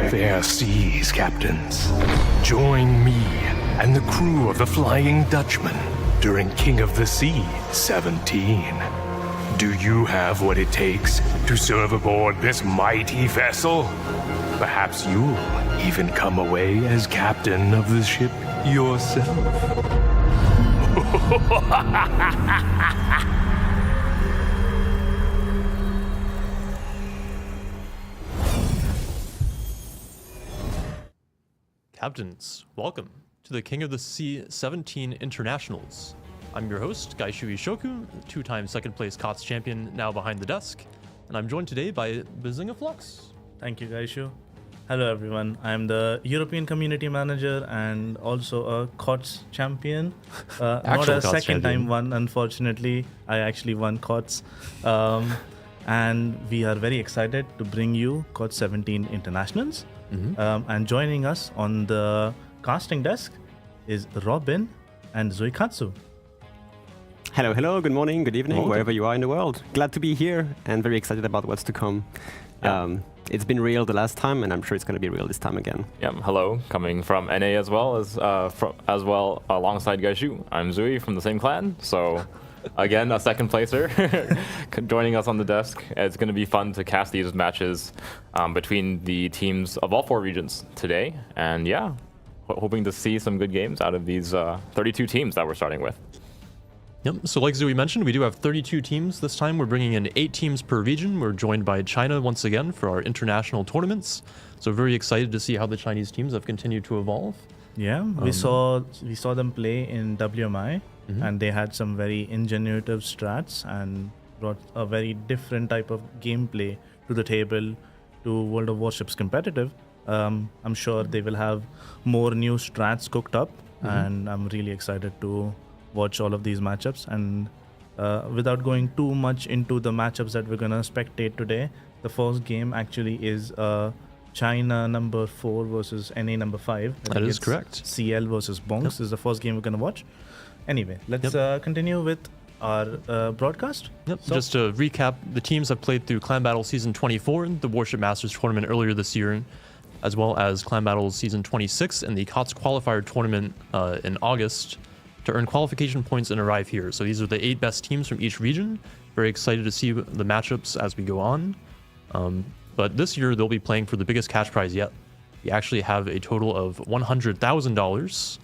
Fair seas, captains. Join me and the crew of the Flying Dutchman during King of the Sea 17. Do you have what it takes to serve aboard this mighty vessel? Perhaps you'll even come away as captain of the ship yourself. Captains, welcome to the King of the Sea 17 Internationals. I'm your host, Gaishu Ishoku, two-time second place COTS champion, now behind the desk, and I'm joined today by Bazinga Flux. Thank you, Gaishu. Hello, everyone. I'm the European Community Manager and also a COTS champion. Not a second-time one, unfortunately. I actually won COTS. And we are very excited to bring you COTS 17 Internationals. And joining us on the casting desk is Robin and Zuikatsu. Hello, good morning, good evening, wherever you are in the world. Glad to be here and very excited about what's to come. Yeah. It's been real the last time, and I'm sure it's going to be real this time again. Yeah, hello, coming from NA as well alongside Gaishu. I'm Zui from the same clan, so again, a second placer joining us on the desk. It's going to be fun to cast these matches between the teams of all four regions today, and yeah, hoping to see some good games out of these 32 teams that we're starting with. Yep, so like Zui mentioned, we do have 32 teams this time. We're bringing in 8 teams per region. We're joined by China once again for our international tournaments. So very excited to see how the Chinese teams have continued to evolve. Yeah, we saw them play in WMI, and they had some very ingenuitive strats and brought a very different type of gameplay to the table to World of Warships competitive. I'm sure they will have more new strats cooked up, and I'm really excited to watch all of these matchups. And without going too much into the matchups that we're going to spectate today, the first game actually is China number 4 versus NA number 5. That is correct. CL versus Bonks is the first game we're going to watch. Anyway, let's continue with our broadcast. Yep. So, just to recap, the teams have played through Clan Battle Season 24, the Warship Masters Tournament earlier this year, as well as Clan Battles Season 26 and the COTS Qualifier Tournament in August to earn qualification points and arrive here. So these are the 8 best teams from each region. Very excited to see the matchups as we go on. But this year, they'll be playing for the biggest cash prize yet. We actually have a total of $100,000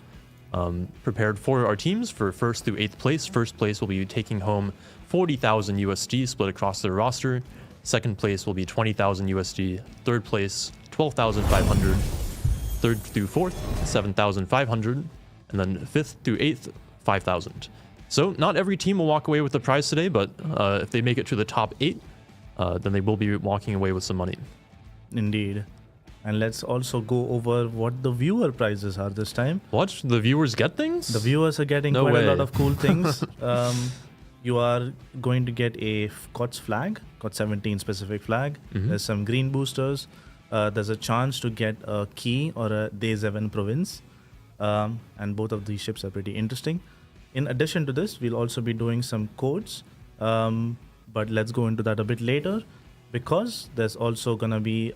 prepared for our teams for 1st through 8th place. 1st place will be taking home 40,000 USD split across their roster. 2nd place will be 20,000 USD. 3rd place, 12,500. 3rd through 4th, 7,500. And then 5th through 8th, 5,000. So not every team will walk away with the prize today, but if they make it to the top 8, then they will be walking away with some money. Indeed. And let's also go over what the viewer prizes are this time. What? The viewers get things? The viewers are getting a lot of cool things. You are going to get a COTS flag, COTS 17 specific flag. There's some green boosters. There's a chance to get a key or a Day 7 province. And both of these ships are pretty interesting. In addition to this, we'll also be doing some codes. But let's go into that a bit later, because there's also going to be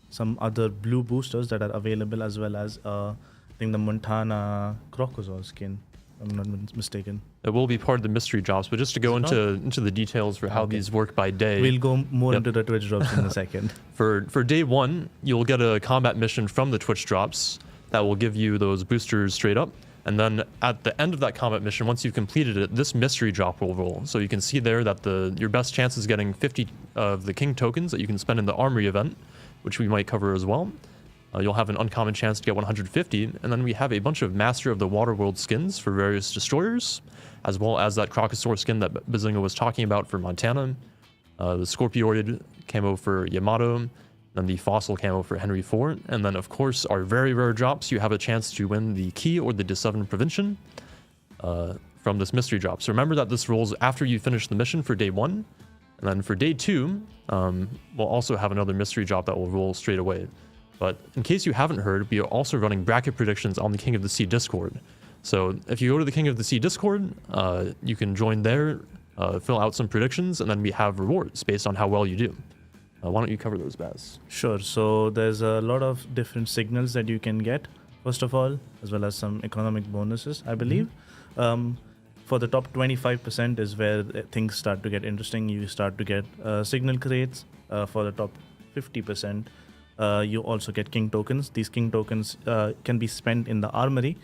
some other blue boosters that are available, as well as I think the Montana Crocosaur skin, if I'm not mistaken. It will be part of the mystery drops, but just to go into the details for how these work by day. We'll go more into the Twitch drops in a second. For day 1, you'll get a combat mission from the Twitch drops that will give you those boosters straight up. And then at the end of that combat mission, once you've completed it, this mystery drop will roll. So you can see there that your best chance is getting 50 of the King tokens that you can spend in the Armory event, which we might cover as well. You'll have an uncommon chance to get 150. And then we have a bunch of Master of the Waterworld skins for various destroyers, as well as that Crocosaur skin that Bazinga was talking about for Montana, the Scorpioid camo for Yamato, then the fossil camo for Henry IV, and then of course our very rare drops. You have a chance to win the key or the D7 Provincial from this mystery drop. So remember that this rolls after you finish the mission for day 1, and then for day 2, we'll also have another mystery drop that will roll straight away. But in case you haven't heard, we are also running bracket predictions on the King of the Sea Discord. So if you go to the King of the Sea Discord, you can join there, fill out some predictions, and then we have rewards based on how well you do. Why don't you cover those, Baz? Sure. So there's a lot of different signals that you can get, first of all, as well as some economic bonuses, I believe. For the top 25% is where things start to get interesting. You start to get signal crates. For the top 50%, you also get king tokens. These king tokens can be spent in the armory,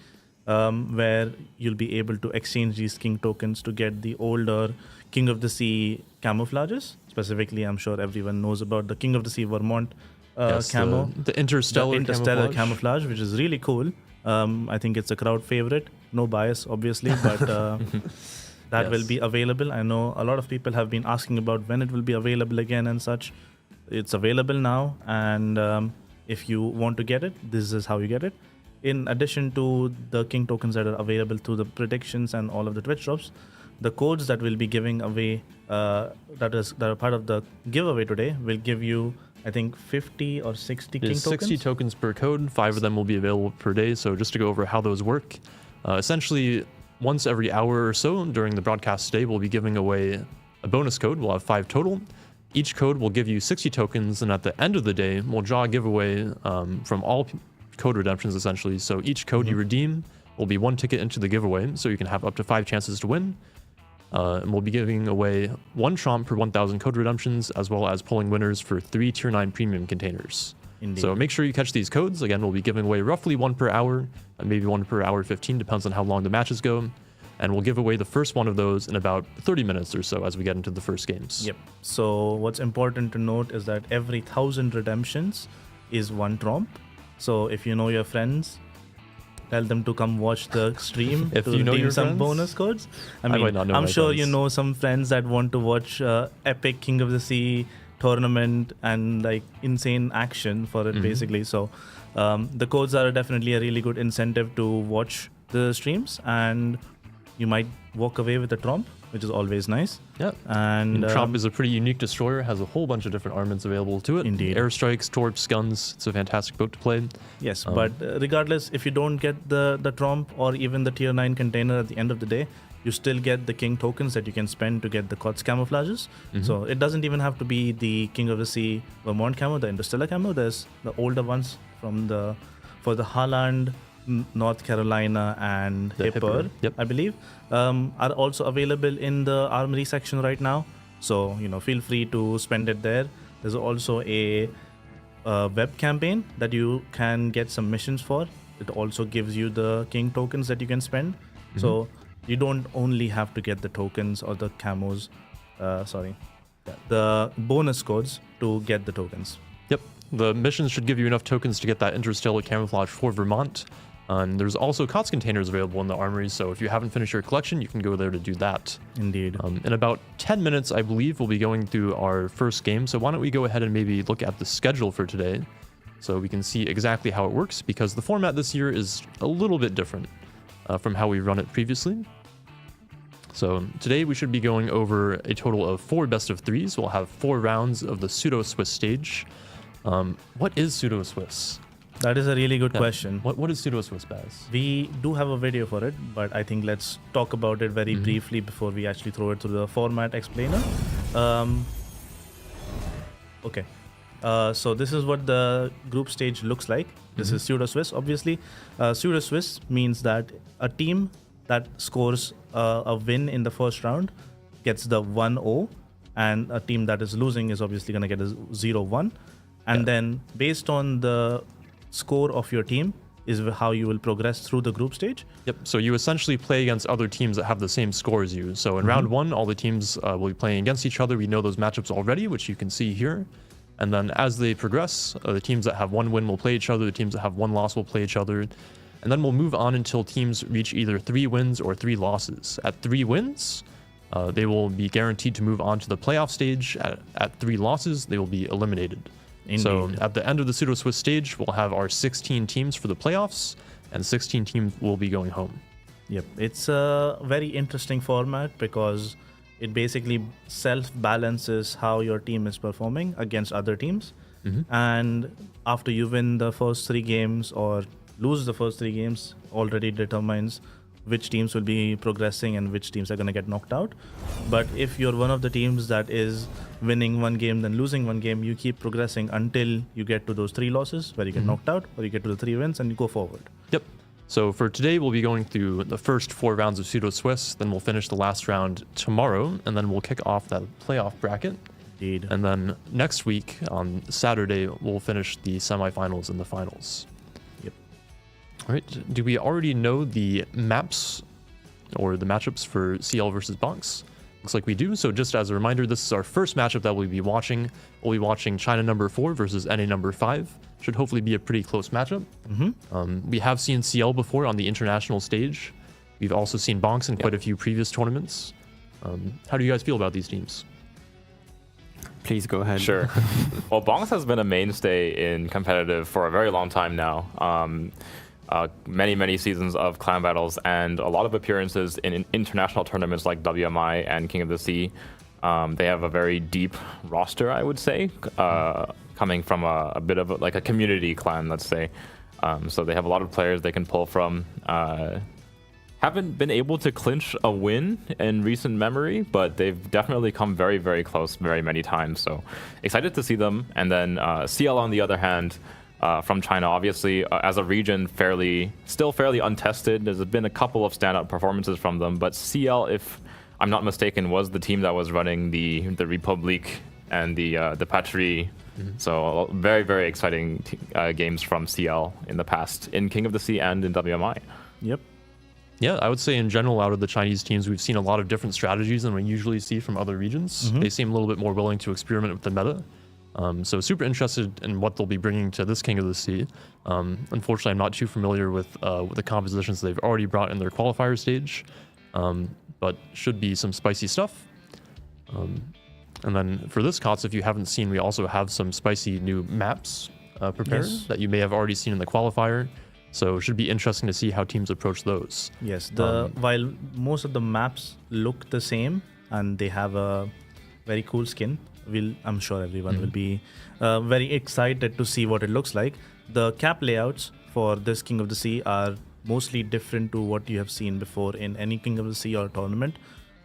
where you'll be able to exchange these king tokens to get the older King of the Sea camouflages. Specifically, I'm sure everyone knows about the King of the Sea Vermont camo. The interstellar camouflage, which is really cool. I think it's a crowd favorite. No bias, obviously, but that will be available. I know a lot of people have been asking about when it will be available again and such. It's available now, and if you want to get it, this is how you get it. In addition to the king tokens that are available through the predictions and all of the Twitch drops, the codes that we'll be giving away, that are part of the giveaway today, will give you, I think, 50 or 60 king tokens. 60 tokens per code. 5 of them will be available per day. So just to go over how those work, essentially once every hour or so during the broadcast today, we'll be giving away a bonus code. We'll have 5 total. Each code will give you 60 tokens, and at the end of the day, we'll draw a giveaway from all code redemptions, essentially. So each code you redeem will be 1 ticket into the giveaway, so you can have up to 5 chances to win. And we'll be giving away 1 Tromp per 1,000 code redemptions, as well as pulling winners for 3 Tier 9 premium containers. Indeed. So make sure you catch these codes. Again, we'll be giving away roughly 1 per hour, and maybe 1 per hour 15, depends on how long the matches go. And we'll give away the first one of those in about 30 minutes or so as we get into the first games. Yep. So what's important to note is that every 1,000 redemptions is 1 Tromp. So if you know your friends, tell them to come watch the stream If to you know redeem your some friends? bonus codes. I might not know I'm my sure friends. you know some friends that want to watch epic King of the Sea tournament and like insane action for it, basically. So the codes are definitely a really good incentive to watch the streams, and you might walk away with a Tromp, which is always nice. Yeah. And Tromp is a pretty unique destroyer, has a whole bunch of different armaments available to it. Indeed. Airstrikes, torps, guns. It's a fantastic boat to play. Yes, but regardless, if you don't get the Tromp or even the Tier 9 container at the end of the day, you still get the King tokens that you can spend to get the COTS camouflages. So it doesn't even have to be the King of the Sea Vermont camo, the Interstellar camo. There's the older ones for the Haaland, North Carolina, and The Hipper, Yep. I believe, are also available in the armory section right now. So, feel free to spend it there. There's also a web campaign that you can get some missions for. It also gives you the king tokens that you can spend. So you don't only have to get the tokens or the camos, the bonus codes to get the tokens. Yep. The missions should give you enough tokens to get that interstellar camouflage for Vermont. And there's also COTS containers available in the armory, so if you haven't finished your collection, you can go there to do that. Indeed. In about 10 minutes, I believe, we'll be going through our first game. So why don't we go ahead and maybe look at the schedule for today so we can see exactly how it works, because the format this year is a little bit different from how we've run it previously. So today we should be going over a total of 4 best of 3s. We'll have 4 rounds of the pseudo-Swiss stage. What is pseudo-Swiss? That is a really good question. What is pseudo-Swiss, Baz? We do have a video for it, but I think let's talk about it very briefly before we actually throw it through the format explainer. Okay. So this is what the group stage looks like. This is pseudo-Swiss, obviously. Pseudo-Swiss means that a team that scores a win in the first round gets the 1-0, and a team that is losing is obviously going to get a 0-1. And then based on the score of your team is how you will progress through the group stage. Yep. So you essentially play against other teams that have the same score as you. So in round 1, all the teams will be playing against each other. We know those matchups already, which you can see here. And then as they progress, the teams that have 1 win will play each other. The teams that have 1 loss will play each other. And then we'll move on until teams reach either 3 wins or 3 losses. At 3 wins, they will be guaranteed to move on to the playoff stage. At 3 losses, they will be eliminated. Indeed. So at the end of the pseudo-Swiss stage, we'll have our 16 teams for the playoffs, and 16 teams will be going home. Yep. It's a very interesting format because it basically self-balances how your team is performing against other teams. And after you win the first 3 games or lose the first 3 games, already determines which teams will be progressing and which teams are going to get knocked out. But if you're one of the teams that is winning one game, then losing one game, you keep progressing until you get to those 3 losses where you get knocked out, or you get to the 3 wins and you go forward. Yep. So for today, we'll be going through the first 4 rounds of Pseudo-Swiss, then we'll finish the last round tomorrow, and then we'll kick off that playoff bracket. Indeed. And then next week, on Saturday, we'll finish the semifinals and the finals. Yep. All right. Do we already know the maps or the matchups for CL versus Bonks? Looks like we do. So just as a reminder, this is our first matchup that we'll be watching. We'll be watching China number 4 versus NA number 5. Should hopefully be a pretty close matchup. We have seen CL before on the international stage. We've also seen Bonks in quite a few previous tournaments. How do you guys feel about these teams? Please go ahead. Sure. Well, Bonks has been a mainstay in competitive for a very long time now. Many seasons of clan battles and a lot of appearances in international tournaments like WMI and King of the Sea. They have a very deep roster, I would say, coming from a bit of a community clan, let's say. So they have a lot of players they can pull from. Haven't been able to clinch a win in recent memory, but they've definitely come very close very many times. So excited to see them. And then CL, on the other hand, from China, obviously, as a region, still fairly untested. There's been a couple of standout performances from them, but CL, if I'm not mistaken, was the team that was running the Republique and the Patrie. So very exciting games from CL in the past, in King of the Sea and in WMI. Yep. Yeah, I would say in general, out of the Chinese teams, we've seen a lot of different strategies than we usually see from other regions. They seem a little bit more willing to experiment with the meta. So super interested in what they'll be bringing to this King of the Sea. Unfortunately, I'm not too familiar with the compositions they've already brought in their qualifier stage, but should be some spicy stuff. And then for this COTS, if you haven't seen, we also have some spicy new maps prepared that you may have already seen in the qualifier. So it should be interesting to see how teams approach those. Yes, while most of the maps look the same and they have a very cool skin, I'm sure everyone will be very excited to see what it looks like. The cap layouts for this King of the Sea are mostly different to what you have seen before in any King of the Sea or tournament.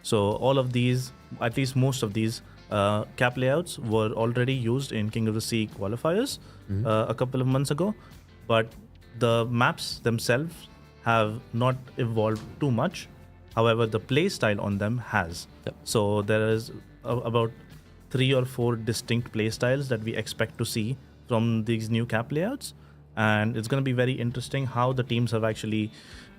So all of these, at least most of these cap layouts were already used in King of the Sea qualifiers a couple of months ago, but the maps themselves have not evolved too much. However, the play style on them has. So there is about 3 or 4 distinct play styles that we expect to see from these new cap layouts. And it's going to be very interesting how the teams have actually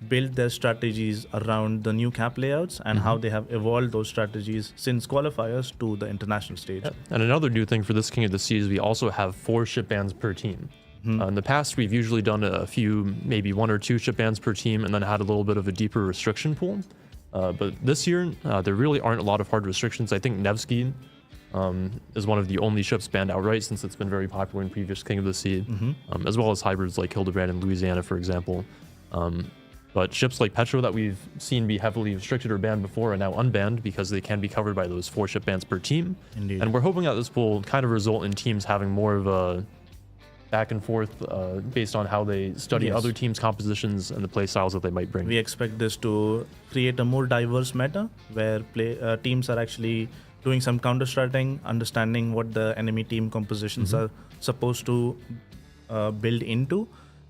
built their strategies around the new cap layouts and how they have evolved those strategies since qualifiers to the international stage. And another new thing for this King of the Sea is we also have 4 ship bans per team. In the past, we've usually done a few, maybe 1 or 2 ship bans per team and then had a little bit of a deeper restriction pool. But this year, there really aren't a lot of hard restrictions. I think Nevsky is one of the only ships banned outright since it's been very popular in previous King of the Sea, as well as hybrids like Hildebrand and Louisiana, for example. But ships like Petro that we've seen be heavily restricted or banned before are now unbanned because they can be covered by those 4 ship bans per team. Indeed. And we're hoping that this will kind of result in teams having more of a back and forth based on how they study other teams' compositions and the play styles that they might bring. We expect this to create a more diverse meta where teams are actually doing some counter-strateging, understanding what the enemy team compositions are supposed to build into,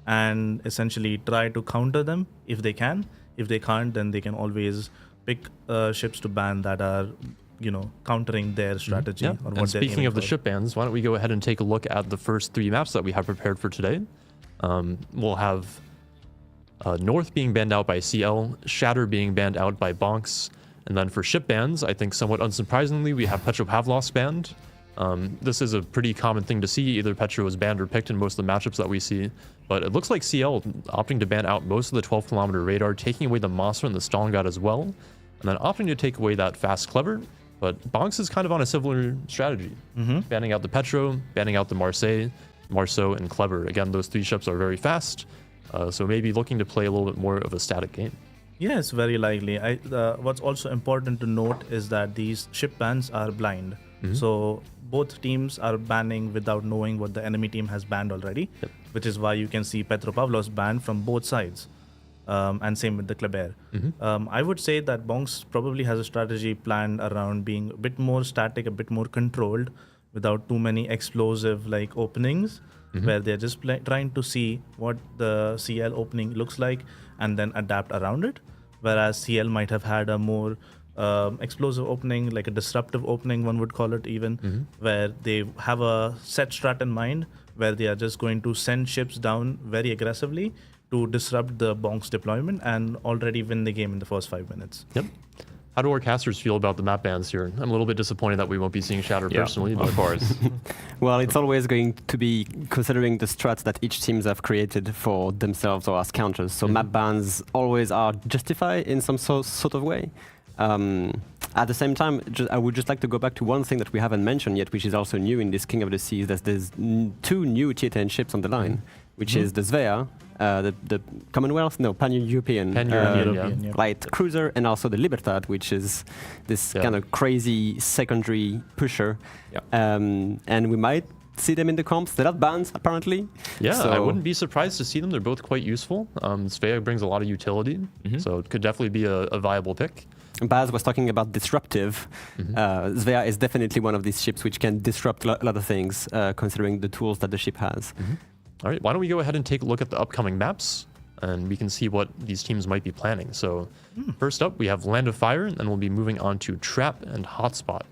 and essentially try to counter them if they can. If they can't, then they can always pick ships to ban that are countering their strategy. Or what and speaking of the ship bans, why don't we go ahead and take a look at the first 3 maps that we have prepared for today. We'll have North being banned out by CL, Shatter being banned out by Bonks, and then for ship bans, I think somewhat unsurprisingly, we have Petropavlovsk banned. This is a pretty common thing to see. Either Petro is banned or picked in most of the matchups that we see. But it looks like CL opting to ban out most of the 12-kilometer radar, taking away the Mossra and the Stalngard as well, and then opting to take away that Fast Clever. But Bonks is kind of on a similar strategy. Banning out the Petro, banning out the Marseille, Marceau, and Clever. Again, those 3 ships are very fast, so maybe looking to play a little bit more of a static game. Yes, very likely. What's also important to note is that these ship bans are blind. So both teams are banning without knowing what the enemy team has banned already, which is why you can see Petropavlovsk banned from both sides. and same with the Kleber. I would say that Bonks probably has a strategy planned around being a bit more static, a bit more controlled, without too many explosive like openings, where they're just trying to see what the CL opening looks like and then adapt around it. Whereas CL might have had a more explosive opening, like a disruptive opening, one would call it even, where they have a set strat in mind, where they are just going to send ships down very aggressively to disrupt the Bonks deployment and already win the game in the first 5 minutes. Yep. How do our casters feel about the map bans here? I'm a little bit disappointed that we won't be seeing Shatter personally. Of course. Well, it's always going to be considering the strats that each teams have created for themselves or as counters. So map bans always are justified in some sort of way. At the same time, I would just like to go back to one thing that we haven't mentioned yet, which is also new in this King of the Seas. There's two new Tier 10 ships on the line, which is the Svea, the Commonwealth, no, Pan-European light cruiser, and also the Libertad, which is this kind of crazy secondary pusher. And we might see them in the comps. They're not banned, apparently. Yeah, so I wouldn't be surprised to see them. They're both quite useful. Svea brings a lot of utility, so it could definitely be a viable pick. Baz was talking about disruptive. Svea is definitely one of these ships which can disrupt a lot of things, considering the tools that the ship has. All right, why don't we go ahead and take a look at the upcoming maps, and we can see what these teams might be planning. So first up, we have Land of Fire, and then we'll be moving on to Trap and Hotspot.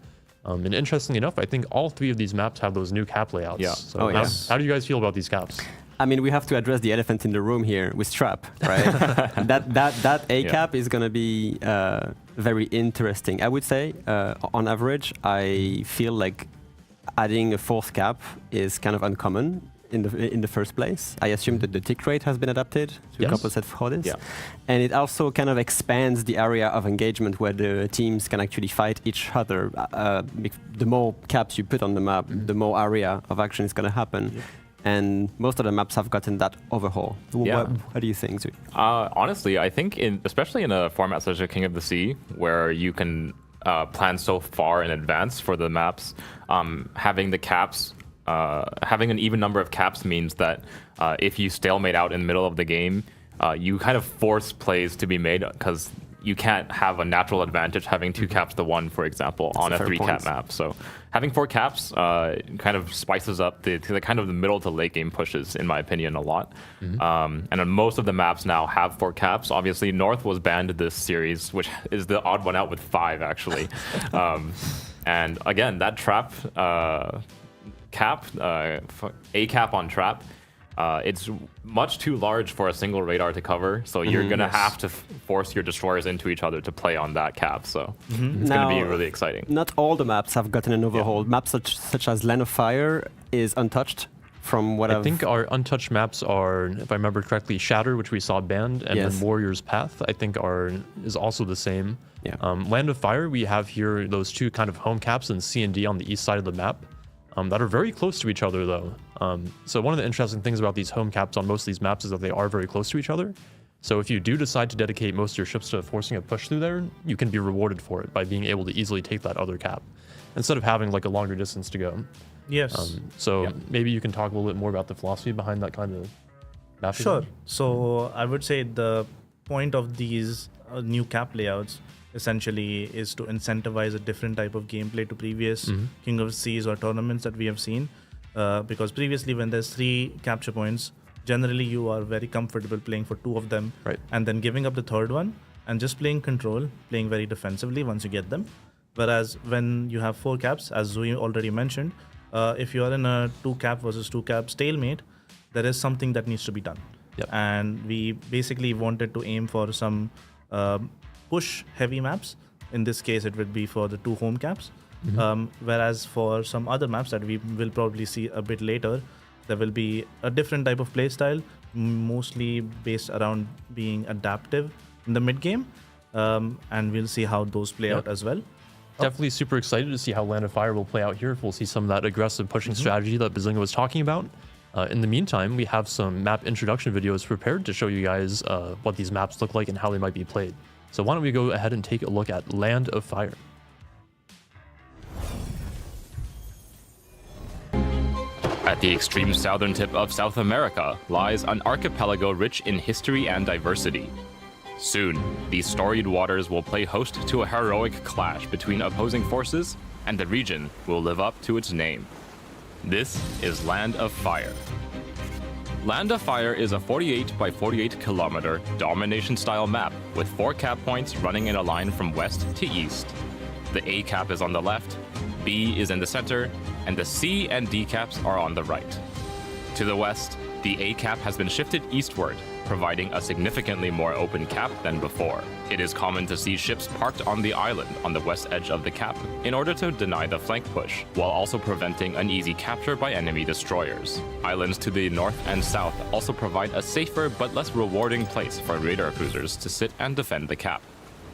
And interestingly enough, I think all three of these maps have those new cap layouts. Yeah. So how do you guys feel about these caps? I mean, we have to address the elephant in the room here with Trap, right? that A cap is going to be very interesting. I would say, on average, I feel like adding a fourth cap is kind of uncommon in the first place. I assume that the tick rate has been adapted to compensate for this. And it also kind of expands the area of engagement where the teams can actually fight each other. The more caps you put on the map, the more area of action is going to happen. And most of the maps have gotten that overhaul. What do you think, Zui? Honestly, I think especially in a format such as King of the Sea, where you can plan so far in advance for the maps, having the caps, having an even number of caps means that if you stalemate out in the middle of the game, you kind of force plays to be made, because you can't have a natural advantage having two caps to one, for example, on a 3-cap map. So having 4 caps kind of spices up the kind of the middle to late game pushes, in my opinion, a lot. And most of the maps now have 4 caps. Obviously, North was banned this series, which is the odd one out with 5, actually. And again, that Trap cap, A cap on Trap, it's much too large for a single radar to cover, so you're going to have to force your destroyers into each other to play on that cap, so it's going to be really exciting. Not all the maps have gotten an overhaul. Maps such as Land of Fire is untouched from what I think our untouched maps are, if I remember correctly, Shatter, which we saw banned, and then Warrior's Path, I think is also the same. Land of Fire, we have here those two kind of home caps in C and D on the east side of the map. That are very close to each other, though. So one of the interesting things about these home caps on most of these maps is that they are very close to each other. So if you do decide to dedicate most of your ships to forcing a push through there, you can be rewarded for it by being able to easily take that other cap, instead of having like a longer distance to go. Maybe you can talk a little bit more about the philosophy behind that kind of map. Sure. So I would say the point of these new cap layouts essentially is to incentivize a different type of gameplay to previous King of Seas or tournaments that we have seen. Because previously, when there's 3 capture points, generally you are very comfortable playing for 2 of them, and then giving up the third one and just playing control, playing very defensively once you get them. Whereas when you have 4 caps, as Zui already mentioned, if you are in a 2 cap versus 2 cap stalemate, there is something that needs to be done. And we basically wanted to aim for some push heavy maps. In this case, it would be for the 2 home caps. Whereas for some other maps that we will probably see a bit later, there will be a different type of play style, mostly based around being adaptive in the mid game. And we'll see how those play out as well. Definitely super excited to see how Land of Fire will play out here, if we'll see some of that aggressive pushing strategy that Bazinga was talking about. In the meantime, we have some map introduction videos prepared to show you guys what these maps look like and how they might be played. So why don't we go ahead and take a look at Land of At the extreme southern tip of South America lies an archipelago rich in history and diversity. Soon, these storied waters will play host to a heroic clash between opposing forces, and the region will live up to its name. This is Land of Fire. Land of Fire is a 48 by 48 kilometer domination-style map with 4 cap points running in a line from west to east. The A cap is on the left, B is in the center, and the C and D caps are on the right. To the west, the A cap has been shifted eastward, providing a significantly more open cap than before. It is common to see ships parked on the island on the west edge of the cap in order to deny the flank push, while also preventing an easy capture by enemy destroyers. Islands to the north and south also provide a safer but less rewarding place for radar cruisers to sit and defend the cap.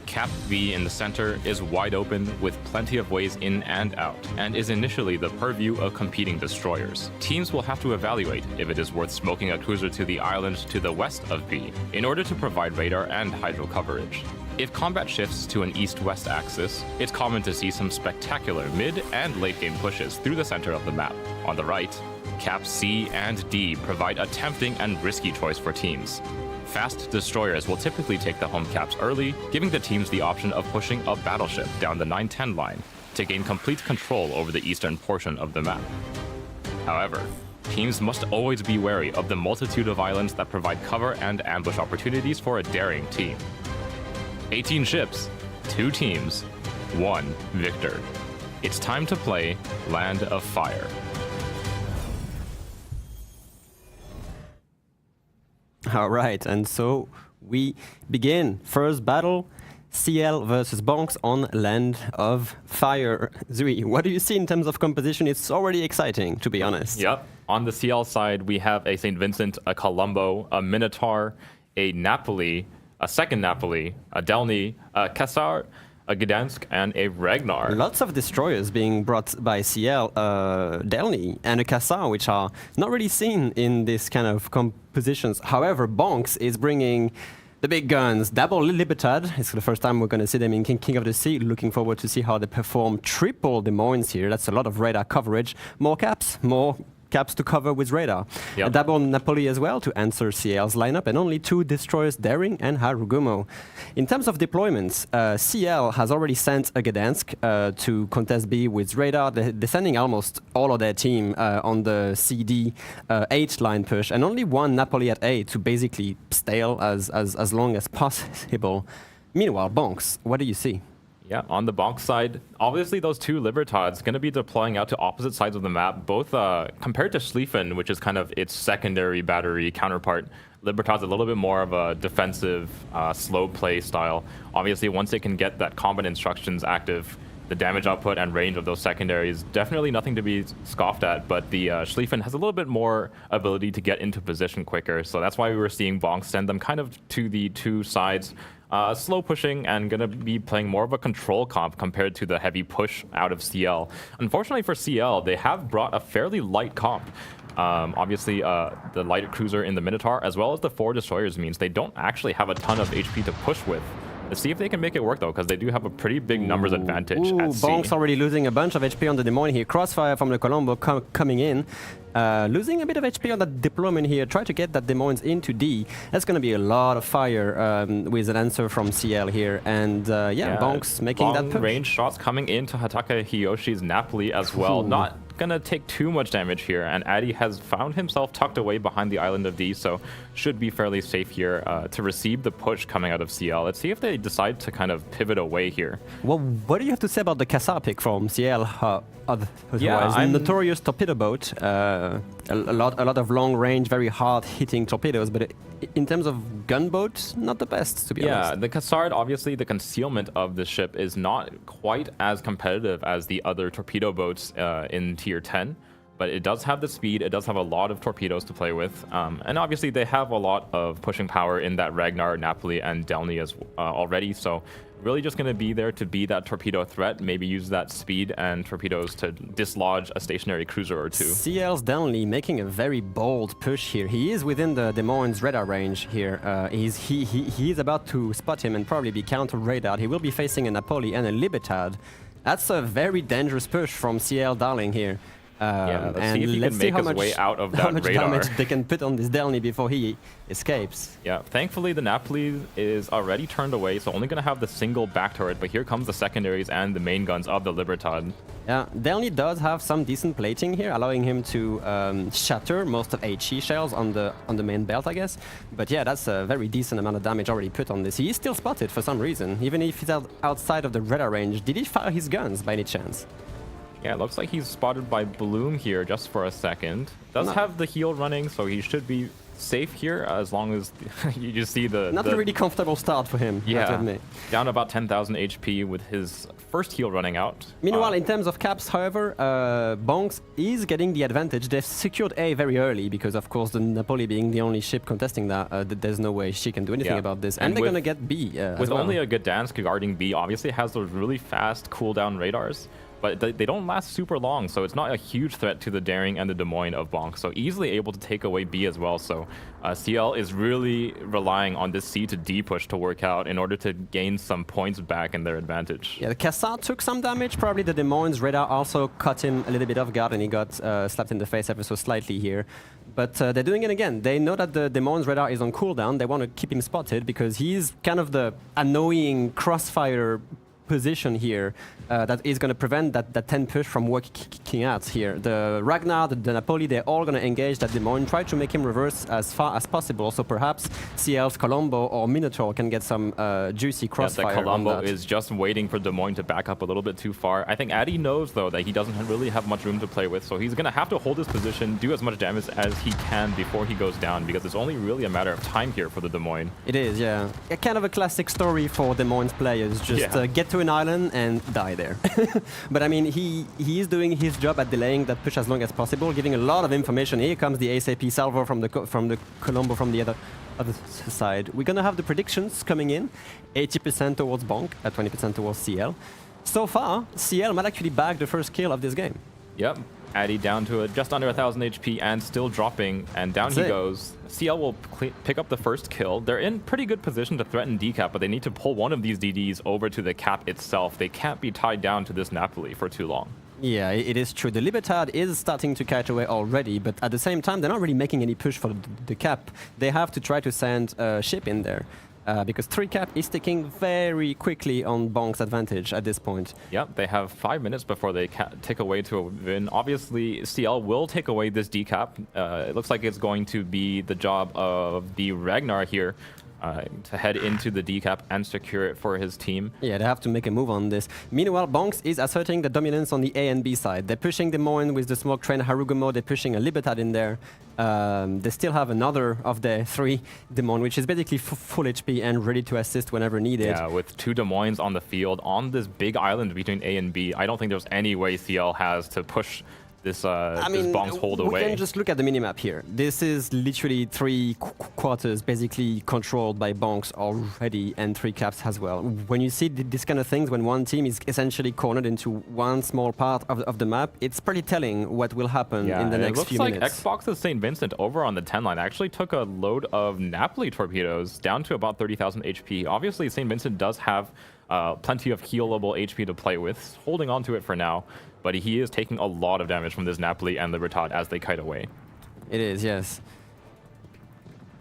Cap V in the center is wide open with plenty of ways in and out, and is initially the purview of competing destroyers. Teams will have to evaluate if it is worth smoking a cruiser to the island to the west of B in order to provide radar and hydro coverage. If combat shifts to an east-west axis, it's common to see some spectacular mid and late game pushes through the center of the map. On the right, Cap C and D provide a tempting and risky choice for teams. Fast destroyers will typically take the home caps early, giving the teams the option of pushing a battleship down the 910 line to gain complete control over the eastern portion of the map. However, teams must always be wary of the multitude of islands that provide cover and ambush opportunities for a daring team. 18 ships, 2 teams, 1 victor. It's time to play Land of Fire. All right, and so we begin. First battle, CL versus Bonks on Land of Fire. Zui, what do you see in terms of composition? It's already exciting, to be honest. Yep. On the CL side, we have a St. Vincent, a Colombo, a Minotaur, a Napoli, a second Napoli, a Delny, a Kassar, a Gdansk, and a Ragnar. Lots of destroyers being brought by CL, Delny, and a Kassar, which are not really seen in this kind of compositions. However, Bonks is bringing the big guns. Double Libertad. It's the first time we're going to see them in King of the Sea. Looking forward to see how they perform. Triple Des Moines here. That's a lot of radar coverage. More caps to cover with radar. Yep. A double Napoli as well to answer CL's lineup, and only 2 destroyers, Daring and Harugumo. In terms of deployments, CL has already sent a Gdansk to contest B with radar. They're sending almost all of their team on the CD 8 line push, and only 1 Napoli at A to basically stale as long as possible. Meanwhile, Bonks, what do you see? Yeah, on the Bonk side, obviously those 2 Libertads going to be deploying out to opposite sides of the map, both compared to Schlieffen, which is kind of its secondary battery counterpart. Libertad's a little bit more of a defensive, slow play style. Obviously, once they can get that combat instructions active, the damage output and range of those secondaries, definitely nothing to be scoffed at, but the Schlieffen has a little bit more ability to get into position quicker, so that's why we were seeing Bonk send them kind of to the 2 sides, slow pushing and going to be playing more of a control comp compared to the heavy push out of CL. Unfortunately for CL, they have brought a fairly light comp. Obviously, the light cruiser in the Minotaur, as well as the 4 destroyers, means they don't actually have a ton of HP to push with. Let's see if they can make it work, though, because they do have a pretty big numbers advantage at sea. Bonks already losing a bunch of HP on the Des Moines here. Crossfire from the Colombo coming in. Losing a bit of HP on that deployment here. Try to get that Des Moines into D. That's going to be a lot of fire with an answer from CL here. And Bonks making that push. Range shots coming into Hataka Hiyoshi's Napoli as well. Not gonna take too much damage here, and Addy has found himself tucked away behind the island of D, so should be fairly safe here to receive the push coming out of CL. Let's see if they decide to kind of pivot away here. Well, what do you have to say about the Kassar pick from CL? Notorious torpedo boat, a lot of long range, very hard hitting torpedoes, but in terms of gunboat, not the best, to be honest. Yeah, the Kassard, obviously the concealment of the ship is not quite as competitive as the other torpedo boats in tier 10, but it does have the speed, it does have a lot of torpedoes to play with, and obviously they have a lot of pushing power in that Ragnar, Napoli, and Delny as already, so really just going to be there to be that torpedo threat, maybe use that speed and torpedoes to dislodge a stationary cruiser or 2. CL's Delny making a very bold push here. He is within the Des Moines radar range here. He is about to spot him and probably be counter-radared. He will be facing a Napoli and a Libertad. That's a very dangerous push from CL Darling here. Let's see if he can make his way out of that how much radar. damage they can put on this Delny before he escapes. Yeah, thankfully the Napoli is already turned away, so only going to have the single back turret, but here comes the secondaries and the main guns of the Libertad. Yeah, Delny does have some decent plating here, allowing him to shatter most of HE shells on the main belt, I guess. But yeah, that's a very decent amount of damage already put on this. He is still spotted for some reason, even if he's outside of the radar range. Did he fire his guns by any chance? Yeah, it looks like he's spotted by Bloom here just for a second. Does have the heal running, so he should be safe here as long as you just see the... Not a really comfortable start for him, I have to admit. Down to about 10,000 HP with his first heal running out. Meanwhile, in terms of caps, however, Bonks is getting the advantage. They've secured A very early because, of course, the Napoli being the only ship contesting that, there's no way she can do anything about this. And they're going to get B with only a Gdansk guarding B, obviously has those really fast cooldown radars. But they don't last super long, so it's not a huge threat to the Daring and the Des Moines of Bonk. So easily able to take away B as well. So CL is really relying on this C to D push to work out in order to gain some points back in their advantage. Yeah, the Cassard took some damage. Probably the Des Moines radar also caught him a little bit off guard, and he got slapped in the face ever so slightly here. But they're doing it again. They know that the Des Moines radar is on cooldown. They want to keep him spotted because he's kind of the annoying crossfire position here that is going to prevent that 10 push from working out here. The Ragnar, the Napoli, they're all going to engage that Des Moines, try to make him reverse as far as possible. So perhaps CL's Colombo or Minotaur can get some juicy crossfire. Yeah, the Colombo is just waiting for Des Moines to back up a little bit too far. I think Addy knows, though, that he doesn't really have much room to play with. So he's going to have to hold his position, do as much damage as he can before he goes down, because it's only really a matter of time here for the Des Moines. It is, yeah. Kind of a classic story for Des Moines players. Just get to an island and die there. But I mean, he is doing his job at delaying that push as long as possible, giving a lot of information. Here comes the ASAP salvo from the Colombo from the other side. We're gonna have the predictions coming in: 80% towards Bonk, 20% towards CL. So far, CL might actually bag the first kill of this game. Yep. Addy down to just under 1,000 HP and still dropping, and down he goes. CL will pick up the first kill. They're in pretty good position to threaten decap, but they need to pull one of these DDs over to the cap itself. They can't be tied down to this Napoli for too long. Yeah, it is true. The Libertad is starting to catch away already, but at the same time, they're not really making any push for the cap. They have to try to send a ship in there. Because 3 cap is taking very quickly on Bonk's advantage at this point. Yep, they have 5 minutes before they take away to a win. Obviously, CL will take away this decap. It looks like it's going to be the job of the Ragnar here to head into the decap and secure it for his team. Yeah, they have to make a move on this. Meanwhile, Bonks is asserting the dominance on the A and B side. They're pushing Des Moines with the smoke train Harugumo. They're pushing a Libertad in there. They still have another of the 3 Des Moines, which is basically full HP and ready to assist whenever needed. Yeah, with 2 Des Moines on the field on this big island between A and B, I don't think there's any way CL has to push this Bonk's hold away. We can just look at the minimap here. This is literally 3 quarters basically controlled by Bonks already, and 3 caps as well. When you see this kind of things, when one team is essentially cornered into one small part of the map, it's pretty telling what will happen in the next few minutes. It looks like Xbox's St. Vincent over on the 10 line actually took a load of Napoli torpedoes down to about 30,000 HP. Obviously, St. Vincent does have plenty of healable HP to play with, holding on to it for now. But he is taking a lot of damage from this Napoli and Libertad as they kite away. It is, yes.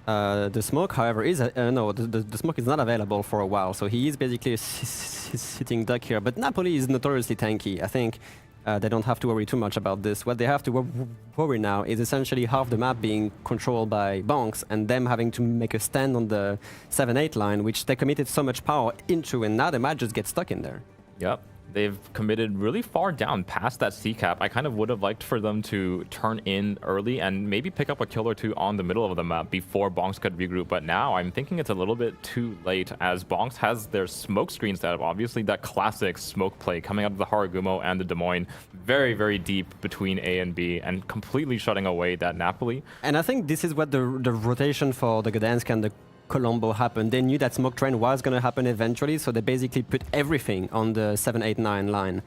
The smoke, however, is no. The smoke is not available for a while, so he is basically a sitting duck here. But Napoli is notoriously tanky. I think they don't have to worry too much about this. What they have to worry now is essentially half the map being controlled by Bonks and them having to make a stand on the 7-8 line, which they committed so much power into, and now they might just get stuck in there. Yep. They've committed really far down past that C cap. I kind of would have liked for them to turn in early and maybe pick up a kill or 2 on the middle of the map before Bonks could regroup. But now I'm thinking it's a little bit too late, as Bonks has their smoke screen set up. Obviously, that classic smoke play coming out of the Harugumo and the Des Moines, very, very deep between A and B, and completely shutting away that Napoli. And I think this is what the rotation for the Gdansk and the Colombo happened. They knew that smoke train was going to happen eventually, so they basically put everything on the 7-8-9 line.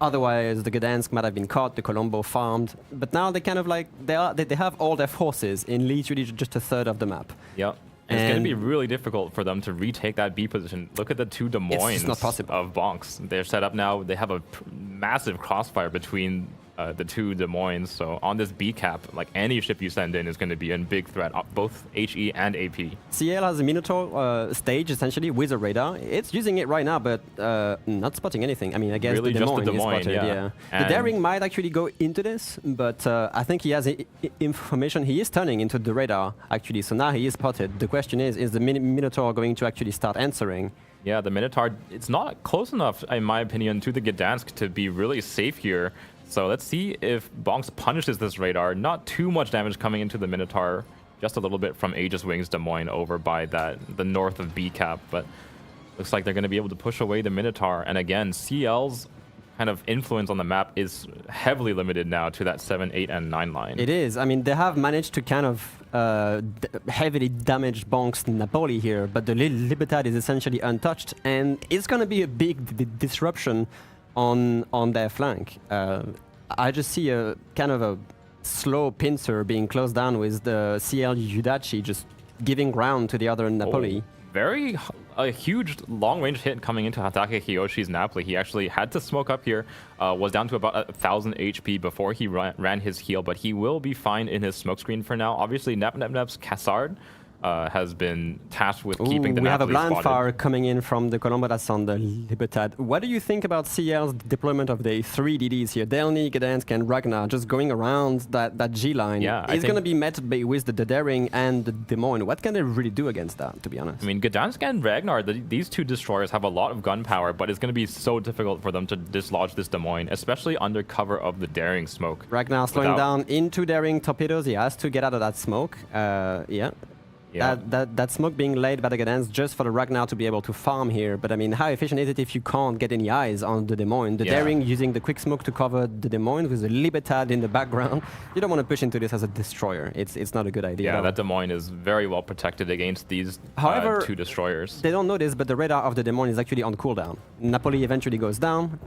Otherwise, the Gdansk might have been caught, the Colombo farmed, but now they kind of like they have all their forces in literally just a third of the map. Yep. And it's going to be really difficult for them to retake that B position. Look at the 2 Des Moines not possible. of Bonks. They're set up now. They have a massive crossfire between the two Des Moines. So on this B cap, like any ship you send in is going to be a big threat, both HE and AP. CL has a Minotaur stage essentially with a radar. It's using it right now, but not spotting anything. I mean, I guess Really the just Des the Moines Des Moines, is spotted. yeah. The And- Daring might actually go into this, but I think he has information. He is turning into the radar actually, so now he is spotted. The question is the Minotaur going to actually start answering? Yeah, the Minotaur, it's not close enough, in my opinion, to the Gdansk to be really safe here. So let's see if Bonks punishes this radar. Not too much damage coming into the Minotaur, just a little bit from Aegis Wings Des Moines over by the north of B cap, but looks like they're going to be able to push away the Minotaur. And again, CL's kind of influence on the map is heavily limited now to that 7, 8, and 9 line. It is. I mean, they have managed to kind of heavily damage Bonks Napoli here, but the Libertad is essentially untouched, and it's going to be a big disruption on their flank. I just see a kind of a slow pincer being closed down with the CL Yudachi just giving ground to the other Napoli. A huge long-range hit coming into Hatake Hiyoshi's Napoli. He actually had to smoke up here, was down to about 1,000 HP before he ran his heal, but he will be fine in his smokescreen for now. Obviously, Nep's Cassard has been tasked with keeping the We have a Napoli blind spotted. fire coming in from the Colombo that's on the Libertad. What do you think about CL's deployment of the 3 DDs here? Delny, Gdansk, and Ragnar just going around that G line. Yeah, I it's going to think- be met with the Daring and the Des Moines. What can they really do against that, to be honest? I mean, Gdansk and Ragnar, these two destroyers have a lot of gunpowder, but it's going to be so difficult for them to dislodge this Des Moines, especially under cover of the Daring smoke. Ragnar slowing Without- down into Daring torpedoes. He has to get out of that smoke. Yeah. Yeah. That smoke being laid by the Gdansk just for the Ragnar to be able to farm here. But I mean, how efficient is it if you can't get any eyes on the Des Moines? The Yeah. Daring using the quick smoke to cover the Des Moines with the Libertad in the background. You don't want to push into this as a destroyer. It's not a good idea. at Yeah, all. that Des Moines is very well protected against these However, two destroyers. They don't know this, but the radar of the Des Moines is actually on cooldown. Napoli eventually goes down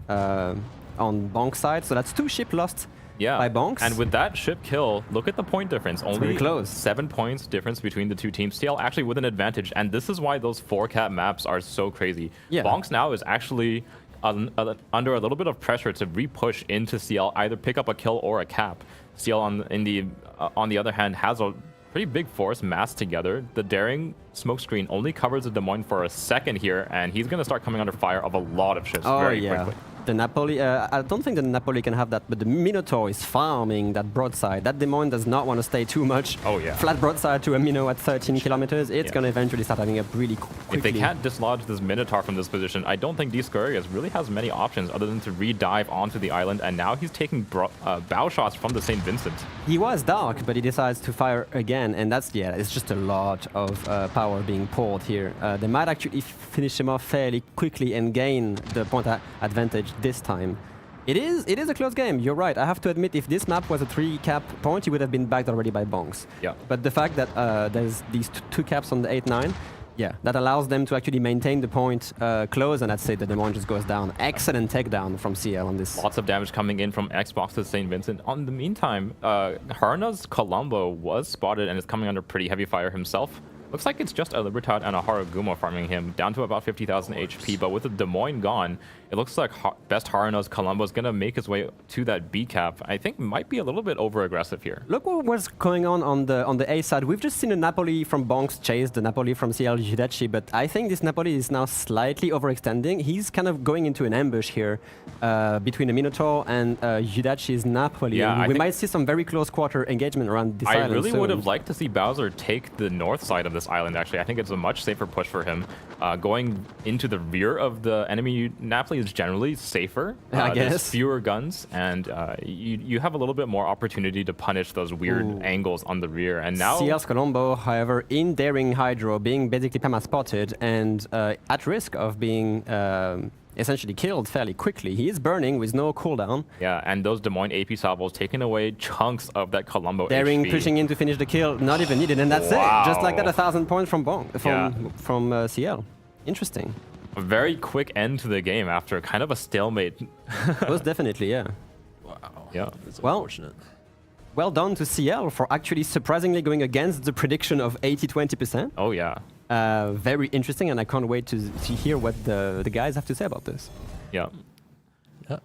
on Bonk's side, so that's 2 ships lost by Bonks. And with that ship kill, look at the point difference. Only very close. 7 points difference between the two teams. CL actually with an advantage, and this is why those 4-cap maps are so crazy. Yeah. Bonks now is actually under a little bit of pressure to re-push into CL, either pick up a kill or a cap. CL on the other hand has a pretty big force massed together. The Daring smokescreen only covers the Des Moines for a second here, and he's going to start coming under fire of a lot of ships very quickly. The Napoli, I don't think the Napoli can have that, but the Minotaur is farming that broadside. That Des Moines does not want to stay too much. Oh, yeah. Flat broadside to a Minnow at 13 kilometers. It's Yeah. going to eventually start having up really quickly. If they can't dislodge this Minotaur from this position, I don't think D. Scurrius really has many options other than to re-dive onto the island, and now he's taking bow shots from the St. Vincent. He was dark, but he decides to fire again, and it's just a lot of power being poured here. They might actually finish him off fairly quickly and gain the point advantage this time. It is a close game, you're right. I have to admit, if this map was a 3-cap point, he would have been backed already by Bonks. Yeah. But the fact that there's these 2 caps on the 8-9, yeah, that allows them to actually maintain the point close, and that's it. The Des Moines just goes down. Excellent takedown from CL on this. Lots of damage coming in from Xbox to St. Vincent. On the meantime, Harna's Colombo was spotted and is coming under pretty heavy fire himself. Looks like it's just a Libertad and a Harugumo farming him, down to about 50,000 HP, but with the Des Moines gone, it looks like best Harna's Colombo is going to make his way to that B cap. I think might be a little bit over-aggressive here. Look what's going on the A side. We've just seen a Napoli from Bonks chase the Napoli from CL Judachi, but I think this Napoli is now slightly overextending. He's kind of going into an ambush here between the Minotaur and Judachi's Napoli. Yeah, And I we think- might see some very close quarter engagement around this I island really soon. would have liked to see Bowser take the north side of this island, actually. I think it's a much safer push for him. Going into the rear of the enemy Napoli is generally safer. I There's guess. fewer guns, and you have a little bit more opportunity to punish those weird angles on the rear. And now... CL's Colombo, however, in Daring Hydro, being basically perma-spotted and at risk of being essentially killed fairly quickly. He is burning with no cooldown. Yeah, and those Des Moines AP salvos taking away chunks of that Colombo Daring HP. pushing in to finish the kill, not even needed, and that's Wow. it. Just like that, 1,000 points from Yeah. CL. Interesting. A very quick end to the game after kind of a stalemate. Most definitely, yeah. Yeah. It's Well, unfortunate. Well done to CL for actually surprisingly going against the prediction of 80-20%. Oh, yeah. Very interesting, and I can't wait to hear what the guys have to say about this. Yeah. Yeah.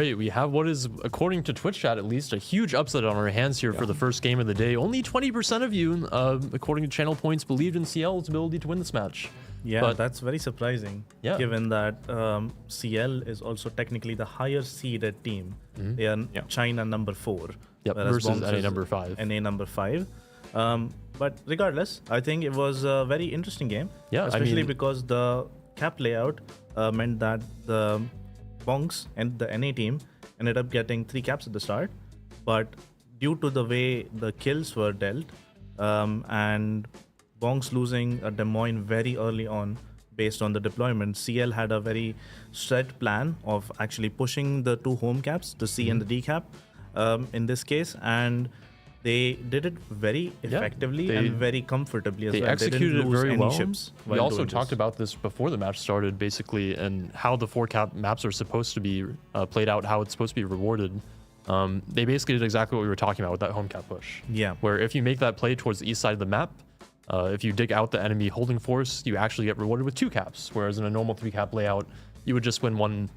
right, we have what is, according to Twitch chat at least, a huge upset on our hands here for the first game of the day. Only 20% of you, according to channel points, believed in CL's ability to win this match. Yeah, But- that's very surprising. Yeah. Given that CL is also technically the higher seeded team. They are China number 4. Yep, whereas versus Bonks NA is number 5. NA number 5. But regardless, I think it was a very interesting game. Yeah, I especially mean- because the cap layout meant that the Bonks and the NA team ended up getting 3 caps at the start. But due to the way the kills were dealt, and Bonks losing a Des Moines very early on based on the deployment, CL had a very set plan of actually pushing the 2 home caps, the C and the D cap, in this case, and they did it very effectively and very comfortably as They well. executed they it didn't lose very any well. ships We while also doing talked this. about this before the match started, basically, and how the 4 cap maps are supposed to be played out, how it's supposed to be rewarded. They basically did exactly what we were talking about with that home cap push. Yeah. Where if you make that play towards the east side of the map, if you dig out the enemy holding force, you actually get rewarded with 2 caps. Whereas in a normal 3 cap layout, you would just win one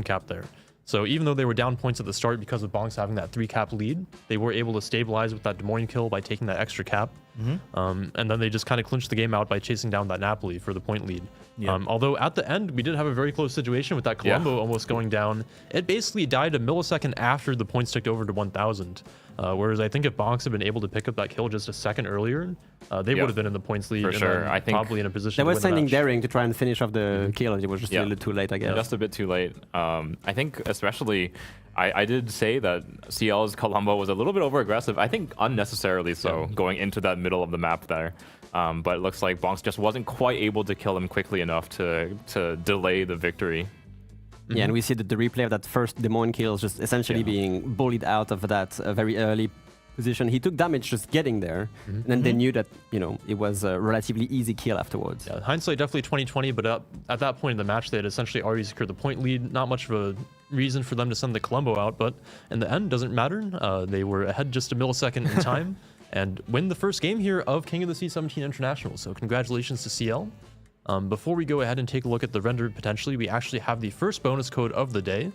cap there. So even though they were down points at the start because of Bonks having that 3 cap lead, they were able to stabilize with that Des Moines kill by taking that extra cap. And then they just kind of clinched the game out by chasing down that Napoli for the point lead. Yeah. Although at the end, we did have a very close situation with that Colombo almost going down. It basically died a millisecond after the points ticked over to 1,000. Whereas I think if Bonks had been able to pick up that kill just a second earlier, they would have been in the points lead. For and sure. then I think probably in a position They to were win the sending match. daring to try and finish off the kill. It was just a little too late, I guess. Just a bit too late. I think especially, I did say that CL's Colombo was a little bit over aggressive. I think unnecessarily so, going into that middle of the map there. But it looks like Bonks just wasn't quite able to kill him quickly enough to delay the victory. Yeah, and we see that the replay of that first Des Moines kill is just essentially being bullied out of that very early position. He took damage just getting there, and then they knew that, you know, it was a relatively easy kill afterwards. Yeah, hindsight definitely 2020, but at that point in the match, they had essentially already secured the point lead. Not much of a reason for them to send the Colombo out, but in the end, doesn't matter. They were ahead just a millisecond in time and win the first game here of King of the Sea 17 International. So congratulations to CL. Before we go ahead and take a look at the render potentially, we actually have the first bonus code of the day.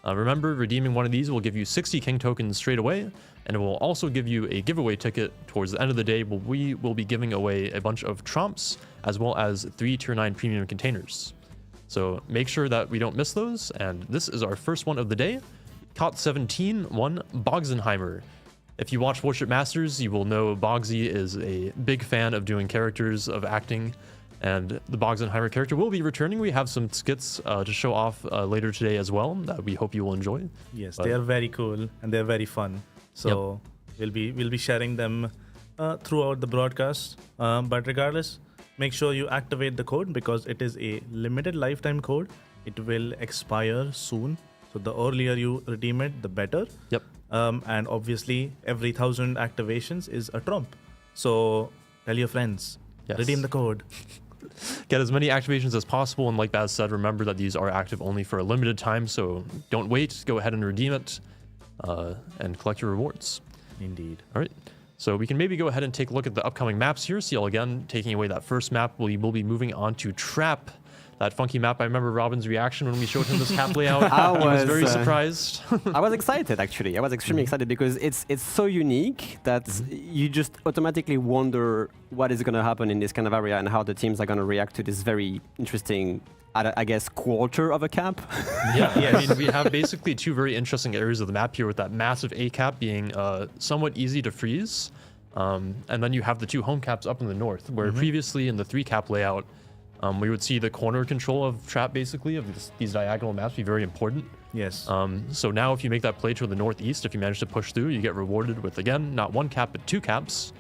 Remember, redeeming one of these will give you 60 King tokens straight away, and it will also give you a giveaway ticket towards the end of the day where we will be giving away a bunch of trumps as well as 3 tier 9 premium containers. So make sure that we don't miss those, and this is our first one of the day. COT 17 won Bogsenheimer. If you watch Warship Masters, you will know Bogsy is a big fan of doing characters, of acting, and the Bogsenheimer character will be returning. We have some skits to show off later today as well that we hope you will enjoy. Yes, But- they are very cool and they're very fun. So we'll be sharing them throughout the broadcast. But regardless, make sure you activate the code because it is a limited lifetime code. It will expire soon. So the earlier you redeem it, the better. Yep. And obviously, every 1,000 activations is a trump. So tell your friends, Yes. redeem the code. Get as many activations as possible, and like Baz said, remember that these are active only for a limited time, so don't wait. Go ahead and redeem it and collect your rewards. Indeed. All right. So we can maybe go ahead and take a look at the upcoming maps here. CL again, taking away that first map. We will be moving on to Trap, that funky map. I remember Robin's reaction when we showed him this cap layout. He was very surprised. I was excited, actually. I was extremely excited because it's so unique that you just automatically wonder what is going to happen in this kind of area and how the teams are going to react to this very interesting, I guess, quarter of a cap. Yeah, I mean, we have basically 2 very interesting areas of the map here with that massive A cap being somewhat easy to freeze. And then you have the 2 home caps up in the north, where previously in the 3 cap layout, we would see the corner control of Trap, basically, of these diagonal maps be very important. Yes. So now if you make that play to the northeast, if you manage to push through, you get rewarded with, again, not 1 cap, but 2 caps.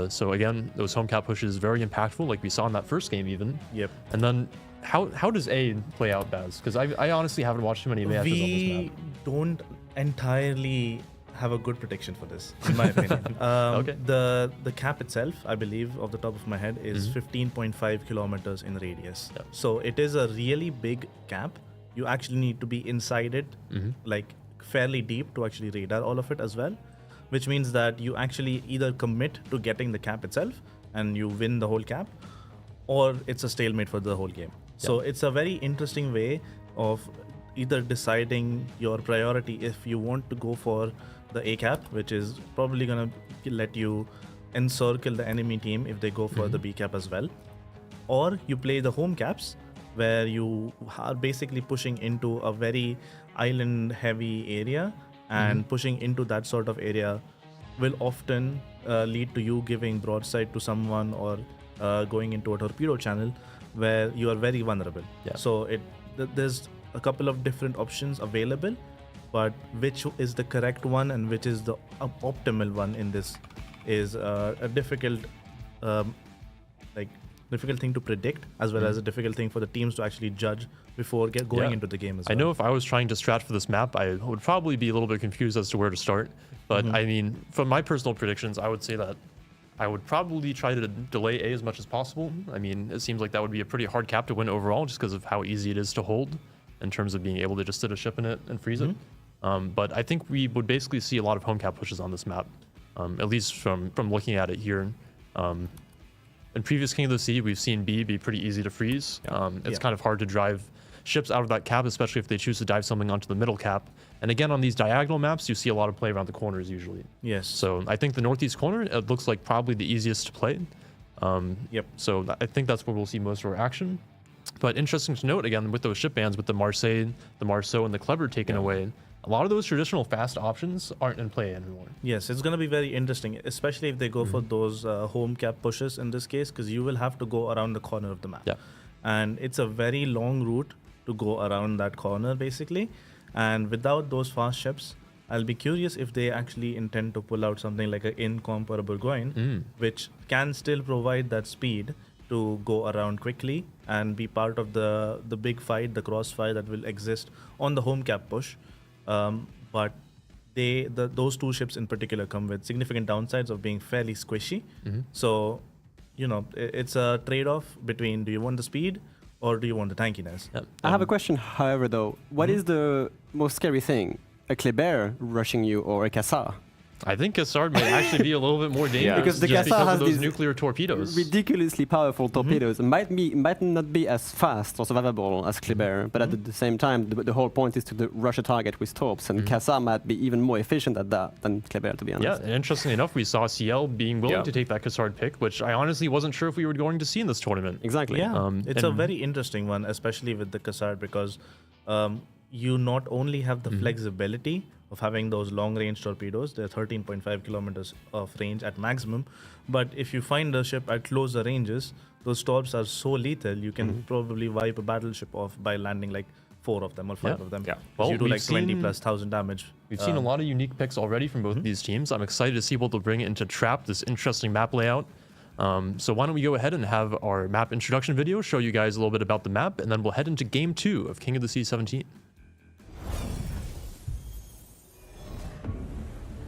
So again, those home cap pushes very impactful, like we saw in that first game even. Yep. And then how does A play out, Baz? Because I honestly haven't watched too many matches on this We map. don't entirely have a good prediction for this, in my opinion. Okay. The cap itself, I believe, off the top of my head, is 15.5 kilometers in radius. Yep. So it is a really big cap. You actually need to be inside it, like fairly deep to actually radar all of it as well, which means that you actually either commit to getting the cap itself and you win the whole cap, or it's a stalemate for the whole game. So it's a very interesting way of either deciding your priority if you want to go for the A cap, which is probably going to let you encircle the enemy team if they go for the B cap as well, or you play the home caps where you are basically pushing into a very island heavy area, and pushing into that sort of area will often lead to you giving broadside to someone or going into a torpedo channel where you are very vulnerable. Yeah. So there's a couple of different options available, but which is the correct one and which is the optimal one in this is a difficult difficult thing to predict, as well as a difficult thing for the teams to actually judge before going into the game as well. I know if I was trying to strat for this map, I would probably be a little bit confused as to where to start. But I mean, from my personal predictions, I would say that I would probably try to delay A as much as possible. I mean, it seems like that would be a pretty hard cap to win overall, just because of how easy it is to hold in terms of being able to just sit a ship in it and freeze it. But I think we would basically see a lot of home cap pushes on this map, at least from looking at it here. In previous King of the Sea, we've seen B be pretty easy to freeze. It's kind of hard to drive ships out of that cap, especially if they choose to dive something onto the middle cap. And again, on these diagonal maps, you see a lot of play around the corners usually. Yes. So I think the northeast corner, it looks like probably the easiest to play. So I think that's where we'll see most of our action. But interesting to note, again, with those ship bans, with the Marseille, the Marceau, and the Clever taken away, a lot of those traditional fast options aren't in play anymore. Yes, it's going to be very interesting, especially if they go for those home cap pushes in this case, because you will have to go around the corner of the map. Yeah. And it's a very long route to go around that corner, basically. And without those fast ships, I'll be curious if they actually intend to pull out something like an Incomp or a Burgoyne, which can still provide that speed to go around quickly and be part of the big fight, the crossfire that will exist on the home cap push. But those two ships in particular come with significant downsides of being fairly squishy. So, it's a trade-off between, do you want the speed or do you want the tankiness? I have a question, however, though. What is the most scary thing? A Kleber rushing you or a Cassar? I think Cassard may actually be a little bit more dangerous because the just Cassar because has of those these nuclear torpedoes. ridiculously powerful torpedoes. Might not be as fast or survivable as Kleber, but at the same time, the whole point is to rush a target with torps, and Cassar might be even more efficient at that than Kleber, to be honest. Yeah, and interestingly enough, we saw CL being willing to take that Cassard pick, which I honestly wasn't sure if we were going to see in this tournament. Exactly. Yeah, it's a very interesting one, especially with the Cassard, because you not only have the flexibility of having those long-range torpedoes, they're 13.5 kilometers of range at maximum, but if you find a ship at closer ranges, those torps are so lethal, you can probably wipe a battleship off by landing like 4 of them or 5 of them. Yeah. Well, you do we've like 20 seen- plus 1,000 damage. We've seen a lot of unique picks already from both of these teams. I'm excited to see what they'll bring into Trap, this interesting map layout. So why don't we go ahead and have our map introduction video show you guys a little bit about the map, and then we'll head into Game 2 of King of the Sea 17.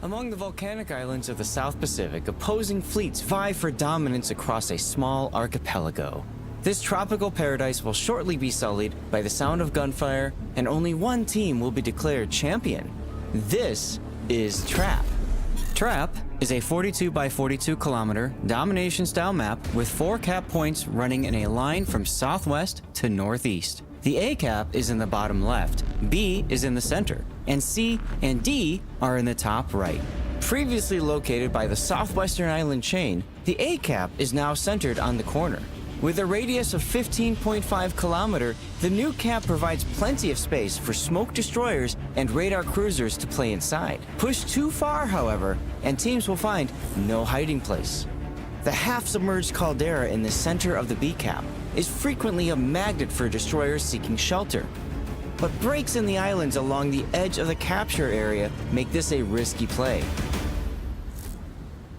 Among the volcanic islands of the South Pacific, opposing fleets vie for dominance across a small archipelago. This tropical paradise will shortly be sullied by the sound of gunfire, and only one team will be declared champion. This is Trap. Trap is a 42 by 42 kilometer domination-style map with 4 cap points running in a line from southwest to northeast. The A cap is in the bottom left, B is in the center, and C and D are in the top right. Previously located by the southwestern island chain, the A cap is now centered on the corner. With a radius of 15.5 kilometer, the new cap provides plenty of space for smoke destroyers and radar cruisers to play inside. Push too far, however, and teams will find no hiding place. The half-submerged caldera in the center of the B cap is frequently a magnet for destroyers seeking shelter. But breaks in the islands along the edge of the capture area make this a risky play.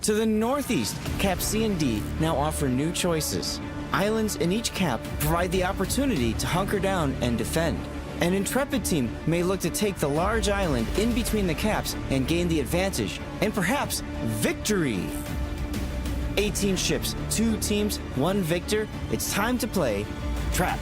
To the northeast, Cap C and D now offer new choices. Islands in each cap provide the opportunity to hunker down and defend. An intrepid team may look to take the large island in between the caps and gain the advantage, and perhaps victory. 18 ships, 2 teams, 1 victor. It's time to play Trap.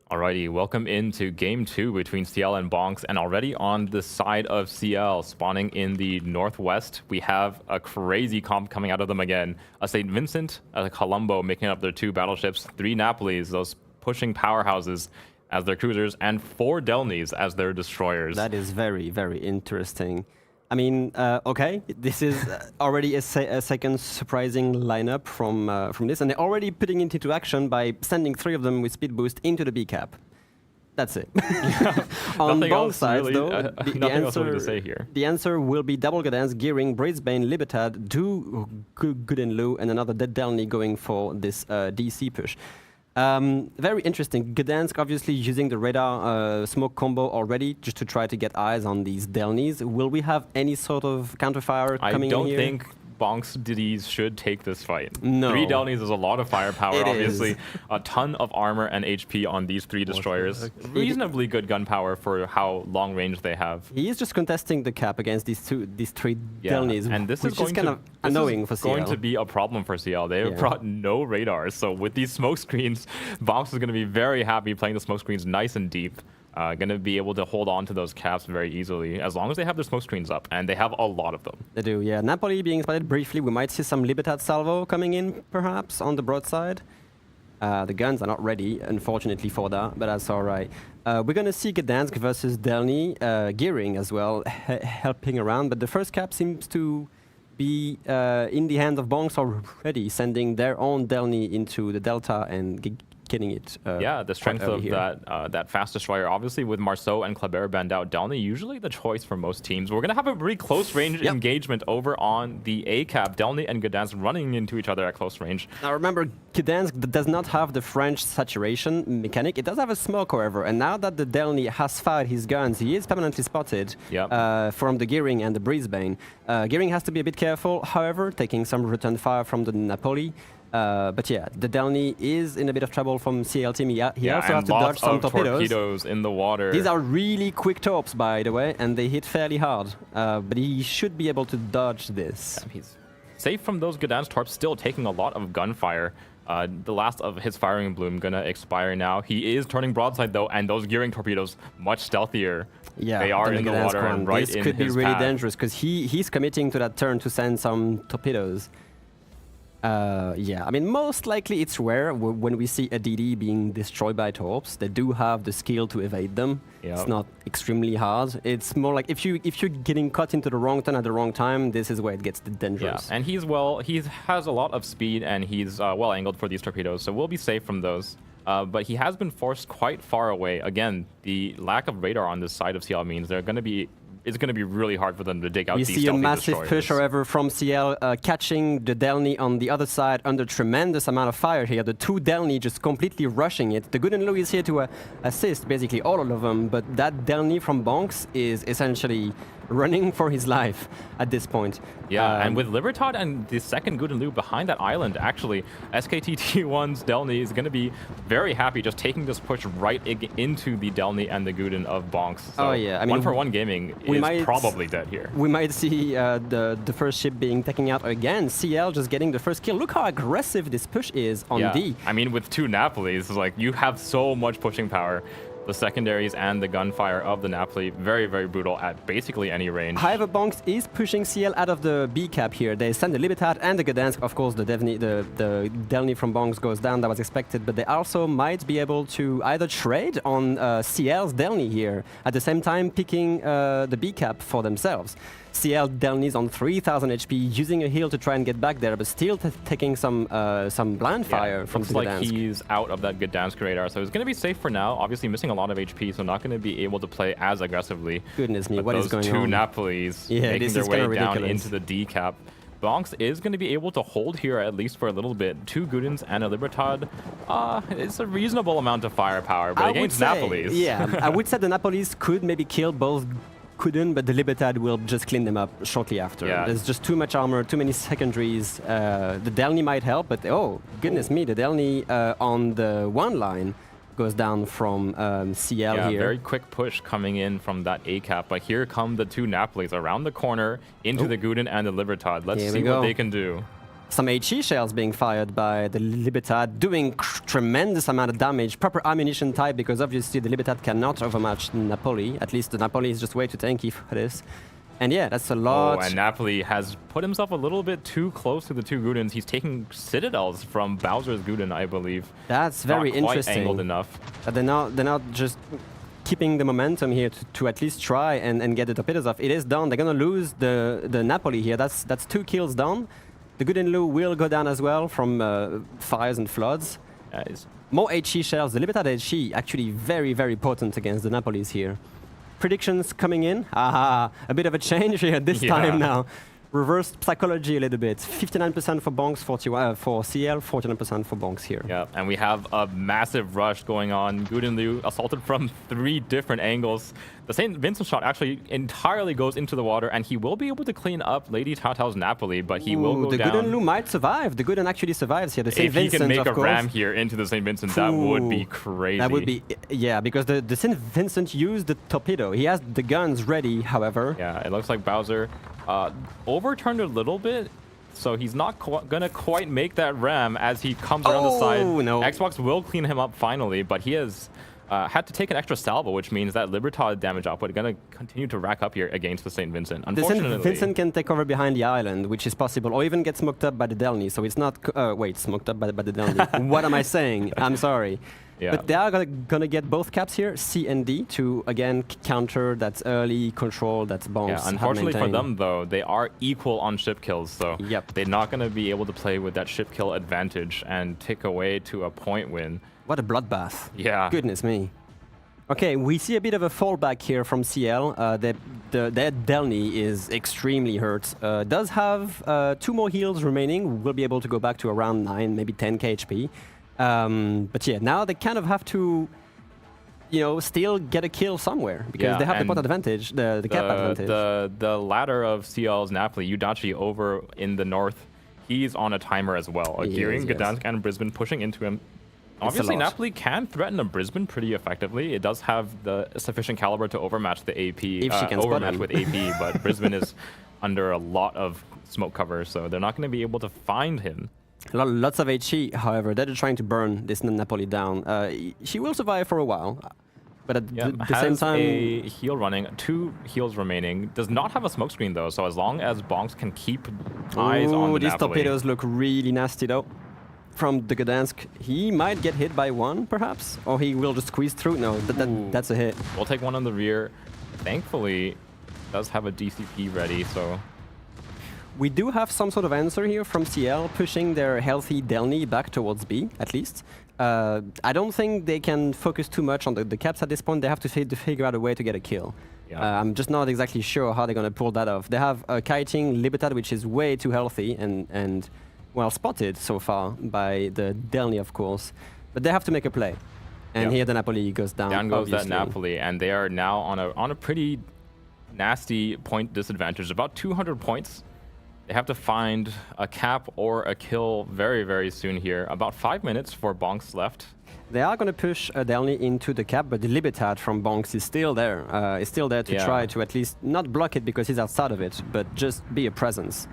Alrighty, welcome into game 2 between CL and Bonks, and already on the side of CL, spawning in the northwest, we have a crazy comp coming out of them again. A St. Vincent, a Colombo making up their 2 battleships, 3 Napolis, those pushing powerhouses as their cruisers, and 4 Delnys as their destroyers. That is very, very interesting. I mean, okay, this is already a second surprising lineup from this, and they're already putting it into action by sending 3 of them with speed boost into the B cap. That's it. On both sides, really, though, the answer will be double Gdansk, Gearing, Brisbane, Libertad, 2 Goodenloo, and another Dead Delny going for this DC push. Very interesting. Gdansk obviously using the radar smoke combo already just to try to get eyes on these Delnys. Will we have any sort of counterfire coming in here? I don't think Bonks DDs should take this fight. No. 3 Delnys is a lot of firepower, It obviously. is. A ton of armor and HP on these 3 destroyers. Reasonably good gunpowder for how long range they have. He is just contesting the cap against these 3 Delnys, and this which is going kind of annoying for CL. going to be a problem for CL. They have brought no radars, so with these smoke screens, Bonks is going to be very happy playing the smoke screens nice and deep. Going to be able to hold on to those caps very easily as long as they have their smoke screens up, and they have a lot of them. They do, yeah. Napoli being spotted briefly. We might see some Libertad salvo coming in, perhaps, on the broadside. The guns are not ready, unfortunately, for that, but that's all right. We're going to see Gdansk versus Delny, Gearing as well, helping around, but the first cap seems to be in the hands of Bonks already, sending their own Delny into the Delta and getting it. The strength of that fast destroyer, obviously with Marceau and Kleber banned out, Delny usually the choice for most teams. We're going to have a pretty close range engagement over on the A cap. Delny and Gdansk running into each other at close range. Now remember, Gdansk does not have the French saturation mechanic. It does have a smoke, however, and now that the Delny has fired his guns, he is permanently spotted from the Gearing and the Brisbane. Gearing has to be a bit careful, however, taking some return fire from the Napoli. But yeah, the Delny is in a bit of trouble from CL team. He also has to dodge some torpedoes in the water. These are really quick torps, by the way, and they hit fairly hard. But he should be able to dodge this. Yeah, he's safe from those Gdansk torps, still taking a lot of gunfire. The last of his firing bloom gonna expire now. He is turning broadside though, and those Gearing torpedoes much stealthier. Yeah, they are in the water and right in his path. This could be really dangerous because he's committing to that turn to send some torpedoes. I mean, most likely it's rare when we see a DD being destroyed by torps. They do have the skill to evade them. Yep. It's not extremely hard. It's more like if you're getting caught into the wrong turn at the wrong time, this is where it gets dangerous. Yeah, and he has a lot of speed and he's well angled for these torpedoes, so we'll be safe from those. But he has been forced quite far away. Again, the lack of radar on this side of CL means it's going to be really hard for them to dig out these stealthy destroyers. We see a massive push, however, from CL, catching the Delny on the other side under tremendous amount of fire here. The 2 Delny just completely rushing it. The Goodenloo is here to assist basically all of them, but that Delny from Bonks is essentially running for his life at this point. Yeah, and with Libertad and the second Goodenloo behind that island, actually, SKTT1's Delny is going to be very happy just taking this push right into the Delny and the Gooden of Bonks. So I mean, 1-for-1 gaming is probably dead here. We might see the first ship being taken out again. CL just getting the first kill. Look how aggressive this push is on D. I mean, with 2 Napolis, like you have so much pushing power. The secondaries and the gunfire of the Napoli, very, very brutal at basically any range. However, Bonks is pushing CL out of the B cap here. They send the Libertad and the Gdansk. Of course, the Delny from Bonks goes down. That was expected. But they also might be able to either trade on CL's Delny here, at the same time picking the B cap for themselves. CL Delny's on 3,000 HP, using a heal to try and get back there, but still taking some blind fire from the Gdansk. Looks like he's out of that Gdansk radar, so he's going to be safe for now. Obviously missing a lot of HP, so not going to be able to play as aggressively. Goodness me, what is going on? Those 2 Napolis making their way down into the D cap. Bonks is going to be able to hold here at least for a little bit. 2 Goodens and a Libertad. It's a reasonable amount of firepower, but against Napolis. Yeah, I would say the Napolis could maybe kill both Couldn't, but the Libertad will just clean them up shortly after. Yeah. There's just too much armor, too many secondaries. The Delny might help, but oh, goodness me, the Delny on the 1 line goes down from CL here. Very quick push coming in from that A cap, but here come the 2 Napolis around the corner into the Gooden and the Libertad. Let's see what they can do. Some HE shells being fired by the Libertad, doing tremendous amount of damage. Proper ammunition type, because obviously the Libertad cannot overmatch Napoli. At least the Napoli is just way too tanky for this. And yeah, that's a lot. Oh, and Napoli has put himself a little bit too close to the two Gudens. He's taking citadels from Bowser's Guden, I believe. That's very Not quite interesting. angled enough. They're not just keeping the momentum here to at least try and get the torpedoes off. It is done. They're going to lose the Napoli here. That's 2 kills down. The Gudenlu will go down as well from fires and floods. More HE shells. The Libertad HE actually very, very potent against the Napolis here. Predictions coming in. A bit of a change here this time now. Reversed psychology a little bit. 59% for Bonks, for CL, 49% for Bonks here. Yeah, and we have a massive rush going on. Gudenlu assaulted from 3 different angles. The St. Vincent shot actually entirely goes into the water, and he will be able to clean up Lady Tao Tao's Napoli, but he will go the down. The Gudenlu might survive. The Guden actually survives here. The St. If Vincent, he can make of a course, ram here into the St. Vincent, that would be crazy. That would be, yeah, because the St. Vincent used the torpedo. He has the guns ready, however. Yeah, it looks like Bowser overturned a little bit, so he's not gonna quite make that ram as he comes around the side. No. Xbox will clean him up finally, but he has had to take an extra salvo, which means that Libertad damage output is gonna continue to rack up here against the St. Vincent. Unfortunately, the St. Vincent can take over behind the island, which is possible, or even get smoked up by the Delny. So it's not smoked up by the Delny. What am I saying? I'm sorry. Yeah. But they are gonna get both caps here, C and D, to again counter that early control that Bonks Yeah, unfortunately for them though, they are equal on ship kills, so they're not going to be able to play with that ship kill advantage and tick away to a point win. What a bloodbath. Yeah. Goodness me. Okay, we see a bit of a fallback here from CL. Their Delny is extremely hurt. Does have 2 more heals remaining. Will be able to go back to around 9, maybe 10 KHP. But yeah, now they kind of have to, still get a kill somewhere because they have the pot advantage, the cap advantage. The ladder of CL's Napoli, Udachi over in the north, he's on a timer as well. Gearing, Gdansk, and Brisbane pushing into him. Obviously, Napoli can threaten a Brisbane pretty effectively. It does have the sufficient caliber to overmatch the AP, if she can overmatch with AP, but Brisbane is under a lot of smoke cover, so they're not going to be able to find him. Lots of HE, however, they're trying to burn this Napoli down. She will survive for a while, but at the same time... a heal running, 2 heals remaining. Does not have a smoke screen though, so as long as Bonks can keep eyes on the these Napoli. torpedoes look really nasty though. From the Gdansk, he might get hit by 1, perhaps? Or he will just squeeze through? No, that's a hit. We'll take 1 on the rear. Thankfully, does have a DCP ready, so... We do have some sort of answer here from CL, pushing their healthy Delny back towards B, at least. I don't think they can focus too much on the caps at this point. They have to figure out a way to get a kill. Yeah. I'm just not exactly sure how they're going to pull that off. They have a kiting Libertad, which is way too healthy and well spotted so far by the Delny, of course. But they have to make a play. And here the Napoli goes down. Down goes that Napoli, and they are now on a pretty nasty point disadvantage, about 200 points. They have to find a cap or a kill very, very soon here. About 5 minutes for Bonks left. They are going to push Delny into the cap, but the Libertad from Bonks is still there. To try to at least not block it because he's outside of it, but just be a presence.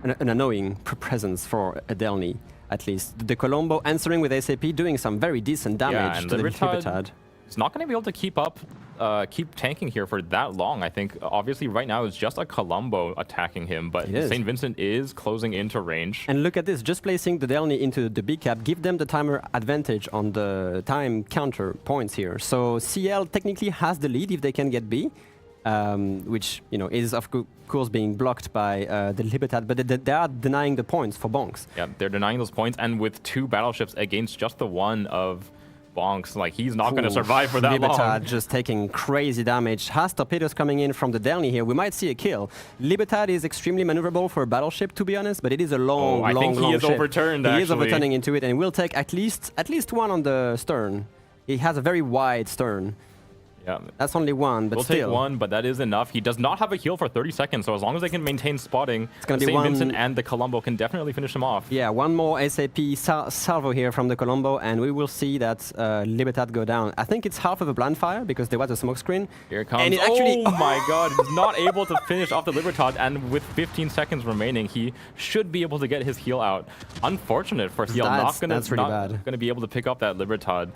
An annoying presence for Delny, at least. The Colombo answering with SAP, doing some very decent damage to the Libertad. It's not going to be able to keep tanking here for that long. I think obviously right now it's just a Colombo attacking him, but St. Vincent is closing into range. And look at this, just placing the Delny into the B cap, give them the timer advantage on the time counter points here. So CL technically has the lead if they can get B, which is of course being blocked by the Libertad, but they are denying the points for Bonks. Yeah, they're denying those points, and with 2 battleships against just the one of Bonks, like he's not going to survive for that Libertad long. Just taking crazy damage. Has torpedoes coming in from the Delny here. We might see a kill. Libertad is extremely maneuverable for a battleship, to be honest, but it is a long, I think he is ship. overturned. He is overturning into it, and will take at least 1 on the stern. He has a very wide stern. Yeah. That's only one, but We'll still. take one, but that is enough. He does not have a heal for 30 seconds, so as long as they can maintain spotting, gonna be St. one- Vincent and the Colombo can definitely finish him off. Yeah, one more SAP salvo here from the Colombo, and we will see that Libertad go down. I think it's half of a blind fire because there was a smoke screen. Here it comes. And it actually- oh my god, he's not able to finish off the Libertad, and with 15 seconds remaining, he should be able to get his heal out. Unfortunate for CL, That's really not bad. gonna be able to pick up that Libertad.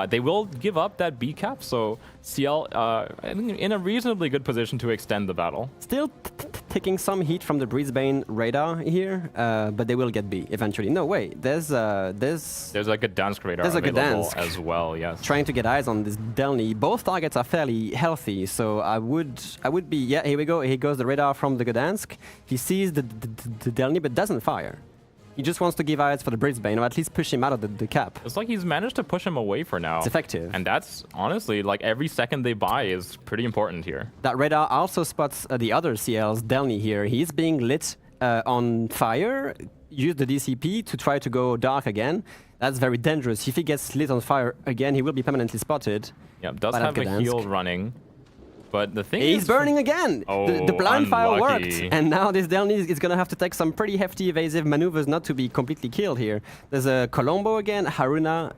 They will give up that B cap, so CL in a reasonably good position to extend the battle. Still taking some heat from the Brisbane radar here, but they will get B eventually. No, wait, there's There's a Gdansk radar There's a available Gdansk. as well, yes. trying to get eyes on this Delny. Both targets are fairly healthy, so I would be, yeah, here we go. Here goes the radar from the Gdansk. He sees the Delny, but doesn't fire. He just wants to give eyes for the Brisbane, or at least push him out of the cap. It's like he's managed to push him away for now. It's effective. And that's honestly, like, every second they buy is pretty important here. That radar also spots the other CL's Delny here. He's being lit on fire. Use the DCP to try to go dark again. That's very dangerous. If he gets lit on fire again, he will be permanently spotted. Yeah, does by have that a Gdansk. heal running. But the thing He's is, burning again. The Oh, blind fire worked, unlucky. and now this Delny is going to have to take some pretty hefty evasive maneuvers not to be completely killed here. There's a Colombo again. Haruna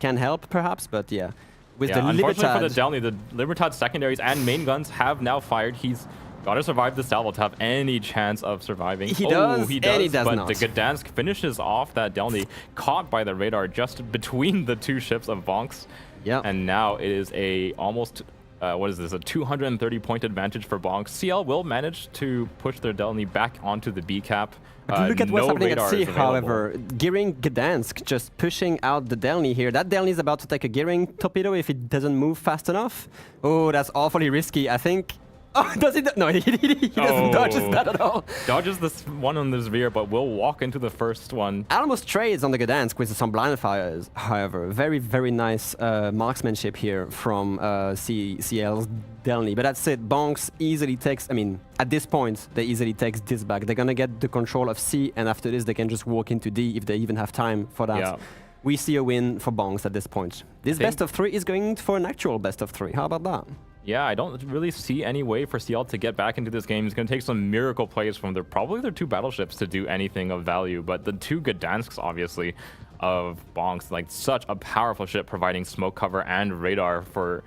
can help perhaps, but yeah, with yeah, the unfortunately for Libertad. the Delny, the Libertad secondaries and main guns have now fired. He's got to survive the salvo to have any chance of surviving. He oh, does, he and does, he does but not. the Gdansk finishes off that Delny, caught by the radar just between the two ships of Bonks. Yeah. And now it is a almost, what is this, a 230 point advantage for Bonks. CL will manage to push their Delny back onto the B cap. Look at what's no happening at radar sea, is available. however. Gearing Gdansk just pushing out the Delny here. That Delny is about to take a gearing torpedo if it doesn't move fast enough. Oh, that's awfully risky, I think. Oh, does he? No, he doesn't dodge that at all. Dodges this one on the Zvir, but will walk into the first one. Almost trades on the Gdansk with some blind fires, however. Very, very nice marksmanship here from CL's Delny. But that's it. Bonks easily takes, I mean, at this point, they easily takes this back. They're going to get the control of C, and after this, they can just walk into D if they even have time for that. Yeah. We see a win for Bonks at this point. This best of 3 is going for an actual best of 3. How about that? Yeah, I don't really see any way for CL to get back into this game. It's going to take some miracle plays from probably their two battleships to do anything of value. But the two Gdansks, obviously, of Bonks, like such a powerful ship providing smoke cover and radar for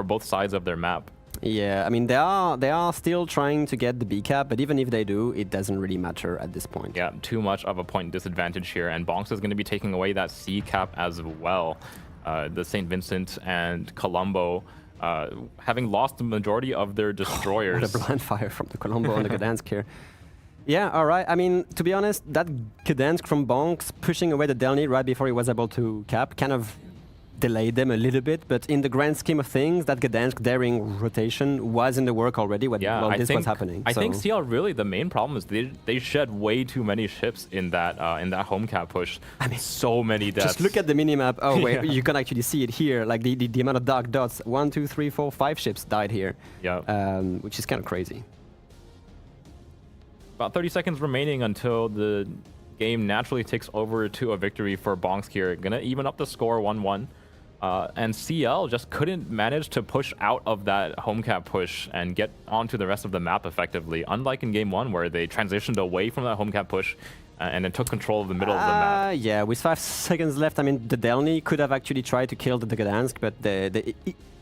both sides of their map. Yeah, I mean, they are still trying to get the B cap, but even if they do, it doesn't really matter at this point. Yeah, too much of a point disadvantage here. And Bonks is going to be taking away that C cap as well. The St. Vincent and Colombo having lost the majority of their destroyers. What a blind fire from the Colombo on the Gdansk here. Yeah, all right. I mean, to be honest, that Gdansk from Bonks pushing away the Delny right before he was able to cap kind of delayed them a little bit, but in the grand scheme of things, that Gdansk daring rotation was in the work already while this was happening. I think CL really the main problem is they shed way too many ships in that home cap push. I mean, so many deaths. Just look at the minimap. Oh wait, Yeah. you can actually see it here. Like the amount of dark dots. 1, 2, 3, 4, 5 ships died here. Yeah. Which is kind of crazy. About 30 seconds remaining until the game naturally takes over to a victory for Bonks here. Gonna even up the score 1-1. And CL just couldn't manage to push out of that home cap push and get onto the rest of the map effectively, unlike in game 1 where they transitioned away from that home cap push and then took control of the middle of the map. Yeah, with 5 seconds left, I mean, the Delny could have actually tried to kill the Gdansk, but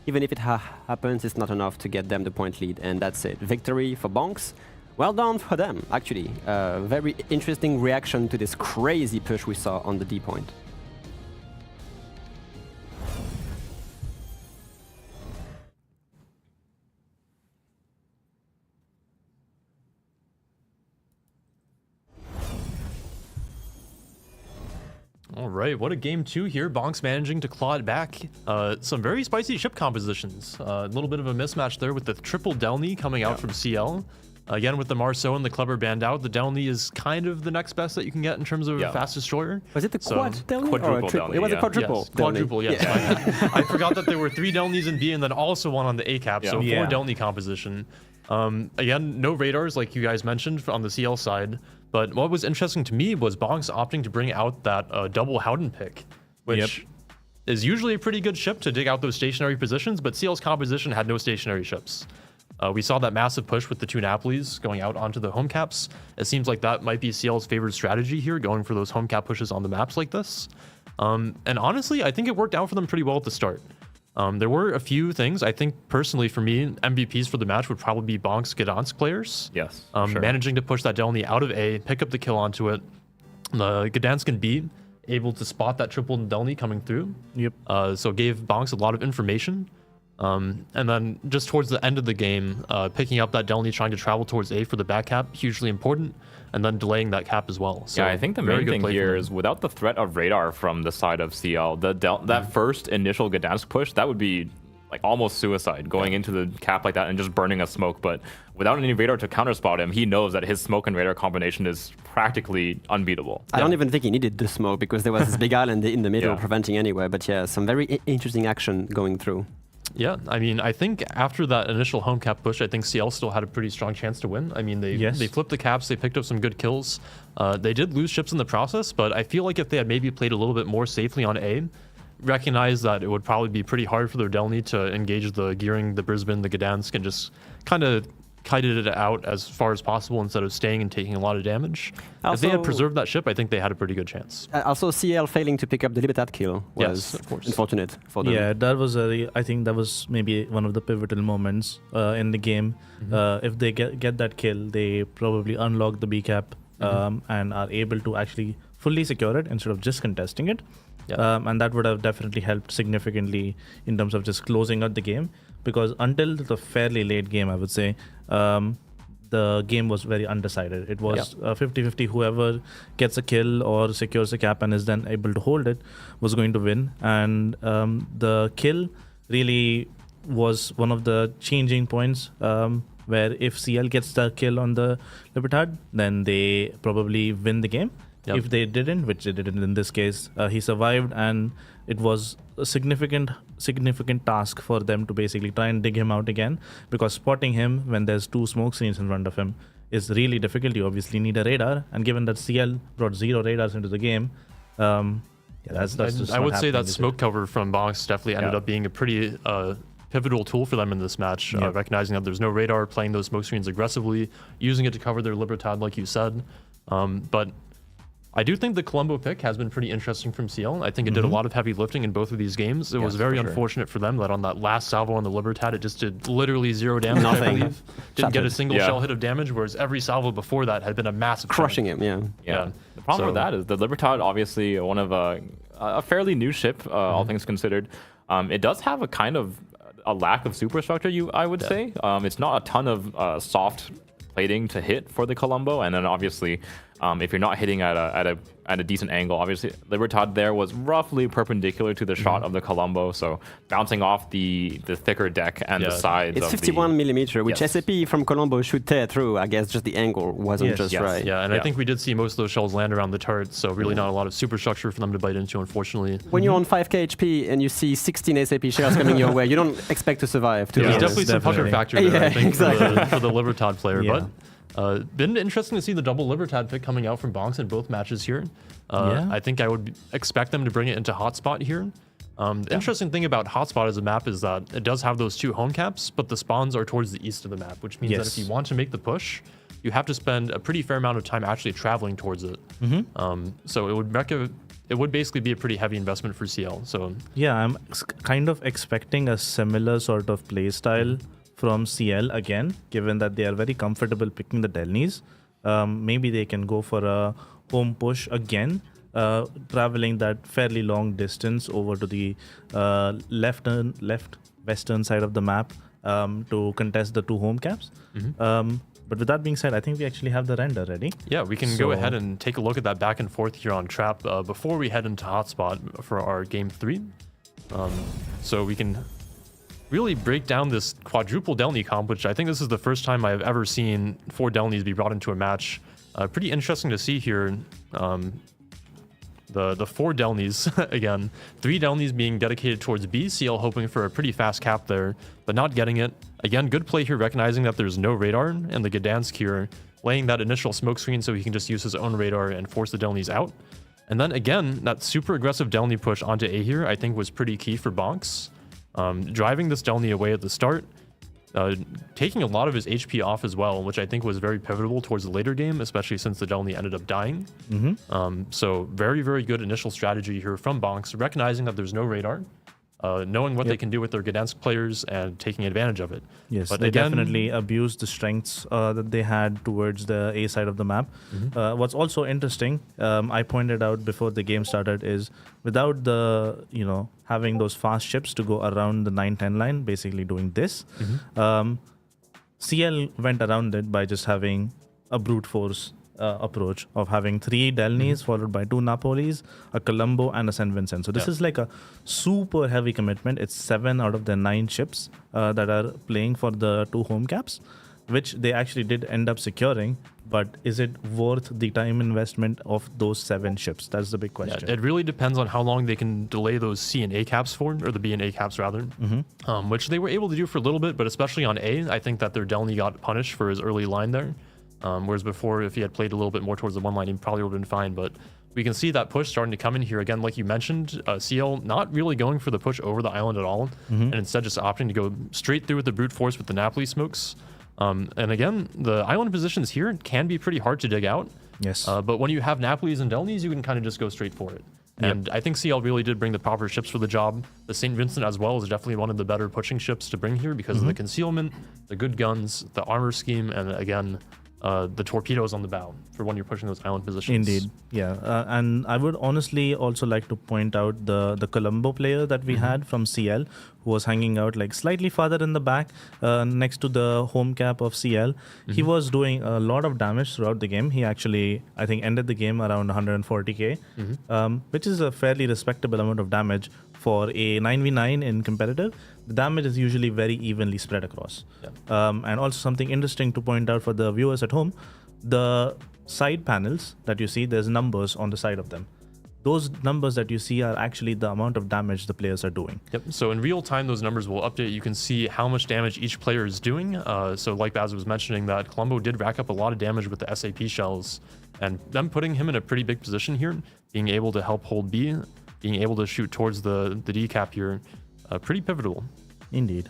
even if it happens, it's not enough to get them the point lead, and that's it. Victory for Bonks. Well done for them, actually. Very interesting reaction to this crazy push we saw on the D point. All right, what a game 2 here. Bonks managing to claw it back. Some very spicy ship compositions. A little bit of a mismatch there with the triple Delny coming out from CL. Again, with the Marceau and the Clever band out, the Delny is kind of the next best that you can get in terms of fast destroyer. Was it the quad Delny? Quadruple or a triple? Delny, It was a yeah. quadruple. Yes, Delny. quadruple, yes. Yeah. I forgot that there were 3 Delnys in B and then also one on the A cap, so 4 Yeah. Delny composition. Again, no radars like you guys mentioned on the CL side, but what was interesting to me was Bonks opting to bring out that double Howden pick, which is usually a pretty good ship to dig out those stationary positions, but CL's composition had no stationary ships. We saw that massive push with the 2 Napolis going out onto the home caps. It seems like that might be CL's favorite strategy here, going for those home cap pushes on the maps like this. And honestly, I think it worked out for them pretty well at the start. There were a few things. I think personally for me, MVPs for the match would probably be Bonk's Gdansk players. Yes, sure. Managing to push that Delny out of A, pick up the kill onto it. The Gdansk and B able to spot that triple Delny coming through. Yep. So gave Bonks a lot of information. And then just towards the end of the game, picking up that Delny, trying to travel towards A for the back cap, hugely important, and then delaying that cap as well. So yeah, I think the main thing here is without the threat of radar from the side of CL, that first initial Gdansk push, that would be like almost suicide, going into the cap like that and just burning a smoke. But without any radar to counterspot him, he knows that his smoke and radar combination is practically unbeatable. I don't even think he needed the smoke because there was this big island in the middle preventing anywhere. But yeah, some very interesting action going through. Yeah, I mean, I think after that initial home cap push, I think CL still had a pretty strong chance to win. I mean, they flipped the caps, they picked up some good kills. They did lose ships in the process, but I feel like if they had maybe played a little bit more safely on A, recognize that it would probably be pretty hard for their Delny to engage the Gearing, the Brisbane, the Gdansk, and just kind of kited it out as far as possible instead of staying and taking a lot of damage. If they had preserved that ship, I think they had a pretty good chance. Also, CL failing to pick up the Libertad kill was unfortunate for them. Yeah, that was I think that was maybe one of the pivotal moments in the game. If they get that kill, they probably unlock the B cap and are able to actually fully secure it instead of just contesting it. And that would have definitely helped significantly in terms of just closing out the game, because until the fairly late game, I would say, the game was very undecided. It was 50-50. Whoever gets a kill or secures a cap and is then able to hold it was going to win. And the kill really was one of the changing points, where if CL gets the kill on the Libertad, then they probably win the game. If they didn't, which they didn't in this case, he survived, and it was a significant task for them to basically try and dig him out again, because spotting him when there's 2 smoke screens in front of him is really difficult. You obviously need a radar, and given that CL brought 0 radars into the game, that's just I would say that smoke cover from Bonks definitely ended up being a pretty pivotal tool for them in this match, recognizing that there's no radar, playing those smoke screens aggressively, using it to cover their Libertad, like you said. But I do think the Colombo pick has been pretty interesting from CL. I think it did a lot of heavy lifting in both of these games. It was very unfortunate for them that on that last salvo on the Libertad, it just did literally 0 damage, I believe. Didn't get a single shell hit of damage, whereas every salvo before that had been a massive crushing him. The problem with that is the Libertad, obviously one of a fairly new ship, all things considered. It does have a kind of a lack of superstructure, I would say. It's not a ton of soft plating to hit for the Colombo, and then obviously if you're not hitting at a decent angle, obviously Libertad there was roughly perpendicular to the shot of the Colombo, so bouncing off the thicker deck and the sides. It's 51 millimeter, which SAP from Colombo should tear through. I guess just the angle wasn't just right. Yeah, and I think we did see most of those shells land around the turret, so really not a lot of superstructure for them to bite into, unfortunately. When you're on 5k HP and you see 16 SAP shells coming your way, you don't expect to survive. There's definitely some pucker factor there, I think, for the Libertad player, but. Been interesting to see the double Libertad pick coming out from Bonks in both matches here. I think I would expect them to bring it into Hotspot here. The interesting thing about Hotspot as a map is that it does have those 2 home caps, but the spawns are towards the east of the map, which means that if you want to make the push, you have to spend a pretty fair amount of time actually traveling towards it. So it would basically be a pretty heavy investment for CL. So I'm kind of expecting a similar sort of play style from CL again, given that they are very comfortable picking the Delnys. Maybe they can go for a home push again, traveling that fairly long distance over to the left western side of the map to contest the 2 home caps. But with that being said, I think we actually have the render ready. Yeah, we can go ahead and take a look at that back and forth here on Trap before we head into Hotspot for our Game 3. So we can really break down this quadruple Delny comp, which I think this is the first time I've ever seen 4 Delnys be brought into a match. Pretty interesting to see here. The 4 Delnys, again, 3 Delnys being dedicated towards B, CL hoping for a pretty fast cap there, but not getting it. Again, good play here, recognizing that there's no radar, and the Gdansk here laying that initial smoke screen so he can just use his own radar and force the Delnys out. And then again, that super aggressive Delny push onto A here, I think was pretty key for Bonks. Driving this Delny away at the start, taking a lot of his HP off as well, which I think was very pivotal towards the later game, especially since the Delny ended up dying. So very, very good initial strategy here from Bonks, recognizing that there's no radar, knowing what they can do with their Gdansk players and taking advantage of it. Yes, but they again, definitely abused the strengths that they had towards the A side of the map. What's also interesting, I pointed out before the game started, is without the, having those fast ships to go around the 9-10 line, basically doing this, CL went around it by just having a brute force approach of having 3 Delnys followed by 2 Napolis, a Colombo, and a St. Vincent. So this is like a super heavy commitment. It's 7 out of the 9 ships that are playing for the 2 home caps, which they actually did end up securing. But is it worth the time investment of those 7 ships? That's the big question. It really depends on how long they can delay those C and A caps for, or the B and A caps rather, which they were able to do for a little bit, but especially on A, I think that their Delny got punished for his early line there. Whereas before, if he had played a little bit more towards the 1 line, he probably would have been fine. But we can see that push starting to come in here again, like you mentioned. CL not really going for the push over the island at all, and instead just opting to go straight through with the brute force with the Napoli smokes. And again, the island positions here can be pretty hard to dig out. Yes. But when you have Napolis and Delnys, you can kind of just go straight for it. And I think CL really did bring the proper ships for the job. The St. Vincent as well is definitely one of the better pushing ships to bring here because of the concealment, the good guns, the armor scheme, and again, the torpedoes on the bow for when you're pushing those island positions. Indeed, yeah. And I would honestly also like to point out the Colombo player that we had from CL, who was hanging out like slightly farther in the back next to the home cap of CL. He was doing a lot of damage throughout the game. He actually, I think, ended the game around 140k, which is a fairly respectable amount of damage for a 9v9 in competitive. The damage is usually very evenly spread across. And also something interesting to point out for the viewers at home, the side panels that you see, there's numbers on the side of them. Those numbers that you see are actually the amount of damage the players are doing. So in real time, those numbers will update. You can see how much damage each player is doing. So like Baz was mentioning, that Colombo did rack up a lot of damage with the SAP shells, and them putting him in a pretty big position here, being able to help hold B, being able to shoot towards the D cap here, pretty pivotal. Indeed.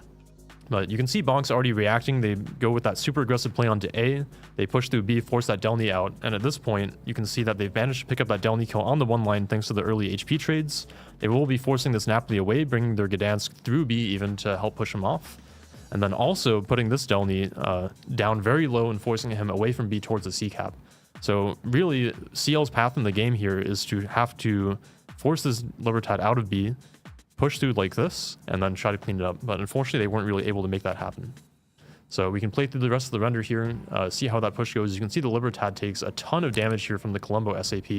But you can see Bonks already reacting. They go with that super aggressive play onto A. They push through B, force that Delny out. And at this point, you can see that they've managed to pick up that Delny kill on the 1 line thanks to the early HP trades. They will be forcing this Napoli away, bringing their Gdansk through B even to help push him off. And then also putting this Delny down very low and forcing him away from B towards the C cap. So really, CL's path in the game here is to have to force this Libertad out of B, push through like this, and then try to clean it up. But unfortunately, they weren't really able to make that happen. So we can play through the rest of the render here, see how that push goes. You can see the Libertad takes a ton of damage here from the Colombo SAP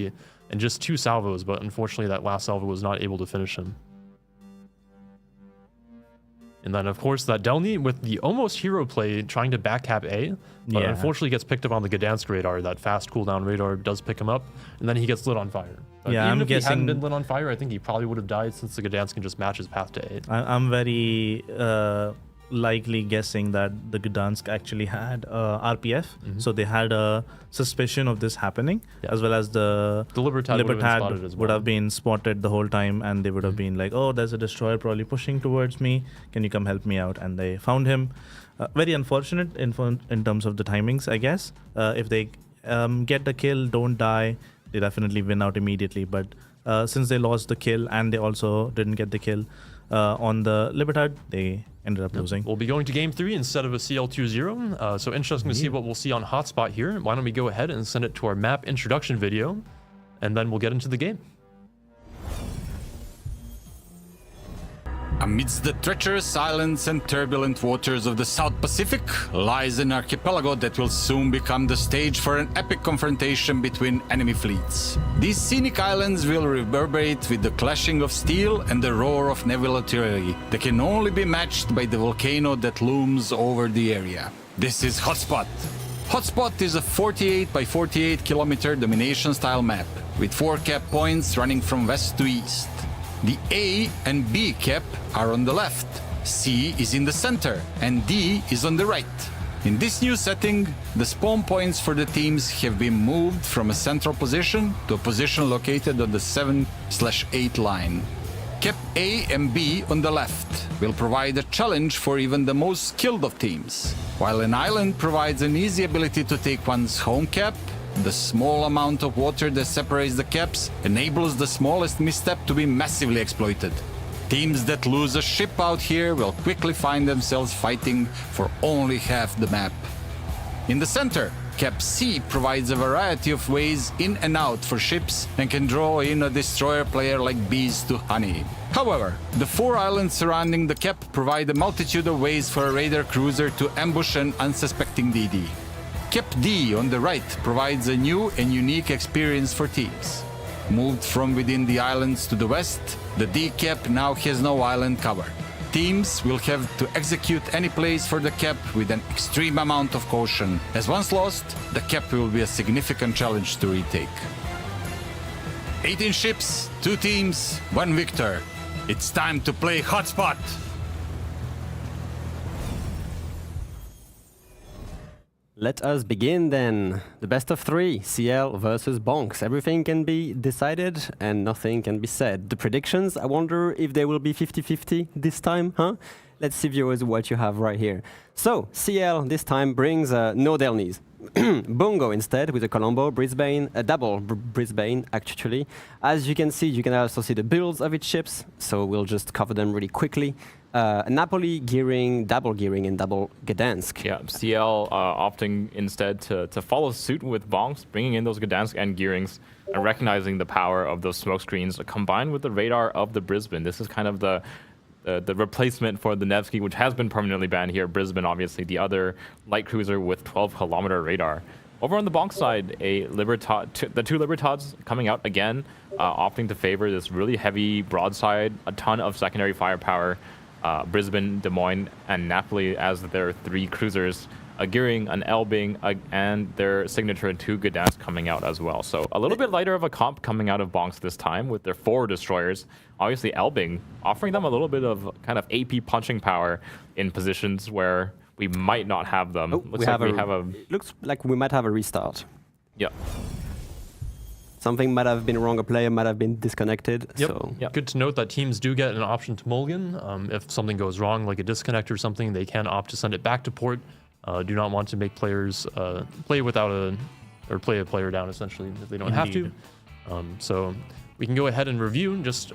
and just 2 salvos, but unfortunately that last salvo was not able to finish him. And then, of course, that Delny with the almost hero play trying to backcap A, but unfortunately gets picked up on the Gdansk radar. That fast cooldown radar does pick him up, and then he gets lit on fire. But even if he hadn't been lit on fire, I think he probably would have died since the Gdansk can just match his path to A. I'm very likely guessing that the Gdansk actually had RPF, so they had a suspicion of this happening, as well as the Libertad would have been spotted the whole time, and they would have been like, oh, there's a destroyer probably pushing towards me, can you come help me out? And they found him. Very unfortunate in terms of the timings, I guess. If they get the kill, don't die, they definitely win out immediately, but since they lost the kill and they also didn't get the kill on the Libertad, they ended up losing. We'll be going to game 3 instead of a CL2-0. So interesting to see what we'll see on Hotspot here. Why don't we go ahead and send it to our map introduction video, and then we'll get into the game. Amidst the treacherous islands and turbulent waters of the South Pacific lies an archipelago that will soon become the stage for an epic confrontation between enemy fleets. These scenic islands will reverberate with the clashing of steel and the roar of naval artillery that can only be matched by the volcano that looms over the area. This is Hotspot. Hotspot is a 48 by 48 kilometer domination-style map with 4 cap points running from west to east. The A and B cap are on the left, C is in the center, and D is on the right. In this new setting, the spawn points for the teams have been moved from a central position to a position located on the 7/8 line. Cap A and B on the left will provide a challenge for even the most skilled of teams, while an island provides an easy ability to take one's home cap. The small amount of water that separates the caps enables the smallest misstep to be massively exploited. Teams that lose a ship out here will quickly find themselves fighting for only half the map. In the center, Cap C provides a variety of ways in and out for ships and can draw in a destroyer player like bees to honey. However, the 4 islands surrounding the cap provide a multitude of ways for a raider cruiser to ambush an unsuspecting DD. Cap D on the right provides a new and unique experience for teams. Moved from within the islands to the west, the D cap now has no island cover. Teams will have to execute any plays for the cap with an extreme amount of caution, as once lost, the cap will be a significant challenge to retake. 18 ships, 2 teams, 1 victor. It's time to play hotspot! Let us begin then. The best of 3, CL versus Bonks. Everything can be decided and nothing can be said. The predictions, I wonder if they will be 50-50 this time, huh? Let's see, viewers, what you have right here. So, CL this time brings no Delnies. Bongo instead with a Colombo, Brisbane, a double Brisbane actually. As you can see, you can also see the builds of its ships, so we'll just cover them really quickly. Napoli gearing, double gearing, and double Gdansk. Yeah, CL opting instead to follow suit with Bonks, bringing in those Gdansk and gearings and recognizing the power of those smoke screens combined with the radar of the Brisbane. This is kind of the replacement for the Nevsky, which has been permanently banned here. Brisbane, obviously, the other light cruiser with 12-kilometer radar. Over on the Bonk side, the 2 Libertads coming out again, opting to favor this really heavy broadside, a ton of secondary firepower. Brisbane, Des Moines, and Napoli as their 3 cruisers, a gearing, an Elbing, and their signature 2 Gdansk coming out as well. So a little bit lighter of a comp coming out of Bonks this time with their 4 destroyers. Obviously, Elbing offering them a little bit of kind of AP punching power in positions where we might not have them. Looks like we might have a restart. Yeah. Something might have been wrong, a player might have been disconnected. Yep. So Yep. Good to note that teams do get an option to mulligan. If something goes wrong, like a disconnect or something, they can opt to send it back to port. Do not want to make players play a player down, essentially, if they don't have to. So we can go ahead and review just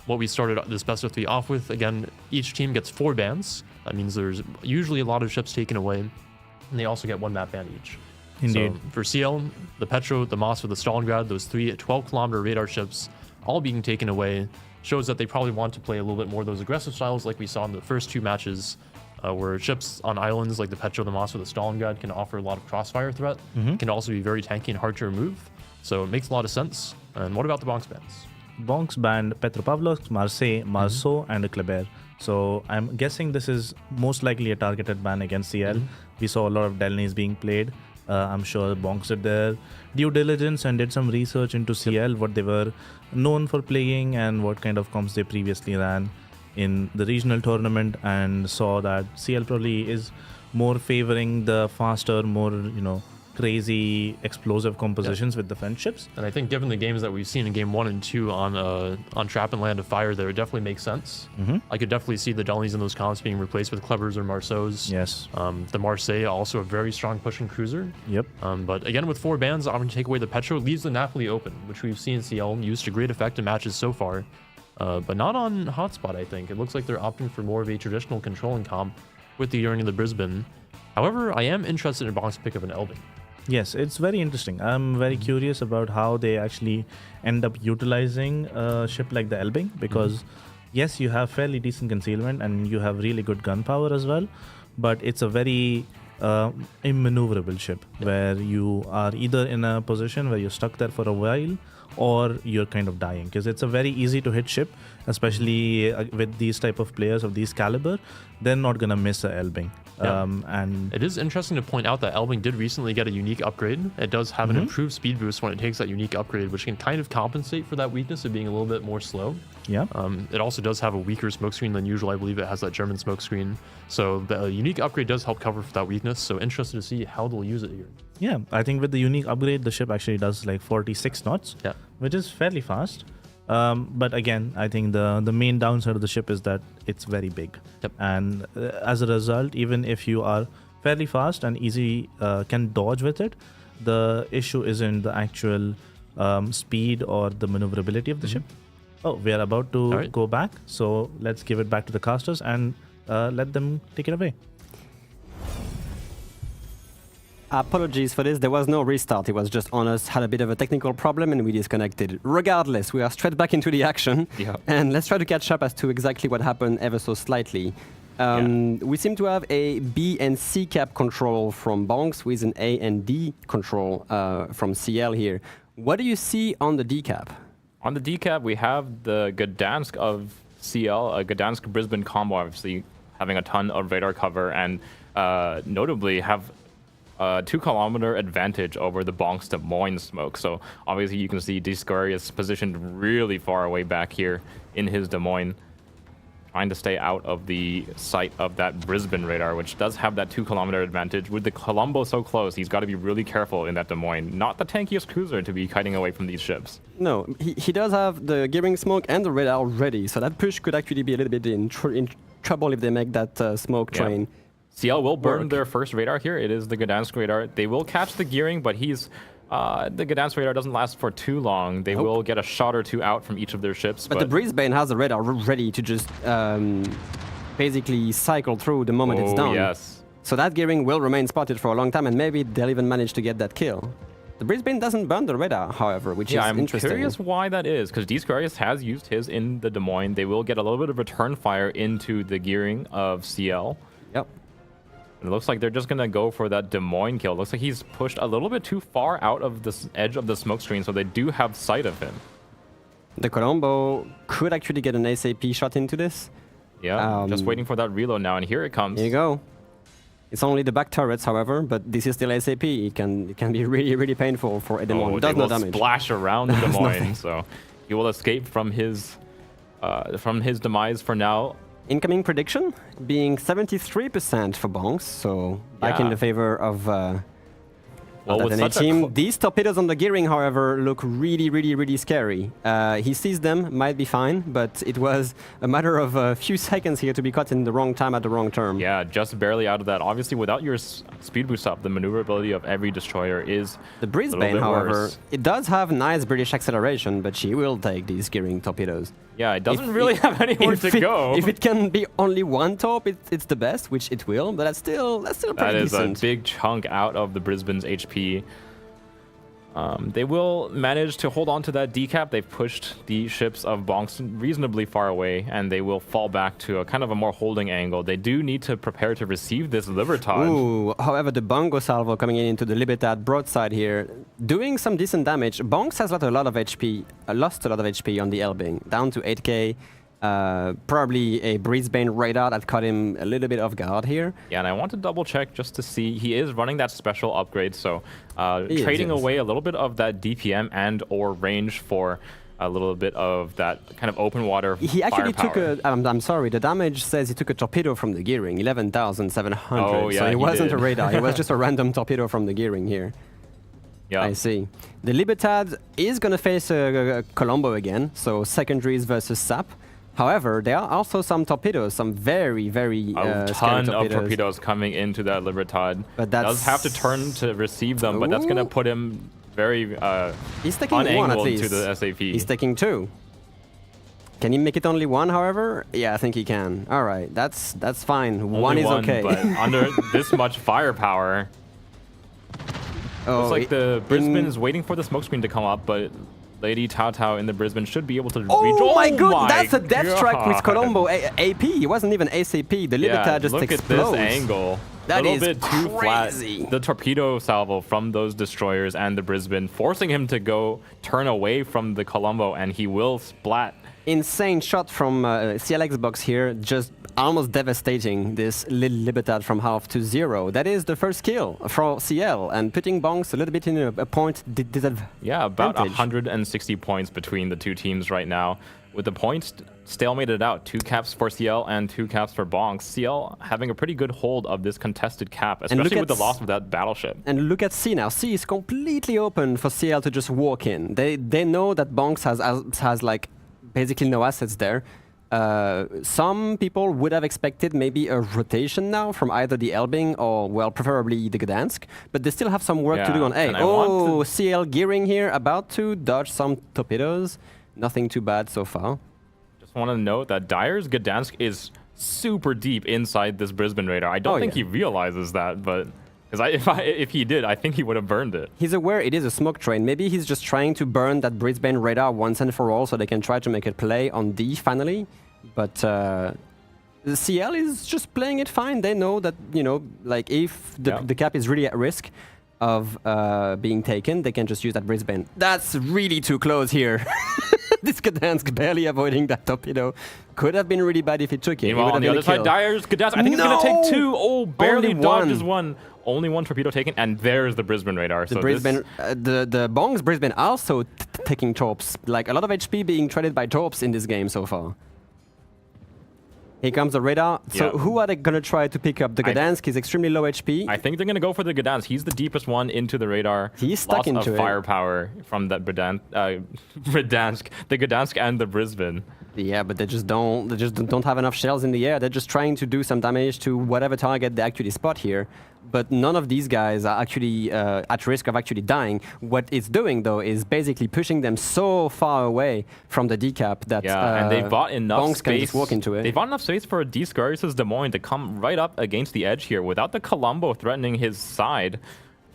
what we started this best of 3 off with. Again, each team gets 4 bans. That means there's usually a lot of ships taken away, and they also get 1 map ban each. Indeed. So for CL, the Petro, the Moskva, the Stalingrad, those 3 12-kilometer radar ships all being taken away shows that they probably want to play a little bit more of those aggressive styles like we saw in the first 2 matches, where ships on islands like the Petro, the Moskva, the Stalingrad can offer a lot of crossfire threat, can also be very tanky and hard to remove. So it makes a lot of sense. And what about the Bonks bans? Bonks banned Petropavlovsk, Marseille, Marceau, and Kleber. So I'm guessing this is most likely a targeted ban against CL. We saw a lot of Delnies being played. I'm sure Bonks did their due diligence and did some research into CL, what they were known for playing and what kind of comps they previously ran in the regional tournament, and saw that CL probably is more favoring the faster, more, crazy, explosive compositions with the French ships. And I think given the games that we've seen in game 1 and 2 on Trap and Land of Fire there, it definitely makes sense. I could definitely see the Delnies in those comps being replaced with Klebers or Marceaus. Yes. The Marseille, also a very strong pushing cruiser. Yep. But again, with 4 bans, I'm going to take away the Petro, leaves the Napoli open, which we've seen CL used to great effect in matches so far. But not on Hotspot, I think. It looks like they're opting for more of a traditional controlling comp with the gearing of the Brisbane. However, I am interested in Bonk's pick of an Elbing. Yes, it's very interesting. I'm very curious about how they actually end up utilizing a ship like the Elbing, because yes, you have fairly decent concealment and you have really good gunpowder as well, but it's a very immaneuverable ship where you are either in a position where you're stuck there for a while or you're kind of dying, because it's a very easy to hit ship, especially with these type of players of these caliber. They're not gonna miss a Elbing. Yeah. And It is interesting to point out that Elbing did recently get a unique upgrade. It does have an improved speed boost when it takes that unique upgrade, which can kind of compensate for that weakness of being a little bit more slow. yeah. It also does have a weaker smokescreen than usual. I believe it has that German smokescreen. So the unique upgrade does help cover for that weakness. So interested to see how they'll use it here. Yeah, I think with the unique upgrade, the ship actually does like 46 knots, Yeah. which is fairly fast. But again, I think the main downside of the ship is that it's very big. Yep. And as a result, even if you are fairly fast and easy can dodge with it, the issue isn't the actual speed or the maneuverability of the ship. Oh, we are about to All right. go back, so let's give it back to the casters and let them take it away. Apologies for this, there was no restart, it was just on us, had a bit of a technical problem and we disconnected. Regardless, we are straight back into the action, Yeah. and let's try to catch up as to exactly what happened ever so slightly. We seem to have a B and C cap control from Bonks with an A and D control from CL here. What do you see on the D cap? On the decap, we have the Gdansk of CL, a Gdansk-Brisbane combo, obviously having a ton of radar cover and notably have a 2-kilometer advantage over the Bonks Des Moines smoke. So obviously you can see Discarius positioned really far away back here in his Des Moines, trying to stay out of the sight of that Brisbane radar, which does have that 2-kilometer advantage. With the Colombo so close, he's got to be really careful in that Des Moines. Not the tankiest cruiser to be kiting away from these ships. No, he does have the gearing smoke and the radar ready, so that push could actually be a little bit in trouble if they make that smoke Yeah. train. CL will burn work. their first radar here. It is the Gdansk radar. They will catch the gearing, but the Gdansk radar doesn't last for too long. They will get a shot or two out from each of their ships. But the Brisbane has the radar ready to just basically cycle through the moment it's done. Yes. So that gearing will remain spotted for a long time, and maybe they'll even manage to get that kill. The Brisbane doesn't burn the radar, however, which is I'm interesting. curious why that is, because Discarius has used his in the Des Moines. They will get a little bit of return fire into the gearing of CL. Yep. It looks like they're just going to go for that Des Moines kill. Looks like he's pushed a little bit too far out of the edge of the smoke screen, so they do have sight of him. The Colombo could actually get an SAP shot into this. Yeah, just waiting for that reload now, and here it comes. Here you go. It's only the back turrets, however, but this is still SAP. It can be really, really painful for a Des Moines. They Does no will damage. splash around the Des Does nothing. Moines, so he will escape from his demise for now. Incoming prediction being 73% for Bonks, so back in Yeah. the favor of Well, that with NA such a team. These torpedoes on the gearing, however, look really, really, really scary. He sees them, might be fine, but it was a matter of a few seconds here to be caught in the wrong time at the wrong term. Yeah, just barely out of that. Obviously, without your speed boost up, the maneuverability of every destroyer is The a little Brisbane, bit however, worse. it does have nice British acceleration, but she will take these gearing torpedoes. Yeah, it doesn't If really it- have anywhere If to it, go. if it can be only one top, it's the best, which it will, but that's still pretty That is decent. a big chunk out of the Brisbane's HP. They will manage to hold on to that decap. They've pushed the ships of Bonks reasonably far away, and they will fall back to a kind of a more holding angle. They do need to prepare to receive this Libertad. Ooh, however, the Bongo salvo coming in into the Libertad broadside here, doing some decent damage. Bonks has lost a lot of HP on the Elbing, down to 8k. Probably a Brisbane radar that caught him a little bit off guard here. Yeah, and I want to double check just to see. He is running that special upgrade, so He is, trading yes. away a little bit of that DPM and or range for a little bit of that kind of open water He actually firepower. took a. I'm sorry, the damage says he took a torpedo from the gearing, 11,700. Oh, yeah, so it he wasn't did. a radar, it was just a random torpedo from the gearing here. Yeah. I see. The Libertad is going to face a Colombo again, so secondaries versus SAP. However, there are also some torpedoes, some very, very A scary ton of torpedoes coming into that Libertad. But Does have to that's- turn to receive them, but that's going to Ooh. put him very He's taking one at unangled least. to the SAP. He's taking two. Can he make it only one, however? Yeah, I think he can. All right, that's fine. Only one is okay. But under this much firepower, looks like the Brisbane is waiting for the smokescreen to come up, but Lady Tao Tao in the Brisbane should be able to reach. Oh my god, my that's a death strike with God. Colombo AP. He wasn't even ACP. The Libertad Yeah, just look explodes. at this angle. That a little is bit too crazy. flat. The torpedo salvo from those destroyers and the Brisbane, forcing him to go turn away from the Colombo, and he will splat Insane shot from CLX box here, just almost devastating this little Libertad from half to 0. That is the first kill for CL, and putting Bonks a little bit in a point disadvantage. Yeah, about 160 points between the two teams right now. With the points stalemated out, 2 caps for CL and 2 caps for Bonks. CL having a pretty good hold of this contested cap, especially with the loss of that battleship. And look at C now. C is completely open for CL to just walk in. They know that Bonks has like basically no assets there. Some people would have expected maybe a rotation now from either the Elbing or, well, preferably the Gdansk, but they still have some work to do on A. Oh, CL gearing here, about to dodge some torpedoes. Nothing too bad so far. Just want to note that Dyer's Gdansk is super deep inside this Brisbane radar. I don't think he realizes that, but if he did, I think he would have burned it. He's aware it is a smoke train. Maybe he's just trying to burn that Brisbane radar once and for all so they can try to make it play on D finally. But the CL is just playing it fine. They know that, you know, like if the cap is really at risk of being taken, they can just use that Brisbane. That's really too close here. This Gdansk barely avoiding that torpedo. Could have been really bad if he took it. Meanwhile, on the other side, Dyer's Gdansk, I think it's going to take 2. Oh, barely dodges one. Only 1 torpedo taken, and there's the Brisbane radar. The Brisbane, the Bongs Brisbane also taking torps. Like a lot of HP being traded by torps in this game so far. Here comes the radar. So who are they going to try to pick up? The Gdansk is extremely low HP. I think they're going to go for the Gdansk. He's the deepest one into the radar. He's stuck into it. Lots of firepower from that Gdansk, the Gdansk and the Brisbane. Yeah, but they just don't have enough shells in the air. They're just trying to do some damage to whatever target they actually spot here. But none of these guys are actually at risk of actually dying. What it's doing, though, is basically pushing them so far away from the decap that and they've bought enough space. Can just walk into it. They've bought enough space for D-Scarius' Des Moines to come right up against the edge here without the Colombo threatening his side.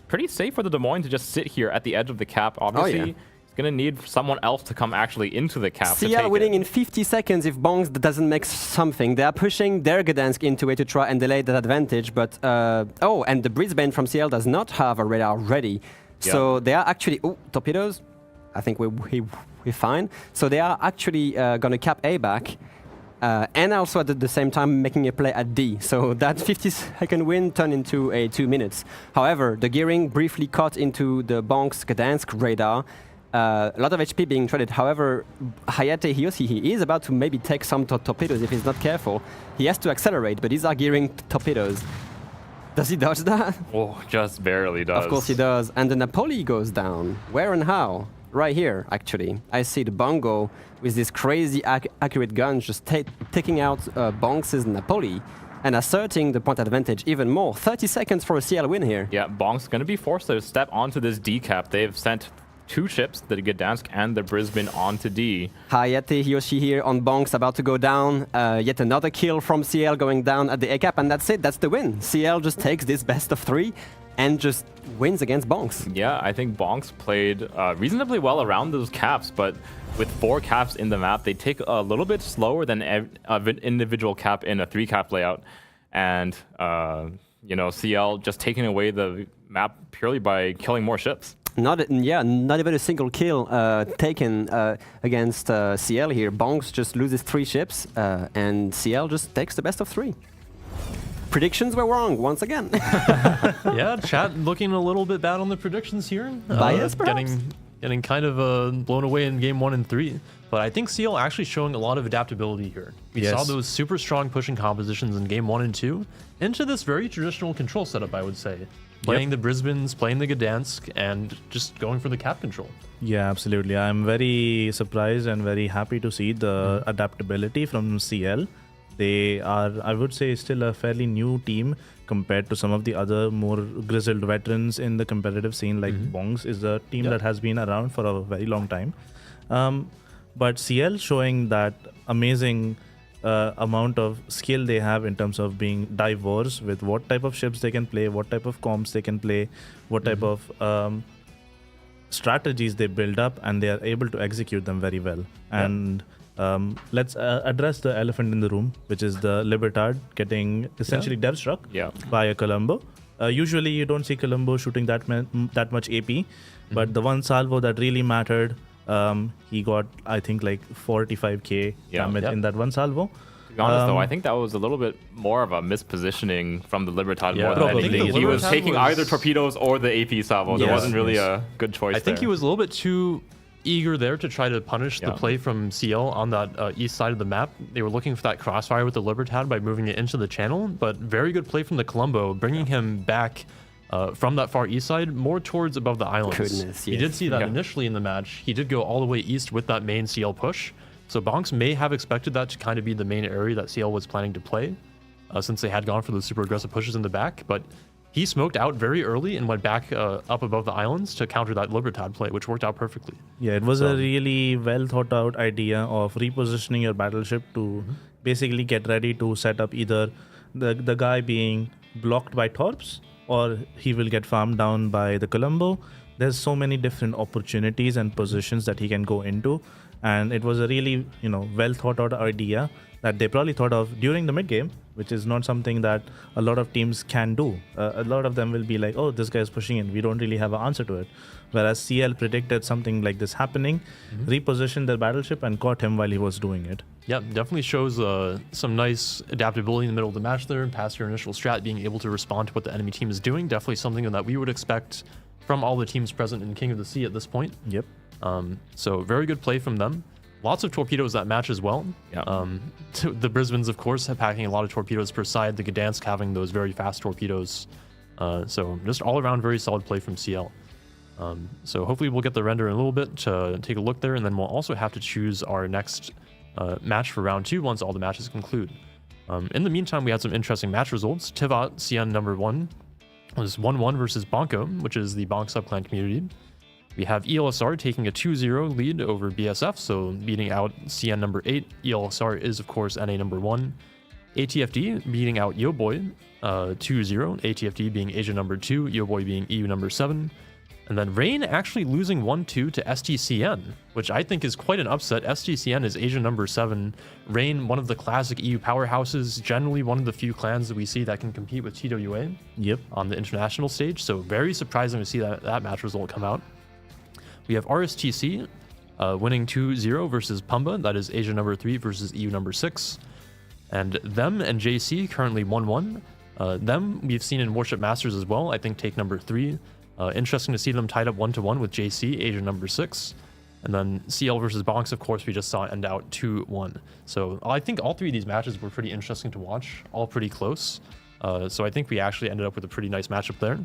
Pretty safe for the Des Moines to just sit here at the edge of the cap. Obviously, going to need someone else to come actually into the cap. CL winning in 50 seconds if Bongs doesn't make something. They are pushing their Gdansk into it to try and delay that advantage, but and the Brisbane from CL does not have a radar ready. So they are actually torpedoes. I think we're fine. So they are actually going to cap A back. And also at the same time making a play at D. So that 50-second win turned into a 2 minutes. However, the gearing briefly caught into the Bonks Gdansk radar. A lot of HP being traded. However, Hayate Hiyoshi, he is about to maybe take some torpedoes if he's not careful. He has to accelerate, but these are gearing torpedoes. Does he dodge that? Oh, just barely does. Of course he does. And the Napoli goes down. Where and how? Right here, actually. I see the Bongo with this crazy accurate gun just taking out Bonks' Napoli and asserting the point advantage even more. 30 seconds for a CL win here. Yeah, Bonks going to be forced to step onto this D cap. They've sent 2 ships, the Gdansk and the Brisbane, onto D. Hayate Hiyoshi here on Bonks, about to go down. Yet another kill from CL going down at the A cap, and that's it. That's the win. CL just takes this best of 3 and just wins against Bonks. Yeah, I think Bonks played reasonably well around those caps, but with 4 caps in the map, they take a little bit slower than an individual cap in a 3-cap layout. And, you know, CL just taking away the map purely by killing more ships. Not even a single kill taken against CL here. Bonks just loses 3 ships, and CL just takes the best of 3. Predictions were wrong once again. Yeah, chat looking a little bit bad on the predictions here. Bias, perhaps? Getting kind of blown away in game 1 and 3. But I think CL actually showing a lot of adaptability here. We saw those super strong pushing compositions in game 1 and 2 into this very traditional control setup, I would say. Playing the Brisbanes, playing the Gdansk, and just going for the cap control. Yeah, absolutely. I'm very surprised and very happy to see the adaptability from CL. They are, I would say, still a fairly new team compared to some of the other more grizzled veterans in the competitive scene. Like Bongs is a team that has been around for a very long time. But CL showing that amazing amount of skill they have in terms of being diverse with what type of ships they can play, what type of comps they can play, what type of strategies they build up, and they are able to execute them very well. And let's address the elephant in the room, which is the Libertad getting essentially dev struck by a Colombo. Usually you don't see Colombo shooting that much AP, but the one salvo that really mattered He got, I think, like 45k Yeah. damage Yep. in that one salvo. To be honest, though, I think that was a little bit more of a mispositioning from the Libertad Yeah, more than probably. anything. I think the He was Libertad taking was- either torpedoes or the AP salvo. There Yes, wasn't really yes. a good choice I think there. he was a little bit too eager there to try to punish the Yeah. play from CL on that east side of the map. They were looking for that crossfire with the Libertad by moving it into the channel, but very good play from the Colombo, bringing him back from that far east side, more towards above the islands. Goodness, You yes. did see that Yeah. initially in the match. He did go all the way east with that main CL push. So Bonks may have expected that to kind of be the main area that CL was planning to play, since they had gone for those super aggressive pushes in the back. But he smoked out very early and went back up above the islands to counter that Libertad play, which worked out perfectly. Yeah, it was a really well thought out idea of repositioning your battleship to basically get ready to set up either the guy being blocked by torps or he will get farmed down by the Colombo. There's so many different opportunities and positions that he can go into, and it was a really well thought out idea that they probably thought of during the mid game, which is not something that a lot of teams can do. A lot of them will be like, oh, this guy's pushing in, we don't really have an answer to it. Whereas CL predicted something like this happening, repositioned their battleship and caught him while he was doing it. Yeah, definitely shows some nice adaptability in the middle of the match there, past your initial strat, being able to respond to what the enemy team is doing. Definitely something that we would expect from all the teams present in King of the Sea at this point. Yep. So very good play from them. Lots of torpedoes that match as well. Yeah. The Brisbanes, of course, have packing a lot of torpedoes per side. The Gdansk having those very fast torpedoes. So just all around very solid play from CL. So hopefully we'll get the render in a little bit to take a look there, and then we'll also have to choose our next match for round 2 once all the matches conclude. In the meantime, we had some interesting match results. Tivat, CN number 1, was 1-1 versus Bonko, which is the Bonk subclan community. We have ELSR taking a 2-0 lead over BSF, so beating out CN number 8. ELSR is, of course, NA number 1. ATFD beating out Yoboy 2-0, ATFD being Asia number 2, Yoboy being EU number 7. And then Rain actually losing 1-2 to STCN, which I think is quite an upset. STCN is Asia number 7. Rain, one of the classic EU powerhouses, generally one of the few clans that we see that can compete with TWA Yep. on the international stage. So very surprising to see that match result come out. We have RSTC winning 2-0 versus Pumba. That is Asia number 3 versus EU number 6. And them and JC currently 1-1. Them we've seen in Warship Masters as well. I think take number 3. Interesting to see them tied up 1-1 with JC, Asia number 6. And then CL versus Bonks, of course, we just saw end out 2-1. So I think all 3 of these matches were pretty interesting to watch, all pretty close. So I think we actually ended up with a pretty nice matchup there.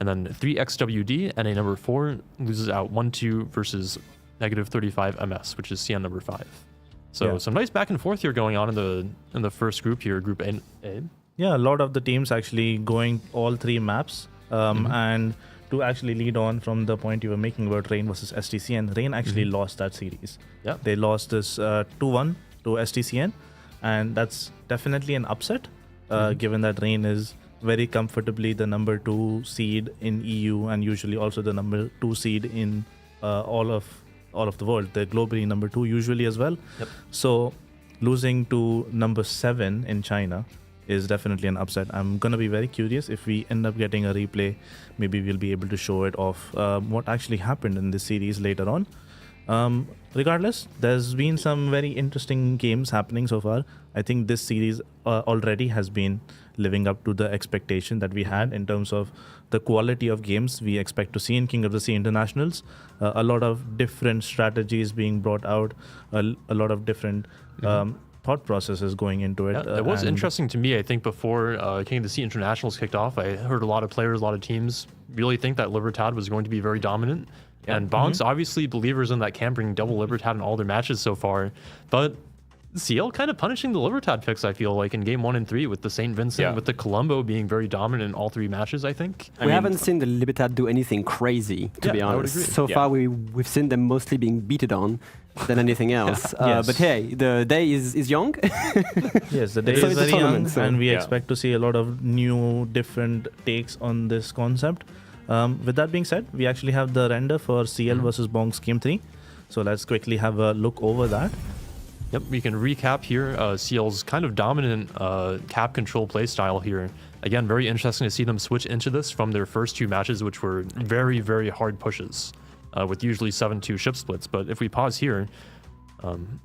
And then 3XWD, NA number 4, loses out 1-2 versus -35 MS, which is CN number 5. So Yeah. some nice back and forth here going on in the first group here, Group A. Yeah, a lot of the teams actually going all 3 maps. And to actually lead on from the point you were making about Rain versus STCN, Rain actually lost that series. Yeah. They lost this 2-1 to STCN, and that's definitely an upset, given that Rain is very comfortably the number 2 seed in EU and usually also the number 2 seed in all of the world. They're globally number 2 usually as well. Yep. So losing to number 7 in China is definitely an upset. I'm going to be very curious if we end up getting a replay. Maybe we'll be able to show it off what actually happened in this series later on. Regardless, there's been some very interesting games happening so far. I think this series already has been living up to the expectation that we had in terms of the quality of games we expect to see in King of the Sea Internationals. A lot of different strategies being brought out, a lot of different thought processes going into it. Yeah, it was and- interesting to me. I think before King of the Sea Internationals kicked off, I heard a lot of players, a lot of teams really think that Libertad was going to be very dominant. And Bonks, obviously believers in that camp, bringing double Libertad in all their matches so far. But CL kind of punishing the Libertad picks, I feel like, in game 1 and 3 with the St. Vincent, with the Colombo being very dominant in all 3 matches, I think. We haven't seen the Libertad do anything crazy, to be I would honest. agree. So far, we've seen them mostly being beaten on than anything else. Yes. But hey, the day is young. Yes, the day So is it's a very young, tournament, so- and we Yeah. expect to see a lot of new, different takes on this concept. With that being said, we actually have the render for CL versus Bonks Game 3. So let's quickly have a look over that. Yep, we can recap here CL's kind of dominant cap control playstyle here. Again, very interesting to see them switch into this from their first 2 matches, which were very, very hard pushes. with usually 7-2 ship splits. But if we pause here,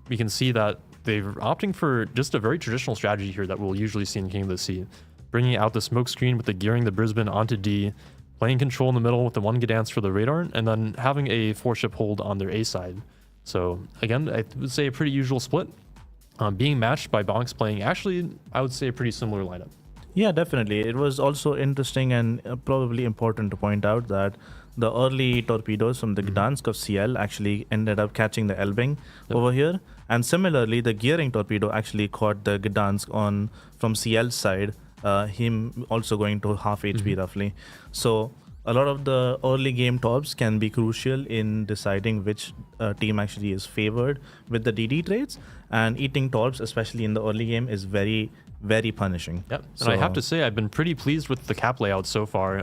we can see that they're opting for just a very traditional strategy here that we'll usually see in King of the Sea. Bringing out the smoke screen with the gearing the Brisbane onto D, playing control in the middle with the 1 Gdansk for the radar, and then having a 4-ship hold on their A side. So again, I would say a pretty usual split. Being matched by Bonks playing actually, I would say, a pretty similar lineup. Yeah, definitely. It was also interesting and probably important to point out that the early torpedoes from the Gdansk of CL actually ended up catching the Elbing over here. And similarly, the gearing torpedo actually caught the Gdansk from CL's side, him also going to half HP roughly. So a lot of the early game torps can be crucial in deciding which team actually is favored with the DD trades. And eating torps, especially in the early game, is very, very punishing. Yep. And I have to say, I've been pretty pleased with the cap layout so far.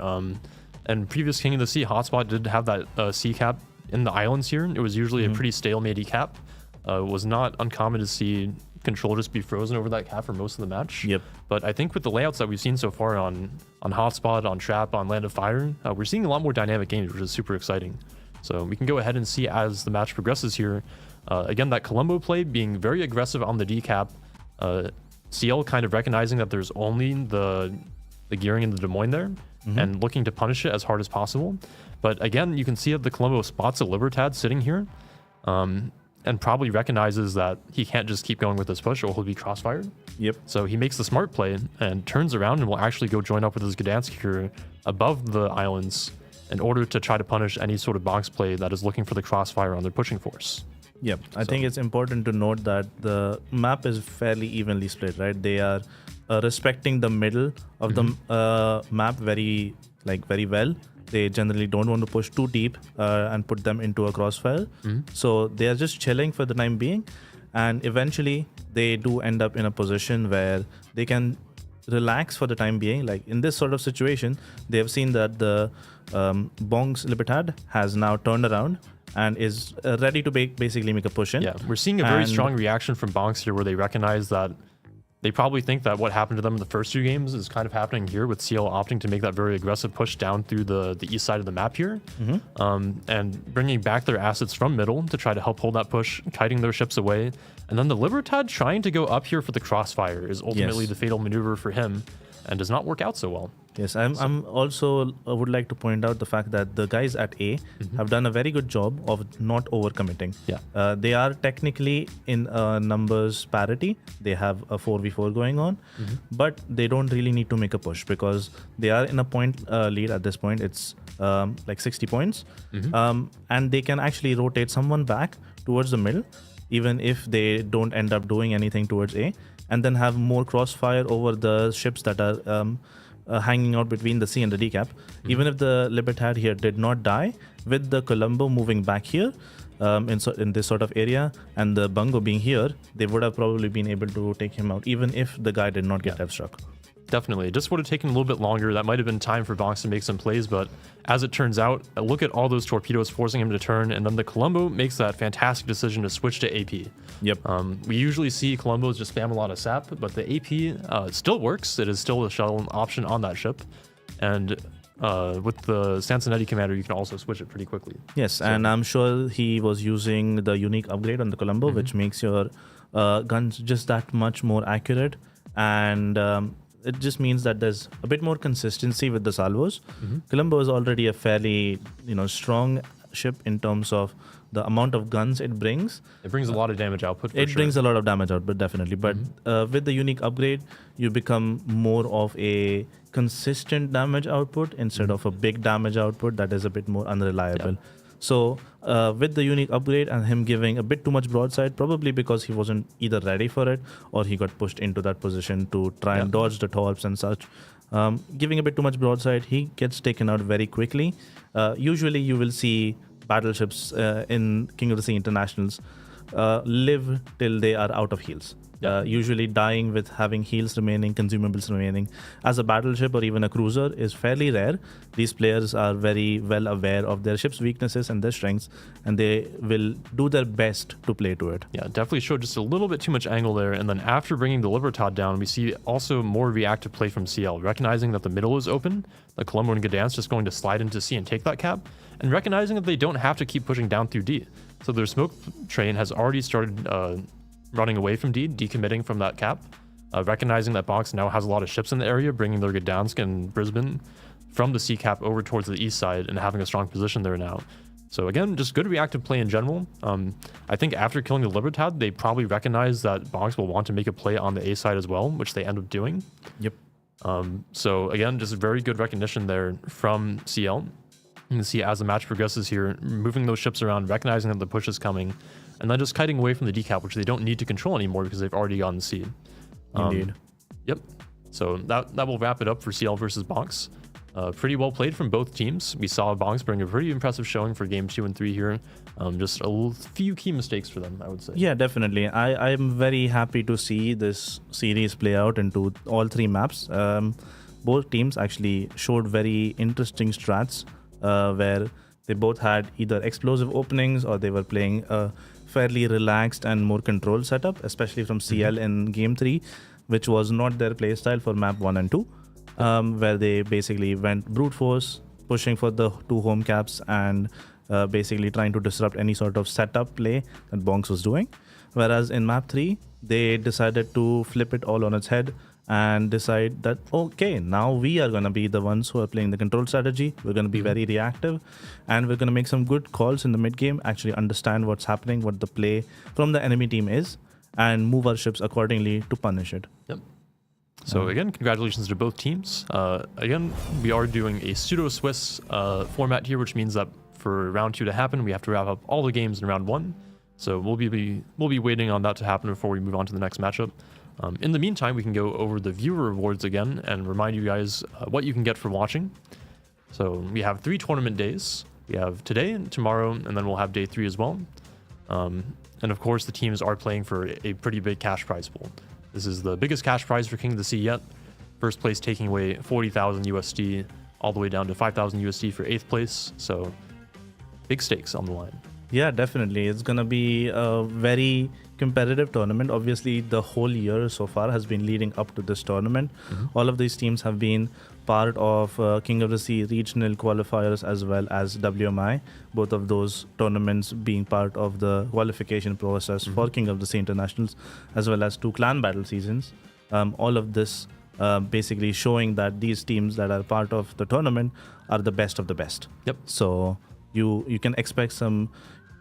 And previous King of the Sea hotspot did have that sea cap in the islands here. It was usually a pretty stalematey cap. It was not uncommon to see control just be frozen over that cap for most of the match. Yep. But I think with the layouts that we've seen so far on hotspot, on trap, on land of fire, we're seeing a lot more dynamic games, which is super exciting. So we can go ahead and see as the match progresses here. Again, that Colombo play being very aggressive on the D cap. CL kind of recognizing that there's only the gearing in the Des Moines there and looking to punish it as hard as possible. But again, you can see that the Colombo spots a Libertad sitting here and probably recognizes that he can't just keep going with this push or he'll be crossfired. Yep. So he makes the smart play and turns around and will actually go join up with his Gdansk here above the islands in order to try to punish any sort of box play that is looking for the crossfire on their pushing force. Yep. I think it's important to note that the map is fairly evenly split, right? They are respecting the middle of the map very well. They generally don't want to push too deep and put them into a crossfire. So they are just chilling for the time being. And eventually they do end up in a position where they can relax for the time being. Like in this sort of situation, they have seen that the Bong's Libertad has now turned around and is ready to basically make a push in. Yeah, we're seeing a very strong reaction from Bonks here where they recognize that they probably think that what happened to them in the first 2 games is kind of happening here with CL opting to make that very aggressive push down through the east side of the map here and bringing back their assets from middle to try to help hold that push, kiting their ships away. And then the Libertad trying to go up here for the crossfire is ultimately the fatal maneuver for him and does not work out so well. Yes, I'm also would like to point out the fact that the guys at A have done a very good job of not overcommitting. Yeah. They are technically in numbers parity. They have a 4v4 going on, but they don't really need to make a push because they are in a point lead at this point. It's like 60 points. And they can actually rotate someone back towards the middle, even if they don't end up doing anything towards A, and then have more crossfire over the ships that are hanging out between the C and the D cap. Even if the Libertad here did not die, with the Colombo moving back here in this sort of area and the Bungo being here, they would have probably been able to take him out, even if the guy did not get F-struck. Definitely. It just would have taken a little bit longer. That might have been time for Bonks to make some plays, but as it turns out, look at all those torpedoes forcing him to turn, and then the Colombo makes that fantastic decision to switch to AP. Yep. We usually see Colombos just spam a lot of sap, but the AP still works. It is still a shuttle option on that ship. And with the Sansonetti commander, you can also switch it pretty quickly. Yes, and I'm sure he was using the unique upgrade on the Colombo, which makes your guns just that much more accurate. And it just means that there's a bit more consistency with the salvos. Colombo is already a fairly strong ship in terms of the amount of guns it brings. It brings a lot of damage output. It brings a lot of damage output, definitely. But with the unique upgrade, you become more of a consistent damage output instead of a big damage output that is a bit more unreliable. So with the unique upgrade and him giving a bit too much broadside, probably because he wasn't either ready for it or he got pushed into that position to try and dodge the torps and such. Giving a bit too much broadside, he gets taken out very quickly. Usually you will see battleships in King of the Sea Internationals live till they are out of heals. Usually dying with having heals remaining, consumables remaining. As a battleship or even a cruiser is fairly rare. These players are very well aware of their ship's weaknesses and their strengths, and they will do their best to play to it. Yeah, definitely showed just a little bit too much angle there. And then after bringing the Libertad down, we see also more reactive play from CL, recognizing that the middle is open. The Colombo and Gdansk just going to slide into C and take that cap. and recognizing that they don't have to keep pushing down through D. So their smoke train has already started running away from D, decommitting from that cap, recognizing that Bonks now has a lot of ships in the area, bringing their Gdansk and Brisbane from the sea cap over towards the east side and having a strong position there now. So again, just good reactive play in general. I think after killing the Libertad, they probably recognize that Bonks will want to make a play on the A side as well, which they end up doing. Yep. So again, just very good recognition there from CL. You can see as the match progresses here, moving those ships around, recognizing that the push is coming, and then just kiting away from the decap, which they don't need to control anymore because they've already gotten C. Indeed. Yep. So that will wrap it up for CL versus Bonks. Pretty well played from both teams. We saw Bonks bring a pretty impressive showing for game 2 and 3 here. Just a few key mistakes for them, I would say. Yeah, definitely. I'm very happy to see this series play out into all 3 maps. Both teams actually showed very interesting strats where they both had either explosive openings or they were playing a fairly relaxed and more controlled setup, especially from CL in game 3, which was not their playstyle for map 1 and 2. Where they basically went brute force, pushing for the 2 home caps and basically trying to disrupt any sort of setup play that Bonks was doing. Whereas in map 3, they decided to flip it all on its head and decide that, okay, now we are going to be the ones who are playing the control strategy. We're going to be very reactive and we're going to make some good calls in the mid game, actually understand what's happening, what the play from the enemy team is, and move our ships accordingly to punish it. Yep. So again, congratulations to both teams. Again, we are doing a pseudo-Swiss format here, which means that for round 2 to happen, we have to wrap up all the games in round 1. So we'll be waiting on that to happen before we move on to the next matchup. In the meantime, we can go over the viewer rewards again and remind you guys what you can get for watching. So we have 3 tournament days. We have today and tomorrow, and then we'll have day 3 as well. And of course, the teams are playing for a pretty big cash prize pool. This is the biggest cash prize for King of the Sea yet. First place taking away 40,000 USD, all the way down to 5,000 USD for 8th place. So big stakes on the line. Yeah, definitely. It's going to be a very competitive tournament. Obviously, the whole year so far has been leading up to this tournament. All of these teams have been part of King of the Sea regional qualifiers as well as WMI. Both of those tournaments being part of the qualification process for King of the Sea Internationals, as well as 2 clan battle seasons. All of this basically showing that these teams that are part of the tournament are the best of the best. Yep. So you can expect some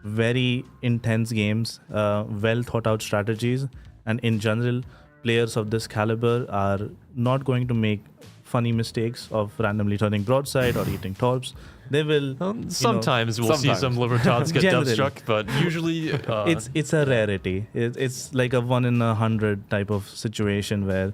very intense games, well thought out strategies, and in general, players of this caliber are not going to make funny mistakes of randomly turning broadside or eating torps. They will Sometimes we'll see some Libertads get death struck, but usually it's a rarity. It's like a 1 in 100 type of situation where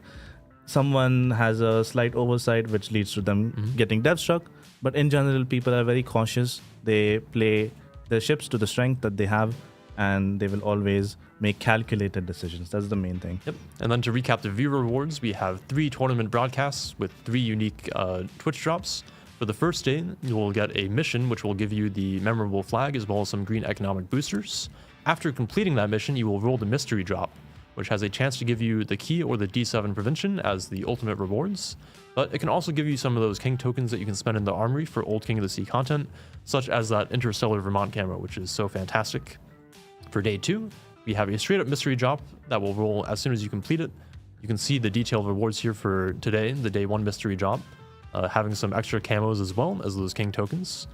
someone has a slight oversight which leads to them getting death struck. But in general, people are very cautious. They play their ships to the strength that they have, and they will always make calculated decisions. That's the main thing. Yep. And then to recap the viewer rewards, we have 3 tournament broadcasts with 3 unique Twitch drops. For the first day, you will get a mission which will give you the memorable flag as well as some green economic boosters. After completing that mission, you will roll the mystery drop, which has a chance to give you the key or the D7 prevention as the ultimate rewards. But it can also give you some of those King tokens that you can spend in the armory for old King of the Sea content, such as that Interstellar Vermont camo, which is so fantastic. For day 2, we have a straight up mystery drop that will roll as soon as you complete it. You can see the detailed rewards here for today, the day 1 mystery drop, having some extra camos as well as those King tokens.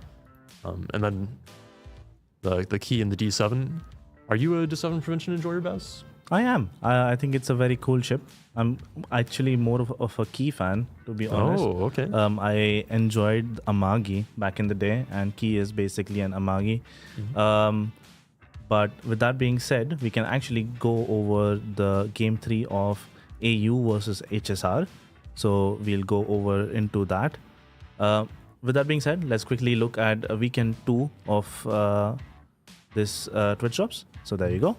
And then the key in the D7. Are you a D7 prevention enjoyer, Baz? I am. I think it's a very cool ship. I'm actually more of a Key fan, to be honest. Oh, okay. I enjoyed Amagi back in the day, and Key is basically an Amagi. But with that being said, we can actually go over the game 3 of AU versus HSR. So we'll go over into that. With that being said, let's quickly look at weekend 2 of this Twitch drops. So there you go.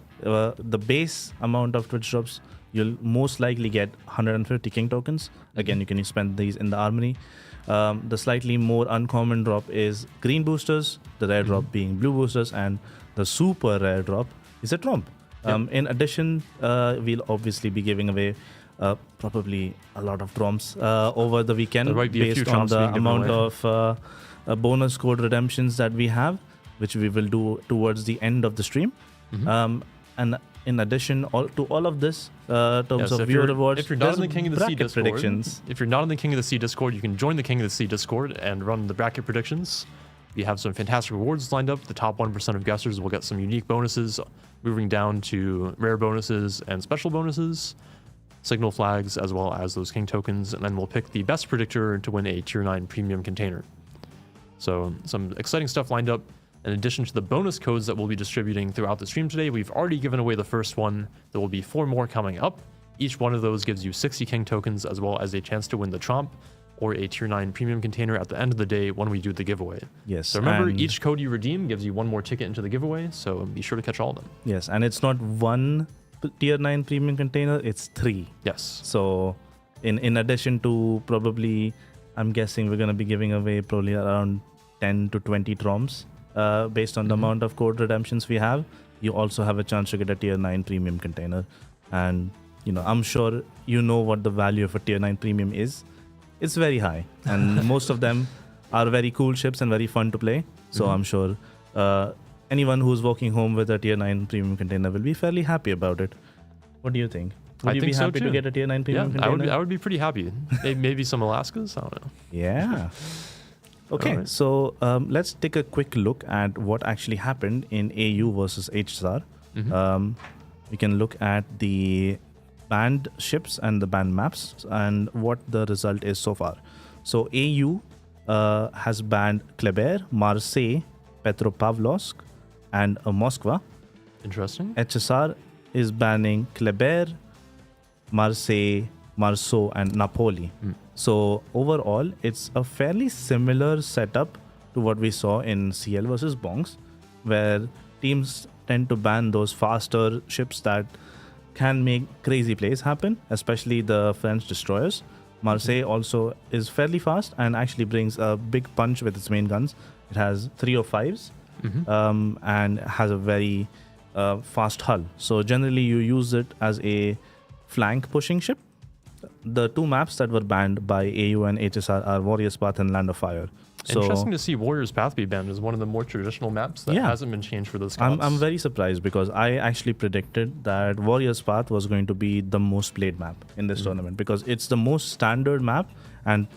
The base amount of Twitch drops, you'll most likely get 150 King tokens. Again, you can spend these in the armory. The slightly more uncommon drop is green boosters, the rare drop being blue boosters, and the super rare drop is a tromp. In addition, we'll obviously be giving away probably a lot of tromps over the weekend There might be a few based on tromps the being given amount away. of bonus code redemptions that we have, which we will do towards the end of the stream. And in addition to all of this, terms so of if viewer you're- rewards, if you're not in the there's King of the Sea bracket Discord, predictions. if you're not in the King of the Sea Discord, you can join the King of the Sea Discord and run the bracket predictions. We have some fantastic rewards lined up. The top 1% of guessers will get some unique bonuses, moving down to rare bonuses and special bonuses, signal flags, as well as those king tokens, and then we'll pick the best predictor to win a tier 9 premium container. So some exciting stuff lined up. In addition to the bonus codes that we'll be distributing throughout the stream today, we've already given away the first one. There will be 4 more coming up. Each one of those gives you 60 king tokens, as well as a chance to win the Tromp or a tier 9 premium container at the end of the day when we do the giveaway. Yes. So remember, and- each code you redeem gives you 1 more ticket into the giveaway, so be sure to catch all of them. Yes, and it's not one tier 9 premium container, it's 3. Yes. So in addition to probably, I'm guessing we're going to be giving away probably around 10 to 20 Troms based on the amount of code redemptions we have. You also have a chance to get a tier 9 premium container. And, I'm sure you know what the value of a tier 9 premium is. It's very high. And most of them are very cool ships and very fun to play. So I'm sure anyone who's walking home with a tier 9 premium container will be fairly happy about it. What do you think? Would you think be so happy to too. get a tier 9 premium Yeah, container? I would be pretty happy. Maybe some Alaskas, I don't know. Yeah. Okay, Alright. so let's take a quick look at what actually happened in AU versus HSR. We can look at the banned ships and the banned maps and what the result is so far. So AU has banned Kleber, Marseille, Petropavlovsk, and Moskva. Interesting. HSR is banning Kleber, Marseille, Marceau, and Napoli. So overall, it's a fairly similar setup to what we saw in CL versus Bongs, where teams tend to ban those faster ships that can make crazy plays happen, especially the French destroyers. Marseille also is fairly fast and actually brings a big punch with its main guns. It has 305s and has a very fast hull. So generally you use it as a flank pushing ship. The 2 maps that were banned by AU and HSR are Warrior's Path and Land of Fire. So Interesting to see Warrior's Path be banned as one of the more traditional maps that Yeah. hasn't been changed for those comps. I'm very surprised because I actually predicted that Warrior's Path was going to be the most played map in this tournament because it's the most standard map and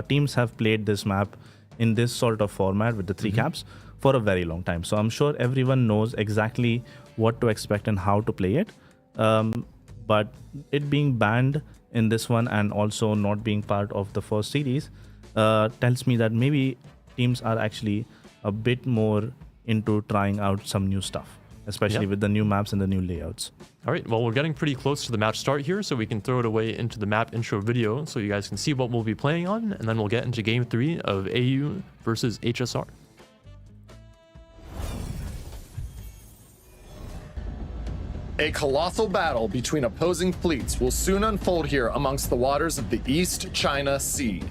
teams have played this map in this sort of format with the 3 caps for a very long time. So I'm sure everyone knows exactly what to expect and how to play it. But it being banned in this one and also not being part of the first series tells me that maybe teams are actually a bit more into trying out some new stuff, especially with the new maps and the new layouts. All right, well, we're getting pretty close to the match start here, so we can throw it away into the map intro video so you guys can see what we'll be playing on, and then we'll get into Game 3 of AU versus HSR. A colossal battle between opposing fleets will soon unfold here amongst the waters of the East China Sea.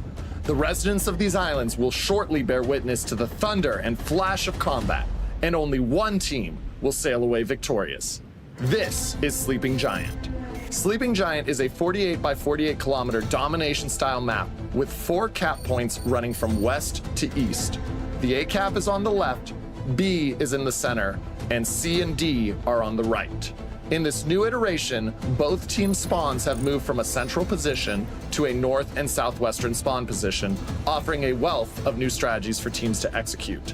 The residents of these islands will shortly bear witness to the thunder and flash of combat, and only one team will sail away victorious. This is Sleeping Giant. Sleeping Giant is a 48 by 48 kilometer domination style map with 4 cap points running from west to east. The A cap is on the left, B is in the center, and C and D are on the right. In this new iteration, both team spawns have moved from a central position to a north and southwestern spawn position, offering a wealth of new strategies for teams to execute.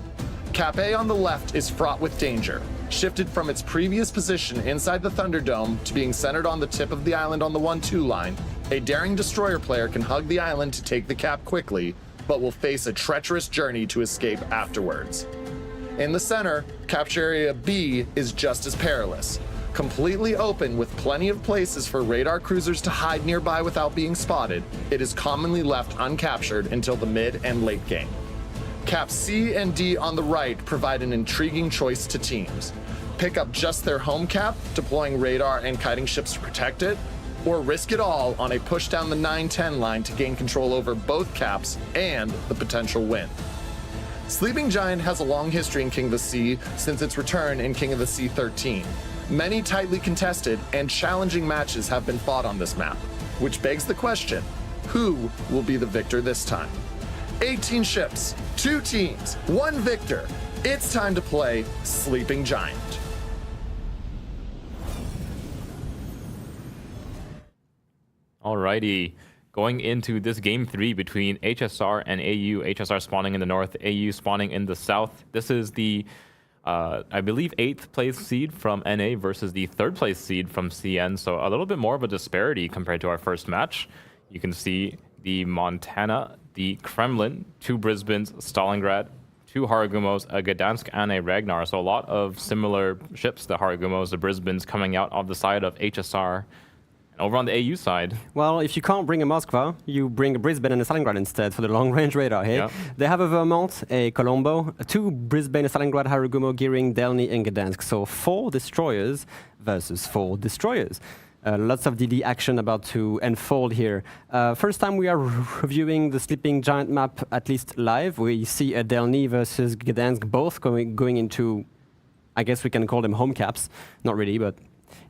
Cap A on the left is fraught with danger, shifted from its previous position inside the Thunderdome to being centered on the tip of the island on the 1-2 line. A daring destroyer player can hug the island to take the cap quickly, but will face a treacherous journey to escape afterwards. In the center, capture area B is just as perilous. Completely open with plenty of places for radar cruisers to hide nearby without being spotted, it is commonly left uncaptured until the mid and late game. Caps C and D on the right provide an intriguing choice to teams. Pick up just their home cap, deploying radar and kiting ships to protect it, or risk it all on a push down the 9-10 line to gain control over both caps and the potential win. Sleeping Giant has a long history in King of the Sea since its return in King of the Sea 13. Many tightly contested and challenging matches have been fought on this map, which begs the question, who will be the victor this time? 18 ships, 2 teams, 1 victor. It's time to play Sleeping Giant. Alrighty, going into this game 3 between HSR and AU. HSR spawning in the north, AU spawning in the south. This is the, I believe, 8th place seed from NA versus the 3rd place seed from CN. So a little bit more of a disparity compared to our first match. You can see the Montana, the Kremlin, 2 Brisbanes, Stalingrad, 2 Harugumos, a Gdansk, and a Ragnar. So a lot of similar ships, the Harugumos, the Brisbanes, coming out of the side of HSR. And over on the AU side... Well, if you can't bring a Moskva, you bring a Brisbane and a Stalingrad instead for the long-range radar here. Yeah. They have a Vermont, a Colombo, 2 Brisbane, a Stalingrad, Harugumo, Gearing, Delny, and Gdansk. So 4 destroyers versus 4 destroyers. Lots of DD action about to unfold here. First time we are reviewing the Sleeping Giant map, at least live. We see a Delny versus Gdansk, both going into, I guess we can call them home caps. Not really, but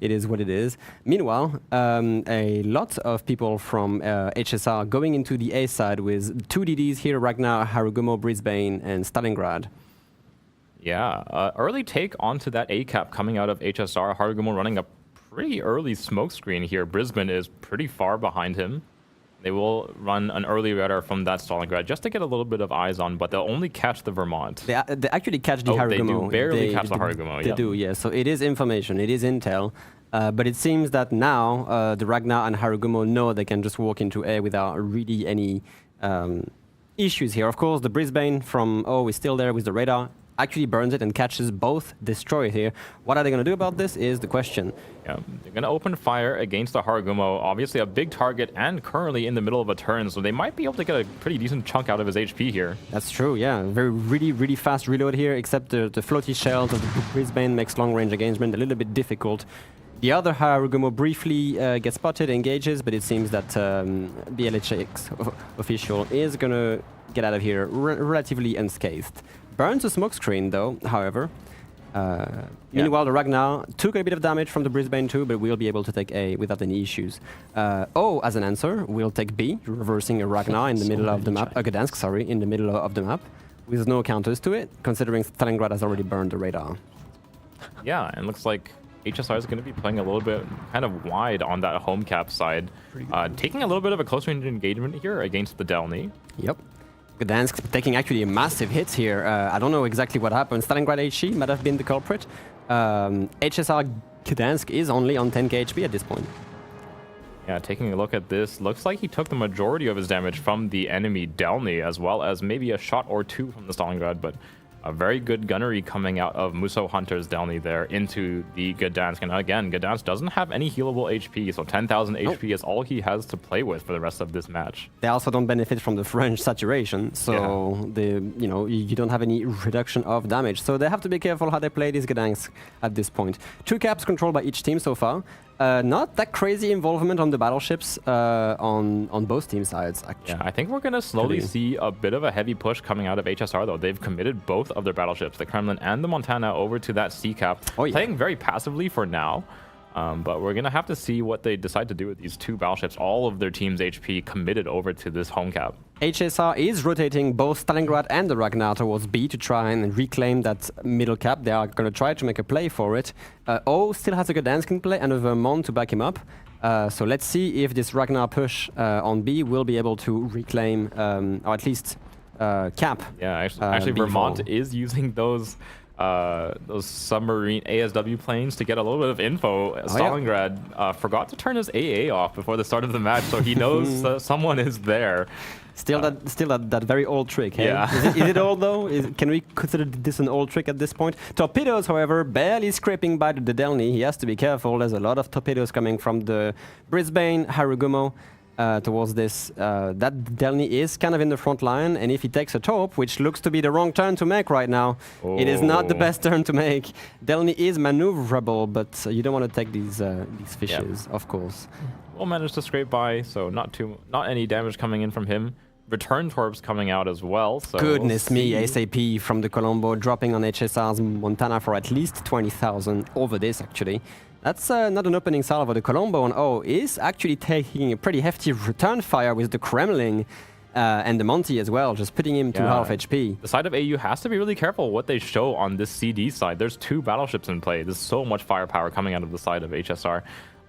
it is what it is. Meanwhile, a lot of people from HSR going into the A side with 2 DDs here, Ragnar, Harugumo, Brisbane, and Stalingrad. Yeah, early take onto that A cap coming out of HSR. Harugumo running a pretty early smoke screen here. Brisbane is pretty far behind him. They will run an early radar from that Stalingrad just to get a little bit of eyes on, but they'll only catch the Vermont. They actually catch the Harugumo. They do barely catch the Harugumo, They do, yeah. So it is information, it is intel. But it seems that now the Ragnar and Harugumo know they can just walk into A without really any issues here. Of course, the Brisbane from O is still there with the radar. Actually burns it and catches both destroy here. What are they going to do about this is the question. Yeah, they're going to open fire against the Harugumo. Obviously a big target and currently in the middle of a turn, so they might be able to get a pretty decent chunk out of his HP here. That's true, yeah. Really fast reload here, except the floaty shells of the Brisbane makes long-range engagement a little bit difficult. The other Harugumo briefly gets spotted, engages, but it seems that BLHX official is going to get out of here relatively unscathed. Burns a smokescreen though, however. Meanwhile, the Ragnar took a bit of damage from the Brisbane too, but we'll be able to take A without any issues. O, as an answer, will take B, reversing a Ragnar in the middle of the map, Gdansk, sorry, in the middle of the map, with no counters to it, considering Stalingrad has already burned the radar. Yeah, and looks like HSR is going to be playing a little bit kind of wide on that home cap side, taking a little bit of a close range engagement here against the Delny. Yep. Gdansk taking actually massive hits here. I don't know exactly what happened. Stalingrad HE might have been the culprit. HSR Gdansk is only on 10k HP at this point. Yeah, taking a look at this, looks like he took the majority of his damage from the enemy Delny, as well as maybe a shot or 2 from the Stalingrad, but a very good gunnery coming out of Muso Hunter's Delny there into the Gdansk. And again, Gdansk doesn't have any healable HP, so 10,000 HP is all he has to play with for the rest of this match. They also don't benefit from the French saturation, so you don't have any reduction of damage. So they have to be careful how they play these Gdansk at this point. 2 caps controlled by each team so far. Not that crazy involvement on the battleships on both team sides, actually. Yeah, I think we're going to slowly see a bit of a heavy push coming out of HSR, though. They've committed both of their battleships, the Kremlin and the Montana, over to that Sea cap, playing very passively for now. But we're going to have to see what they decide to do with these 2 battleships. All of their team's HP committed over to this home cap. HSR is rotating both Stalingrad and the Ragnar towards B to try and reclaim that middle cap. They are going to try to make a play for it. O still has a Gdansk in play and a Vermont to back him up. So let's see if this Ragnar push on B will be able to reclaim, or at least cap. Yeah, actually Vermont is using those submarine ASW planes to get a little bit of info. Stalingrad forgot to turn his AA off before the start of the match, so he knows someone is there. Still that very old trick, hey? Yeah. Is it old though? Can we consider this an old trick at this point? Torpedoes, however, barely scraping by the Delny. He has to be careful. There's a lot of torpedoes coming from the Brisbane, Harugumo. Towards this. That Delny is kind of in the front line, and if he takes a top, which looks to be the wrong turn to make right now, it is not the best turn to make. Delny is maneuverable, but you don't want to take these fishes, of course. We'll manage to scrape by, so not any damage coming in from him. Return torps coming out as well. So goodness me, SAP from the Colombo dropping on HSR's Montana for at least 20,000 over this actually. That's not an opening salvo. The Colombo on O is actually taking a pretty hefty return fire with the Kremlin. and the Monty as well, just putting him to half HP. The side of AU has to be really careful what they show on this CD side. There's 2 battleships in play. There's so much firepower coming out of the side of HSR.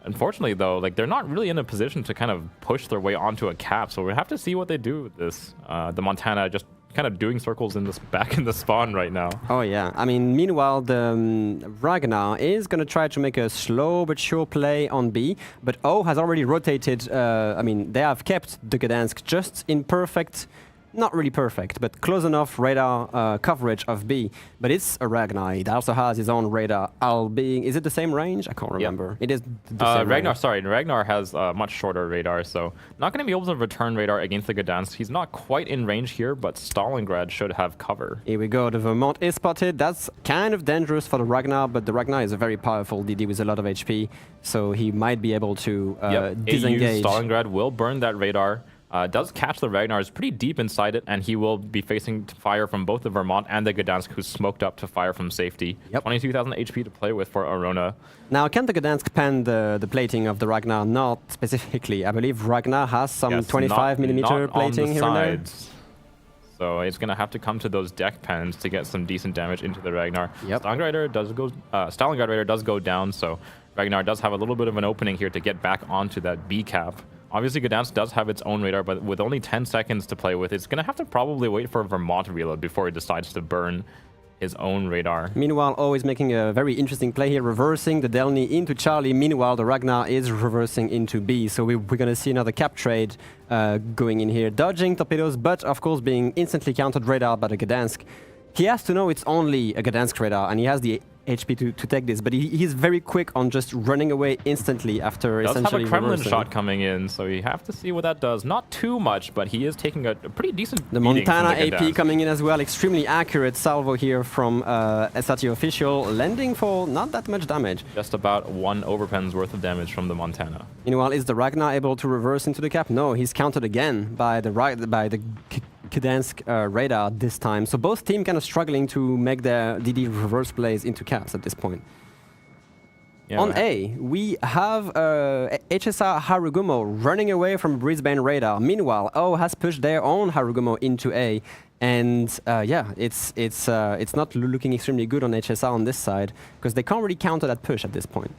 Unfortunately, though, like they're not really in a position to kind of push their way onto a cap, so we have to see what they do with this. The Montana just kind of doing circles in this back in the spawn right now. Oh yeah, I mean, meanwhile, the Ragnar is going to try to make a slow but sure play on B, but O has already rotated. I mean, they have kept the Gdansk just in perfect, not really perfect, but close enough radar coverage of B. But it's a Ragnar. It also has his own radar. Is it the same range? I can't remember. It is the same Ragnar, range. sorry, Ragnar has a much shorter radar, so not going to be able to return radar against the Gdansk. He's not quite in range here, but Stalingrad should have cover. Here we go. The Vermont is spotted. That's kind of dangerous for the Ragnar, but the Ragnar is a very powerful DD with a lot of HP, so he might be able to disengage. AU Stalingrad will burn that radar. Does catch the Ragnars pretty deep inside it, and he will be facing fire from both the Vermont and the Gdansk, who's smoked up to fire from safety. 22,000 HP to play with for Arona. Now, can the Gdansk pen the plating of the Ragnar? Not specifically. I believe Ragnar has some 25mm plating here and there. So it's going to have to come to those deck pens to get some decent damage into the Ragnar. Stalingrad Raider does go down, so Ragnar does have a little bit of an opening here to get back onto that B cap. Obviously, Gdansk does have its own radar, but with only 10 seconds to play with, it's going to have to probably wait for a Vermont reload before it decides to burn his own radar. Meanwhile, O is making a very interesting play here, reversing the Delny into Charlie. Meanwhile, the Ragnar is reversing into B, so we're going to see another cap trade going in here. Dodging torpedoes, but of course being instantly countered radar by the Gdansk. He has to know it's only a Gdansk radar, and he has the HP to take this, but he's very quick on just running away instantly after essentially does have a Kremlin reversing. shot coming in, so you have to see what that does. Not too much, but he is taking a pretty decent The beating Montana from the AP Gdansk. coming in as well. Extremely accurate salvo here from SRT official, landing for not that much damage. Just about 1 overpen's worth of damage from the Montana. Meanwhile, is the Ragnar able to reverse into the cap? No, he's countered again by the Gdansk radar this time. So both teams kind of struggling to make their DD reverse plays into caps at this point. Yeah, On A, we have HSR Harugumo running away from Brisbane radar. Meanwhile, O has pushed their own Harugumo into A. And it's not looking extremely good on HSR on this side, because they can't really counter that push at this point.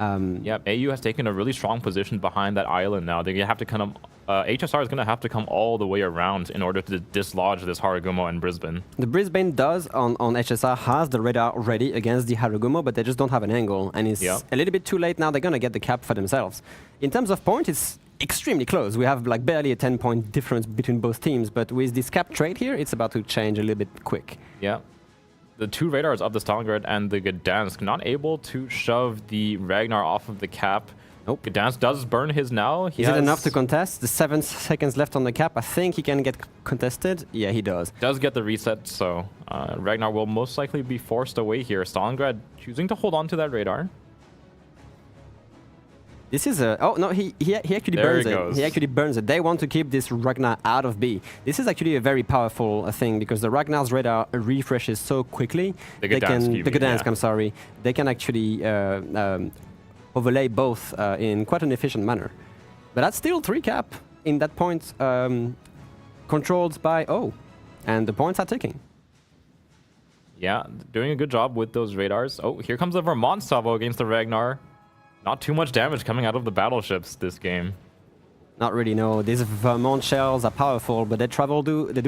AU has taken a really strong position behind that island now. They have to kind of HSR is going to have to come all the way around in order to dislodge this Harugumo and Brisbane. The Brisbane does on HSR has the radar ready against the Harugumo, but they just don't have an angle, and it's a little bit too late now. They're going to get the cap for themselves. In terms of point, it's extremely close. We have like barely a 10-point difference between both teams, but with this cap trade here, it's about to change a little bit quick. Yeah. The 2 radars of the Stalingrad and the Gdansk not able to shove the Ragnar off of the cap. Nope. Gdansk does burn his now. Is it enough to contest? The 7 seconds left on the cap. I think he can get contested. Yeah, he does. Does get the reset, so Ragnar will most likely be forced away here. Stalingrad choosing to hold on to that radar. This is a... Oh, no, he actually burns it. He actually burns it. They want to keep this Ragnar out of B. This is actually a very powerful thing, because the Ragnar's radar refreshes so quickly. The Gdansk, I'm sorry. They can actually overlay both in quite an efficient manner. But that's still 3 cap in that point, controlled by O. And the points are ticking. Yeah, doing a good job with those radars. Oh, here comes the Vermont salvo against the Ragnar. Not too much damage coming out of the battleships this game. Not really, no. These Vermont shells are powerful, but they do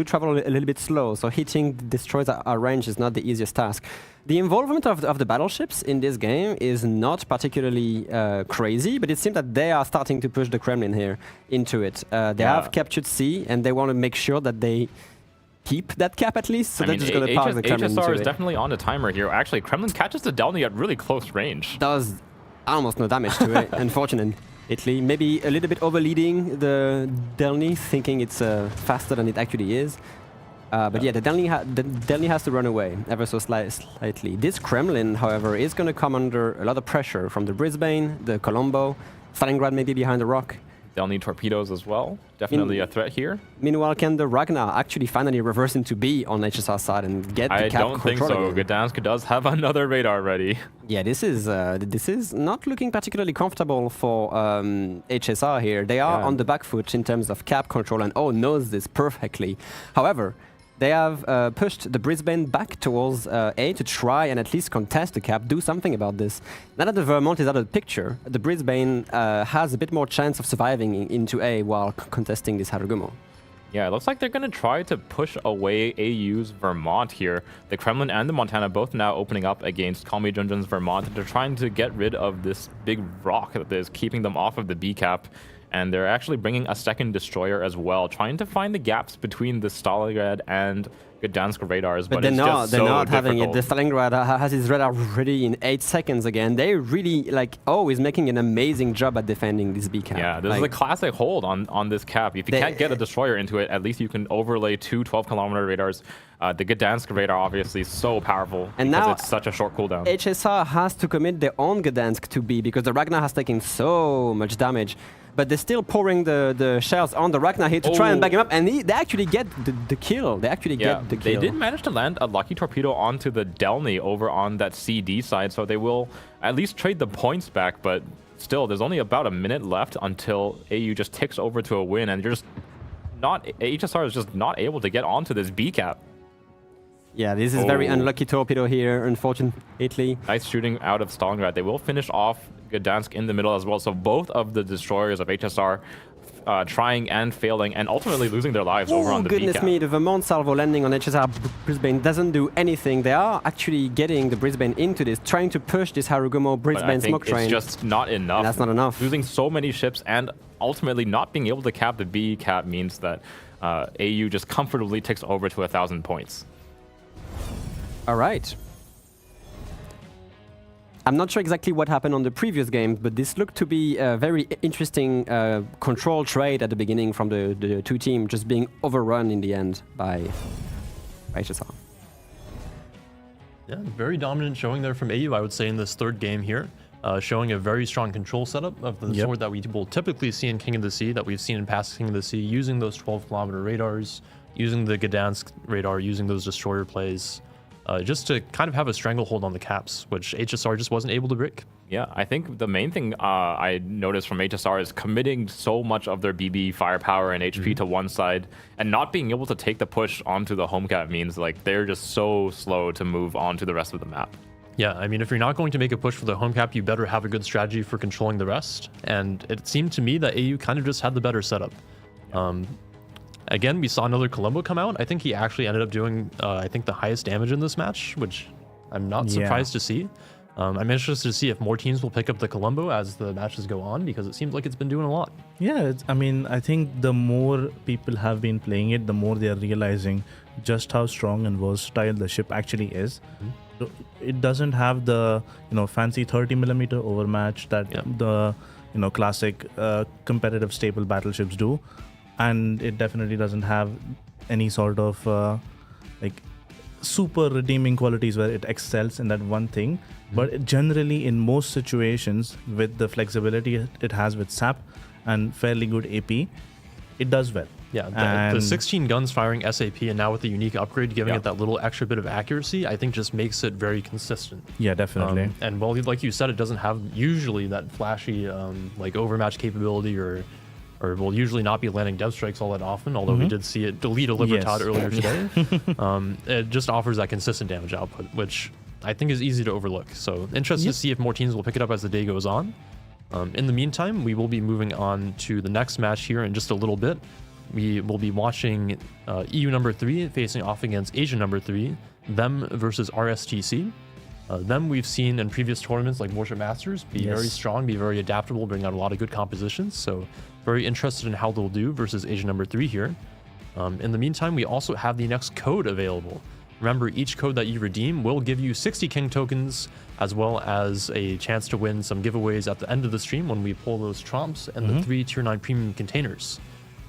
travel a little bit slow, so hitting destroys our range is not the easiest task. The involvement of the battleships in this game is not particularly crazy, but it seems that they are starting to push the Kremlin here into it. They have captured C, and they want to make sure that they keep that cap at least, so they're just going to park the Kremlin into HSR is it. definitely on the timer here. Actually, Kremlin catches the Delny at really close range. Does almost no damage to it, unfortunately. Maybe a little bit overleading the Delny, thinking it's faster than it actually is. But yeah, the Delny has to run away ever so slightly. This Kremlin, however, is going to come under a lot of pressure from the Brisbane, the Colombo, Stalingrad maybe behind the rock. They'll need torpedoes as well. Definitely a threat here. Meanwhile, can the Ragnar actually finally reverse into B on HSR side and get the I cap don't think control so. again? Gdansk does have another radar ready. Yeah, this is not looking particularly comfortable for HSR here. They are on the back foot in terms of cap control, and knows this perfectly. However, they have pushed the Brisbane back towards A to try and at least contest the cap, do something about this. Now that the Vermont is out of the picture, the Brisbane has a bit more chance of surviving into A while contesting this Harugumo. Yeah, it looks like they're going to try to push away AU's Vermont here. The Kremlin and the Montana both now opening up against Kalmi Junjun's Vermont. They're trying to get rid of this big rock that is keeping them off of the B cap. And they're actually bringing a second destroyer as well, trying to find the gaps between the Stalingrad and Gdansk radars. But they're it's not, just they're so not having it. difficult. The Stalingrad has his radar ready in 8 seconds again. They really, is making an amazing job at defending this B cap. Yeah, this is a classic hold on this cap. If you can't get a destroyer into it, at least you can overlay 2 12-kilometer radars. The Gdansk radar obviously is so powerful and because now it's such a short cooldown. HSR has to commit their own Gdansk to B because the Ragnar has taken so much damage. But they're still pouring the shells on the Ragnar here to try and back him up, and they actually get the kill. They actually get the kill. They did manage to land a lucky torpedo onto the Delny over on that CD side, so they will at least trade the points back, but still, there's only about a minute left until AU just ticks over to a win, and you're just not... HSR is just not able to get onto this B cap. Yeah, this is very unlucky torpedo here, unfortunately. Nice shooting out of Stalingrad. They will finish off Gdansk in the middle as well. So both of the destroyers of HSR trying and failing and ultimately losing their lives over on the goodness B-cap. me, the Vermont salvo landing on HSR Brisbane doesn't do anything. They are actually getting the Brisbane into this, trying to push this Harugumo Brisbane smoke train. It's just not enough. And that's not enough. Losing so many ships and ultimately not being able to cap the B cap means that AU just comfortably ticks over to 1,000 points. All right. I'm not sure exactly what happened on the previous game, but this looked to be a very interesting control trade at the beginning from the two teams, just being overrun in the end by HSR. Yeah, very dominant showing there from AU, I would say, in this third game here. Showing a very strong control setup of the sort that we will typically see in King of the Sea, that we've seen in past King of the Sea, using those 12-kilometer radars, using the Gdansk radar, using those destroyer plays. Just to kind of have a stranglehold on the caps, which HSR just wasn't able to break. Yeah, I think the main thing I noticed from HSR is committing so much of their BB firepower and HP to one side, and not being able to take the push onto the home cap means like they're just so slow to move on to the rest of the map. Yeah, I mean, if you're not going to make a push for the home cap, you better have a good strategy for controlling the rest. And it seemed to me that AU kind of just had the better setup. Again, we saw another Colombo come out. I think he actually ended up doing, I think, the highest damage in this match, which I'm not surprised to see. I'm interested to see if more teams will pick up the Colombo as the matches go on, because it seems like it's been doing a lot. Yeah, I mean, I think the more people have been playing it, the more they are realizing just how strong and versatile the ship actually is. So it doesn't have the fancy 30mm overmatch that the classic competitive staple battleships do. And it definitely doesn't have any sort of super redeeming qualities where it excels in that one thing. But generally, in most situations, with the flexibility it has with SAP and fairly good AP, it does well. Yeah, the 16 guns firing SAP, and now with the unique upgrade giving it that little extra bit of accuracy, I think just makes it very consistent. Yeah, definitely. And well, like you said, it doesn't have usually that flashy overmatch capability, or will usually not be landing dev strikes all that often, although we did see it delete a Libertad earlier today. It just offers that consistent damage output, which I think is easy to overlook. So interested to see if more teams will pick it up as the day goes on. In the meantime, we will be moving on to the next match here in just a little bit. We will be watching EU number 3 facing off against Asia number 3, them versus RSTC. Them we've seen in previous tournaments like Warship Masters be very strong, be very adaptable, bring out a lot of good compositions. So very interested in how they'll do versus Asia number 3 here. In the meantime, we also have the next code available. Remember, each code that you redeem will give you 60 King tokens, as well as a chance to win some giveaways at the end of the stream when we pull those trumps and the 3 Tier 9 premium containers.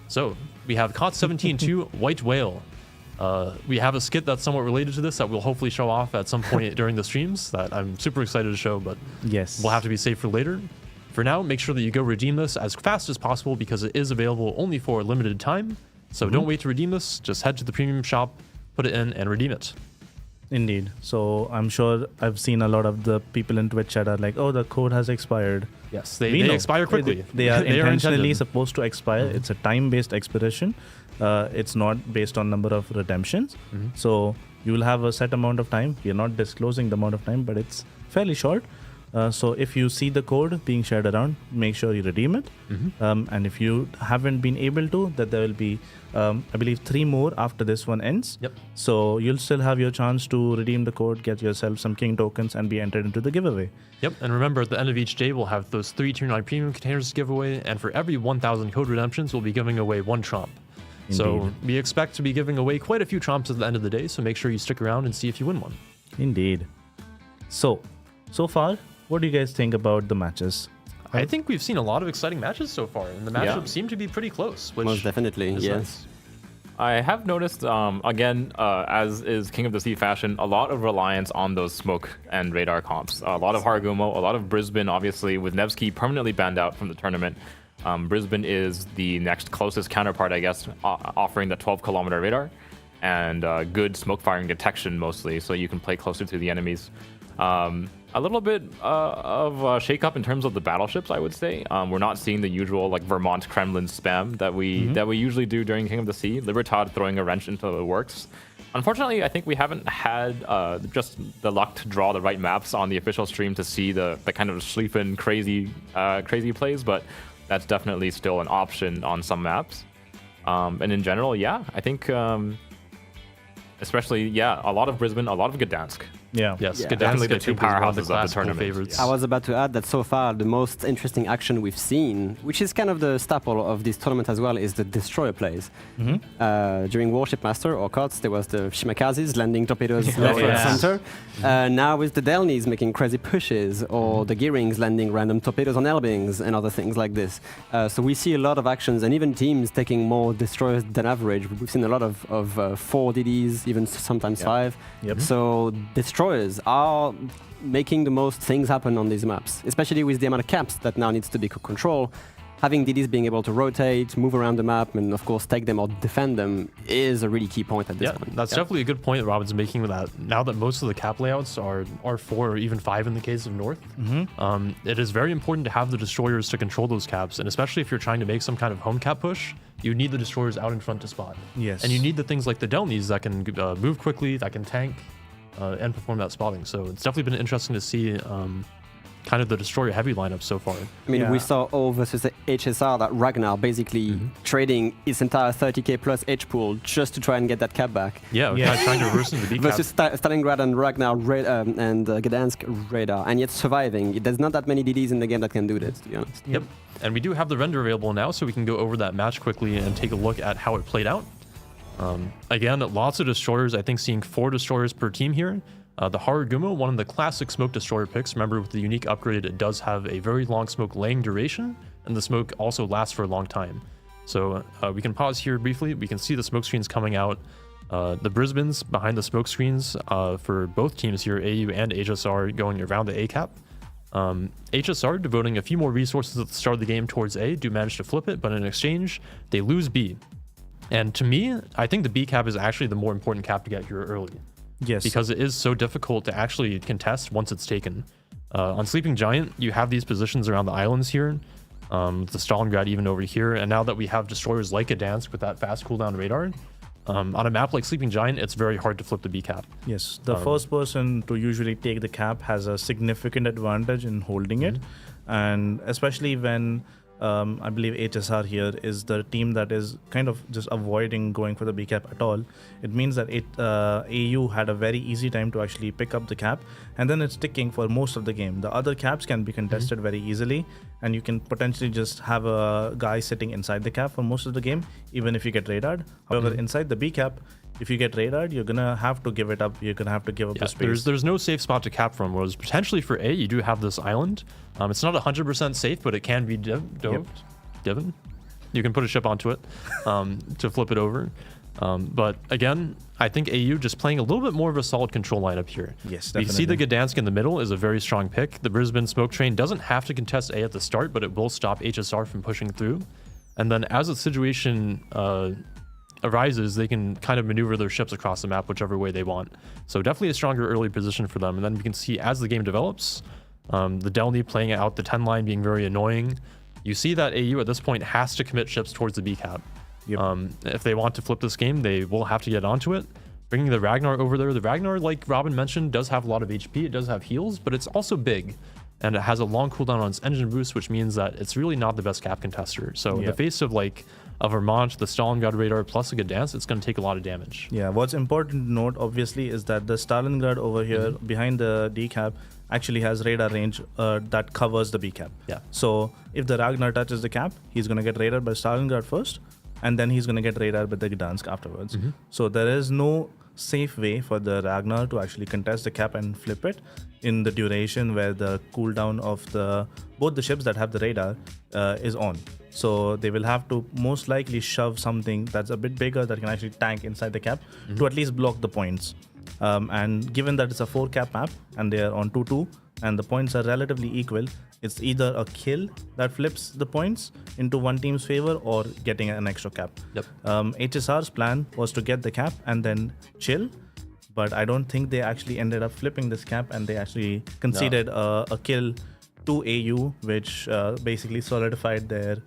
So we have COT 17-2 White Whale. We have a skit that's somewhat related to this that we'll hopefully show off at some point during the streams that I'm super excited to show, but we'll have to be safe for later. for now, make sure that you go redeem this as fast as possible because it is available only for a limited time. So don't wait to redeem this. Just head to the premium shop, put it in, and redeem it. Indeed. So I'm sure I've seen a lot of the people in Twitch chat are like, oh, the code has expired. Yes, We they know. expire quickly. They are intentionally intended. supposed to expire. It's a time-based expiration. It's not based on number of redemptions. So you will have a set amount of time. We are not disclosing the amount of time, but it's fairly short. So if you see the code being shared around, make sure you redeem it. And if you haven't been able to, that there will be, I believe, 3 more after this one ends. Yep. So you'll still have your chance to redeem the code, get yourself some King tokens, and be entered into the giveaway. Yep, and remember, at the end of each day, we'll have those 3 Tier 9 premium containers to give away, and for every 1,000 code redemptions, we'll be giving away 1 Trump. So Indeed. we expect to be giving away quite a few Trumps at the end of the day, so make sure you stick around and see if you win one. Indeed. So far, what do you guys think about the matches? I think we've seen a lot of exciting matches so far, and the matchups seem to be pretty close. Which Most definitely, is yes. nice. I have noticed, again, as is King of the Sea fashion, a lot of reliance on those smoke and radar comps. A lot of Haragumo, a lot of Brisbane, obviously, with Nevsky permanently banned out from the tournament. Brisbane is the next closest counterpart, I guess, offering the 12-kilometer radar and good smoke firing detection mostly, so you can play closer to the enemies. A little bit of shake-up in terms of the battleships, I would say. We're not seeing the usual like Vermont Kremlin spam that we usually do during King of the Sea. Libertad throwing a wrench into the works. Unfortunately, I think we haven't had just the luck to draw the right maps on the official stream to see the kind of Schlieffen crazy plays, but that's definitely still an option on some maps. And in general, yeah, I think especially, a lot of Brisbane, a lot of Gdansk. Yeah. Yes, Yeah. Gdansk, Definitely the I two think, is one of powerhouses of the classical tournament. favorites. I was about to add that so far the most interesting action we've seen, which is kind of the staple of this tournament as well, is the destroyer plays. During Warship Master or COTS, there was the Shimakazes landing torpedoes left, right, yeah. center. Now with the Delnies making crazy pushes, or the Gearings landing random torpedoes on Elbings and other things like this. So we see a lot of actions, and even teams taking more destroyers than average. We've seen a lot of 4 DDs, even sometimes 5. Yep. So destroyers are making the most things happen on these maps, especially with the amount of caps that now needs to be controlled. Having DDs being able to rotate, move around the map, and of course take them or defend them is a really key point at this point. That's definitely a good point that Robin's making with that. Now that most of the cap layouts are 4 or even 5 in the case of North, it is very important to have the destroyers to control those caps, and especially if you're trying to make some kind of home cap push, you need the destroyers out in front to spot. Yes. And you need the things like the Delnies that can move quickly, that can tank, and perform that spotting. So it's definitely been interesting to see kind of the destroyer heavy lineup so far. I mean, Yeah. we saw O versus the HSR that Ragnar basically trading his entire 30k plus H pool just to try and get that cap back. Yeah, Yeah. trying to reverse into the B cap. Versus Stalingrad and Ragnar and Gdansk radar, and yet surviving. There's not that many DDs in the game that can do this, to be honest. Yep. And we do have the render available now, so we can go over that match quickly and take a look at how it played out. Again, lots of destroyers. I think seeing 4 destroyers per team here. The Haragumo, one of the classic smoke destroyer picks. Remember, with the unique upgrade, it does have a very long smoke laying duration, and the smoke also lasts for a long time. So we can pause here briefly. We can see the smoke screens coming out. The Brisbanes behind the smoke screens for both teams here, AU and HSR, going around the A cap. HSR devoting a few more resources at the start of the game towards A, do manage to flip it, but in exchange, they lose B. And to me, I think the B cap is actually the more important cap to get here early. Yes. Because it is so difficult to actually contest once it's taken. On Sleeping Giant, you have these positions around the islands here, the Stalingrad even over here, and now that we have destroyers like Gdansk with that fast cooldown radar, on a map like Sleeping Giant, it's very hard to flip the B cap. Yes, the first person to usually take the cap has a significant advantage in holding it, and especially when I believe HSR here is the team that is kind of just avoiding going for the B cap at all. It means that AU had a very easy time to actually pick up the cap, and then it's ticking for most of the game. The other caps can be contested very easily, and you can potentially just have a guy sitting inside the cap for most of the game, even if you get radared. However, inside the B cap, if you get radared, you're gonna have to give it up. You're gonna have to give up the space. There's no safe spot to cap from, whereas potentially for A, you do have this island. It's not 100% safe, but it can be Divin. You can put a ship onto it to flip it over. But again, I think AU just playing a little bit more of a solid control lineup here. Yes, We see the definitely. Gdansk in the middle is a very strong pick. The Brisbane smoke train doesn't have to contest A at the start, but it will stop HSR from pushing through. And then as the situation arises, they can kind of maneuver their ships across the map whichever way they want. So definitely a stronger early position for them. And then we can see as the game develops, the Delny playing out the 10 line being very annoying. You see that AU at this point has to commit ships towards the B cap. Yep. If they want to flip this game, they will have to get onto it. Bringing the Ragnar over there. The Ragnar, like Robin mentioned, does have a lot of HP. It does have heals, but it's also big. And it has a long cooldown on its engine boost, which means that it's really not the best cap contester. So in the face of like a Vermont, the Stalingrad radar, plus a Gdansk, it's going to take a lot of damage. Yeah, what's important to note, obviously, is that the Stalingrad over here behind the D cap actually has radar range that covers the B cap. Yeah. So if the Ragnar touches the cap, he's going to get radared by Stalingrad first, and then he's going to get radared by the Gdansk afterwards. So there is no safe way for the Ragnar to actually contest the cap and flip it in the duration where the cooldown of both the ships that have the radar is on. So they will have to most likely shove something that's a bit bigger that can actually tank inside the cap to at least block the points. And given that it's a 4 cap map and they are on 2-2 and the points are relatively equal, it's either a kill that flips the points into one team's favor or getting an extra cap. Yep. HSR's plan was to get the cap and then chill, but I don't think they actually ended up flipping this cap, and they actually conceded a kill to AU, which basically solidified their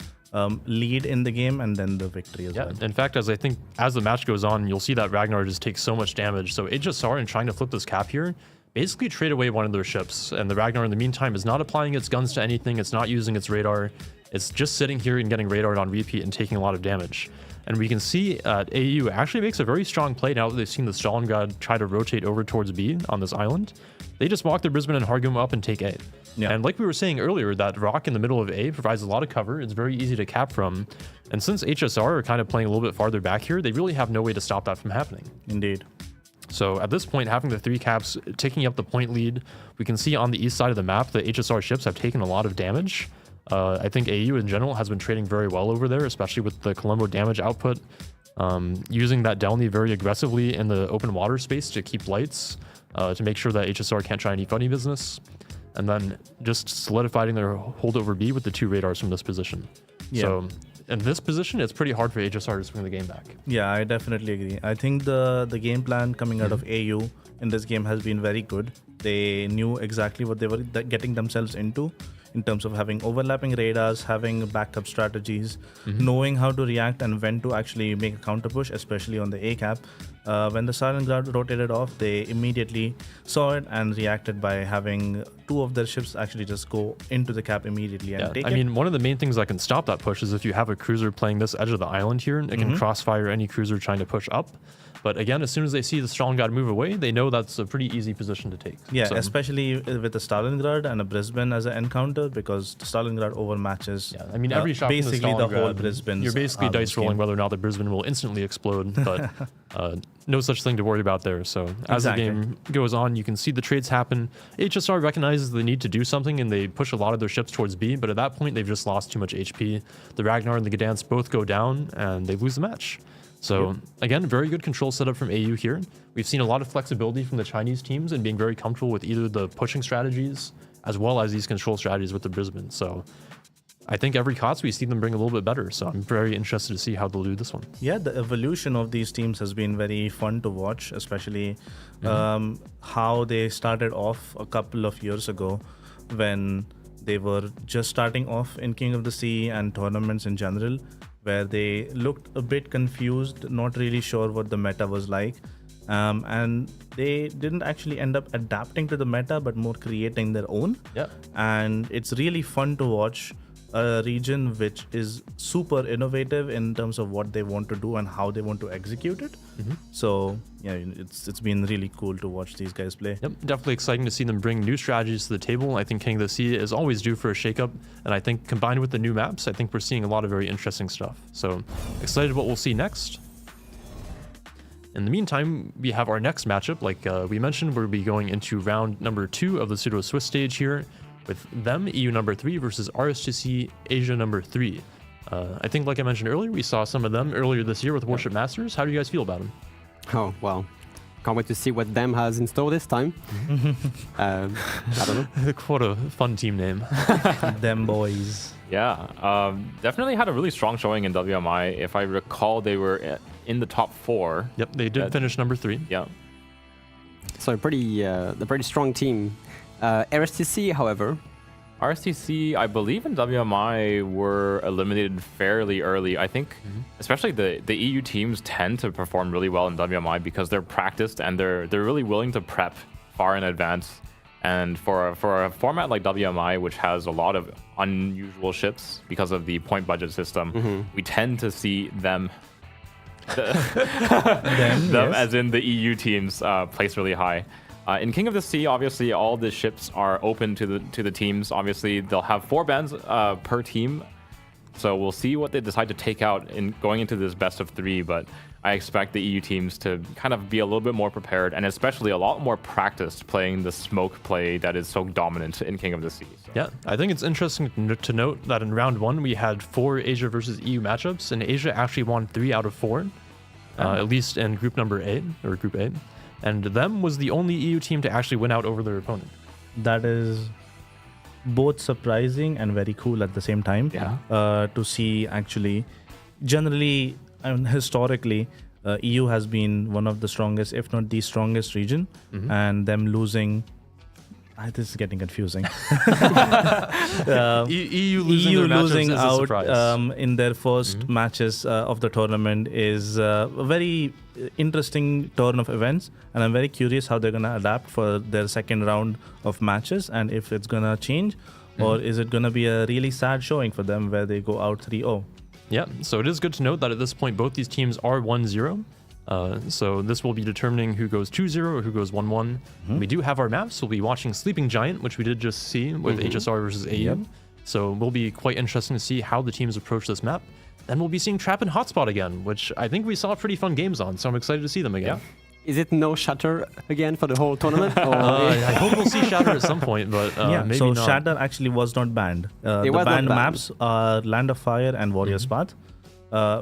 lead in the game and then the victory as well. In fact, as the match goes on, you'll see that Ragnar just takes so much damage. So HSR, in trying to flip this cap here, basically trade away one of their ships. And the Ragnar, in the meantime, is not applying its guns to anything. It's not using its radar. It's just sitting here and getting radared on repeat and taking a lot of damage. And we can see AU actually makes a very strong play now that they've seen the Stalingrad try to rotate over towards B on this island. They just walk the Brisbane and Hargum up and take A. Yeah. And like we were saying earlier, that rock in the middle of A provides a lot of cover. It's very easy to cap from. And since HSR are kind of playing a little bit farther back here, they really have no way to stop that from happening. Indeed. So at this point, having the 3 caps taking up the point lead, we can see on the east side of the map that HSR ships have taken a lot of damage. I think AU in general has been trading very well over there, especially with the Colombo damage output. Using that Delny very aggressively in the open water space to keep lights, to make sure that HSR can't try any funny business. And then just solidifying their hold over B with the 2 radars from this position. Yeah. So in this position, it's pretty hard for HSR to swing the game back. Yeah, I definitely agree. I think the game plan coming out of AU in this game has been very good. They knew exactly what they were getting themselves into in terms of having overlapping radars, having backup strategies, knowing how to react and when to actually make a counter push, especially on the A cap. When the Stalingrad rotated off, they immediately saw it and reacted by having 2 of their ships actually just go into the cap immediately and take it. I mean, one of the main things that can stop that push is if you have a cruiser playing this edge of the island here, it can crossfire any cruiser trying to push up. But again, as soon as they see the Stalingrad move away, they know that's a pretty easy position to take. Yeah, So- especially with the Stalingrad and a Brisbane as an encounter, because the Stalingrad overmatches Yeah, I mean, every shot from basically the whole Stalingrad, Brisbane. you're basically dice rolling whether or not the Brisbane will instantly explode, but no such thing to worry about there. So as Exactly. the game goes on, you can see the trades happen. HSR recognizes the need to do something, and they push a lot of their ships towards B, but at that point, they've just lost too much HP. The Ragnar and the Gdansk both go down, and they lose the match. So again, very good control setup from AU here. We've seen a lot of flexibility from the Chinese teams and being very comfortable with either the pushing strategies as well as these control strategies with the Brisbane. So I think every COTS we see them bring a little bit better. So I'm very interested to see how they'll do this one. Yeah, the evolution of these teams has been very fun to watch, especially how they started off a couple of years ago when they were just starting off in King of the Sea and tournaments in general, where they looked a bit confused, not really sure what the meta was like. And they didn't actually end up adapting to the meta, but more creating their own. Yeah. And it's really fun to watch a region which is super innovative in terms of what they want to do and how they want to execute it. So yeah, it's been really cool to watch these guys play. Yep, definitely exciting to see them bring new strategies to the table. I think King of the Sea is always due for a shakeup, and I think combined with the new maps, I think we're seeing a lot of very interesting stuff. So excited what we'll see next. In the meantime, we have our next matchup. Like we mentioned, we'll be going into round number 2 of the pseudo-Swiss stage here, with them EU number 3 versus RSGC Asia number 3. I think, like I mentioned earlier, we saw some of them earlier this year with Warship Masters. How do you guys feel about them? Oh, well. Can't wait to see what Dem has in store this time. I don't know. What a fun team name. Them boys. Yeah, definitely had a really strong showing in WMI. If I recall, they were in the top 4. Yep, they did finish number 3. Yeah. So a pretty strong team. RSTC, however, RSTC, I believe in WMI were eliminated fairly early. I think, especially the EU teams tend to perform really well in WMI because they're practiced and they're really willing to prep far in advance. And for a format like WMI, which has a lot of unusual ships because of the point budget system, we tend to see them as in the EU teams place really high. In King of the Sea, obviously, all the ships are open to the teams. Obviously, they'll have 4 bans per team, so we'll see what they decide to take out in going into this best of 3. But I expect the EU teams to kind of be a little bit more prepared, and especially a lot more practiced playing the smoke play that is so dominant in King of the Sea. So. Yeah, I think it's interesting to note that in round 1 we had 4 Asia versus EU matchups, and Asia actually won 3 out of 4, at least in group number 8 or group 8. And them was the only EU team to actually win out over their opponent. That is both surprising and very cool at the same time. Yeah. To see actually, generally, historically, EU has been one of the strongest, if not the strongest region, and them losing. This is getting confusing. EU losing, EU their losing matchups is a out surprise. in their first matches of the tournament is a very interesting turn of events, and I'm very curious how they're going to adapt for their second round of matches, and if it's going to change, or is it going to be a really sad showing for them where they go out 3-0. Yeah, so it is good to note that at this point both these teams are 1-0. So this will be determining who goes 2-0 or who goes 1-1. We do have our maps. We'll be watching Sleeping Giant, which we did just see with HSR versus AU. So we'll be quite interesting to see how the teams approach this map. Then we'll be seeing Trap and Hotspot again, which I think we saw pretty fun games on. So I'm excited to see them again. is it no Shatter again for the whole tournament? Or I hope we'll see Shatter at some point, but maybe so not. Shatter actually was not banned. The was not banned banned. maps are Land of Fire and Warrior's Path.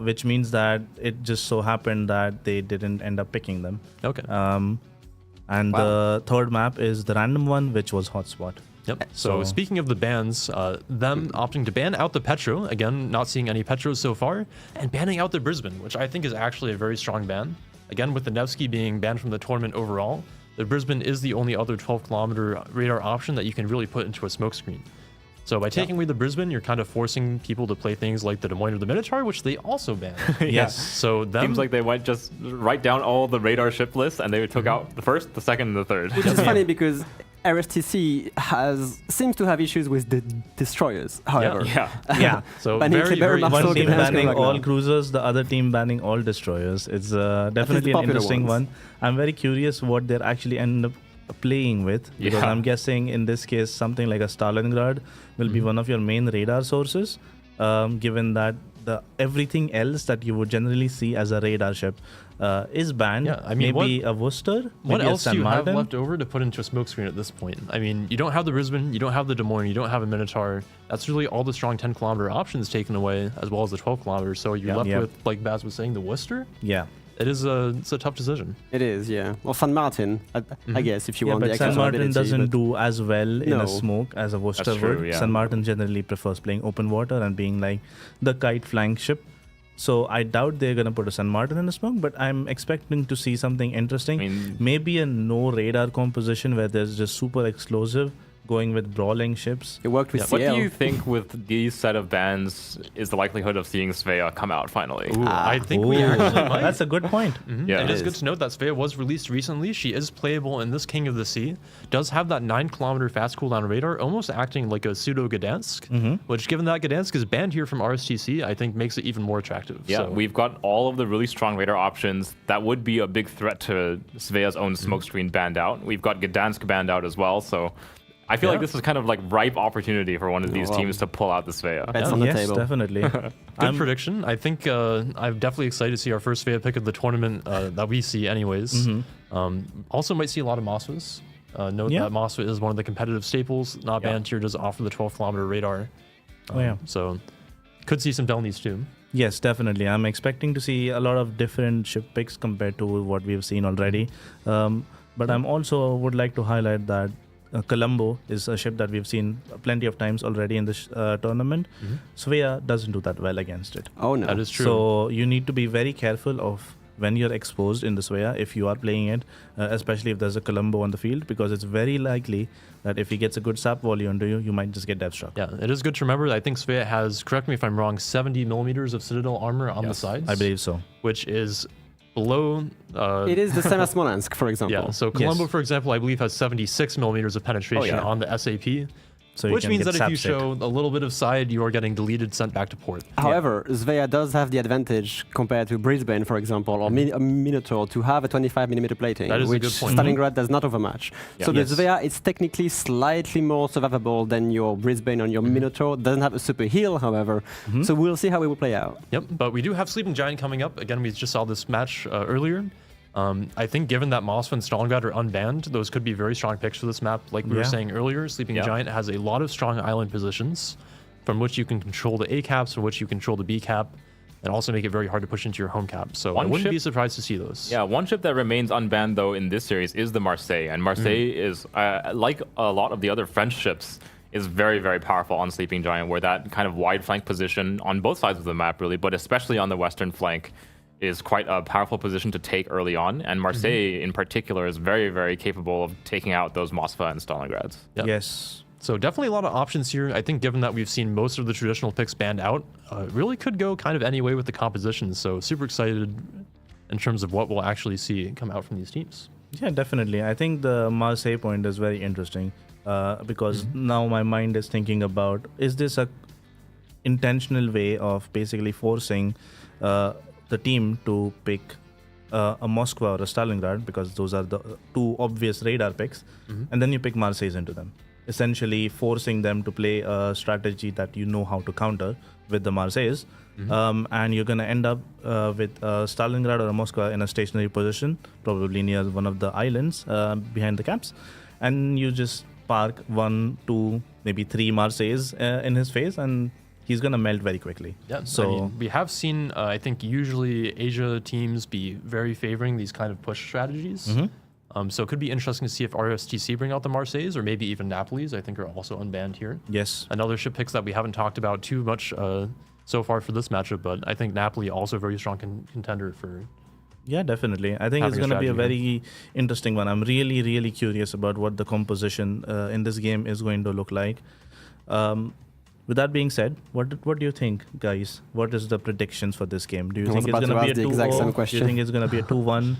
Which means that it just so happened that they didn't end up picking them. Okay. And the third map is the random one, which was Hotspot. Yep. So speaking of the bans, them opting to ban out the Petro, again, not seeing any Petros so far, and banning out the Brisbane, which I think is actually a very strong ban. Again, with the Nevsky being banned from the tournament overall, the Brisbane is the only other 12-kilometer radar option that you can really put into a smokescreen. So by taking away the Brisbane, you're kind of forcing people to play things like the Des Moines or the Minotaur, which they also banned. Yes. So them, Seems like they went just write down all the radar ship lists and they took out the first, the second, and the third. which is funny because RSTC seems to have issues with the destroyers. However, Yeah. so Banning very, Kleber, very Maxwell, One team Gdansk, banning Ragnar. all cruisers, the other team banning all destroyers. It's definitely an popular interesting ones. one. I'm very curious what they're actually end up playing with, because Yeah. I'm guessing in this case something like a Stalingrad will be one of your main radar sources, given that the everything else that you would generally see as a radar ship is banned. Yeah, I mean, maybe a Worcester, What maybe a else San do you have Martin. left over to put into a smokescreen at this point? I mean, you don't have the Brisbane, you don't have the Des Moines, you don't have a Minotaur. That's really all the strong 10-kilometer options taken away, as well as the 12 kilometers. So you're left Yeah. with, like Baz was saying, the Worcester. Yeah. It's a tough decision. it is, yeah. Or San Martin, I guess, if you Yeah, want the but extra San Martin ability, doesn't but- do as well in No. a smoke as a Worcester That's true, would. yeah. San Martin generally prefers playing open water and being like the kite flank ship. So I doubt they're going to put a San Martin in the smoke, but I'm expecting to see something interesting. I mean- Maybe a no radar composition where there's just super explosive going with brawling ships. It worked with Yeah. What CL. do you think with these set of bans is the likelihood of seeing Svea come out finally? I think we actually might. That's a good point. Yeah, It is is. good to note that Svea was released recently. She is playable in this King of the Sea. Does have that 9-kilometer fast cooldown radar, almost acting like a pseudo Gdansk, which, given that Gdansk is banned here from RSTC, I think makes it even more attractive. Yeah, So, we've got all of the really strong radar options that would be a big threat to Svea's own smokescreen banned out. We've got Gdansk banned out as well, so I feel like this is kind of like ripe opportunity for one of these Well, teams to pull out the Svea. Bets on the Yes, table. definitely. good prediction. I think I'm definitely excited to see our first Svea pick of the tournament that we see anyways. Also might see a lot of Mosfas. Note Yeah. that Mosfa is one of the competitive staples. Not banned here, does offer the 12-kilometer radar. Oh, yeah. So could see some Delnies too. Yes, definitely. I'm expecting to see a lot of different ship picks compared to what we've seen already. But I'm also would like to highlight that Colombo is a ship that we've seen plenty of times already in this tournament. Svea doesn't do that well against it. Oh no. That is true. So you need to be very careful of when you're exposed in the Svea if you are playing it, especially if there's a Colombo on the field, because it's very likely that if he gets a good sap volley onto you, you might just get death struck. Yeah, it is good to remember. I think Svea has, correct me if I'm wrong, 70 millimeters of Citadel armor on the sides. I believe so. Which is below. It is the same as Smolensk, for example. Yeah, so Colombo, for example, I believe has 76 millimeters of penetration on the SAP. So you which can means get that if you sap show a little bit of side, you are getting deleted, sent back to port. However, Svea does have the advantage compared to Brisbane, for example, or Minotaur, to have a 25mm plating, That is a which good point. Stalingrad does not overmatch. So the Svea is technically slightly more survivable than your Brisbane and your Minotaur. Doesn't have a super heal, however. So we'll see how it will play out. Yep, but we do have Sleeping Giant coming up. Again, we just saw this match earlier. I think given that Moskva and Stalingrad are unbanned, those could be very strong picks for this map. Like we were saying earlier, Sleeping Giant has a lot of strong island positions from which you can control the A caps, from which you control the B cap, and also make it very hard to push into your home cap. So I wouldn't be surprised to see those. Yeah, one ship that remains unbanned, though, in this series is the Marseille. And Marseille is, like a lot of the other French ships, is very, very powerful on Sleeping Giant, where that kind of wide flank position on both sides of the map, really, but especially on the western flank, is quite a powerful position to take early on, and Marseille in particular is very, very capable of taking out those Moskva and Stalingrads. Yep. Yes. So definitely a lot of options here. I think given that we've seen most of the traditional picks banned out, it really could go kind of any way with the composition. So super excited in terms of what we'll actually see come out from these teams. Yeah, definitely. I think the Marseille point is very interesting because now my mind is thinking about, is this a intentional way of basically forcing the team to pick a Moskva or a Stalingrad, because those are the two obvious radar picks, and then you pick Marseilles into them, essentially forcing them to play a strategy that you know how to counter with the Marseilles, and you're going to end up with a Stalingrad or a Moskva in a stationary position, probably near one of the islands behind the caps, and you just park 1, 2, maybe 3 Marseilles in his face, and he's going to melt very quickly. Yeah, so I mean, we have seen, I think, usually Asia teams be very favoring these kind of push strategies. So it could be interesting to see if RSTC bring out the Marseilles, or maybe even Napoli's, I think, are also unbanned here. Yes. Another ship picks that we haven't talked about too much so far for this matchup, but I think Napoli also a very strong contender for... Yeah, definitely. I think it's going to be a very interesting one. I'm really, really curious about what the composition in this game is going to look like. With that being said, what do you think, guys? What is the predictions for this game? Do you think it's going to be a 2-0? Do you think it's going to be a 2-1?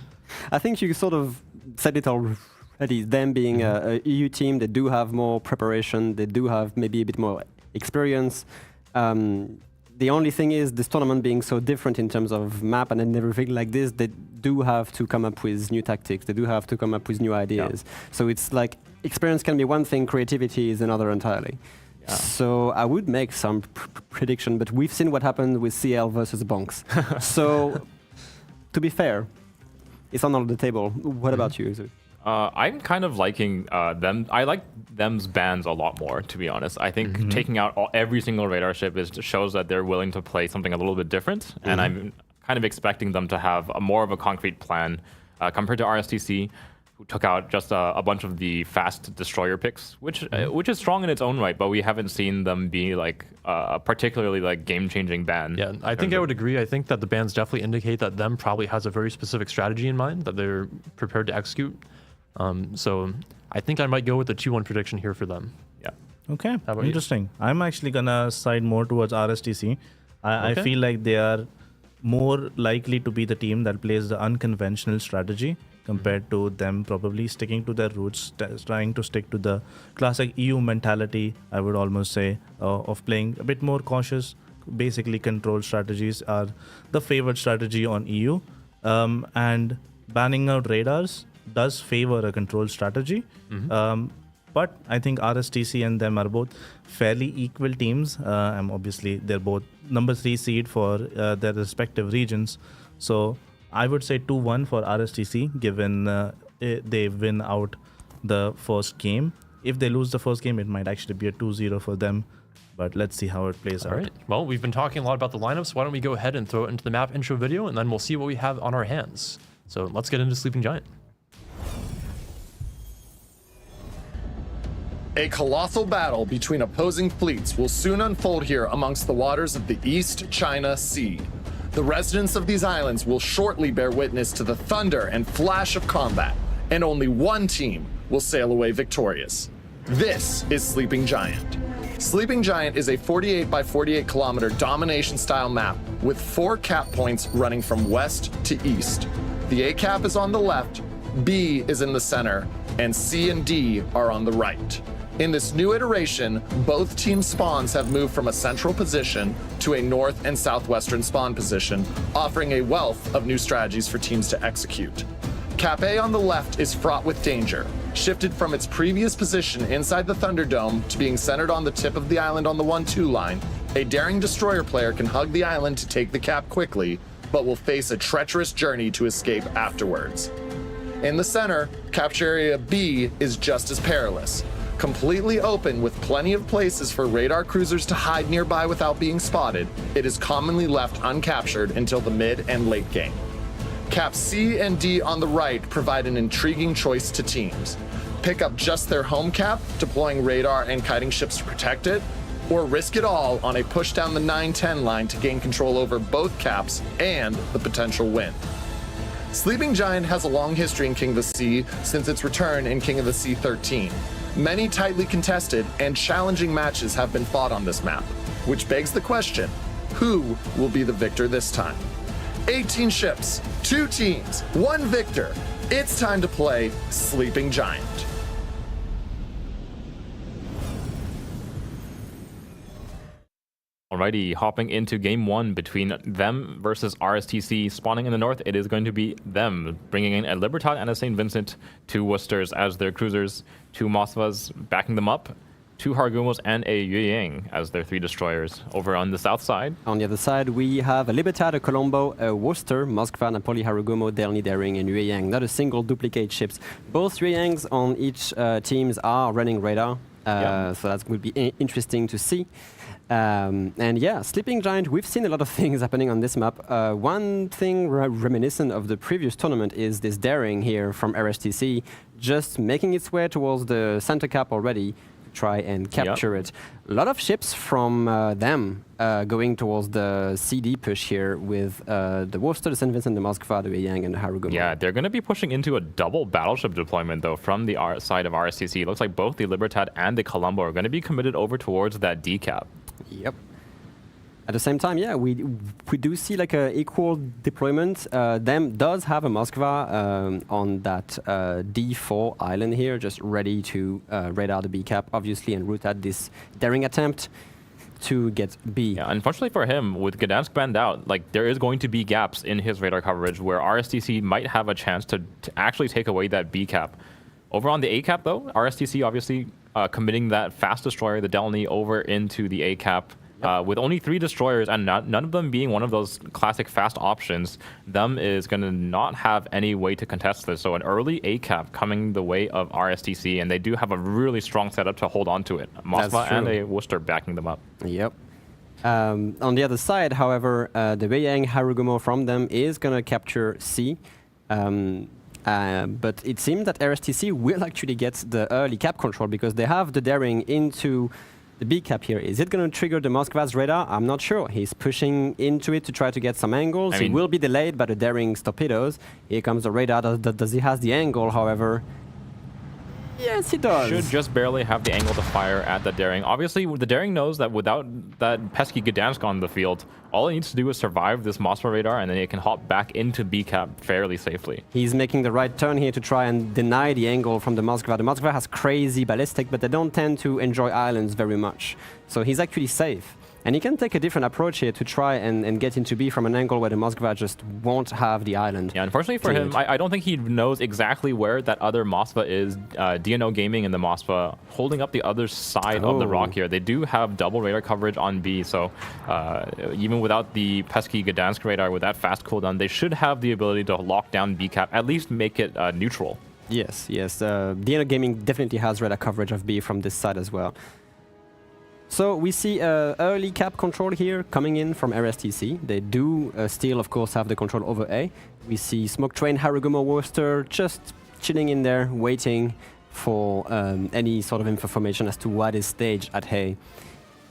I think you sort of said it already. Them being a EU team, they do have more preparation. They do have maybe a bit more experience. The only thing is, this tournament being so different in terms of map and everything like this, they do have to come up with new tactics. They do have to come up with new ideas. So it's like experience can be one thing, creativity is another entirely. So I would make some prediction, but we've seen what happened with CL versus Bonks. So to be fair, it's on the table. What about you, Izu? I'm kind of liking them. I like them's bans a lot more, to be honest. I think taking out every single radar ship shows that they're willing to play something a little bit different, and I'm kind of expecting them to have more of a concrete plan compared to RSTC, who took out just a bunch of the fast destroyer picks, which is strong in its own right, but we haven't seen them be like particularly like game-changing ban. Yeah, I think I would agree. I think that the bans definitely indicate that them probably has a very specific strategy in mind that they're prepared to execute. So I think I might go with the 2-1 prediction here for them. Yeah. Okay, interesting. I'm actually going to side more towards RSTC. I feel like they are more likely to be the team that plays the unconventional strategy compared to them probably sticking to their roots, trying to stick to the classic EU mentality, I would almost say, of playing a bit more cautious. Basically, control strategies are the favored strategy on EU. And banning out radars does favor a control strategy. But I think RSTC and them are both fairly equal teams. And obviously, they're both number 3 seed for their respective regions. So I would say 2-1 for RSTC, given they win out the first game. If they lose the first game, it might actually be a 2-0 for them. But let's see how it plays All out. right. Well, we've been talking a lot about the lineups. Why don't we go ahead and throw it into the map intro video, and then we'll see what we have on our hands. So let's get into Sleeping Giant. A colossal battle between opposing fleets will soon unfold here amongst the waters of the East China Sea. The residents of these islands will shortly bear witness to the thunder and flash of combat, and only one team will sail away victorious. This is Sleeping Giant. Sleeping Giant is a 48 by 48 kilometer domination style map with 4 cap points running from west to east. The A cap is on the left, B is in the center, and C and D are on the right. In this new iteration, both team spawns have moved from a central position to a north and southwestern spawn position, offering a wealth of new strategies for teams to execute. Cap A on the left is fraught with danger. Shifted from its previous position inside the Thunderdome to being centered on the tip of the island on the 1-2 line, a daring destroyer player can hug the island to take the cap quickly, but will face a treacherous journey to escape afterwards. In the center, capture area B is just as perilous. Completely open with plenty of places for radar cruisers to hide nearby without being spotted, it is commonly left uncaptured until the mid and late game. Cap C and D on the right provide an intriguing choice to teams. Pick up just their home cap, deploying radar and kiting ships to protect it, or risk it all on a push down the 9-10 line to gain control over both caps and the potential win. Sleeping Giant has a long history in King of the Sea since its return in King of the Sea 13. Many tightly contested and challenging matches have been fought on this map, which begs the question, who will be the victor this time? 18 ships, 2 teams, 1 victor. It's time to play Sleeping Giant. Alrighty, hopping into game 1 between them versus RSTC. Spawning in the north, it is going to be them, bringing in a Libertad and a St. Vincent, 2 Worcesters as their cruisers, 2 Moskvas backing them up, 2 Hargumos, and a Yueyang as their 3 destroyers. Over on the south side. On the other side, we have a Libertad, a Colombo, a Worcester, Moskva, Napoli, Harugumo, Delny, Daring, and Yueyang. Not a single duplicate ships. Both Yueyangs on each teams are running radar, so that will be interesting to see. And yeah, Sleeping Giant, we've seen a lot of things happening on this map. One thing reminiscent of the previous tournament is this Daring here from RSTC, just making its way towards the center cap already to try and capture it. A lot of ships from them going towards the CD push here with the Worcester, the St. Vincent, the Moskva, the Yueyang, and the Harugumo. Yeah, they're going to be pushing into a double battleship deployment, though, from the side of RSTC. It looks like both the Libertad and the Colombo are going to be committed over towards that D cap. Yep. At the same time, yeah, we do see like a equal deployment. Them does have a Moskva on that D4 island here, just ready to radar the B cap, obviously, and root at this daring attempt to get B. Yeah, unfortunately for him, with Gdansk banned out, like there is going to be gaps in his radar coverage where RSTC might have a chance to actually take away that B cap. Over on the A cap, though, RSTC obviously committing that fast destroyer, the Delny, over into the A cap. With only 3 destroyers and none of them being one of those classic fast options, them is going to not have any way to contest this. So an early A cap coming the way of RSTC, and they do have a really strong setup to hold on to it. Moskva and a Worcester backing them up. Yep. On the other side, however, the Yueyang Harugumo from them is going to capture C. But it seems that RSTC will actually get the early cap control because they have the daring into the B cap here. Is it going to trigger the Moskva's radar? I'm not sure. He's pushing into it to try to get some angles. He will be delayed by the daring's torpedoes. Here comes the radar. Does he has the angle, however? Yes, he does. Should just barely have the angle to fire at the Daring. Obviously, the Daring knows that without that pesky Gdansk on the field, all it needs to do is survive this Moskva radar, and then it can hop back into B cap fairly safely. He's making the right turn here to try and deny the angle from the Moskva. The Moskva has crazy ballistic, but they don't tend to enjoy islands very much. So he's actually safe. And he can take a different approach here to try and get into B from an angle where the Moskva just won't have the island. Yeah, unfortunately for him, I don't think he knows exactly where that other Moskva is. DNO Gaming and the Moskva holding up the other side of the rock here. They do have double radar coverage on B, so even without the pesky Gdansk radar with that fast cooldown, they should have the ability to lock down B cap, at least make it neutral Yes, yes. DNA Gaming definitely has radar coverage of B from this side as well. So we see early cap control here coming in from RSTC. They do still, of course, have the control over A. We see Smoke Train, Harugumo, Worcester just chilling in there, waiting for any sort of information as to what is staged at A.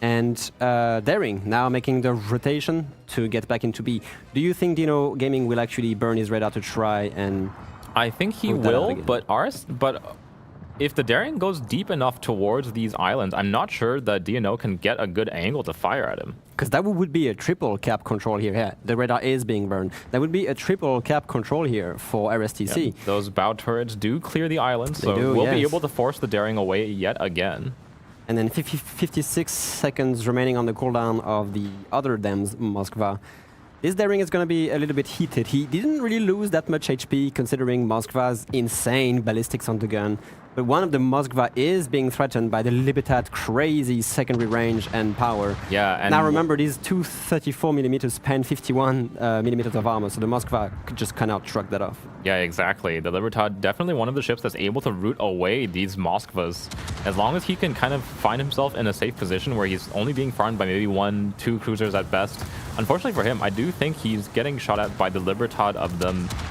And Daring now making the rotation to get back into B. Do you think Dino Gaming will actually burn his radar to try and... I think he will, but if the Daring goes deep enough towards these islands, I'm not sure that DNO can get a good angle to fire at him. Because that would be a triple cap control here. Yeah, the radar is being burned. That would be a triple cap control here for RSTC. Yep. Those bow turrets do clear the island, so we'll be able to force the Daring away yet again. And then 56 seconds remaining on the cooldown of the other dams, Moskva. This Daring is going to be a little bit heated. He didn't really lose that much HP considering Moskva's insane ballistics on the gun. But one of the Moskva is being threatened by the Libertad crazy secondary range and power. Yeah, and now remember, these 234mm span 51mm of armor, so the Moskva just cannot shrug that off. Yeah, exactly. The Libertad definitely one of the ships that's able to root away these Moskvas. As long as he can kind of find himself in a safe position where he's only being farmed by maybe 1-2 cruisers at best. Unfortunately for him, I do think he's getting shot at by the Libertad of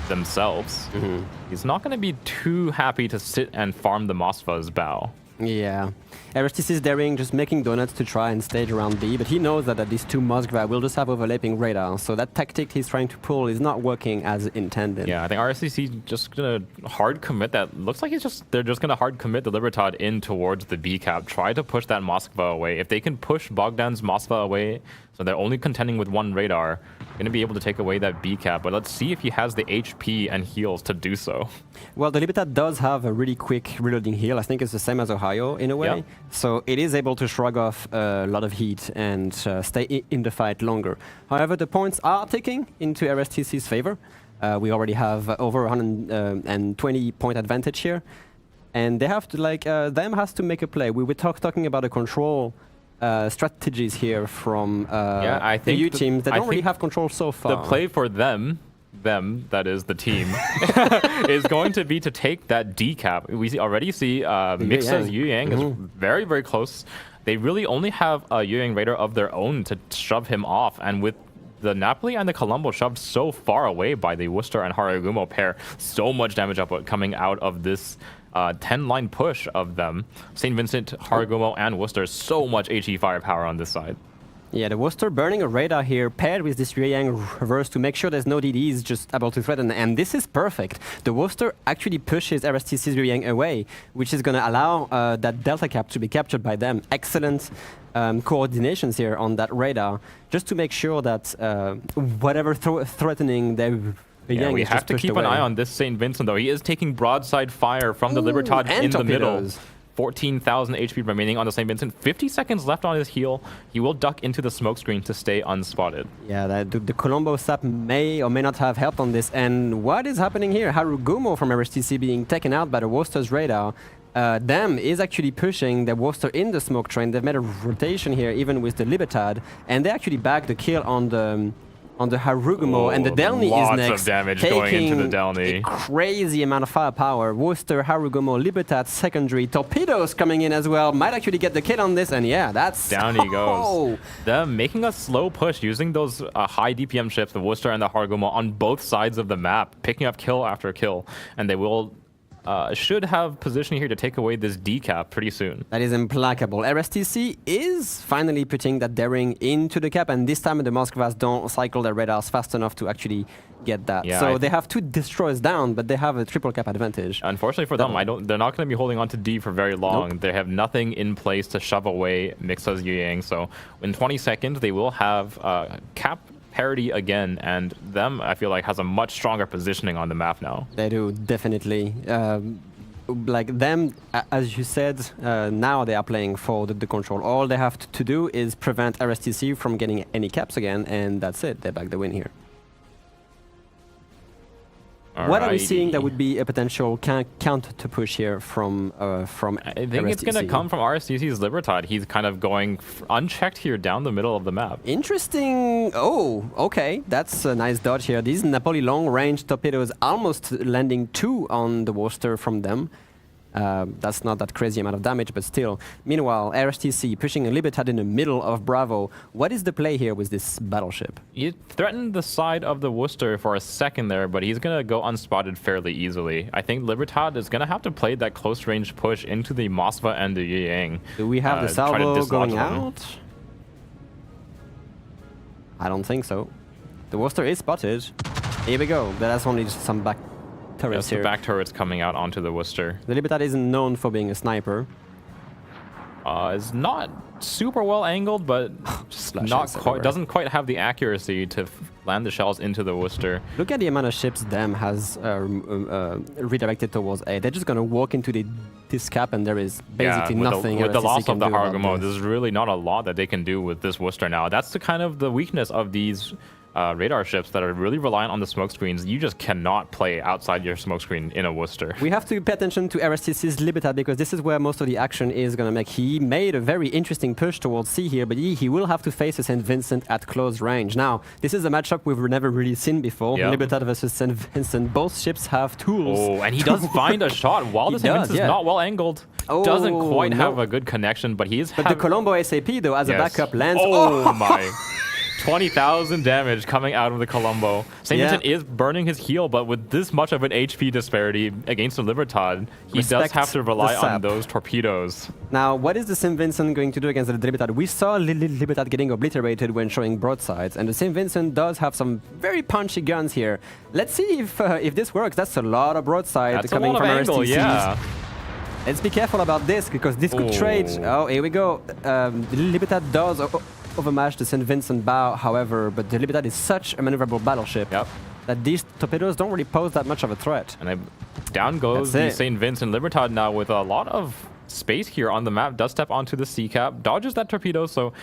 themselves. Mm-hmm. He's not going to be too happy to sit and farm the Moskva's bow. Yeah. RSTC's Daring just making donuts to try and stage around B, but he knows that these two Moskva will just have overlapping radar, so that tactic he's trying to pull is not working as intended. Yeah, I think RSTC just gonna hard commit that. Looks like they're just gonna hard commit the Libertad in towards the B cap. Try to push that Moskva away. If they can push Bogdan's Moskva away, so they're only contending with one radar, going to be able to take away that B cap. But let's see if he has the HP and heals to do so. Well, the Libertad does have a really quick reloading heal. I think it's the same as Ohio in a way. Yeah. So it is able to shrug off a lot of heat and stay in the fight longer. However, the points are ticking into RSTC's favor. We already have over 120 point advantage here. And they have to, them has to make a play. We were talking about a control strategies here from I think the U teams that don't really have control so far. The play for them, that is the team, is going to be to take that D cap. We already see Mixa's Yu Yang is very, very close. They really only have a Yu Yang Raider of their own to shove him off, and with the Napoli and the Colombo shoved so far away by the Worcester and Harugumo pair, so much damage output coming out of this 10-line push of them. St. Vincent, Harugumo, and Worcester, so much HE firepower on this side. Yeah, the Worcester burning a radar here, paired with this Yu Yang reverse to make sure there's no DDs just able to threaten, and this is perfect. The Worcester actually pushes RSTC's Yu Yang away, which is going to allow that Delta cap to be captured by them. Excellent coordinations here on that radar, just to make sure that whatever threatening they we have to keep an eye on this St. Vincent, though. He is taking broadside fire from the Libertad in the middle. 14,000 HP remaining on the St. Vincent. 50 seconds left on his heal. He will duck into the smoke screen to stay unspotted. Yeah, the Colombo sap may or may not have helped on this. And what is happening here? Harugumo from RSTC being taken out by the Worcester's radar. Them is actually pushing the Worcester in the smoke train. They've made a rotation here, even with the Libertad. And they actually bagged the kill on the Harugumo, and the Delny is next, lots of damage going into the Delny. A crazy amount of firepower. Worcester, Harugumo, Libertad secondary, torpedoes coming in as well. Might actually get the kill on this, and yeah, that's... Down he goes. Them making a slow push using those high DPM ships, the Worcester and the Harugumo, on both sides of the map, picking up kill after kill, and they will... should have position here to take away this D cap pretty soon. That is implacable. RSTC is finally putting that Daring into the cap, and this time the Moskvas don't cycle their radars fast enough to actually get that. Yeah, so they have two destroyers down, but they have a triple cap advantage. Unfortunately for them, they're not going to be holding on to D for very long. Nope. They have nothing in place to shove away Mixa's Yu Yang, so in 20 seconds they will have cap parity again, and them, I feel like, has a much stronger positioning on the map now. They do, definitely. Like them, as you said, now they are playing for the control. All they have to do is prevent RSTC from getting any caps again, and that's it. They back the win here. What are we seeing that Alrighty. would be a potential counter to push here from I think it's going to RSTC? come from RSTC's Libertad. He's kind of going unchecked here down the middle of the map. Interesting. Oh, okay. That's a nice dodge here. These Napoli long-range torpedoes almost landing 2 on the Worcester from them. That's not that crazy amount of damage, but still. Meanwhile, RSTC pushing a Libertad in the middle of Bravo. What is the play here with this battleship? He threatened the side of the Worcester for a second there, but he's going to go unspotted fairly easily. I think Libertad is going to have to play that close-range push into the Moskva and the Yuyang. Do we have the try to salvo dislodge going them. out? I don't think so. The Worcester is spotted. Here we go. That's only some back turrets Yes, the here. back turret's coming out onto the Worcester. The Libertad isn't known for being a sniper. It's not super well angled, but Splashes not quite, everywhere. doesn't quite have the accuracy to land the shells into the Worcester. Look at the amount of ships them has redirected towards A. They're just going to walk into this cap and there is basically with nothing with the RSTC loss can of the do about Hargumo, this. there's really not a lot that they can do with this Worcester now. That's the kind of the weakness of these radar ships that are really reliant on the smoke screens. You just cannot play outside your smoke screen in a Worcester. We have to pay attention to RSTC's Libertad because this is where most of the action is going to make. He made a very interesting push towards C here, but he will have to face a St. Vincent at close range. Now, this is a matchup we've never really seen before. Yep. Libertad versus St. Vincent. Both ships have tools. Oh, and he does find a shot while He the St. does, Vincent's yeah. not well angled. Oh, Doesn't quite no. have a good connection, but he is. But the Colombo SAP, though, as a Yes. backup lands. Oh my. 20,000 damage coming out of the Colombo. St. Yeah. Vincent is burning his heel, but with this much of an HP disparity against the Libertad, he does Respect have to rely the on sap. those torpedoes. Now, what is the St. Vincent going to do against the Libertad? We saw Libertad getting obliterated when showing broadsides, and the St. Vincent does have some very punchy guns here. Let's see if this works. That's a lot of broadside That's a coming lot of from angle, RSTCs. yeah. Let's be careful about this because this could trade. Oh, here we go. The Libertad does overmatch the St. Vincent bow, however, but the Libertad is such a maneuverable battleship Yep. that these torpedoes don't really pose that much of a threat. And down goes the That's it. St. Vincent Libertad now with a lot of space here on the map. Does step onto the sea cap, dodges that torpedo, so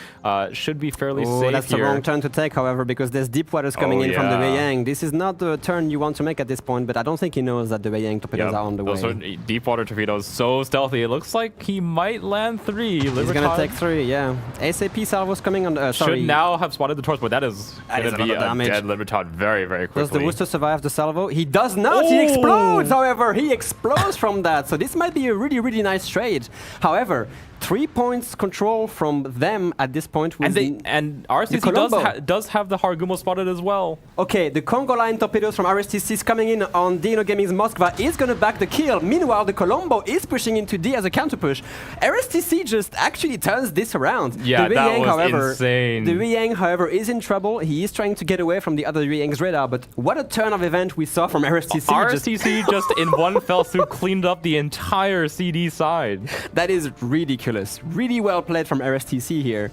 should be fairly Oh, safe that's here. the wrong turn to take, however, because there's deep waters coming Oh, in from the yeah. Beiyang. This is not the turn you want to make at this point, but I don't think he knows that the Beiyang torpedoes Yep. are on the Those way. are deep water torpedoes, so stealthy. It looks like he might land 3. He's Libertad gonna take 3, yeah. SAP salvos coming on. Sorry. should now have spotted the torch, but that is That is going to a be lot of a damage. dead Libertad very, very quickly. Does the Worcester survive the salvo? He does not! He Oh! explodes, however! He explodes from that! So this might be a really, really nice trade. However, 3 points control from them at this point. With And RSTC Colombo. does have the Hargumo spotted as well. Okay, the Congo line torpedoes from RSTC is coming in on Dino Gaming's Moskva is gonna back the kill. Meanwhile, the Colombo is pushing into D as a counter push. RSTC just actually turns this around. Yeah, the that Yuyang, was however, insane. The Yuyang, however, is in trouble. He is trying to get away from the other Yuyang's radar, but what a turn of event we saw from RSTC. RSTC just in one fell swoop cleaned up the entire CD side. That is ridiculous. Really well played from RSTC here.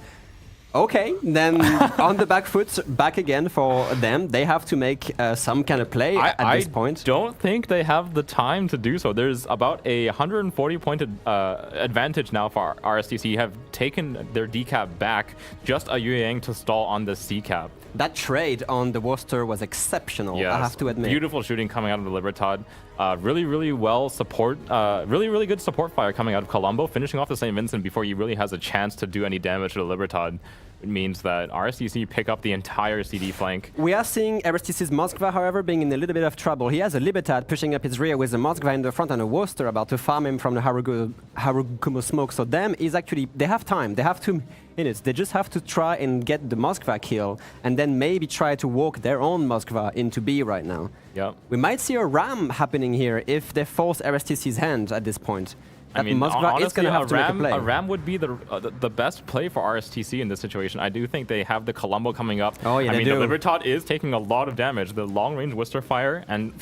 Okay, then on the back foot, back again for them. They have to make some kind of play at this point. I don't think they have the time to do so. There's about a 140 point advantage now for RSTC. Have taken their decap back. Just a Yuyang to stall on the C cap. That trade on the Worcester was exceptional, I have to admit. Beautiful shooting coming out of the Libertad. Really well support. Really good support fire coming out of Colombo, finishing off the St. Vincent before he really has a chance to do any damage to the Libertad. It means that RSTC pick up the entire CD flank. We are seeing RSTC's Moskva, however, being in a little bit of trouble. He has a Libertad pushing up his rear with a Moskva in the front and a Worcester about to farm him from the Harugumo smoke. So them is actually, they have time. They have 2 minutes. They just have to try and get the Moskva kill and then maybe try to walk their own Moskva into B right now. Yep. We might see a ram happening here if they force RSTC's hand at this point. I mean, Moskva honestly, is going to have to make a play. a ram would be the best play for RSTC in this situation. I do think they have the Colombo coming up. Oh, yeah, I they mean, do. the Libertad is taking a lot of damage. The long-range Worcester fire and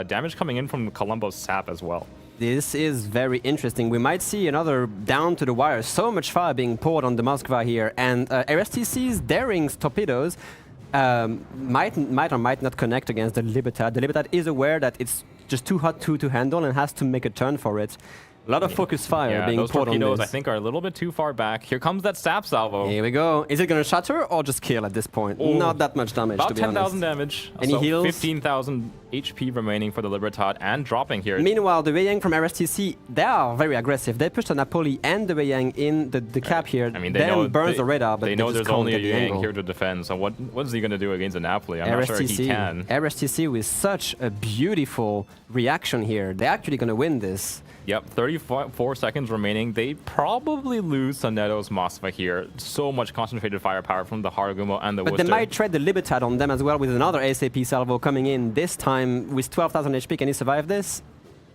damage coming in from Colombo's sap as well. This is very interesting. We might see another down to the wire. So much fire being poured on the Moskva here. And RSTC's Daring's torpedoes might or might not connect against the Libertad. The Libertad is aware that it's just too hot to handle and has to make a turn for it. A lot of focus fire Yeah, being those poured on torpedoes, I this. think, are a little bit too far back. Here comes that sap salvo. Here we go. Is it going to shatter or just kill at this point? Oh, Not that much damage, About to be 10,000 honest. damage. Any so heals? 15,000 HP remaining for the Libertad and dropping here. Meanwhile, the Wei Yang from RSTC, they are very aggressive. They push the Napoli and the Wei Yang in the cap here. I mean, they then know burns the radar, but they know just there's can't only a get the Yang angle. here to defend. So what is he going to do against a Napoli? I'm not sure he can. RSTC with such a beautiful reaction here. They're actually going to win this. Yep, 34 seconds remaining. They probably lose Soneto's Moskva here. So much concentrated firepower from the Haragumo and the But Worcester. they might trade the Libertad on them as well with another ASAP salvo coming in. This time with 12,000 HP. Can he survive this?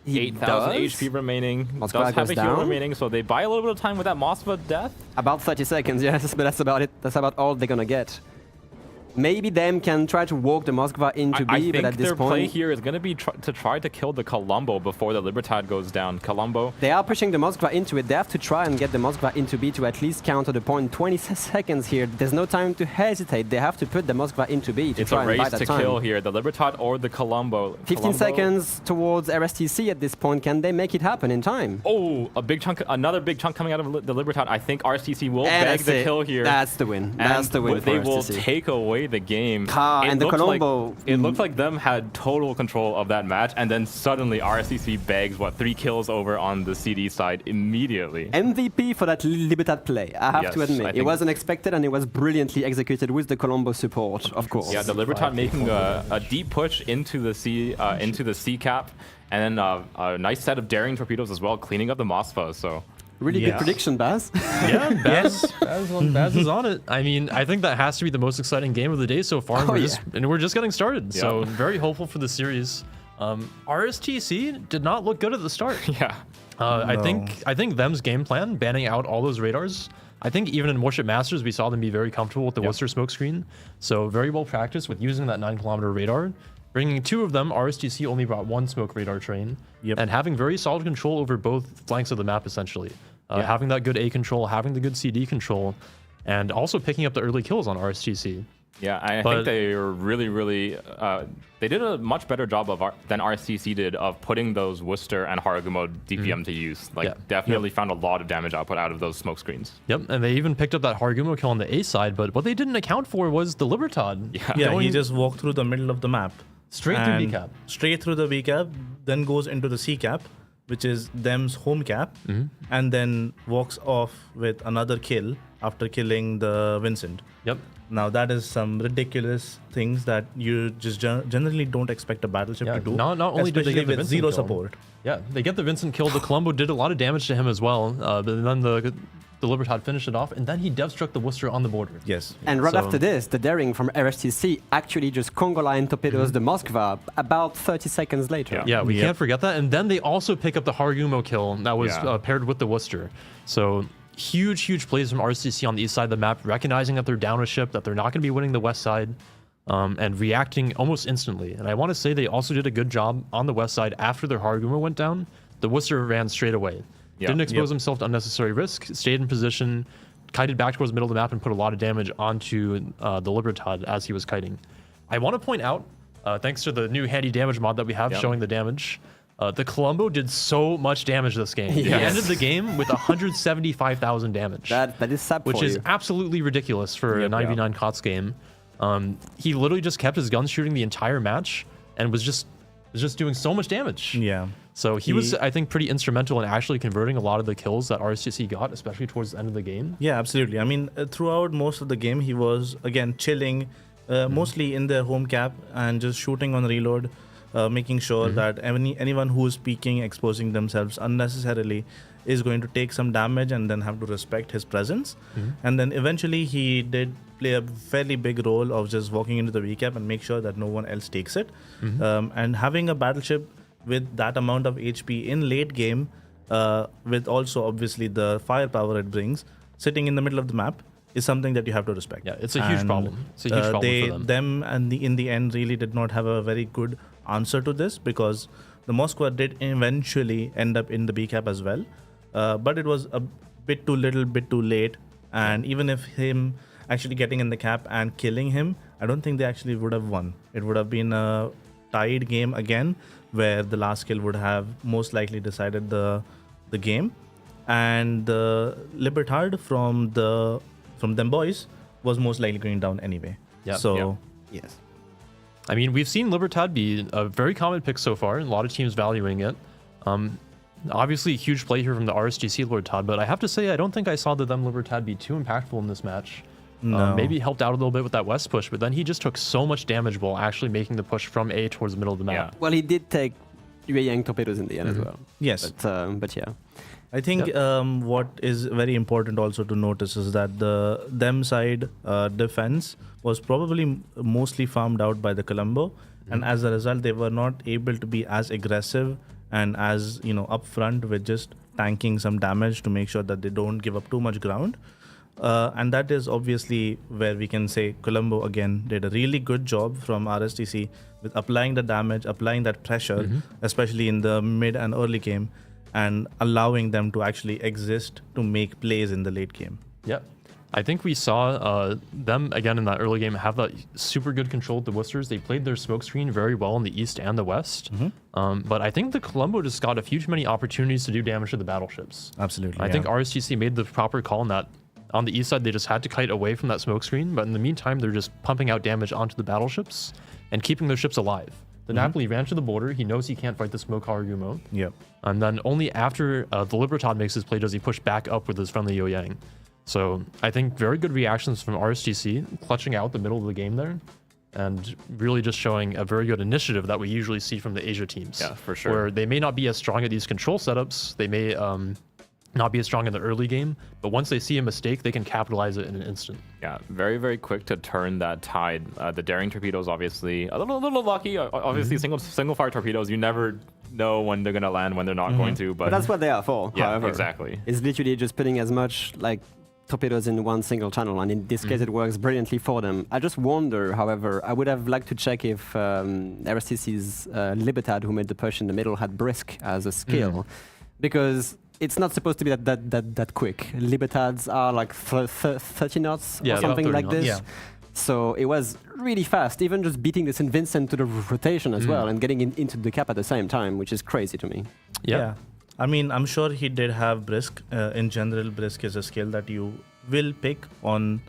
He 8,000 does. HP remaining. Moskva Does have goes a heal down. remaining, so they buy a little bit of time with that Moskva death. About 30 seconds, yes, but that's about it. That's about all they're gonna get. Maybe them can try to walk the Moskva into I B, think but at this their play point... here is going to be to try to kill the Colombo before the Libertad goes down. Colombo. They are pushing the Moskva into it. They have to try and get the Moskva into B to at least counter the point. 20 seconds here. There's no time to hesitate. They have to put the Moskva into B to It's try a and buy race that to time. kill here. The Libertad or the Colombo. 15 Colombo- seconds towards RSTC at this point. Can they make it happen in time? Oh, a big chunk, another big chunk coming out of the Libertad. I think RCC will And beg that's the it. kill here. That's the win. That's the win for They will RSTC. take away the game. And the looked Colombo- Like, it looked like them had total control of that match, and then suddenly RCC begs 3 kills over on the CD side immediately. MVP for that Libertad play, I have to Yes, admit. I It think- was unexpected and it was brilliantly executed with the Colombo support, of course. Yeah, the Libertad making a deep push into the C cap, and then a nice set of daring torpedoes as well, cleaning up the Moskva. So Really Yeah. good prediction, Baz. Yeah, Baz is on it. I mean, I think that has to be the most exciting game of the day so far, and, Oh, we're just getting started. So Yeah. very hopeful for the series. RSTC did not look good at the start. yeah, I think them's game plan, banning out all those radars. I think even in Warship Masters, we saw them be very comfortable with the Worcester smokescreen. So very well practiced with using that 9-kilometer radar. Bringing 2 of them, RSTC only brought 1 smoke radar train. Yep. And having very solid control over both flanks of the map, essentially. Having that good A control, having the good CD control, and also picking up the early kills on RSTC. yeah. I But- think they were really. They did a much better job than RCC did of putting those Worcester and Haragumo DPM to use. Like, Yeah. definitely found a lot of damage output out of those smoke screens. Yep, and they even picked up that Haragumo kill on the A side, but what they didn't account for was the Libertad. Yeah, he going just walked through the middle of the map. straight through And B-cap. Straight through the B cap, then goes into the C cap, which is them's home cap, Mm-hmm. and then walks off with another kill after killing the Vincent. Yep. Now that is some ridiculous things that you just generally don't expect a battleship Yeah, to do. not only did they especially get the with Vincent zero kill. support. Yeah, they get the Vincent kill. The Colombo did a lot of damage to him as well, but then the Libertad finished it off, and then he dev struck the Worcester on the border. Yes. And right So- after this, the daring from RSTC actually just Congo line torpedoes the Moskva about 30 seconds later. Yeah, we Yep. can't forget that. And then they also pick up the Haragumo kill that was Yeah. paired with the Worcester. So huge plays from RCC on the east side of the map, recognizing that they're down a ship, that they're not going to be winning the west side, and reacting almost instantly. And I want to say they also did a good job on the west side after their Haragumo went down. The Worcester ran straight away. Yeah. Didn't expose Yep. himself to unnecessary risk, stayed in position, kited back towards the middle of the map, and put a lot of damage onto the Libertad as he was kiting. I want to point out, thanks to the new handy damage mod that we have Yep. showing the damage, the Colombo did so much damage this game. He Yes. ended the game with 175,000 damage, That is sap which for is you. absolutely ridiculous for a 9v9 COTS game. He literally just kept his guns shooting the entire match and was just doing so much damage. Yeah. So he was, I think, pretty instrumental in actually converting a lot of the kills that RSTC got, especially towards the end of the game. Yeah, absolutely. I mean, throughout most of the game, he was again chilling, mostly in their home cap and just shooting on reload, making sure that anyone who is peeking, exposing themselves unnecessarily, is going to take some damage and then have to respect his presence. And then eventually, he did play a fairly big role of just walking into the recap and make sure that no one else takes it. And having a battleship with that amount of HP in late game, with also obviously the firepower it brings, sitting in the middle of the map is something that you have to respect. Yeah, it's a huge And, problem. It's a huge problem for them. In the end really did not have a very good answer to this, because the Moskva did eventually end up in the B cap as well, but it was a bit too little, bit too late. And even if him actually getting in the cap and killing him, I don't think they actually would have won. It would have been a tied game again, where the last kill would have most likely decided the the game, and the Libertad from them boys was most likely going down anyway. Yeah. So Yes. I mean, we've seen Libertad be a very common pick so far, and a lot of teams valuing it. Obviously, a huge play here from the RSGC Libertad, but I have to say, I don't think I saw the them Libertad be too impactful in this match. No. Maybe helped out a little bit with that west push, but then he just took so much damage while actually making the push from A towards the middle of the map. Yeah. Well, he did take Yang torpedoes in the end as well. yes, But yeah. I think what is very important also to notice is that the them side defense was probably mostly farmed out by the Colombo, and as a result, they were not able to be as aggressive and as upfront with just tanking some damage to make sure that they don't give up too much ground. And that is obviously where we can say Colombo again did a really good job from RSTC with applying the damage, applying that pressure, especially in the mid and early game, and allowing them to actually exist to make plays in the late game. Yeah. I think we saw them again in that early game have that super good control with the Worcesters. They played their smokescreen very well in the east and the west. But I think the Colombo just got a few too many opportunities to do damage to the battleships. Absolutely. I think RSGC made the proper call in that on the east side, they just had to kite away from that smokescreen. But in the meantime, they're just pumping out damage onto the battleships and keeping their ships alive. The Napoli ran to the border. He knows he can't fight the smoke Harugumo. Yep. And then only after the Libertad makes his play does he push back up with his friendly Yo-Yang. So I think very good reactions from RSGC, clutching out the middle of the game there, and really just showing a very good initiative that we usually see from the Asia teams. Yeah, for sure. Where they may not be as strong at these control setups, they may not be as strong in the early game, but once they see a mistake, they can capitalize it in an instant. Yeah, very, very quick to turn that tide. The daring torpedoes, obviously, a little lucky. Obviously, single fire torpedoes, you never know when they're going to land, when they're not going to. But that's what they are for, yeah, however. exactly. It's literally just putting as much torpedoes in one single channel, and in this case it works brilliantly for them. I just wonder, however, I would have liked to check if RSTC's Libertad, who made the push in the middle, had Brisk as a skill, because it's not supposed to be that quick. Libertads are like 30 knots Yeah, or about something 30 like knots. this. Yeah. So it was really fast, even just beating the St. Vincent to the rotation as well, and getting into the cap at the same time, which is crazy to me. Yeah. I mean, I'm sure he did have Brisk. In general, Brisk is a skill that you will pick on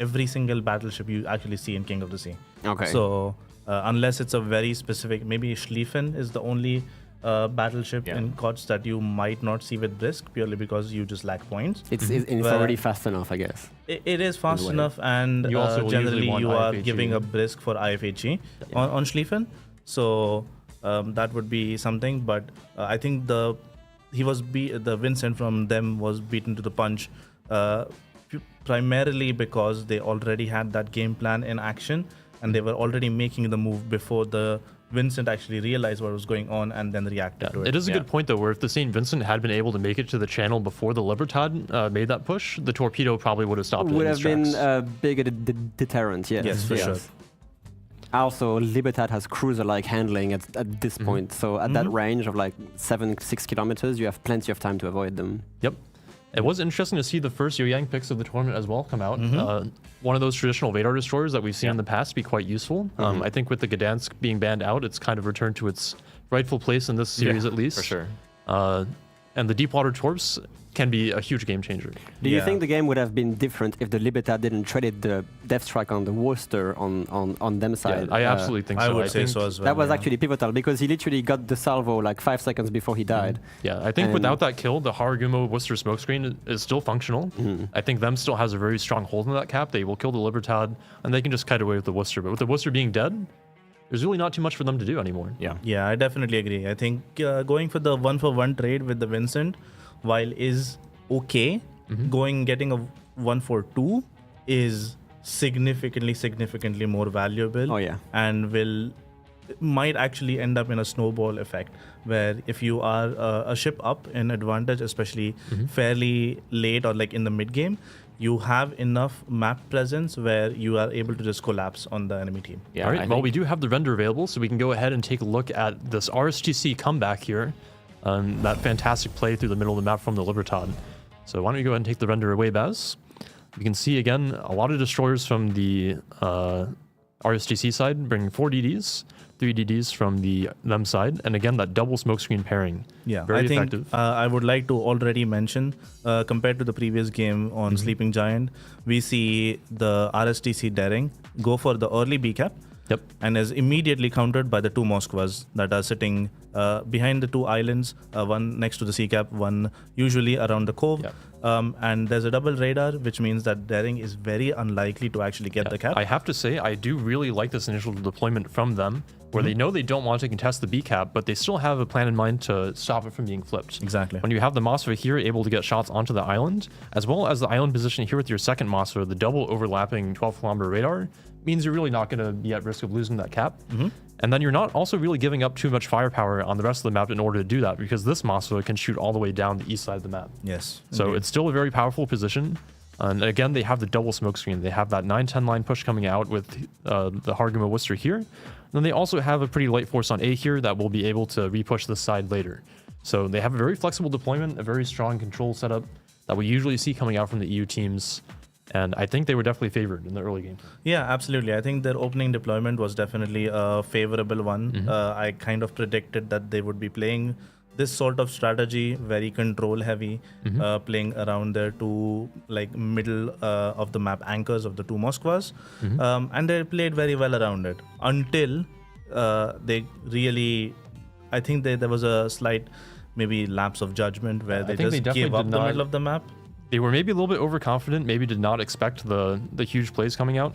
every single battleship you actually see in King of the Sea. Okay. So unless it's a very specific, maybe Schlieffen is the only battleship in COTS that you might not see with Brisk purely because you just lack points. It's Where- already fast enough, I guess. It is fast way. enough, and You also will generally usually want you are IFHE. giving a Brisk for IFHE on Schlieffen. So that would be something. But I think the Vincent from them was beaten to the punch primarily because they already had that game plan in action, and they were already making the move before the Vincent actually realized what was going on and then reacted to it. It is a good point, though, where if the St. Vincent had been able to make it to the channel before the Libertad made that push, the torpedo probably would have stopped it Would in have its been tracks. a bigger deterrent, yes. Yes, for sure. Also, Libertad has cruiser-like handling at this point, so at that range of 6 kilometers, you have plenty of time to avoid them. Yep. It was interesting to see the first Yo-Yang picks of the tournament as well come out. One of those traditional radar destroyers that we've seen in the past be quite useful. I think with the Gdansk being banned out, it's kind of returned to its rightful place in this series at least. For sure. And the deepwater torps can be a huge game changer. Do you Yeah. think the game would have been different if the Libertad didn't traded the death strike on the Worcester on them Yeah, side? I absolutely think so. I would say think, so as well. That was yeah. actually pivotal because he literally got the salvo 5 seconds before he died. Yeah, I think And- without that kill, the Harugumo Worcester smokescreen is still functional. I think them still has a very strong hold in that cap. They will kill the Libertad, and they can just kite away with the Worcester. But with the Worcester being dead, there's really not too much for them to do anymore. Yeah. Yeah, I definitely agree. I think going for the 1-for-1 trade with the Vincent, while is okay, getting a 1-for-2 is significantly more valuable. Oh, yeah. And might actually end up in a snowball effect where if you are a ship up in advantage, especially fairly late or in the mid game, you have enough map presence where you are able to just collapse on the enemy team. Yeah. All right, I well, think- we do have the render available, so we can go ahead and take a look at this RSGC comeback here. That fantastic play through the middle of the map from the Libertad. So why don't you go ahead and take the render away, Baz? You can see, again, a lot of destroyers from the RSTC side bringing 4 DDs, 3 DDs from them side, and again that double smokescreen pairing. Yeah, very I think effective. I would like to already mention, compared to the previous game on Sleeping Giant, we see the RSTC daring go for the early B cap. Yep. And is immediately countered by the 2 Moskvas that are sitting behind the 2 islands, one next to the sea cap, one usually around the cove. Yep. And there's a double radar, which means that daring is very unlikely to actually get the cap. I have to say, I do really like this initial deployment from them, where they know they don't want to contest the B cap, but they still have a plan in mind to stop it from being flipped. Exactly. When you have the Moskva here able to get shots onto the island, as well as the island position here with your second Moskva, the double overlapping 12-kilometer radar, means you're really not going to be at risk of losing that cap. And then you're not also really giving up too much firepower on the rest of the map in order to do that, because this Moskva can shoot all the way down the east side of the map. Yes. So it's still a very powerful position. And again, they have the double smoke screen. They have that 9-10 line push coming out with the Harguma Worcester here. And then they also have a pretty light force on A here that will be able to repush this side later. So they have a very flexible deployment, a very strong control setup that we usually see coming out from the EU teams. And I think they were definitely favored in the early game. Yeah, absolutely. I think their opening deployment was definitely a favorable one. I kind of predicted that they would be playing this sort of strategy, very control heavy, playing around their 2 like middle of the map anchors of the 2 Moskvas. And they played very well around it until they really, I think there was a slight maybe lapse of judgment where they just gave up the middle of the map. They were maybe a little bit overconfident, maybe did not expect the huge plays coming out.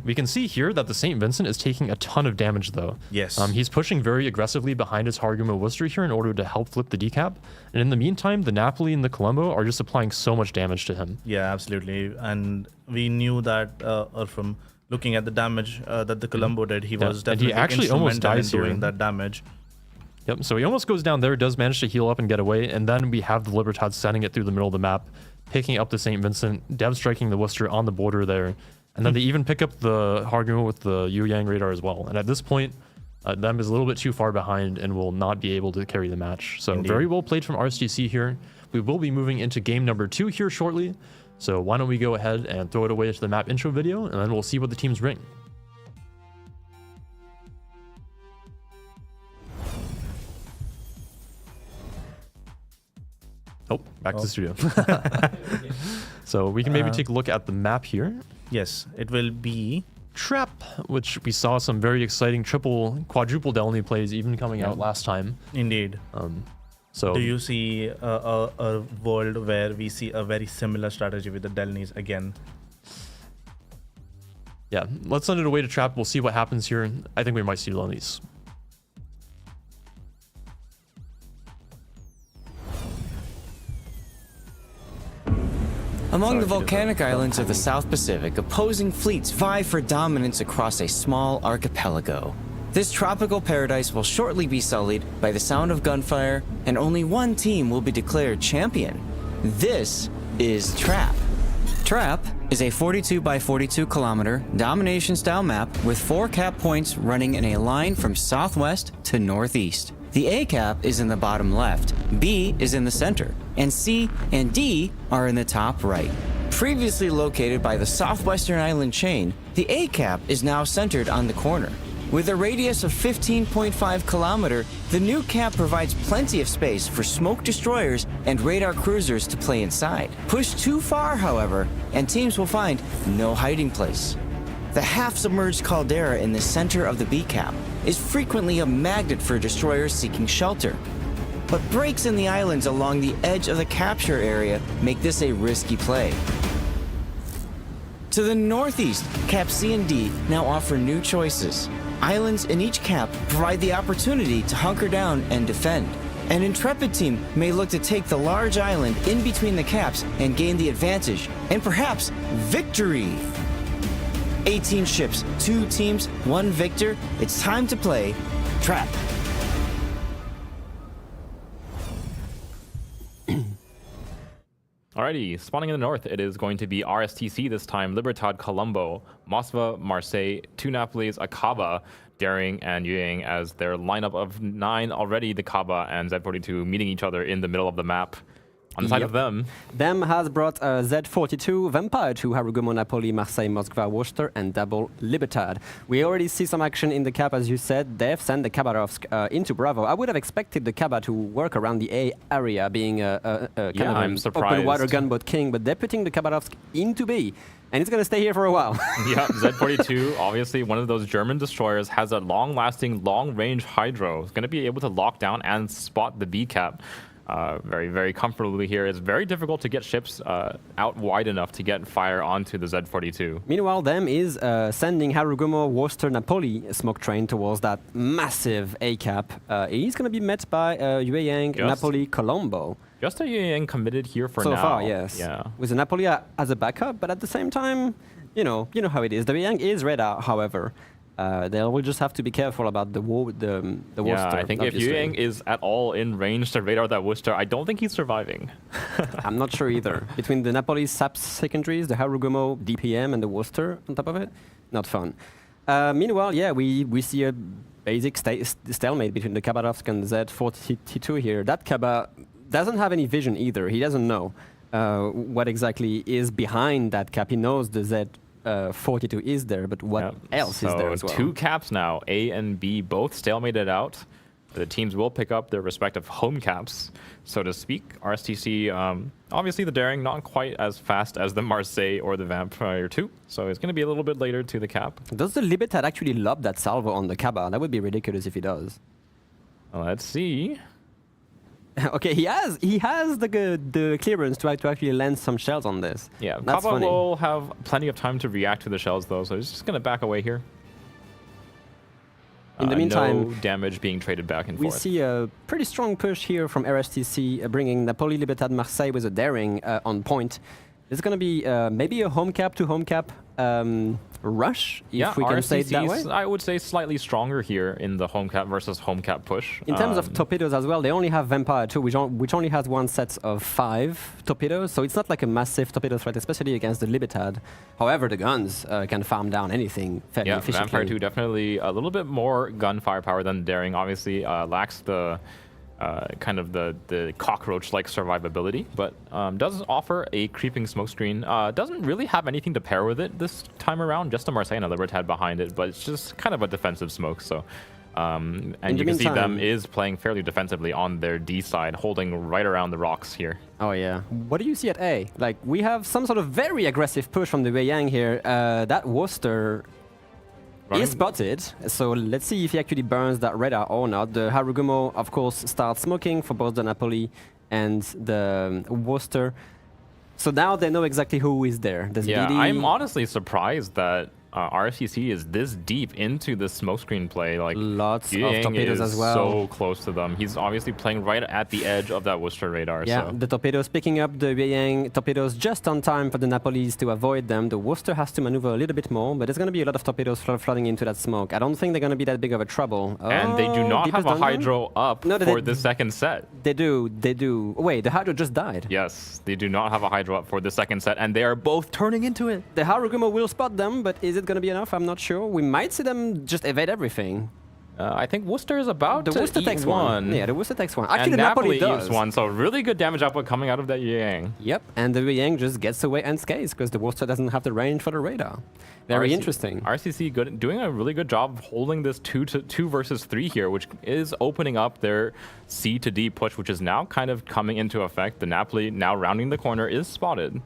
We can see here that the St. Vincent is taking a ton of damage, though. Yes. He's pushing very aggressively behind his Harguma Worcester here in order to help flip the decap. And in the meantime, the Napoli and the Colombo are just applying so much damage to him. Yeah, absolutely. And we knew that from looking at the damage that the Colombo did, he was definitely and he actually almost dies in doing here. that damage. Yep, so he almost goes down there, does manage to heal up and get away, and then we have the Libertad sending it through the middle of the map, picking up the St. Vincent, Dev striking the Worcester on the border there, and then they even pick up the Harguma with the Yu Yang radar as well. And at this point, them is a little bit too far behind and will not be able to carry the match. So very well played from RSTC here. We will be moving into game number 2 here shortly, so why don't we go ahead and throw it away to the map intro video, and then we'll see what the teams bring. Oh, back to the studio. So we can maybe take a look at the map here. Yes, it will be Trap, which we saw some very exciting quadruple Delany plays even coming out last time. indeed. So Do you see a world where we see a very similar strategy with the Delnys again? yeah, let's send it away to Trap. We'll see what happens here. I think we might see Delany's. Among the volcanic islands of the South Pacific, opposing fleets vie for dominance across a small archipelago. This tropical paradise will shortly be sullied by the sound of gunfire, and only one team will be declared champion. This is Trap. Trap is a 42 by 42 kilometer domination-style map with 4 cap points running in a line from southwest to northeast. The A cap is in the bottom left, B is in the center, and C and D are in the top right. Previously located by the southwestern island chain, the A cap is now centered on the corner. With a radius of 15.5 kilometer, the new cap provides plenty of space for smoke destroyers and radar cruisers to play inside. Push too far, however, and teams will find no hiding place. The half-submerged caldera in the center of the B cap is frequently a magnet for destroyers seeking shelter. But breaks in the islands along the edge of the capture area make this a risky play. To the northeast, Cap C and D now offer new choices. Islands in each cap provide the opportunity to hunker down and defend. An intrepid team may look to take the large island in between the caps and gain the advantage, and perhaps victory. 18 ships, 2 teams, 1 victor. It's time to play Trap. Alrighty, spawning in the north, it is going to be RSTC this time, Libertad Colombo, Moskva, Marseille, 2 Napolis, a Kaba, Daring, and Yuyang as their lineup of 9 already, the Kaba and Z42 meeting each other in the middle of the map. On the side Yep. of them, Them has brought Z42 Vampire to Harugumo, Napoli, Marseille, Moskva, Worcester, and double Libertad. We already see some action in the cap, as you said. They've sent the Khabarovsk into Bravo. I would have expected the Kaba to work around the A area, being a kind of I'm an surprised. open water gunboat king, but they're putting the Khabarovsk into B, and it's going to stay here for a while. yeah, Z42, obviously one of those German destroyers, has a long-lasting, long-range hydro. It's going to be able to lock down and spot the B cap very, very comfortably here. It's very difficult to get ships out wide enough to get fire onto the Z42. Meanwhile, them is sending Harugumo, Worcester, Napoli smoke train towards that massive A cap. He's going to be met by Yueyang, Just- Napoli, Colombo. Just a Yang committed here for So now. far, yes. Yeah. With the Napoli as a backup, but at the same time, you know how it is. The Yang is radar, however. They will just have to be careful about the Worcester. Yeah, I think obviously. if Yang is at all in range to radar that Worcester, I don't think he's surviving. I'm not sure either. Between the Napoli SAP secondaries, the Harugumo DPM, and the Worcester on top of it, not fun. Meanwhile, yeah, we see a basic stalemate between the Khabarovsk and the Z42 here. That Kaba doesn't have any vision either. He doesn't know what exactly is behind that cap. He knows the Z42 is there, but what else is there as well? Two caps now, A and B, both stalemated out. The teams will pick up their respective home caps, so to speak. RSTC, obviously the Daring not quite as fast as the Marseille or the Vampire 2, so it's going to be a little bit later to the cap. Does the Libertad actually lob that salvo on the Kaba? That would be ridiculous if he does. Let's see. Okay, he has the clearance to actually land some shells on this. Yeah, That's Kaba funny. will have plenty of time to react to the shells, though, so he's just going to back away here. In the meantime, no damage being traded back and we forth. see a pretty strong push here from RSTC, bringing Napoli, Libertad, Marseille with a Daring on point. It's going to be maybe a home cap to home cap rush, if we can say it that way. RSTC 's, I would say slightly stronger here in the home cap versus home cap push. In terms of torpedoes as well, they only have Vampire 2, which only has one set of 5 torpedoes, so it's not like a massive torpedo threat, especially against the Libertad. However, the guns can farm down anything fairly yeah, efficiently. Vampire 2 definitely a little bit more gun firepower than Daring. Obviously, lacks the kind of the cockroach-like survivability, but does offer a creeping smoke screen. Doesn't really have anything to pair with it this time around, just a Marseille and a Libertad behind it, but it's just kind of a defensive smoke, so... and you can see them is playing fairly defensively on their D side, holding right around the rocks here. Oh yeah. What do you see at A? Like, we have some sort of very aggressive push from the Weiyang here. That Worcester is spotted, so let's see if he actually burns that radar or not. The Harugumo, of course, starts smoking for both the Napoli and the Worcester. So now they know exactly who is there. There's Yeah, DD. I'm honestly surprised that RFCC is this deep into the smokescreen play. Like, Lots of Yang torpedoes is as well. so close to them. He's obviously playing right at the edge of that Worcester radar. Yeah, so. the torpedoes picking up the Weiyang torpedoes just on time for the Napolis to avoid them. The Worcester has to maneuver a little bit more, but there's going to be a lot of torpedoes flooding into that smoke. I don't think they're going to be that big of a trouble. And they do not have a hydro up for the second set. They do. Wait, the hydro just died. Yes, they do not have a hydro up for the second set, and they are both turning into it. The Harugumo will spot them, but is it going to be enough? I'm not sure. We might see them just evade everything. I think Worcester is about The to Worcester eat takes one. Yeah, the Worcester takes one. Actually, and the Napoli Napoli does. eats one, so really good damage output coming out of that Yang. Yep, and the Yang just gets away unscathed because the Worcester doesn't have the range for the radar. Very interesting. RCC doing a really good job of holding this 2 versus 3 here, which is opening up their C to D push, which is now kind of coming into effect. The Napoli now rounding the corner is spotted.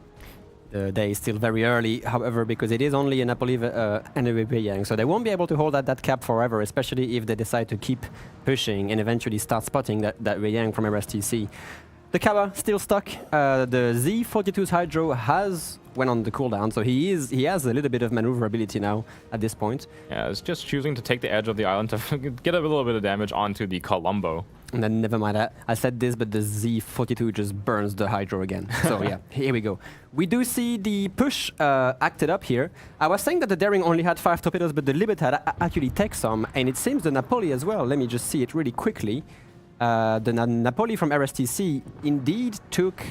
The day is still very early, however, because it is only a Napoli and a Weiyang, so they won't be able to hold at that cap forever, especially if they decide to keep pushing and eventually start spotting that Weiyang from RSTC. The Kaba still stuck. The Z42's hydro went on the cooldown, so he has a little bit of maneuverability now at this point. Yeah, it's just choosing to take the edge of the island to get a little bit of damage onto the Colombo. And then never mind, I said this, but the Z42 just burns the hydro again. So yeah, here we go. We do see the push acted up here. I was saying that the Daring only had 5 torpedoes, but the Libertad actually takes some, and it seems the Napoli as well. Let me just see it really quickly. The Napoli from RSTC indeed took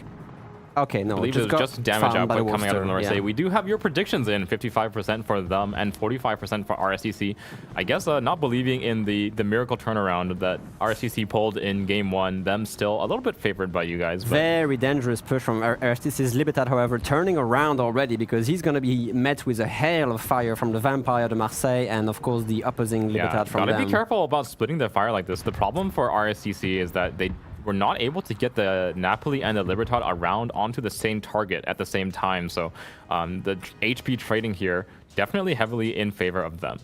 Okay, no, I believe it was got just damage found by output the coming out of the Worcester, Marseille. yeah. We do have your predictions in, 55% for them and 45% for RSCC. I guess not believing in the miracle turnaround that RSCC pulled in game 1, them still a little bit favored by you guys. But Very dangerous push from RSTC's Libertad, however, turning around already because he's going to be met with a hail of fire from the Vampire, the Marseille, and of course the opposing Libertad from gotta them. be careful about splitting the fire like this. The problem for RSCC is that they were not able to get the Napoli and the Libertad around onto the same target at the same time. So the HP trading here definitely heavily in favor of them.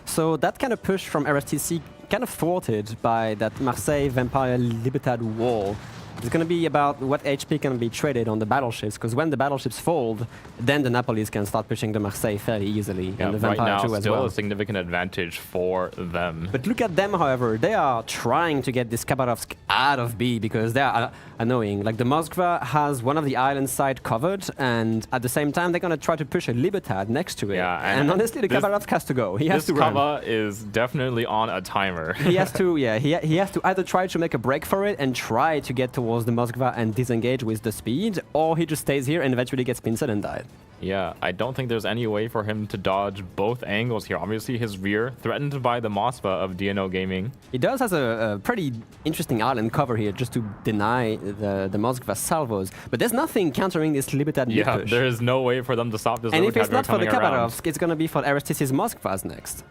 So that kind of push from RSTC kind of thwarted by that Marseille Vampire Libertad wall. It's going to be about what HP can be traded on the battleships, because when the battleships fold, then the Napolis can start pushing the Marseille fairly easily, Yeah, and the right Vampire now, too as still well. a significant advantage for them. But look at them, however, they are trying to get this Khabarovsk out of B because they are annoying. Like the Moskva has one of the island side covered, and at the same time they're going to try to push a Libertad next to it. Yeah, and honestly, the Khabarovsk has to go. He has This to run. Kava is definitely on a timer. He has to, yeah, he has to either try to make a break for it and try to get towards the Moskva and disengage with the speed, or he just stays here and eventually gets pincered and died. Yeah, I don't think there's any way for him to dodge both angles here. Obviously, his rear threatened by the Moskva of DNO Gaming. He does has a pretty interesting island cover here just to deny the Moskva salvos, but there's nothing countering this Libertad mid Yeah, push. there is no way for them to stop this And if Libertad it's not for the coming around. Khabarovsk, it's going to be for Aristides Moskvas next.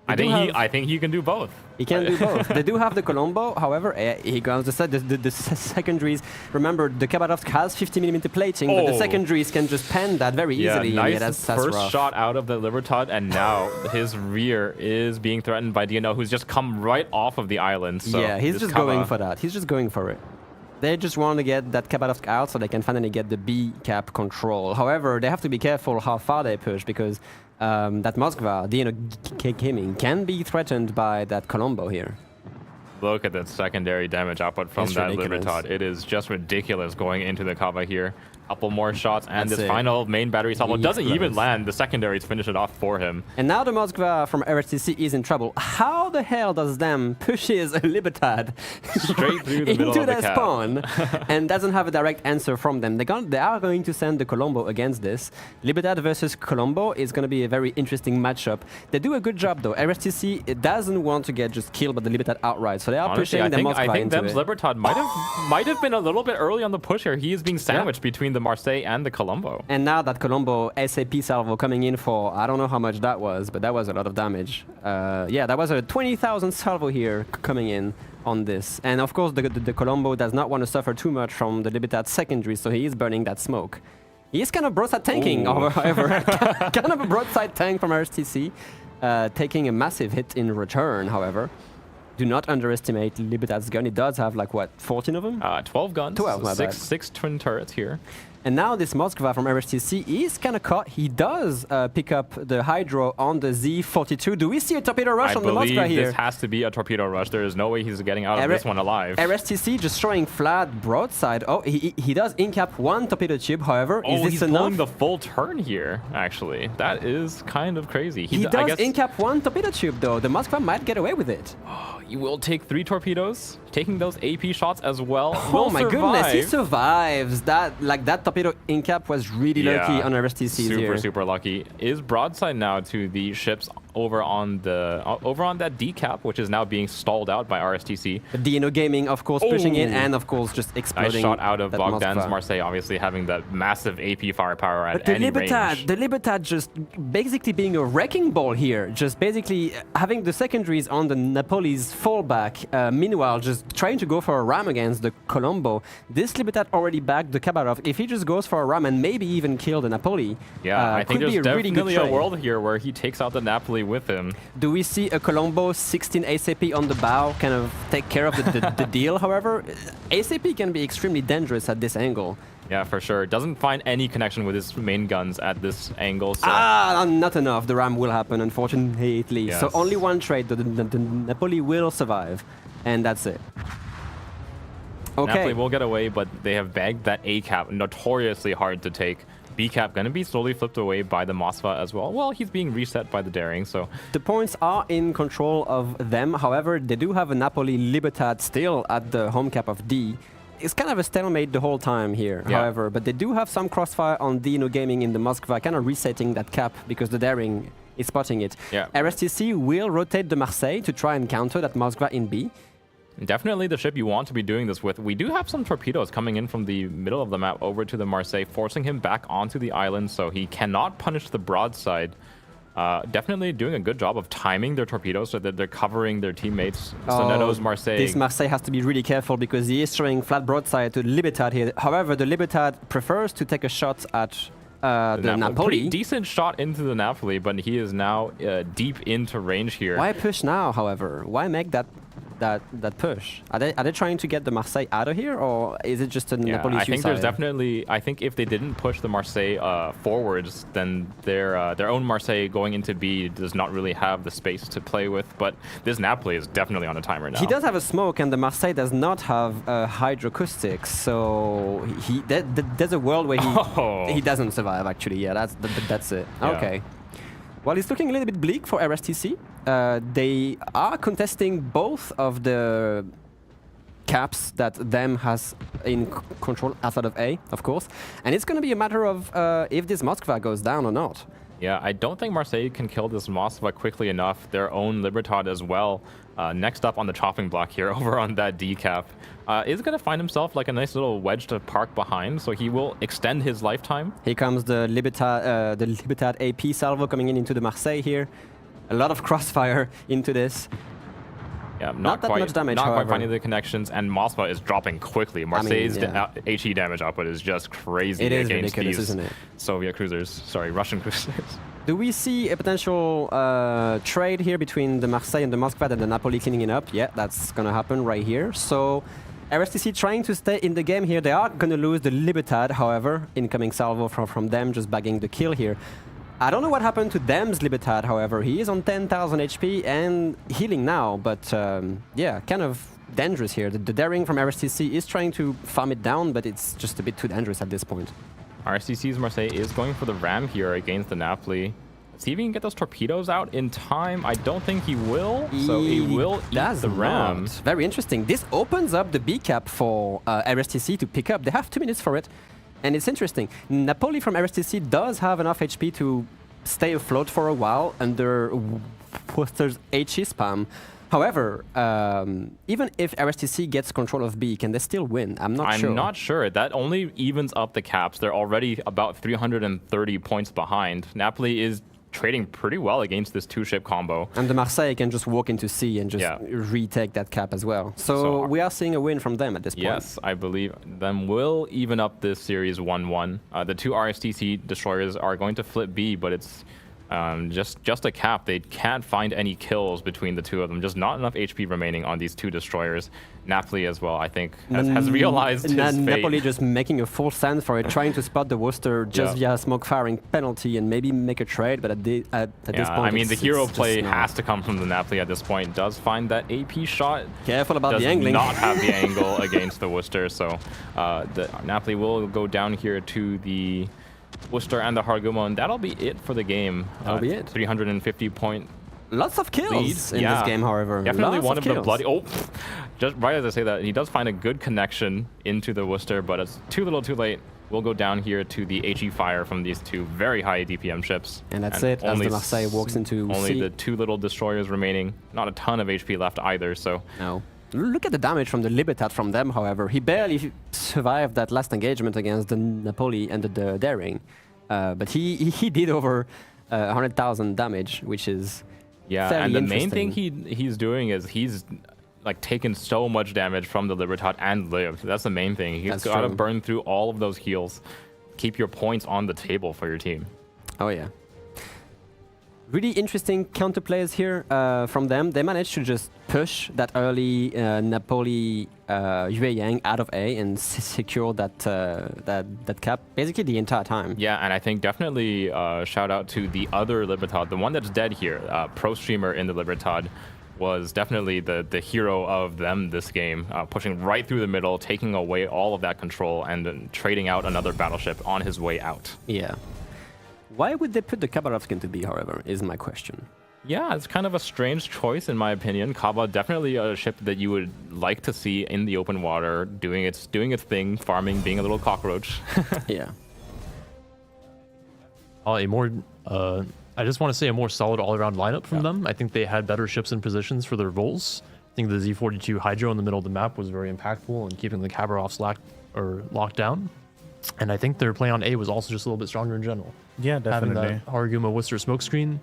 I think he can do both. He can do both. They do have the Colombo, however, he goes the secondaries. Remember, the Khabarovsk has 50mm plating, but the Oh. secondaries can just pen that very Yeah, easily. nice that's first rough. shot out of the Libertad, and now his rear is being threatened by DNO, who's just come right off of the island. So Yeah, he's this just Kava- going for that. He's just going for it. They just want to get that Khabarovsk out so they can finally get the B cap control. However, they have to be careful how far they push because that Moskva, DNO Gaming, can be threatened by that Colombo here. Look at that secondary damage output from It's that ridiculous. Libertad. It is just ridiculous going into the Kava here. Couple more shots, and That's this it. final main battery salvo doesn't even Useless. land. The secondaries finish it off for him. And now the Moskva from RSTC is in trouble. How the hell does them pushes a Libertad Straight through the middle into of the their cap. spawn and doesn't have a direct answer from them? They are going to send the Colombo against this. Libertad versus Colombo is going to be a very interesting matchup. They do a good job though. RSTC it doesn't want to get just killed by the Libertad outright, so they are Honestly, pushing the Moskva I think into them's it. Libertad might have been a little bit early on the push here. He is being sandwiched between the Marseille and the Colombo. And now that Colombo SAP salvo coming in for, I don't know how much that was, but that was a lot of damage. Yeah, that was a 20,000 salvo here coming in on this. And of course, the Colombo does not want to suffer too much from the Libertad secondary, so he is burning that smoke. He is kind of broadside tanking, however. Kind of a broadside tank from RSTC, taking a massive hit in return, however. Do not underestimate Libertad's gun. It does have, like, what, 14 of them? 12 guns, 12, my bad. six twin turrets here. And now this Moskva from RSTC is kind of caught. He does pick up the Hydro on the Z42. Do we see a torpedo rush I on the Moskva believe here? this has to be a torpedo rush. There is no way he's getting out of this one alive. RSTC just throwing flat broadside. Oh, he does incap one torpedo tube, however. Is this he's enough? pulling the full turn here, actually. That is kind of crazy. He I does guess incap one torpedo tube, though. The Moskva might get away with it. he will take 3 torpedoes, taking those AP shots as well. Oh will my goodness, he survive. survives. That torpedo incap was really lucky on RSTC here. Super lucky. Is broadside now to the ships over on that decap, which is now being stalled out by RSTC. DNO Gaming, of course, pushing in, and of course just exploding. Nice shot out of that Bogdan's Moskva. Marseille, obviously having that massive AP firepower at But the any Libertad, range. the Libertad just basically being a wrecking ball here, just basically having the secondaries on the Napoli's fallback, meanwhile just trying to go for a ram against the Colombo. This Libertad already backed the Khabarov. If he just goes for a ram and maybe even kill the Napoli, Yeah, I think could be there's a really good definitely a trade. world here where he takes out the Napoli with him. Do we see a Colombo 16 ACP on the bow kind of take care of the deal, however? ACP can be extremely dangerous at this angle. Yeah, for sure. Doesn't find any connection with his main guns at this angle. So Not enough. The ram will happen, unfortunately. Yes. So only one trade. The Napoli will survive, and that's it. Okay. Napoli will get away, but they have bagged that A cap, notoriously hard to take. B cap gonna be slowly flipped away by the Moskva as well. Well, he's being reset by the Daring, so The points are in control of them. However, they do have a Napoli Libertad still at the home cap of D. it's kind of a stalemate the whole time here, however. But they do have some crossfire on Dino Gaming in the Moskva, kind of resetting that cap because the Daring is spotting it. Yeah. RSTC will rotate the Marseille to try and counter that Moskva in B. Definitely the ship you want to be doing this with. We do have some torpedoes coming in from the middle of the map over to the Marseille, forcing him back onto the island, so he cannot punish the broadside. Definitely doing a good job of timing their torpedoes so that they're covering their teammates. Sonetto's Marseille. This Marseille has to be really careful because he is throwing flat broadside to Libertad here. However, the Libertad prefers to take a shot at the Napoli. Pretty decent shot into the Napoli, but he is now deep into range here. Why push now, however? Why make that push? Are they trying to get the Marseille out of here, or is it just a Napoli I think there's suicide? definitely. I think if they didn't push the Marseille forwards, then their own Marseille going into B does not really have the space to play with. But this Napoli is definitely on a timer now. He does have a smoke, and the Marseille does not have hydroacoustics, so there's a world where he doesn't survive. Actually, yeah, that's it. Yeah. Okay. Well, it's looking a little bit bleak for RSTC. They are contesting both of the caps that them has in control outside of A, of course. And it's going to be a matter of if this Moskva goes down or not. Yeah, I don't think Marseille can kill this Moskva quickly enough. Their own Libertad as well. Next up on the chopping block here, over on that D cap, is going to find himself like a nice little wedge to park behind, so he will extend his lifetime. Here comes the Libertad AP salvo coming into the Marseille here. A lot of crossfire into this. Yeah, not that much damage, Not quite however. finding the connections, and Moskva is dropping quickly. Marseille's HE damage output is just crazy It is against ridiculous, these isn't it? Soviet cruisers. Sorry, Russian cruisers. Do we see a potential trade here between the Marseille and the Moskva and the Napoli cleaning it up? Yeah, that's going to happen right here. So RSTC trying to stay in the game here. They are going to lose the Libertad, however. Incoming salvo from them, just bagging the kill here. I don't know what happened to Dem's Libertad, however. He is on 10,000 HP and healing now, but yeah, kind of dangerous here. The Daring from RSTC is trying to farm it down, but it's just a bit too dangerous at this point. RSTC's Marseille is going for the ram here against the Napoli. See if he can get those torpedoes out in time. I don't think he will, so he will eat the ram. Not. Very interesting. This opens up the B cap for RSTC to pick up. They have 2 minutes for it. And it's interesting. Napoli from RSTC does have enough HP to stay afloat for a while under Worcester's HE spam. However, even if RSTC gets control of B, can they still win? I'm not sure. I'm not sure. That only evens up the caps. They're already about 330 points behind. Napoli is trading pretty well against this two-ship combo. And the Marseille can just walk into C and just retake that cap as well. So we are seeing a win from them at this point. Yes, I believe them will even up this series 1-1. The two RSTC destroyers are going to flip B, but it's just a cap. They can't find any kills between the two of them. Just not enough HP remaining on these two destroyers. Napoli as well, I think, has realized his fate. Napoli just making a full stand for it, trying to spot the Worcester just via smoke firing penalty and maybe make a trade, but at this point, I mean, the hero play has to come from the Napoli at this point. Does find that AP shot. Careful about the angling. Does not have the angle against the Worcester, so the Napoli will go down here to the Worcester and the Hargumo, and that'll be it for the game. That'll be it. 350 point. Lots of kills in this game, however. Definitely Lots one of the kills. bloody. Oh, just right as I say that, he does find a good connection into the Worcester, but it's too little, too late. We'll go down here to the HE fire from these two very high DPM ships. And that's it. As the Marseille walks into only C. the two little destroyers remaining. Not a ton of HP left either. So no. Look at the damage from the Libertad from them, however. He barely survived that last engagement against the Napoli and the Daring. But he did over 100,000 damage, which is and the main thing interesting. he's doing is he's like taken so much damage from the Libertad and lived. That's the main thing. He's got to burn through all of those heals. Keep your points on the table for your team. Oh yeah. Really interesting counterplays here from them. They managed to just push that early Napoli Yue Yang out of A and secure that cap basically the entire time. Yeah, and I think definitely shout out to the other Libertad, the one that's dead here. Pro streamer in the Libertad was definitely the hero of them this game, pushing right through the middle, taking away all of that control, and then trading out another battleship on his way out. Yeah. Why would they put the Khabarovsk into B, however, is my question. Yeah, it's kind of a strange choice in my opinion. Kaba definitely a ship that you would like to see in the open water, doing its thing, farming, being a little cockroach. Yeah. A more, I just want to say a more solid all-around lineup from them. I think they had better ships and positions for their roles. I think the Z42 Hydro in the middle of the map was very impactful in keeping the Khabarovs locked down. And I think their play on A was also just a little bit stronger in general. Yeah, definitely. Having that Haruguma Worcester smokescreen,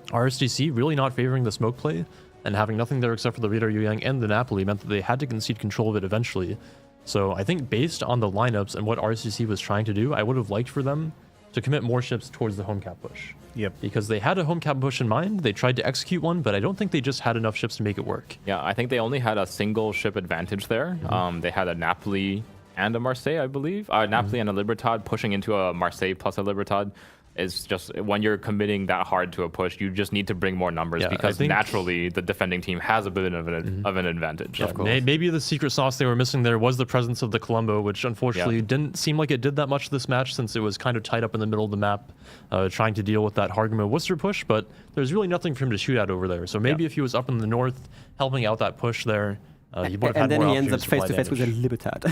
RSGC really not favoring the smoke play, and having nothing there except for the Radar Yang and the Napoli meant that they had to concede control of it eventually. So I think based on the lineups and what RSGC was trying to do, I would have liked for them to commit more ships towards the home cap push. Yep. Because they had a home cap push in mind, they tried to execute one, but I don't think they just had enough ships to make it work. Yeah, I think they only had a single ship advantage there. They had a Napoli and a Marseille, I believe. Napoli and a Libertad pushing into a Marseille plus a Libertad. Is just when you're committing that hard to a push, you just need to bring more numbers because naturally the defending team has a bit of an advantage. Yeah, maybe the secret sauce they were missing there was the presence of the Colombo, which unfortunately didn't seem like it did that much this match since it was kind of tied up in the middle of the map, trying to deal with that Haruguma Worcester push. But there's really nothing for him to shoot at over there. So maybe if he was up in the north helping out that push there. He would have had and then more he ends up opportunities for face to fly face with a damage. Libertad.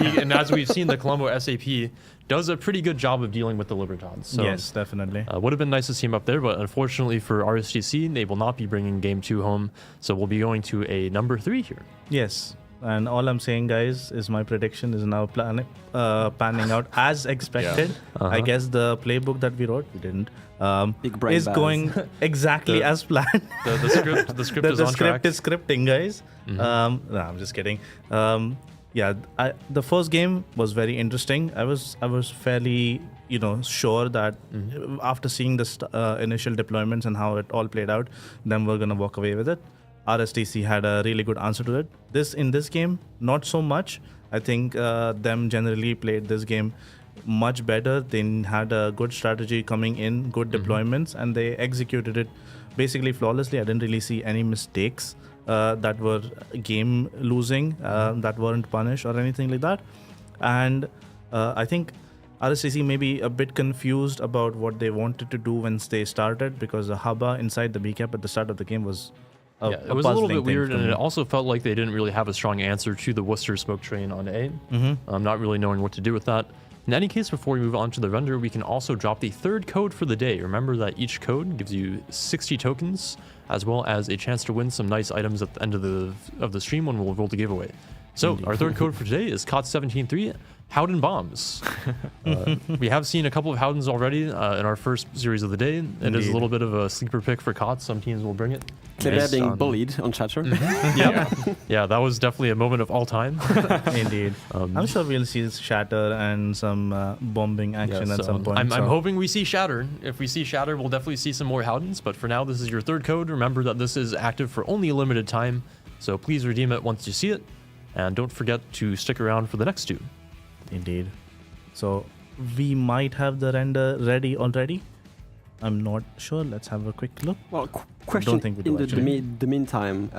Yeah, and as we've seen, the Colombo SAP does a pretty good job of dealing with the Libertads. So, yes, definitely. would have been nice to see him up there, but unfortunately for RSGC, they will not be bringing Game 2 home. So we'll be going to a number 3 here. Yes. And all I'm saying, guys, is my prediction is now panning out as expected. I guess the playbook that we wrote, we didn't, Big brain is buzz. going exactly as planned. The script is on the track. script is scripting, guys. No, I'm just kidding. The first game was very interesting. I was fairly sure that after seeing the initial deployments and how it all played out, then we're gonna walk away with it. RSTC had a really good answer to it. In this game, not so much. I think them generally played this game much better. They had a good strategy coming in, good deployments, and they executed it basically flawlessly. I didn't really see any mistakes that were game losing, that weren't punished or anything like that. And I think RSCC may be a bit confused about what they wanted to do once they started, because the Haba inside the BCAP at the start of the game was it was a little bit weird, and it also felt like they didn't really have a strong answer to the Worcester smoke train on A. Not really knowing what to do with that. In any case, before we move on to the render, we can also drop the third code for the day. Remember that each code gives you 60 tokens, as well as a chance to win some nice items at the end of the stream when we'll roll the giveaway. So our third code for today is COTS 17.3, Howden Bombs. We have seen a couple of Howdens already in our first series of the day. It is a little bit of a sleeper pick for COTS. Some teams will bring it. They're being bullied on chatter. Yeah, that was definitely a moment of all time. Indeed. I'm sure we'll see Shatter and some bombing action at some point. I'm hoping we see Shatter. If we see Shatter, we'll definitely see some more Howdens. But for now, this is your third code. Remember that this is active for only a limited time. So please redeem it once you see it. And don't forget to stick around for the next two. Indeed. So we might have the render ready already. I'm not sure. Let's have a quick look. Well, question don't think we do, in the meantime,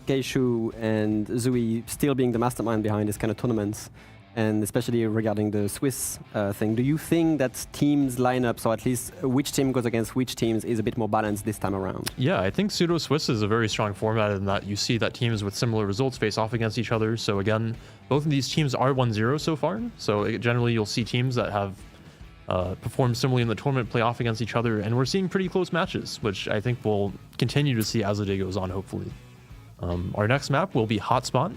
Geishu and Zui still being the mastermind behind this kind of tournaments, and especially regarding the Swiss thing, do you think that teams lineups, or at least which team goes against which teams, is a bit more balanced this time around? Yeah, I think Pseudo Swiss is a very strong format in that you see that teams with similar results face off against each other. So again, both of these teams are 1-0 so far. So generally you'll see teams that have performed similarly in the tournament play off against each other, and we're seeing pretty close matches, which I think we'll continue to see as the day goes on, hopefully. Our next map will be Hotspot.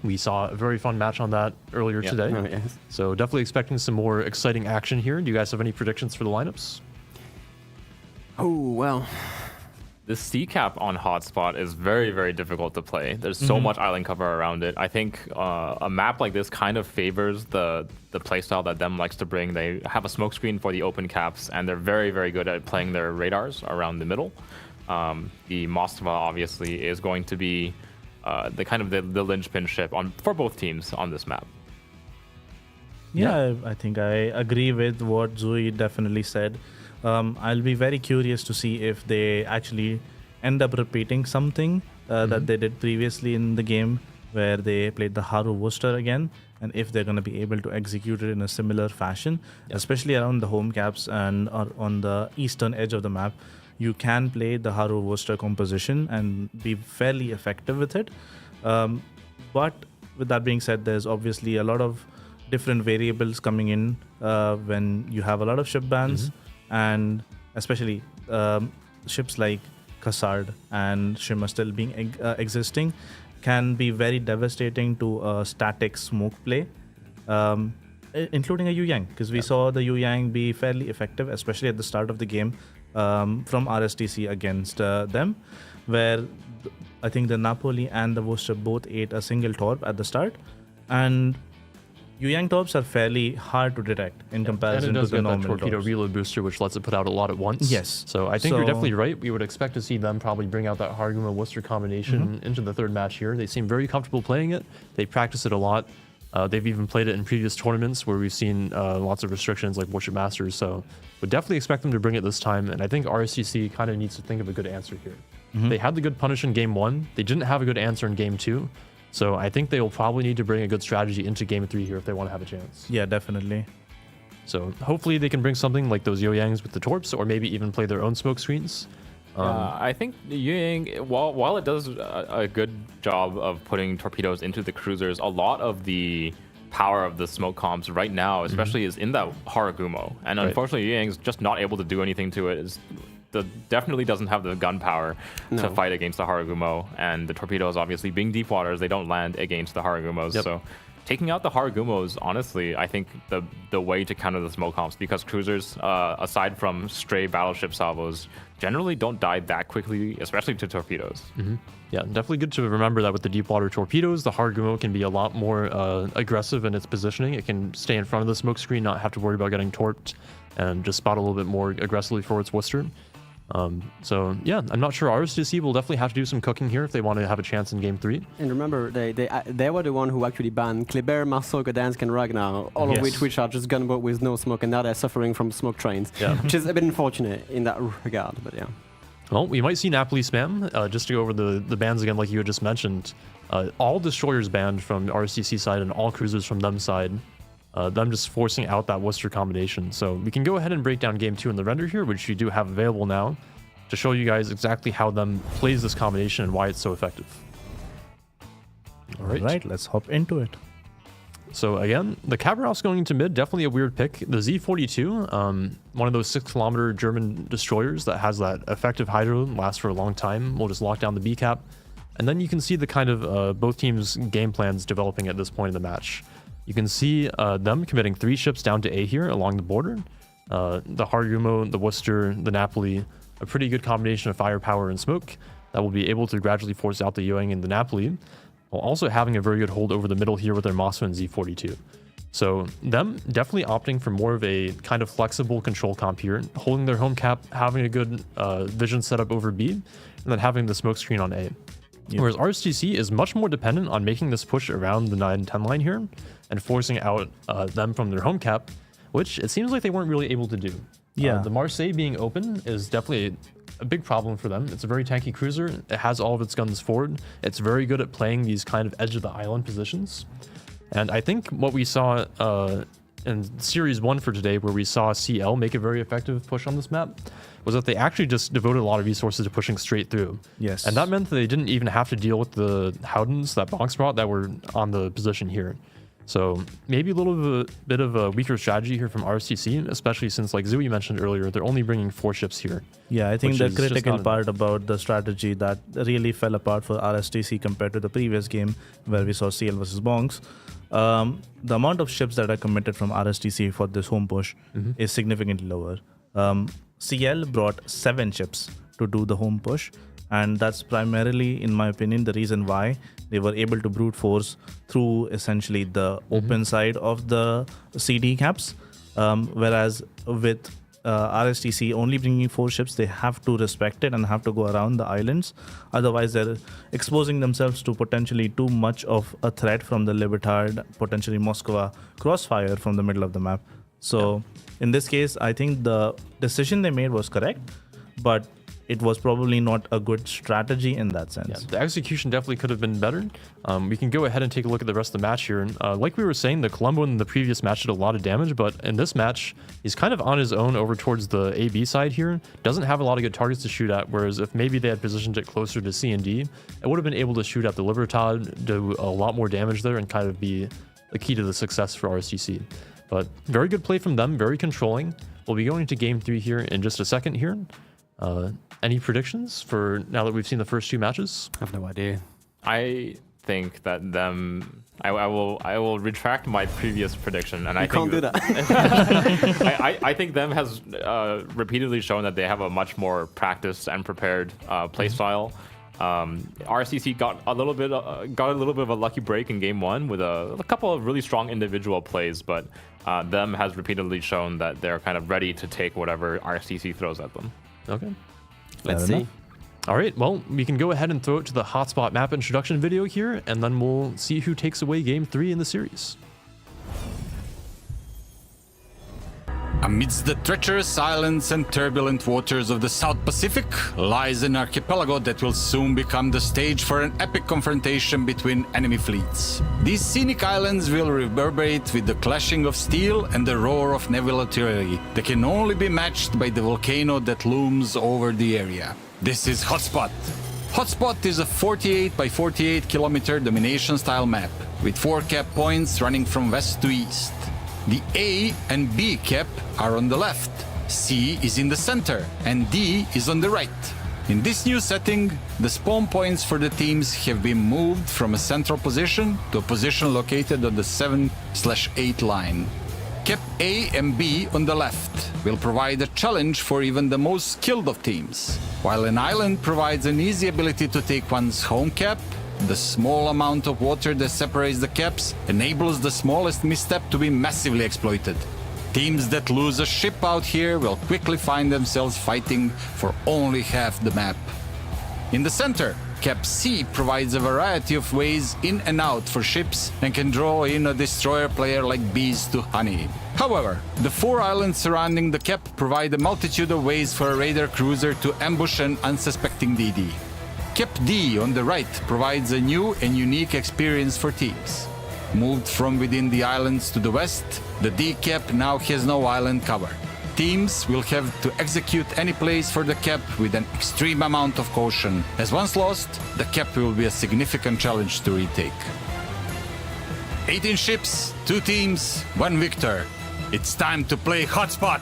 We saw a very fun match on that earlier today. Oh, yes. So definitely expecting some more exciting action here. Do you guys have any predictions for the lineups? Oh, well. The C-cap on Hotspot is very, very difficult to play. There's so much island cover around it. I think a map like this kind of favors the playstyle that Dem likes to bring. They have a smokescreen for the open caps, and they're very, very good at playing their radars around the middle. The Moskva obviously is going to be the linchpin ship for both teams on this map. Yeah, I think I agree with what Zui definitely said. I'll be very curious to see if they actually end up repeating something that they did previously in the game, where they played the Haru Worcester again and if they're going to be able to execute it in a similar fashion, especially around the home caps and on the eastern edge of the map, you can play the Haru Worcester composition and be fairly effective with it. But with that being said, there's obviously a lot of different variables coming in when you have a lot of ship bans, and especially ships like Cassard and Shimmer still being existing can be very devastating to a static smoke play, including a Yu Yang, because we saw the Yu Yang be fairly effective, especially at the start of the game from RSTC against them, where I think the Napoli and the Worcester both ate a single torp at the start, and Yu Yang torps are fairly hard to detect in comparison to the normal And it does get that torpedo torps. reload booster, which lets it put out a lot at once. Yes. So I think you're definitely right. We would expect to see them probably bring out that Haruguma Worcester combination into the third match here. They seem very comfortable playing it. They practice it a lot. They've even played it in previous tournaments where we've seen lots of restrictions like Warship Masters. So would definitely expect them to bring it this time. And I think RSCC kind of needs to think of a good answer here. They had the good punish in game 1. They didn't have a good answer in game 2. So I think they will probably need to bring a good strategy into game 3 here if they want to have a chance. Yeah, definitely. So hopefully they can bring something like those Yo-Yangs with the torps, or maybe even play their own smoke screens. I think the Yang, while it does a good job of putting torpedoes into the cruisers, a lot of the power of the smoke comps right now, especially, is in that Haragumo. And unfortunately, Yang's just not able to do anything to it. Definitely doesn't have the gun power to fight against the Haragumo. And the torpedoes, obviously, being deep waters, they don't land against the Haragumos. So taking out the Haragumos, honestly, I think the way to counter the smoke comps, because cruisers, aside from stray battleship salvos, generally don't die that quickly, especially to torpedoes. Yeah, definitely good to remember that with the deep water torpedoes, the Haragumo can be a lot more aggressive in its positioning. It can stay in front of the smoke screen, not have to worry about getting torped, and just spot a little bit more aggressively for its Worcester. So yeah, I'm not sure RSTC will definitely have to do some cooking here if they want to have a chance in game 3. And remember, they were the one who actually banned Kleber, Marceau, Gdansk, and Ragnar, all of which are just gunboat with no smoke, and now they're suffering from smoke trains, which is a bit unfortunate in that regard, but yeah. Well, we might see Napoli spam, just to go over the bans again like you had just mentioned. All destroyers banned from the RSTC side and all cruisers from them side. Them just forcing out that Worcester combination. So we can go ahead and break down game 2 in the render here, which you do have available now, to show you guys exactly how them plays this combination and why it's so effective. All right, let's hop into it. So again, the Kabarov's going into mid, definitely a weird pick. The Z42, one of those 6-kilometer German destroyers that has that effective hydro, lasts for a long time. We'll just lock down the B cap. And then you can see the kind of both teams' game plans developing at this point in the match. You can see them committing 3 ships down to A here along the border. The Haragumo, the Worcester, the Napoli, a pretty good combination of firepower and smoke that will be able to gradually force out the Yoang and the Napoli, while also having a very good hold over the middle here with their Moskva and Z42. So them definitely opting for more of a kind of flexible control comp here, holding their home cap, having a good vision setup over B, and then having the smoke screen on A. Whereas RSTC is much more dependent on making this push around the 9-10 line here and forcing out them from their home cap, which it seems like they weren't really able to do. The Marseille being open is definitely a big problem for them. It's a very tanky cruiser. It has all of its guns forward. It's very good at playing these kind of edge of the island positions. And I think what we saw in Series 1 for today, where we saw CL make a very effective push on this map, was that they actually just devoted a lot of resources to pushing straight through. Yes. And that meant that they didn't even have to deal with the Howdens that Bonks brought that were on the position here. So maybe a little bit of a weaker strategy here from RSTC, especially since, like Zui mentioned earlier, they're only bringing 4 ships here. Yeah, I think the critical part about the strategy that really fell apart for RSTC compared to the previous game where we saw CL versus Bonks, the amount of ships that are committed from RSTC for this home push is significantly lower. CL brought 7 ships to do the home push, and that's primarily, in my opinion, the reason why they were able to brute force through essentially the open side of the CD caps, whereas with RSTC only bringing 4 ships, they have to respect it and have to go around the islands. Otherwise, they're exposing themselves to potentially too much of a threat from the Libertad, potentially Moskva crossfire from the middle of the map. So in this case, I think the decision they made was correct, but it was probably not a good strategy in that sense. Yeah, the execution definitely could have been better. We can go ahead and take a look at the rest of the match here. And, like we were saying, the Colombo in the previous match did a lot of damage, but in this match, he's kind of on his own over towards the AB side here. Doesn't have a lot of good targets to shoot at, whereas if maybe they had positioned it closer to C and D, it would have been able to shoot at the Libertad, do a lot more damage there, and kind of be the key to the success for RSTC. But very good play from them, very controlling. We'll be going into game 3 here in just a second here. Any predictions for now that we've seen the first 2 matches? I have no idea. I think that them. I will retract my previous prediction, and I Can't think do that. I think them has repeatedly shown that they have a much more practiced and prepared play style. RCC got a little bit of a lucky break in game 1 with a couple of really strong individual plays, but them has repeatedly shown that they're kind of ready to take whatever RCC throws at them. Okay. Let's see. All right, well, we can go ahead and throw it to the hotspot map introduction video here, and then we'll see who takes away game 3 in the series. Amidst the treacherous islands and turbulent waters of the South Pacific lies an archipelago that will soon become the stage for an epic confrontation between enemy fleets. These scenic islands will reverberate with the clashing of steel and the roar of naval artillery that can only be matched by the volcano that looms over the area. This is Hotspot. Hotspot is a 48 by 48 kilometer domination style map with 4 cap points running from west to east. The A and B cap are on the left, C is in the center, and D is on the right. In this new setting, the spawn points for the teams have been moved from a central position to a position located on the 7/8 line. Cap A and B on the left will provide a challenge for even the most skilled of teams, while an island provides an easy ability to take one's home cap. The small amount of water that separates the caps enables the smallest misstep to be massively exploited. Teams that lose a ship out here will quickly find themselves fighting for only half the map. In the center, Cap C provides a variety of ways in and out for ships and can draw in a destroyer player like bees to honey. However, the 4 islands surrounding the cap provide a multitude of ways for a raider cruiser to ambush an unsuspecting DD. Cap D on the right provides a new and unique experience for teams. Moved from within the islands to the west, the D cap now has no island cover. Teams will have to execute any plays for the cap with an extreme amount of caution, as once lost, the cap will be a significant challenge to retake. 18 ships, 2 teams, 1 victor. It's time to play Hotspot!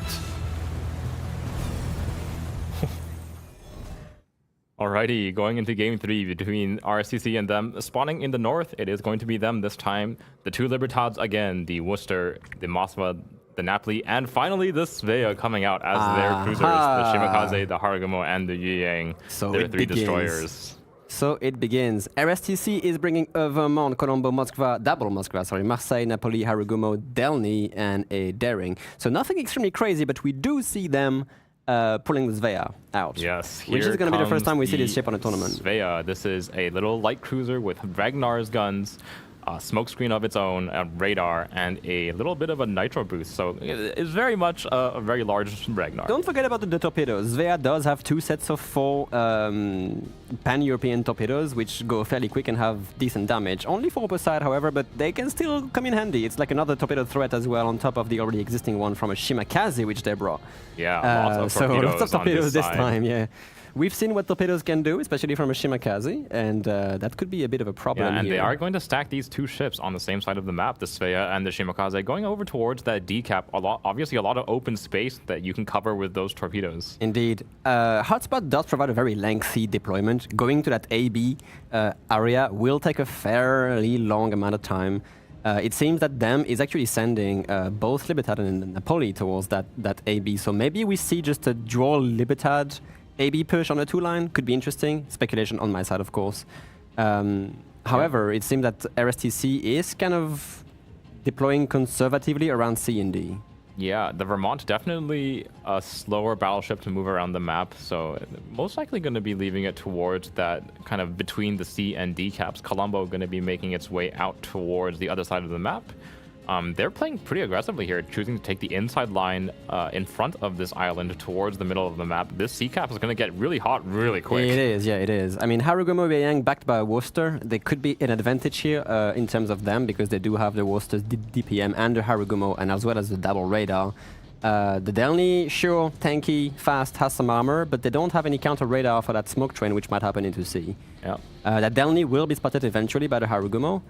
Alrighty, going into game 3 between RSCC and them. Spawning in the north, it is going to be them this time. The 2 Libertads again, the Worcester, the Moskva, the Napoli, and finally the Svea coming out as their cruisers, the Shimakaze, the Harugumo, and the Yuyang, their 3 destroyers. So it begins. RSTC is bringing a Vermont, Colombo, Marseille, Napoli, Harugumo, Delny, and a Daring. So nothing extremely crazy, but we do see them pulling the Svea out. Yes, which is going to be the first time we see this ship on a tournament. Svea, this is a little light cruiser with Ragnar's guns, a smokescreen of its own, a radar, and a little bit of a nitro boost. So it's very much a very large Ragnar. Don't forget about the torpedoes. Svea does have 2 sets of 4 pan-European torpedoes, which go fairly quick and have decent damage. Only 4 per side, however, but they can still come in handy. It's like another torpedo threat as well, on top of the already existing one from a Shimakaze, which they brought. Yeah, lots of torpedoes this time, yeah. We've seen what torpedoes can do, especially from a Shimakaze, and that could be a bit of a problem and here. They are going to stack these 2 ships on the same side of the map, the Svea and the Shimakaze, going over towards that D cap. Obviously, a lot of open space that you can cover with those torpedoes. Indeed. Hotspot does provide a very lengthy deployment. Going to that AB area will take a fairly long amount of time. It seems that them is actually sending both Libertad and Napoli towards that AB. So maybe we see just a dual Libertad AB push on a 2-line. Could be interesting. Speculation on my side, of course. However, it seems that RSTC is kind of deploying conservatively around C and D. Yeah, the Vermont, definitely a slower battleship to move around the map, so most likely going to be leaving it towards that kind of between the C and D caps. Colombo going to be making its way out towards the other side of the map. They're playing pretty aggressively here, choosing to take the inside line in front of this island towards the middle of the map. This sea cap is going to get really hot really quick. It is, yeah, it is. I mean, Harugumo Yang backed by a Worcester. They could be an advantage here in terms of them because they do have the Worcester's DPM and the Harugumo, and as well as the double radar. The Delny, sure, tanky, fast, has some armor, but they don't have any counter radar for that smoke train, which might happen into sea. Yeah. That Delny will be spotted eventually by the Harugumo.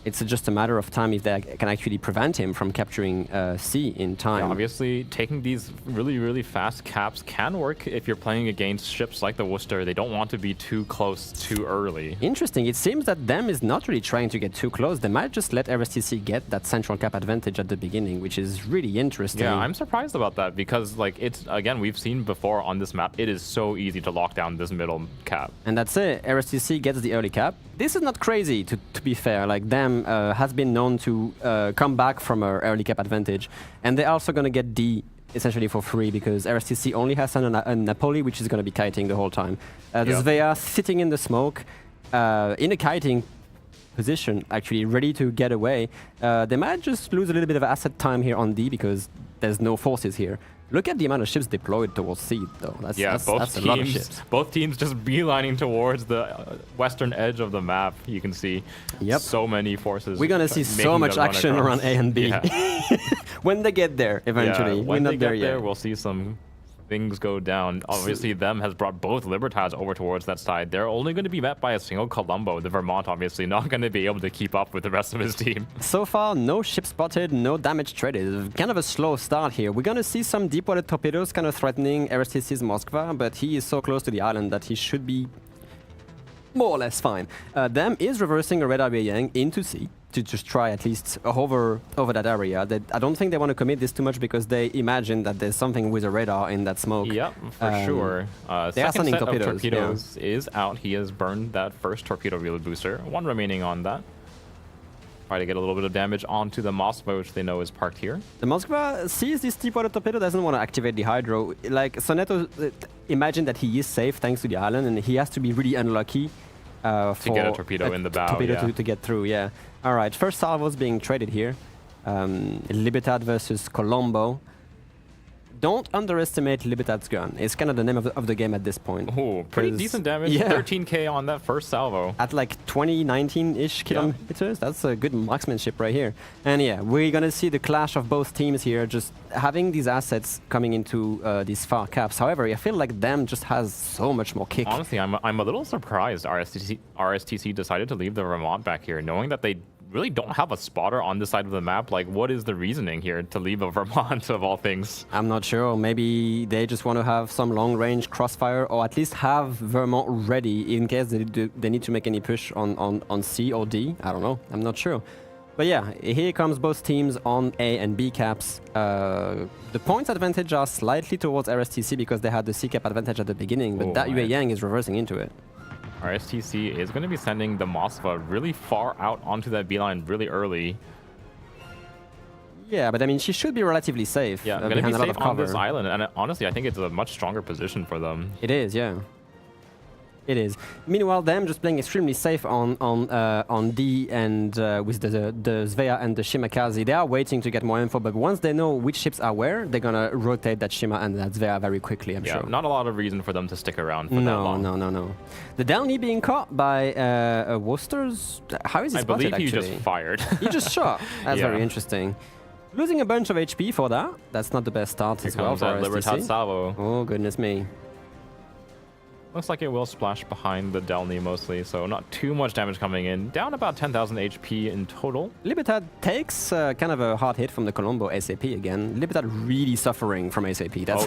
It's just a matter of time if they can actually prevent him from capturing sea in time. Yeah, obviously, taking these really, really fast caps can work if you're playing against ships like the Worcester. They don't want to be too close too early. Interesting. It seems that them is not really trying to get too close. They might just let RSTC get that central cap advantage at the beginning, which is really interesting. Yeah, I'm surprised about that because, like, it's, again, we've seen before on this map, it is so easy to lock down this middle cap. And that's it. RSTC gets the early cap. This is not crazy, to be fair. Like, them has been known to come back from an early cap advantage. And they're also going to get D essentially for free because RSTC only has a Napoli, which is going to be kiting the whole time. The Svea sitting in the smoke in a kiting position, actually ready to get away. They might just lose a little bit of asset time here on D because there's no forces here. Look at the amount of ships deployed towards sea, though. That's a lot of ships. Both teams just beelining towards the western edge of the map. You can see so many forces. We're going to see so much action around A and B. Yeah. When they get there, eventually. When they get there, we'll see some things go down. Obviously, them has brought both Libertads over towards that side. They're only going to be met by a single Colombo. The Vermont, obviously, not going to be able to keep up with the rest of his team. So far, no ship spotted, no damage traded. Kind of a slow start here. We're going to see some deep-water torpedoes kind of threatening RSTC's Moskva, but he is so close to the island that he should be more or less fine. Them is reversing a radar Yang into sea to just try at least over that area. I don't think they want to commit this too much because they imagine that there's something with a radar in that smoke. Yep, for sure. They are sending torpedoes. Torpedoes is out. He has burned that first torpedo reload booster. One remaining on that. Try to get a little bit of damage onto the Moskva, which they know is parked here. The Moskva sees this deep-water torpedo, doesn't want to activate the hydro. Like, Soneto, imagine that he is safe thanks to the island, and he has to be really unlucky to get a torpedo in the bow. To get through, yeah. All right, first salvos being traded here. Libertad versus Colombo. Don't underestimate Libertad's gun. It's kind of the name of the game at this point. Oh, pretty decent damage. Yeah. 13k on that first salvo. At like 19-ish kilometers. That's a good marksmanship right here. And yeah, we're going to see the clash of both teams here, just having these assets coming into these far caps. However, I feel like them just has so much more kick. Honestly, I'm a little surprised RSTC decided to leave the Vermont back here, knowing that they really don't have a spotter on this side of the map. Like, what is the reasoning here to leave a Vermont of all things? I'm not sure. Maybe they just want to have some long-range crossfire, or at least have Vermont ready in case they need to make any push on C or D. I don't know. I'm not sure. But yeah, here comes both teams on A and B caps. The points advantage are slightly towards RSTC because they had the C cap advantage at the beginning, but that Yue Yang is reversing into it. RSTC is going to be sending the Moskva really far out onto that beeline really early. Yeah, but I mean, she should be relatively safe. Yeah, going to be safe on this island, and honestly, I think it's a much stronger position for them. It is, yeah. It is. Meanwhile, them just playing extremely safe on D and with the Svea and the Shimakaze. They are waiting to get more info, but once they know which ships are where, they're gonna rotate that Shima and that Svea very quickly, I'm sure. Not a lot of reason for them to stick around for that long. No. The Delny being caught by Worcester's. How is he spotted, actually? I believe he just fired. He just shot. That's very interesting. Losing a bunch of HP for that. That's not the best start as well for Libertad salvo. Oh, goodness me. Looks like it will splash behind the Delny mostly, so not too much damage coming in. Down about 10,000 HP in total. Libertad takes kind of a hard hit from the Colombo SAP again. Libertad really suffering from SAP. That's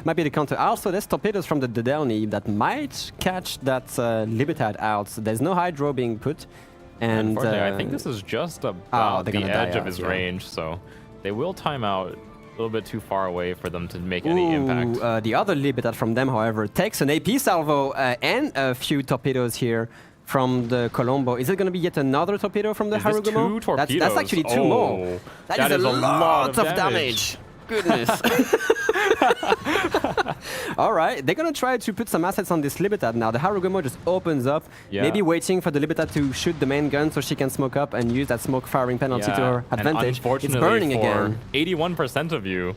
might be the counter. Also, there's torpedoes from the Delny that might catch that Libertad out. There's no hydro being put. And unfortunately, I think this is just about the edge of his range, so they will time out. A little bit too far away for them to make any impact. The other Libertad from them, however, takes an AP salvo and a few torpedoes here from the Colombo. Is it going to be yet another torpedo from the Harugumo? Two torpedoes? That's actually two more. That is a lot of damage. Goodness. All right, they're gonna try to put some assets on this Libertad now. The Harugumo just opens up, maybe waiting for the Libertad to shoot the main gun so she can smoke up and use that smoke firing penalty to her advantage. It's burning again. 81% of you,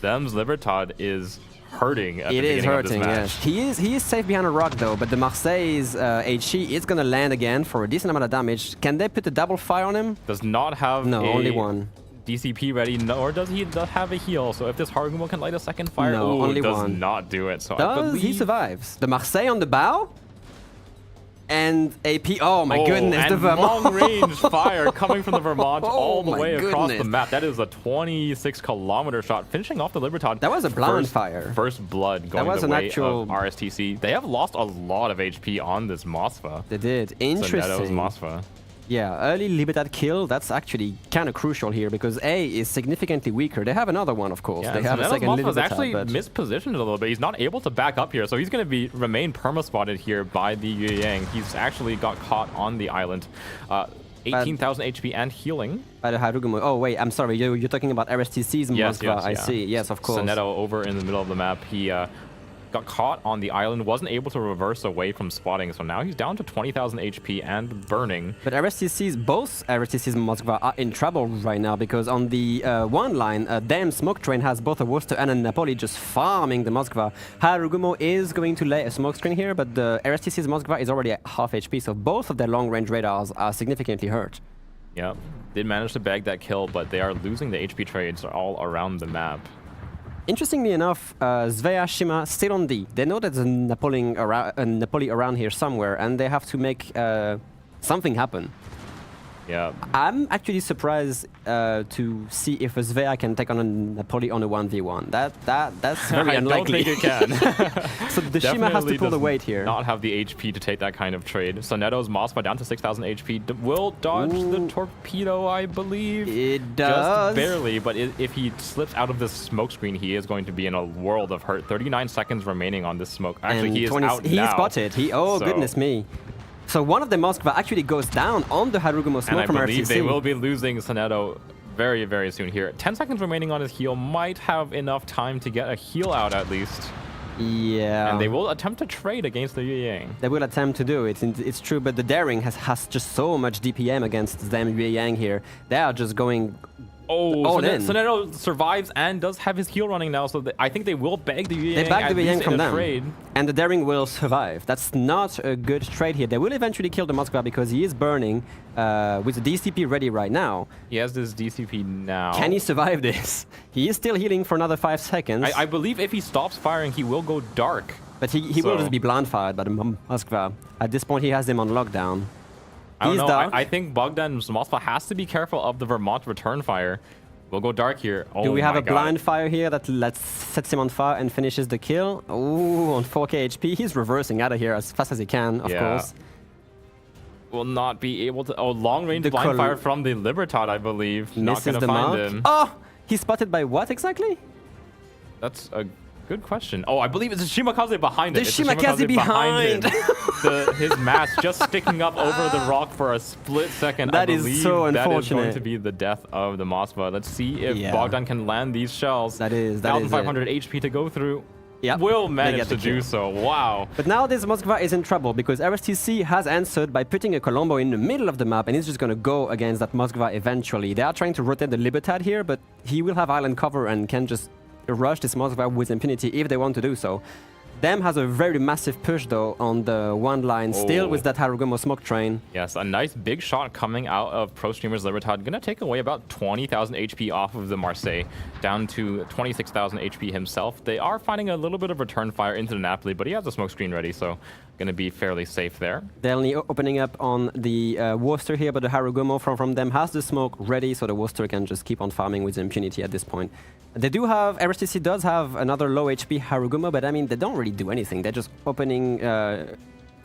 them's Libertad is hurting at the it beginning is hurting, of this match. yes. He is safe behind a rock though, but the Marseille's HE is gonna land again for a decent amount of damage. Can they put a double fire on him? Does not have only one. DCP ready, nor does he have a heal. So if this Harugumo can light a second fire, only does one. not do it. So I believe He survives. The Marseille on the bow? And AP, oh my goodness, and the Vermont. long-range fire coming from the Vermont all the my way across the goodness. map. That is a 26-kilometer shot, finishing off the Libertad. That was a blind fire. First blood going was the an way actual- of RSTC. They have lost a lot of HP on this Mosfa. They did. Soneto's Interesting. Mosfa. Yeah, early Libertad kill, that's actually kind of crucial here because A is significantly weaker. They have another one, of course. Yeah, they have a second Mosfa's Libertad, actually but mispositioned a little bit. He's not able to back up here, so he's going to remain perma-spotted here by the Yue Yang. He's actually got caught on the island. 18,000 HP and healing. by the Harugumo. Oh, wait, I'm sorry. You're talking about RSTC's Moskva. I see. Yes, of course. Soneto over in the middle of the map. He got caught on the island, wasn't able to reverse away from spotting, so now he's down to 20,000 HP and burning. But both RSTC's Moskva are in trouble right now because on the one line, Damn Smoke Train has both a Worcester and a Napoli just farming the Moskva. Harugumo is going to lay a smoke screen here, but the RSTC's Moskva is already at half HP, so both of their long-range radars are significantly hurt. Yeah, did manage to bag that kill, but they are losing the HP trades all around the map. Interestingly enough, Svea Shima still on D. They know there's a Napoli around here somewhere, and they have to make something happen. Yeah. I'm actually surprised to see if a Svea can take on a Napoli on a 1v1. That's very unlikely. I don't think it can. So the Shima has to pull the weight here. Not have the HP to take that kind of trade. Soneto's Mosfa down to 6,000 HP. Will dodge the torpedo, I believe. It does. Just barely, but if he slips out of this smoke screen, he is going to be in a world of hurt. 39 seconds remaining on this smoke. Actually, and he is out He's now. spotted. Goodness me. So one of the Moskva actually goes down on the Harugumo smoke from And I believe RCC. they will be losing Soneto very, very soon here. 10 seconds remaining on his heal. Might have enough time to get a heal out at least. Yeah. And they will attempt to trade against the Yue Yang. They will attempt to do it. It's true, but the Daring has just so much DPM against them Yue Yang here. They are just going all in. Soneto survives and does have his heal running now, so I think they will beg the Yue Yang. They bag the Yue Yang from them. Trade. And the Daring will survive. That's not a good trade here. They will eventually kill the Moskva because he is burning with the DCP ready right now. He has this DCP now. Can he survive this? He is still healing for another 5 seconds. I believe if he stops firing, he will go dark. But he will just be blind fired by the Moskva. At this point, he has them on lockdown. I don't know. I think Bogdan's Mosfa has to be careful of the Vermont return fire. We'll go dark here. Oh, do we have my a God. blind fire here that sets him on fire and finishes the kill? Ooh, on 4k HP. He's reversing out of here as fast as he can, of course. Will not be able to... Oh, long-range blind fire from the Libertad, I believe. Not going to find him. Oh! He's spotted by what exactly? That's a good question. Oh, I believe it's a Shimakaze behind it. The Shimakaze behind him. His mask just sticking up over the rock for a split second. That I is believe so that is going unfortunate. to be the death of the Mosfa. Let's see if Bogdan can land these shells. That is 1,500 HP to go through. Yep. Will manage to do so. Wow. But now this Moskva is in trouble because RSTC has answered by putting a Colombo in the middle of the map and he's just going to go against that Moskva eventually. They are trying to rotate the Libertad here, but he will have island cover and can just rush this Moskva with impunity if they want to do so. Dem has a very massive push though on the one line, still with that Harugumo smoke train. Yes, a nice big shot coming out of Pro Streamer's Libertad. Gonna take away about 20,000 HP off of the Marseille, down to 26,000 HP himself. They are finding a little bit of return fire into the Napoli, but he has a smoke screen ready, so gonna be fairly safe there. They're only opening up on the Worcester here, but the Harugumo from them has the smoke ready, so the Worcester can just keep on farming with impunity at this point. They do have, RSTC does have another low HP Harugumo, but I mean, they don't really do anything. They're just opening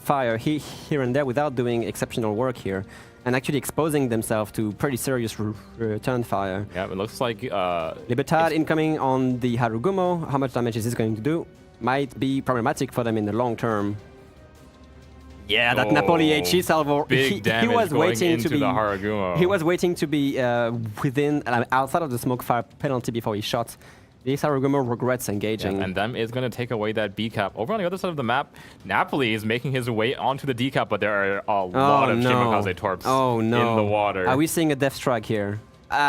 fire here and there without doing exceptional work here, and actually exposing themselves to pretty serious return fire. Yeah, it looks like... Libertad incoming on the Harugumo. How much damage is this going to do? Might be problematic for them in the long term. Yeah, that Napoli HE salvo. Big damage he was going waiting into to be. the Harugumo. He was waiting to be within, outside of the smoke fire penalty before he shot. The Saragumo regrets engaging. Yeah, and them is going to take away that B cap. Over on the other side of the map, Napoli is making his way onto the D cap, but there are a lot of Shimakaze Torps in the water. Are we seeing a death strike here?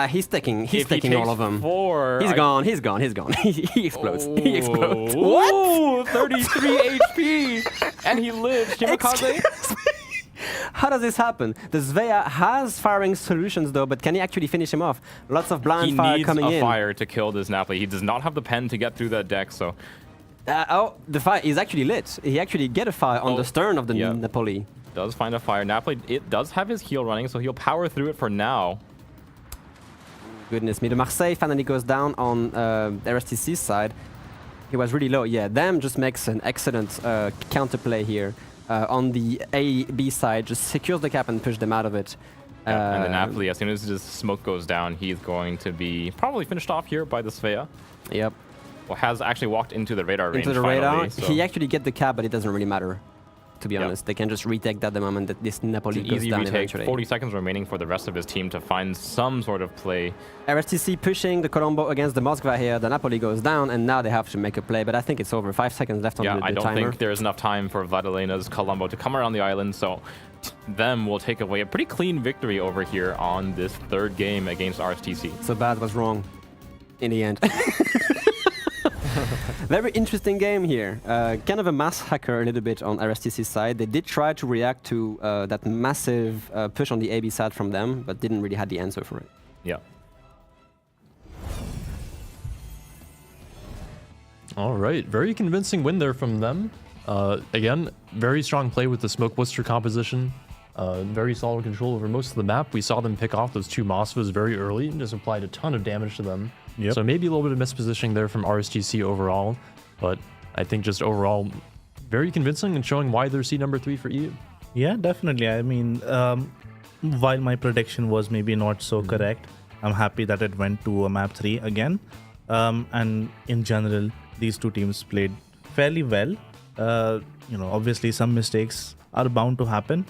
He's taking all of them. He's gone. He explodes. He explodes. What? 33 HP! And he lives. Shimakaze? How does this happen? The Svea has firing solutions though, but can he actually finish him off? Lots of blind fire coming in. He needs a fire to kill this Napoli. He does not have the pen to get through that deck, so... The fire is actually lit. He actually get a fire on the stern of the Napoli. Does find a fire. Napoli, it does have his heal running, so he'll power through it for now. Goodness me. The Marseille finally goes down on RSTC's side. He was really low. Yeah, them just makes an excellent counterplay here. On the A-B side, just secures the cap and push them out of it. Yeah, and then Napoli, as soon as his smoke goes down, he's going to be probably finished off here by the Svea. Yep. Well, has actually walked into the radar range. Into the radar. Finally, so. He actually get the cap, but it doesn't really matter. To be honest, they can just retake that the moment that this Napoli goes down eventually. 40 seconds remaining for the rest of his team to find some sort of play. RSTC pushing the Colombo against the Moskva here. The Napoli goes down, and now they have to make a play. But I think it's over. 5 seconds left on the timer. I don't think there's enough time for Vladalena's Colombo to come around the island, so them will take away a pretty clean victory over here on this third game against RSTC. So bad was wrong in the end. Very interesting game here. Kind of a massacre a little bit on RSTC's side. They did try to react to that massive push on the AB side from them, but didn't really have the answer for it. Yeah. All right, very convincing win there from them. Again, very strong play with the smoke blister composition. Very solid control over most of the map. We saw them pick off those 2 Moskvas very early and just applied a ton of damage to them. Yep. So maybe a little bit of mispositioning there from RSTC overall, but I think just overall very convincing and showing why they're seed number 3 for EU. Yeah, definitely. I mean, while my prediction was maybe not so correct, I'm happy that it went to a map 3 again. And in general, these two teams played fairly well. Obviously some mistakes are bound to happen.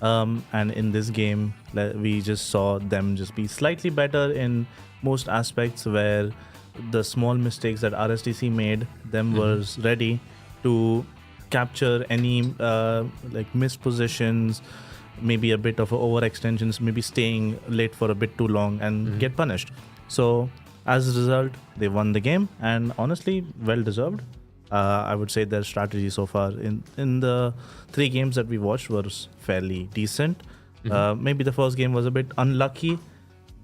And in this game, we just saw them just be slightly better in most aspects, where the small mistakes that RSTC made, them was ready to capture any missed positions, maybe a bit of overextensions, maybe staying late for a bit too long and get punished. So as a result, they won the game, and honestly, well deserved. I would say their strategy so far in the 3 games that we watched was fairly decent. Maybe the first game was a bit unlucky,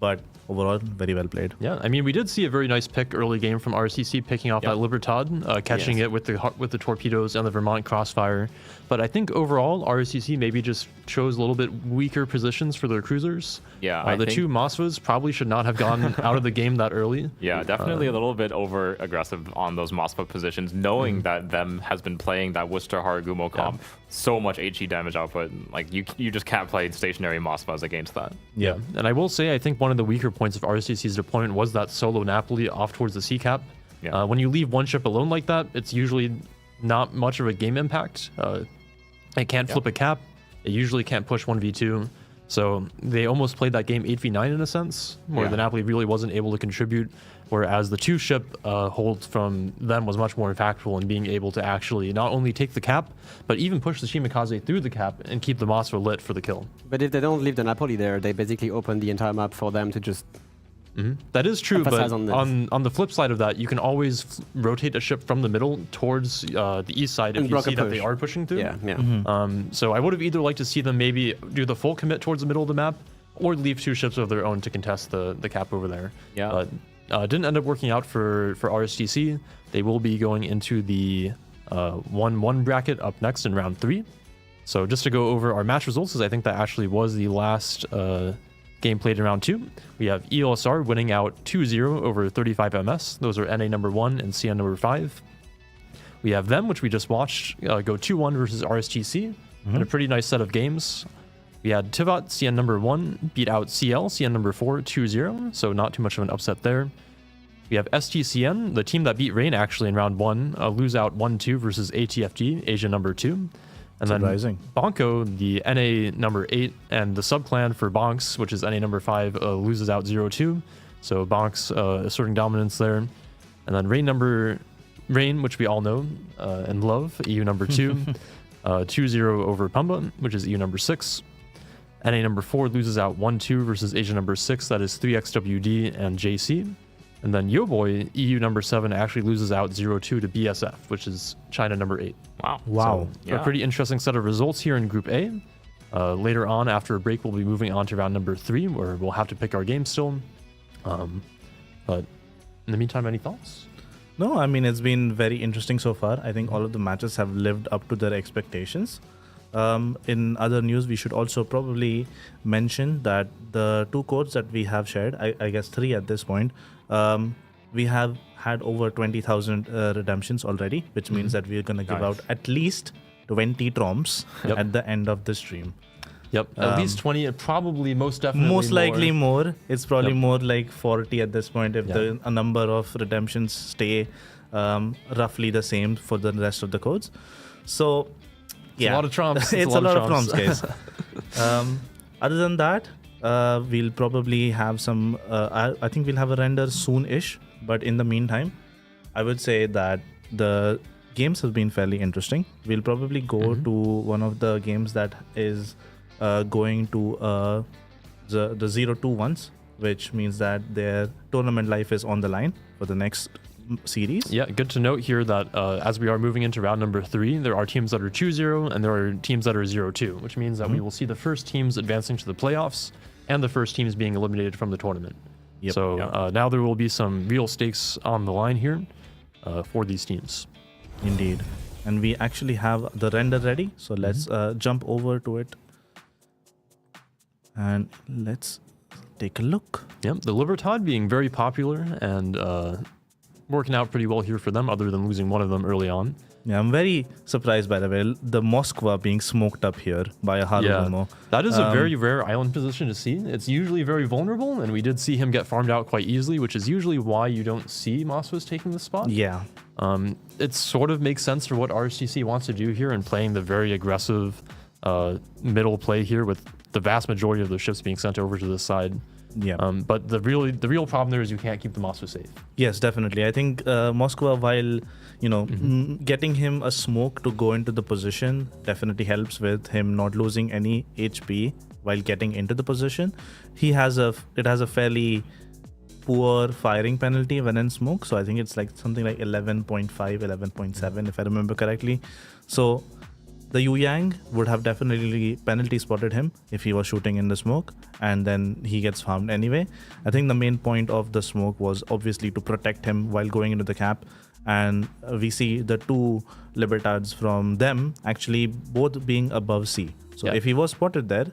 but overall, very well played. Yeah, I mean, we did see a very nice pick early game from RCC, picking off that Libertad, catching it with the torpedoes and the Vermont Crossfire. But I think overall, RCC maybe just chose a little bit weaker positions for their cruisers. Yeah, the 2 Moskvas probably should not have gone out of the game that early. Yeah, definitely a little bit over aggressive on those Moskva positions, knowing that them has been playing that Worcester Haragumo comp. So much HE damage output. Like, you just can't play stationary Moskvas against that. Yeah, and I will say, I think one of the weaker points of RCC's deployment was that solo Napoli off towards the sea cap. Yeah. When you leave one ship alone like that, it's usually not much of a game impact. It can't flip a cap. It usually can't push 1v2. So they almost played that game 8v9 in a sense, where the Napoli really wasn't able to contribute, whereas the 2-ship hold from them was much more impactful in being able to actually not only take the cap, but even push the Shimakaze through the cap and keep the Moskva lit for the kill. But if they don't leave the Napoli there, they basically open the entire map for them to just... That is true, but on the flip side of that, you can always rotate a ship from the middle towards the east side if you see that they are pushing through. So I would have either liked to see them maybe do the full commit towards the middle of the map, or leave 2 ships of their own to contest the cap over there. Didn't end up working out for RSTC. They will be going into the 1-1 bracket up next in round 3. So just to go over our match results, as I think that actually was the last game played in round 2. We have ELSR winning out 2-0 over 35 MS. Those are NA number 1 and CN number 5. We have them, which we just watched, go 2-1 versus RSTC in a pretty nice set of games. We had Tivat, CN number 1, beat out CL, CN number 4, 2-0, so not too much of an upset there. We have STCN, the team that beat Rain actually in round 1, lose out 1-2 versus ATFG, Asia number 2. And then Bonko, the NA number 8, and the subclan for Bonks, which is NA number 5, loses out 0-2. So Bonks asserting dominance there. And then Rain, which we all know and love, EU number 2. 2-0 over Pumba, which is EU number 6. NA number 4 loses out 1-2 versus Asia number 6, that is 3XWD and JC. And then Yoboy, EU number 7, actually loses out 0-2 to BSF, which is China number 8. Wow. Wow. So a pretty interesting set of results here in Group A. Later on, after a break, we'll be moving on to round number 3, where we'll have to pick our game still. But in the meantime, any thoughts? No, I mean, it's been very interesting so far. I think all of the matches have lived up to their expectations. In other news, we should also probably mention that the 2 codes that we have shared, I guess 3 at this point, we have had over 20,000 redemptions already, which means that we're going to give out at least 20 troms at the end of the stream. Yep, at least 20, and probably most definitely most likely more. It's probably Yep. more like 40 at this point if a number of redemptions stay roughly the same for the rest of the codes. So, It's a lot of trumps. It's a lot of trumps, guys. Other than that, we'll probably have some. I think we'll have a render soon-ish. But in the meantime, I would say that the games have been fairly interesting. We'll probably go to one of the games that is going to the 0-2 ones, which means that their tournament life is on the line for the next series. Yeah, good to note here that as we are moving into round number 3, there are teams that are 2-0 and there are teams that are 0-2, which means that we will see the first teams advancing to the playoffs and the first teams being eliminated from the tournament. Yep. So now there will be some real stakes on the line here for these teams. Indeed. And we actually have the render ready. So let's jump over to it. And let's take a look. Yep, the Libertad being very popular and working out pretty well here for them, other than losing one of them early on. Yeah, I'm very surprised, by the way, the Moskva being smoked up here by a Harugumo. That is a very rare island position to see. It's usually very vulnerable, and we did see him get farmed out quite easily, which is usually why you don't see Moskva's taking the spot. Yeah. It sort of makes sense for what RSTC wants to do here and playing the very aggressive middle play here with the vast majority of the ships being sent over to this side. Yeah. But the real problem there is you can't keep the Moskva safe. Yes, definitely. I think Moskva, while getting him a smoke to go into the position definitely helps with him not losing any HP while getting into the position. It has a fairly poor firing penalty when in smoke, so I think it's like something like 11.5, 11.7 if I remember correctly. So the Yu Yang would have definitely penalty spotted him if he was shooting in the smoke, and then he gets farmed anyway. I think the main point of the smoke was obviously to protect him while going into the cap, and we see the 2 Libertads from them actually both being above C. So if he was spotted there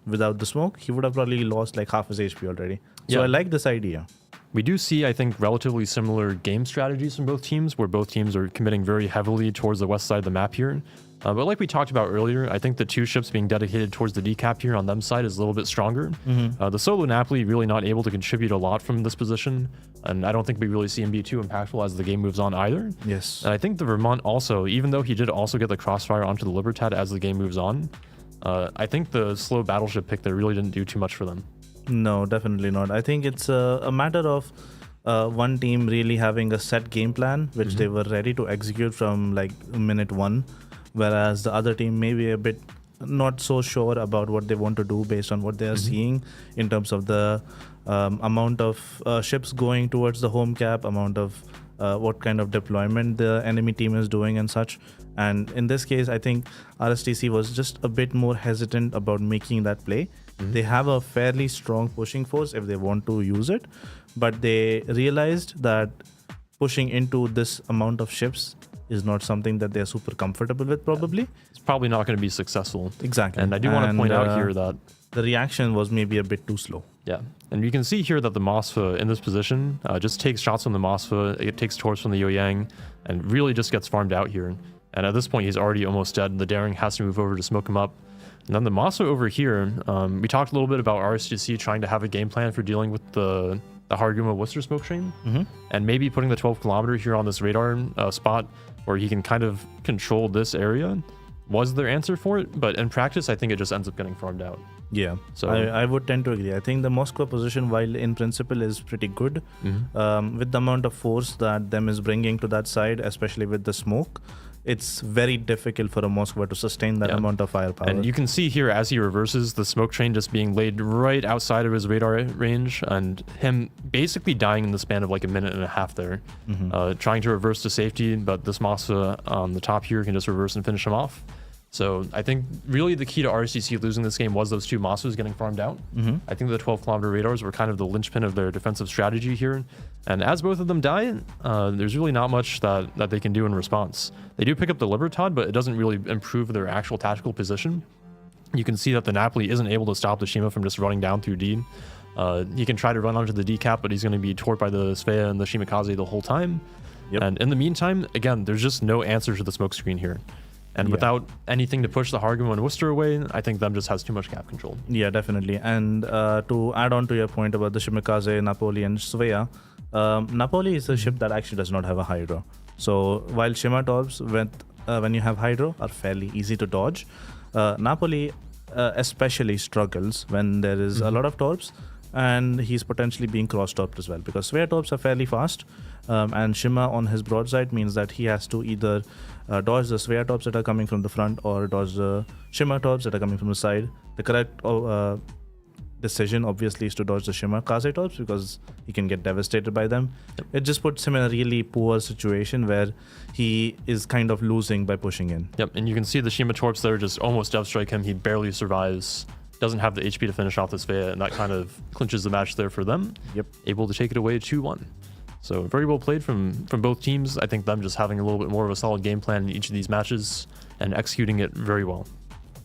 without the smoke, he would have probably lost like half his HP already. So I like this idea. We do see, I think, relatively similar game strategies from both teams, where both teams are committing very heavily towards the west side of the map here. But like we talked about earlier, I think the 2 ships being dedicated towards the decap here on them side is a little bit stronger. The solo Napoli really not able to contribute a lot from this position, and I don't think we really see him be too impactful as the game moves on either. Yes. And I think the Vermont also, even though he did also get the crossfire onto the Libertad as the game moves on, I think the slow battleship pick there really didn't do too much for them. No, definitely not. I think it's a matter of one team really having a set game plan, which they were ready to execute from like minute 1, whereas the other team may be a bit not so sure about what they want to do based on what they are seeing in terms of the amount of ships going towards the home cap, amount of what kind of deployment the enemy team is doing and such. And in this case, I think RSTC was just a bit more hesitant about making that play. They have a fairly strong pushing force if they want to use it, but they realized that pushing into this amount of ships is not something that they're super comfortable with, probably. It's probably not going to be successful. Exactly. And I do want to point out here that the reaction was maybe a bit too slow. Yeah, and you can see here that the Moskva in this position just takes shots from the Moskva, it takes torps from the Yo Yang, and really just gets farmed out here. And at this point, he's already almost dead, and the Daring has to move over to smoke him up. And then the Moskva over here, we talked a little bit about RSGC trying to have a game plan for dealing with the Haruguma Worcester smoke train, and maybe putting the 12 kilometer here on this radar spot where he can kind of control this area was their answer for it, but in practice, I think it just ends up getting farmed out. Yeah, So- I would tend to agree. I think the Moskva position, while in principle is pretty good, with the amount of force that them is bringing to that side, especially with the smoke, it's very difficult for a Moskva to sustain that Yeah. amount of firepower. And you can see here as he reverses, the smoke train just being laid right outside of his radar range, and him basically dying in the span of like a minute and a half there, trying to reverse to safety, but this Moskva on the top here can just reverse and finish him off. So I think really the key to RCC losing this game was those two Moskvas getting farmed out. I think the 12-kilometer radars were kind of the linchpin of their defensive strategy here. And as both of them die, there's really not much that they can do in response. They do pick up the Libertad, but it doesn't really improve their actual tactical position. You can see that the Napoli isn't able to stop the Shima from just running down through D. He can try to run onto the D cap, but he's going to be torped by the Svea and the Shimakaze the whole time. Yep. And in the meantime, again, there's just no answer to the smoke screen here. And without anything to push the Hargum and Worcester away, I think them just has too much cap control. Yeah, definitely. And to add on to your point about the Shimakaze, Napoli, and Svea, Napoli is a ship that actually does not have a Hydro. So while Shima torps, when you have Hydro, are fairly easy to dodge, Napoli especially struggles when there is a lot of torps, and he's potentially being cross-torped as well, because Svea torps are fairly fast, and Shima on his broadside means that he has to either dodge the Svea torps that are coming from the front or dodge the Shima torps that are coming from the side. The correct decision obviously is to dodge the Shimakaze torps because he can get devastated by them. It just puts him in a really poor situation where he is kind of losing by pushing in. Yep, and you can see the Shima torps there just almost dub strike him. He barely survives, doesn't have the HP to finish off the Svea, and that kind of clinches the match there for them. Yep. Able to take it away 2-1. So very well played from both teams. I think them just having a little bit more of a solid game plan in each of these matches and executing it very well.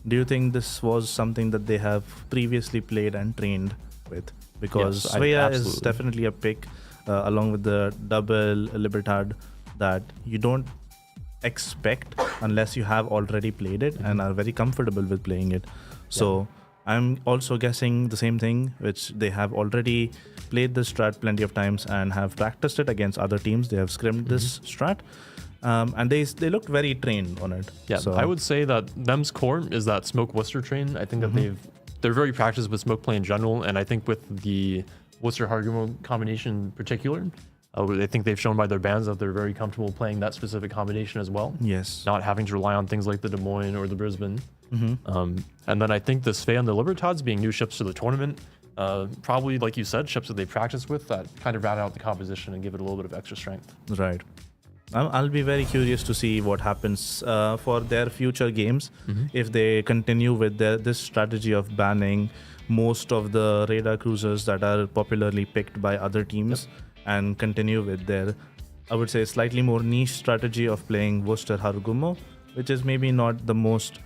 Do you think this was something that they have previously played and trained with? Because Yes, Svea is absolutely. definitely a pick, along with the double Libertad, that you don't expect unless you have already played it and are very comfortable with playing it. So I'm also guessing the same thing, which they have already played this strat plenty of times and have practiced it against other teams. They have scrimmed this strat. And they looked very trained on it. Yeah, So I would say that them's core is that Smoke Worcester train. I think that they're very practiced with Smoke play in general, and I think with the Worcester Hargumo combination in particular, I think they've shown by their bands that they're very comfortable playing that specific combination as well. yes. Not having to rely on things like the Des Moines or the Brisbane. And then I think the Svea and the Libertads being new ships to the tournament, probably, like you said, ships that they practice with that kind of rat out the composition and give it a little bit of extra strength. Right. I'll be very curious to see what happens for their future games if they continue with this strategy of banning most of the radar cruisers that are popularly picked by other teams and continue with their, I would say, slightly more niche strategy of playing Worcester Harugumo, which is maybe not the most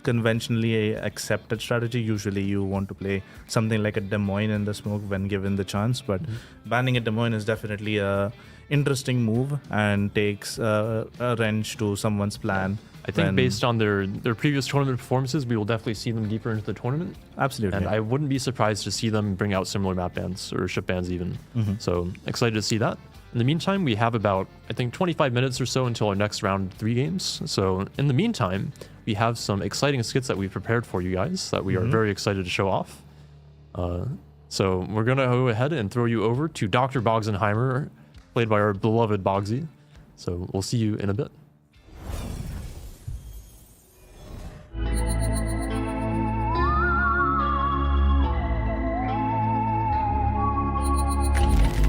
conventionally accepted strategy. Usually you want to play something like a Des Moines in the smoke when given the chance, but banning a Des Moines is definitely a interesting move and takes a wrench to someone's plan. I think based on their previous tournament performances, we will definitely see them deeper into the tournament. Absolutely. And I wouldn't be surprised to see them bring out similar map bans or ship bans even. So excited to see that. In the meantime, we have about, I think, 25 minutes or so until our next round 3 games. So in the meantime, we have some exciting skits that we've prepared for you guys that we are very excited to show off. So we're going to go ahead and throw you over to Dr. Bogsenheimer, played by our beloved Bogsy. So we'll see you in a bit.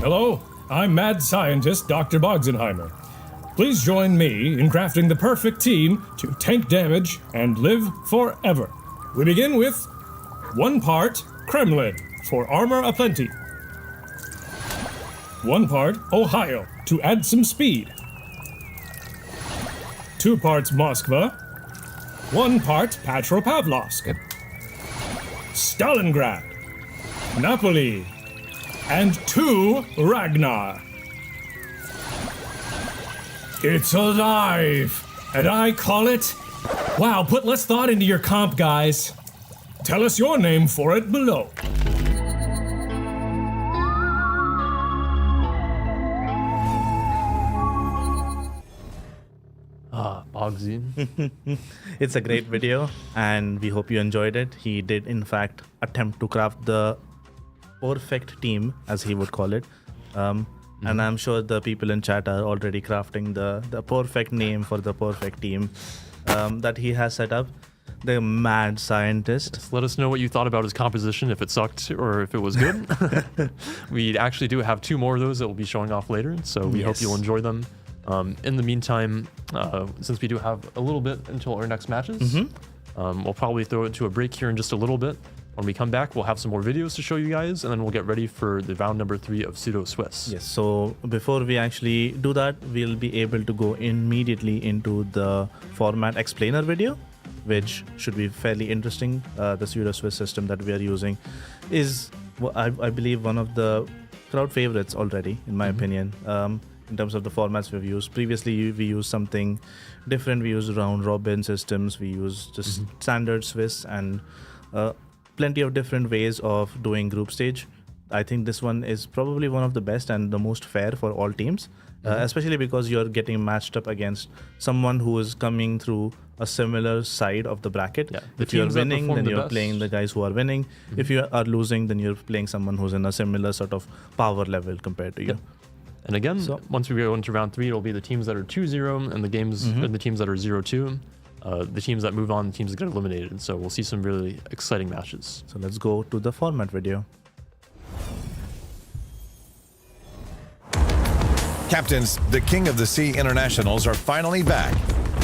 Hello, I'm mad scientist Dr. Bogsenheimer. Please join me in crafting the perfect team to tank damage and live forever. We begin with 1 part Kremlin for armor aplenty. 1 part Ohio to add some speed. 2 parts Moskva. 1 part Petropavlovsk. Stalingrad. Napoli. And 2 Ragnar. It's alive, and I call it... Wow, put less thought into your comp, guys. Tell us your name for it below. Bogsy. It's a great video, and we hope you enjoyed it. He did, in fact, attempt to craft the perfect team, as he would call it. And I'm sure the people in chat are already crafting the perfect name for the perfect team that he has set up. The mad scientist. Just let us know what you thought about his composition, if it sucked or if it was good. We actually do have 2 more of those that we'll be showing off later, so we hope you'll enjoy them. In the meantime, since we do have a little bit until our next matches, we'll probably throw it to a break here in just a little bit. When we come back, we'll have some more videos to show you guys, and then we'll get ready for the round number 3 of Pseudo Swiss. Yes, so before we actually do that, we'll be able to go immediately into the format explainer video, which should be fairly interesting. The Pseudo Swiss system that we are using is, I believe, one of the crowd favorites already, in my opinion, in terms of the formats we've used. Previously, we used something different. We used round robin systems. We used just standard Swiss and plenty of different ways of doing group stage. I think this one is probably one of the best and the most fair for all teams, especially because you're getting matched up against someone who is coming through a similar side of the bracket. If you're winning, then you're playing the guys who are winning. If you are losing, then you're playing someone who's in a similar sort of power level compared to you. And again, once we go into round 3, it'll be the teams that are 2-0 and the games and the teams that are 0-2. The teams that move on, the teams that get eliminated. So we'll see some really exciting matches. So let's go to the format video. Captains, the King of the Sea Internationals are finally back.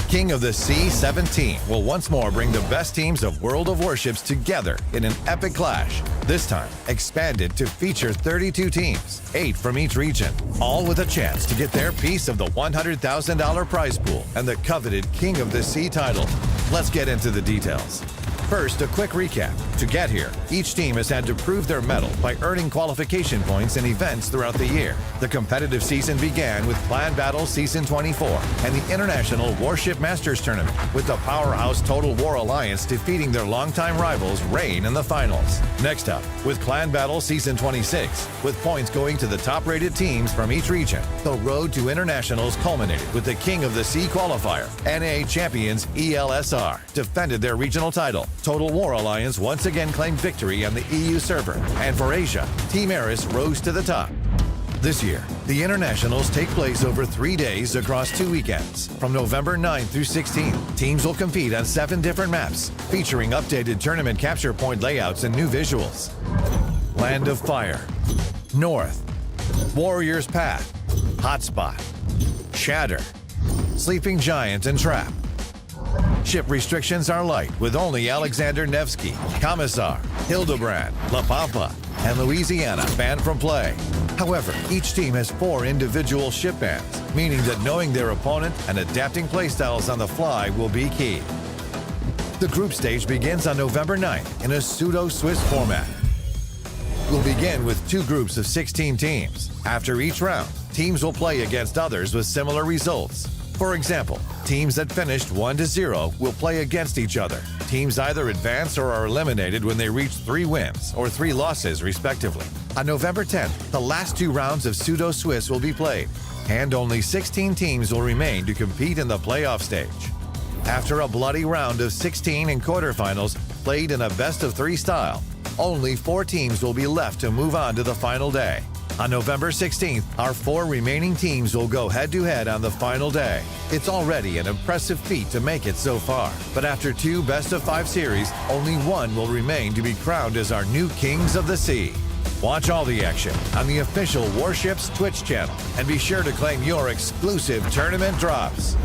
King of the Sea 17 will once more bring the best teams of World of Warships together in an epic clash. This time, expanded to feature 32 teams, 8 from each region, all with a chance to get their piece of the $100,000 prize pool and the coveted King of the Sea title. Let's get into the details. First, a quick recap. To get here, each team has had to prove their mettle by earning qualification points in events throughout the year. The competitive season began with Clan Battle Season 24 and the International Warship Masters Tournament, with the powerhouse Total War Alliance defeating their longtime rivals Reign in the finals. Next up, with Clan Battle Season 26, with points going to the top-rated teams from each region, the road to internationals culminated with the King of the Sea qualifier. NA champions ELSR defended their regional title. Total War Alliance once again claimed victory on the EU server, and for Asia, Team Eris rose to the top. This year, the internationals take place over 3 days across 2 weekends. From November 9th through 16th, teams will compete on 7 different maps, featuring updated tournament capture point layouts and new visuals. Land of Fire, North, Warrior's Path, Hotspot, Shatter, Sleeping Giant, and Trap. Ship restrictions are light, with only Alexander Nevsky, Commissar, Hildebrand, La Pampa, and Louisiana banned from play. However, each team has 4 individual ship bans, meaning that knowing their opponent and adapting playstyles on the fly will be key. The group stage begins on November 9th in a pseudo-Swiss format. We'll begin with 2 groups of 16 teams. After each round, teams will play against others with similar results. For example, teams that finished 1-0 will play against each other. Teams either advance or are eliminated when they reach 3 wins or 3 losses, respectively. On November 10th, the last 2 rounds of Pseudo Swiss will be played, and only 16 teams will remain to compete in the playoff stage. After a bloody round of 16 and quarterfinals played in a best-of-3 style, only 4 teams will be left to move on to the final day. On November 16th, our 4 remaining teams will go head-to-head on the final day. It's already an impressive feat to make it so far, but after 2 best-of-5 series, only 1 will remain to be crowned as our new Kings of the Sea. Watch all the action on the official Warships Twitch channel, and be sure to claim your exclusive tournament drops.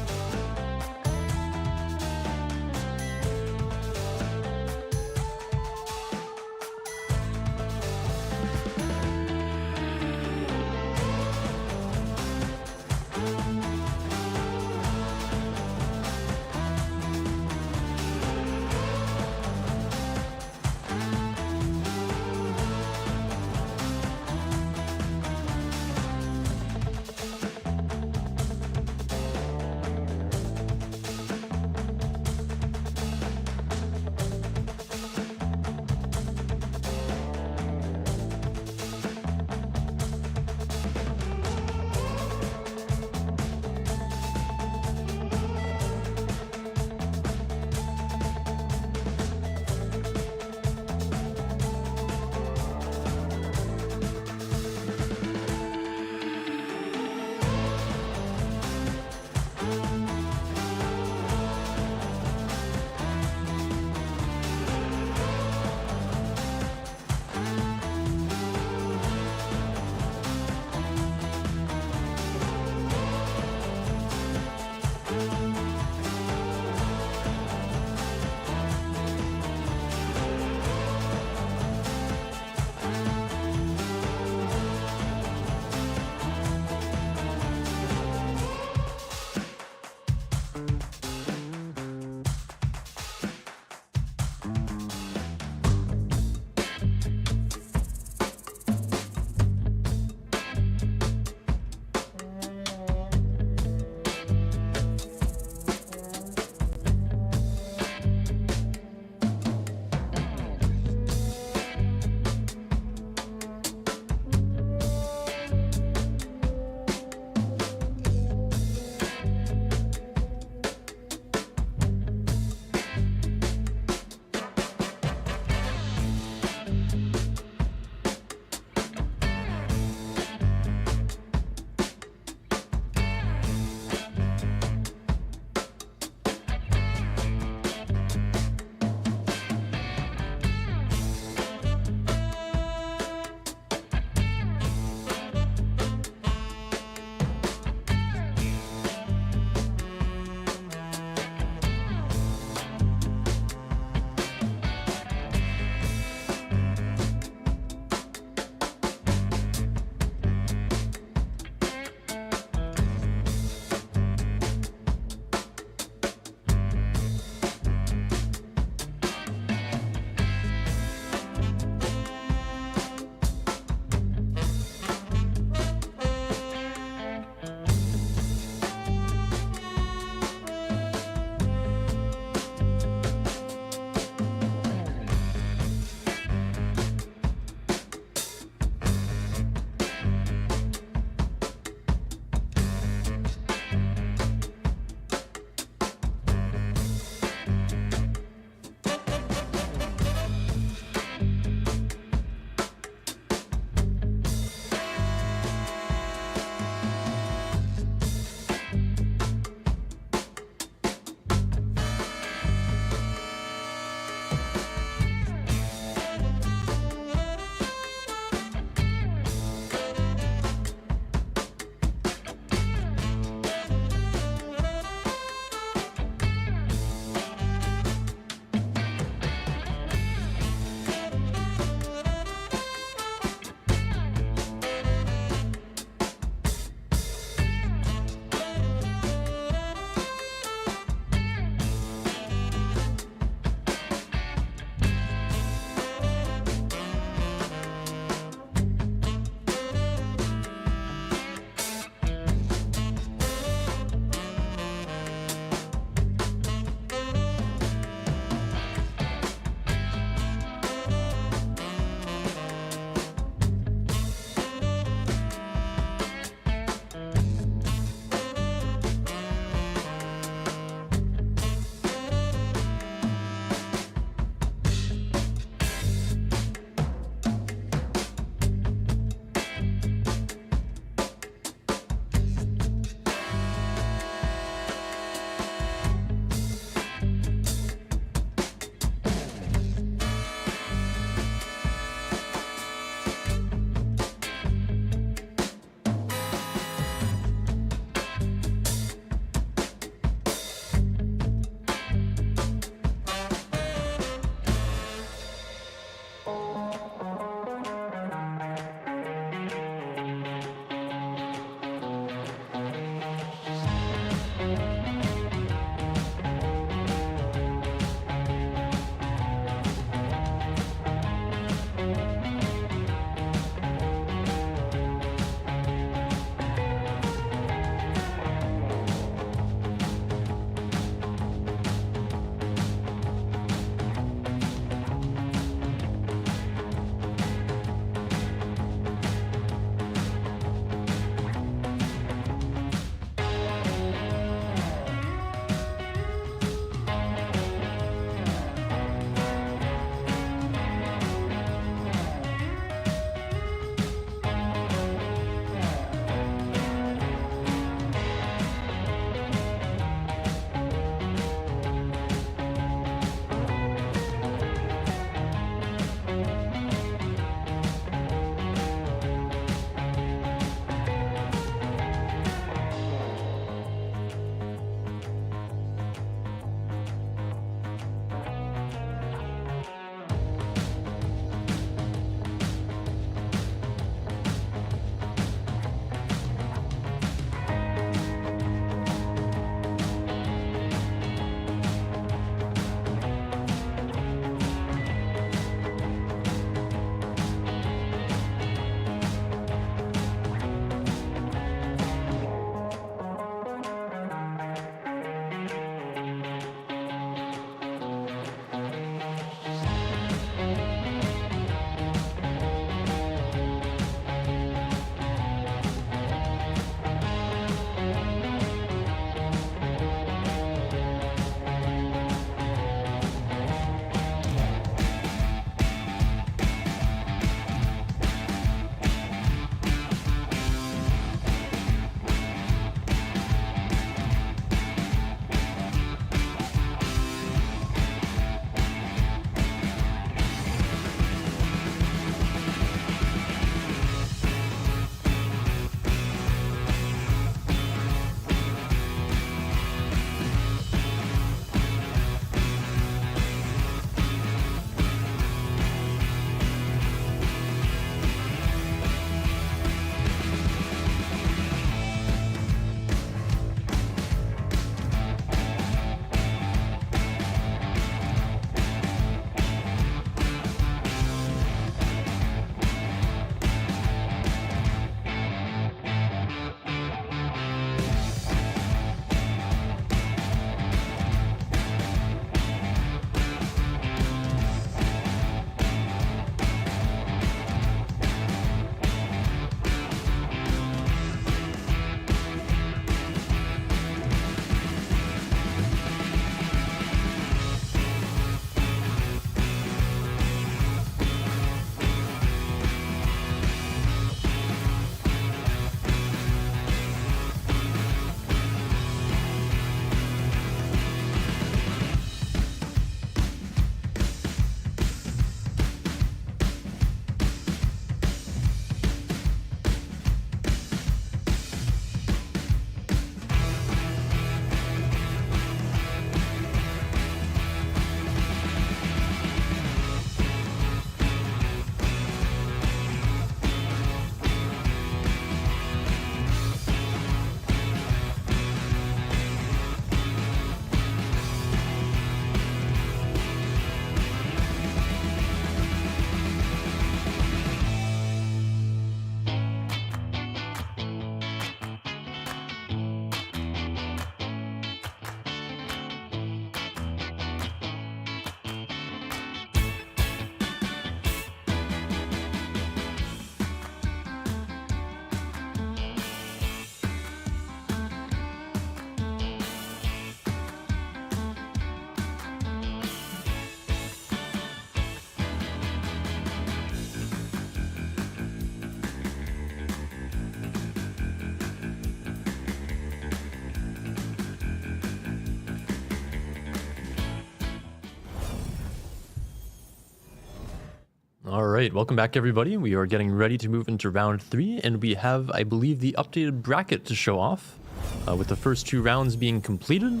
All right, welcome back, everybody. We are getting ready to move into round 3, and we have, I believe, the updated bracket to show off, with the first 2 rounds being completed.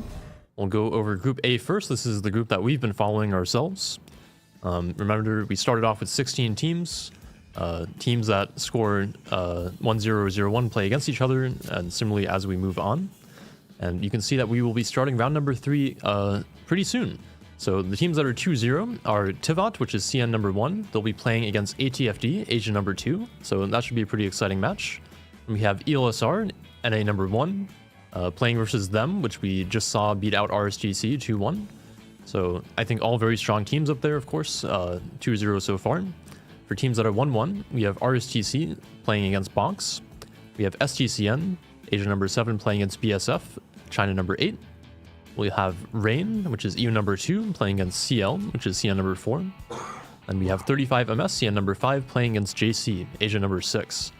We'll go over Group A first. This is the group that we've been following ourselves. Remember, we started off with 16 teams. Teams that score 1-0-0-1 play against each other, and similarly as we move on. And you can see that we will be starting round number 3 pretty soon. So the teams that are 2-0 are Tivat, which is CN number 1. They'll be playing against ATFD, Asia number 2. So that should be a pretty exciting match. And we have ELSR, NA number 1, playing versus them, which we just saw beat out RSGC 2-1. So I think all very strong teams up there, of course, 2-0 so far. For teams that are 1-1, we have RSTC playing against Bonks. We have STCN, Asia number 7, playing against BSF, China number 8. We have Rain, which is EU number 2, playing against CL, which is CN number 4. And we have 35MS, CN number 5, playing against JC, Asia number 6.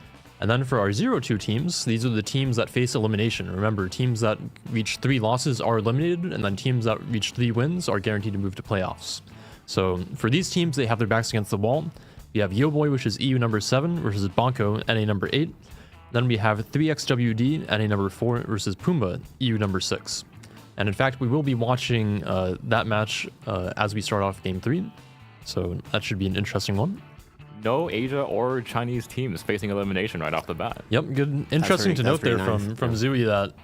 And then for our 0-2 teams, these are the teams that face elimination. Remember, teams that reach 3 losses are eliminated, and then teams that reach 3 wins are guaranteed to move to playoffs. So for these teams, they have their backs against the wall. We have Yoboy, which is EU number 7, versus Banco, NA number 8. Then we have 3XWD, NA number 4, versus Pumba, EU number 6. And in fact, we will be watching that match as we start off Game 3. So that should be an interesting one. No Asia or Chinese teams facing elimination right off the bat. Yep, good. Interesting to note there from Zooey that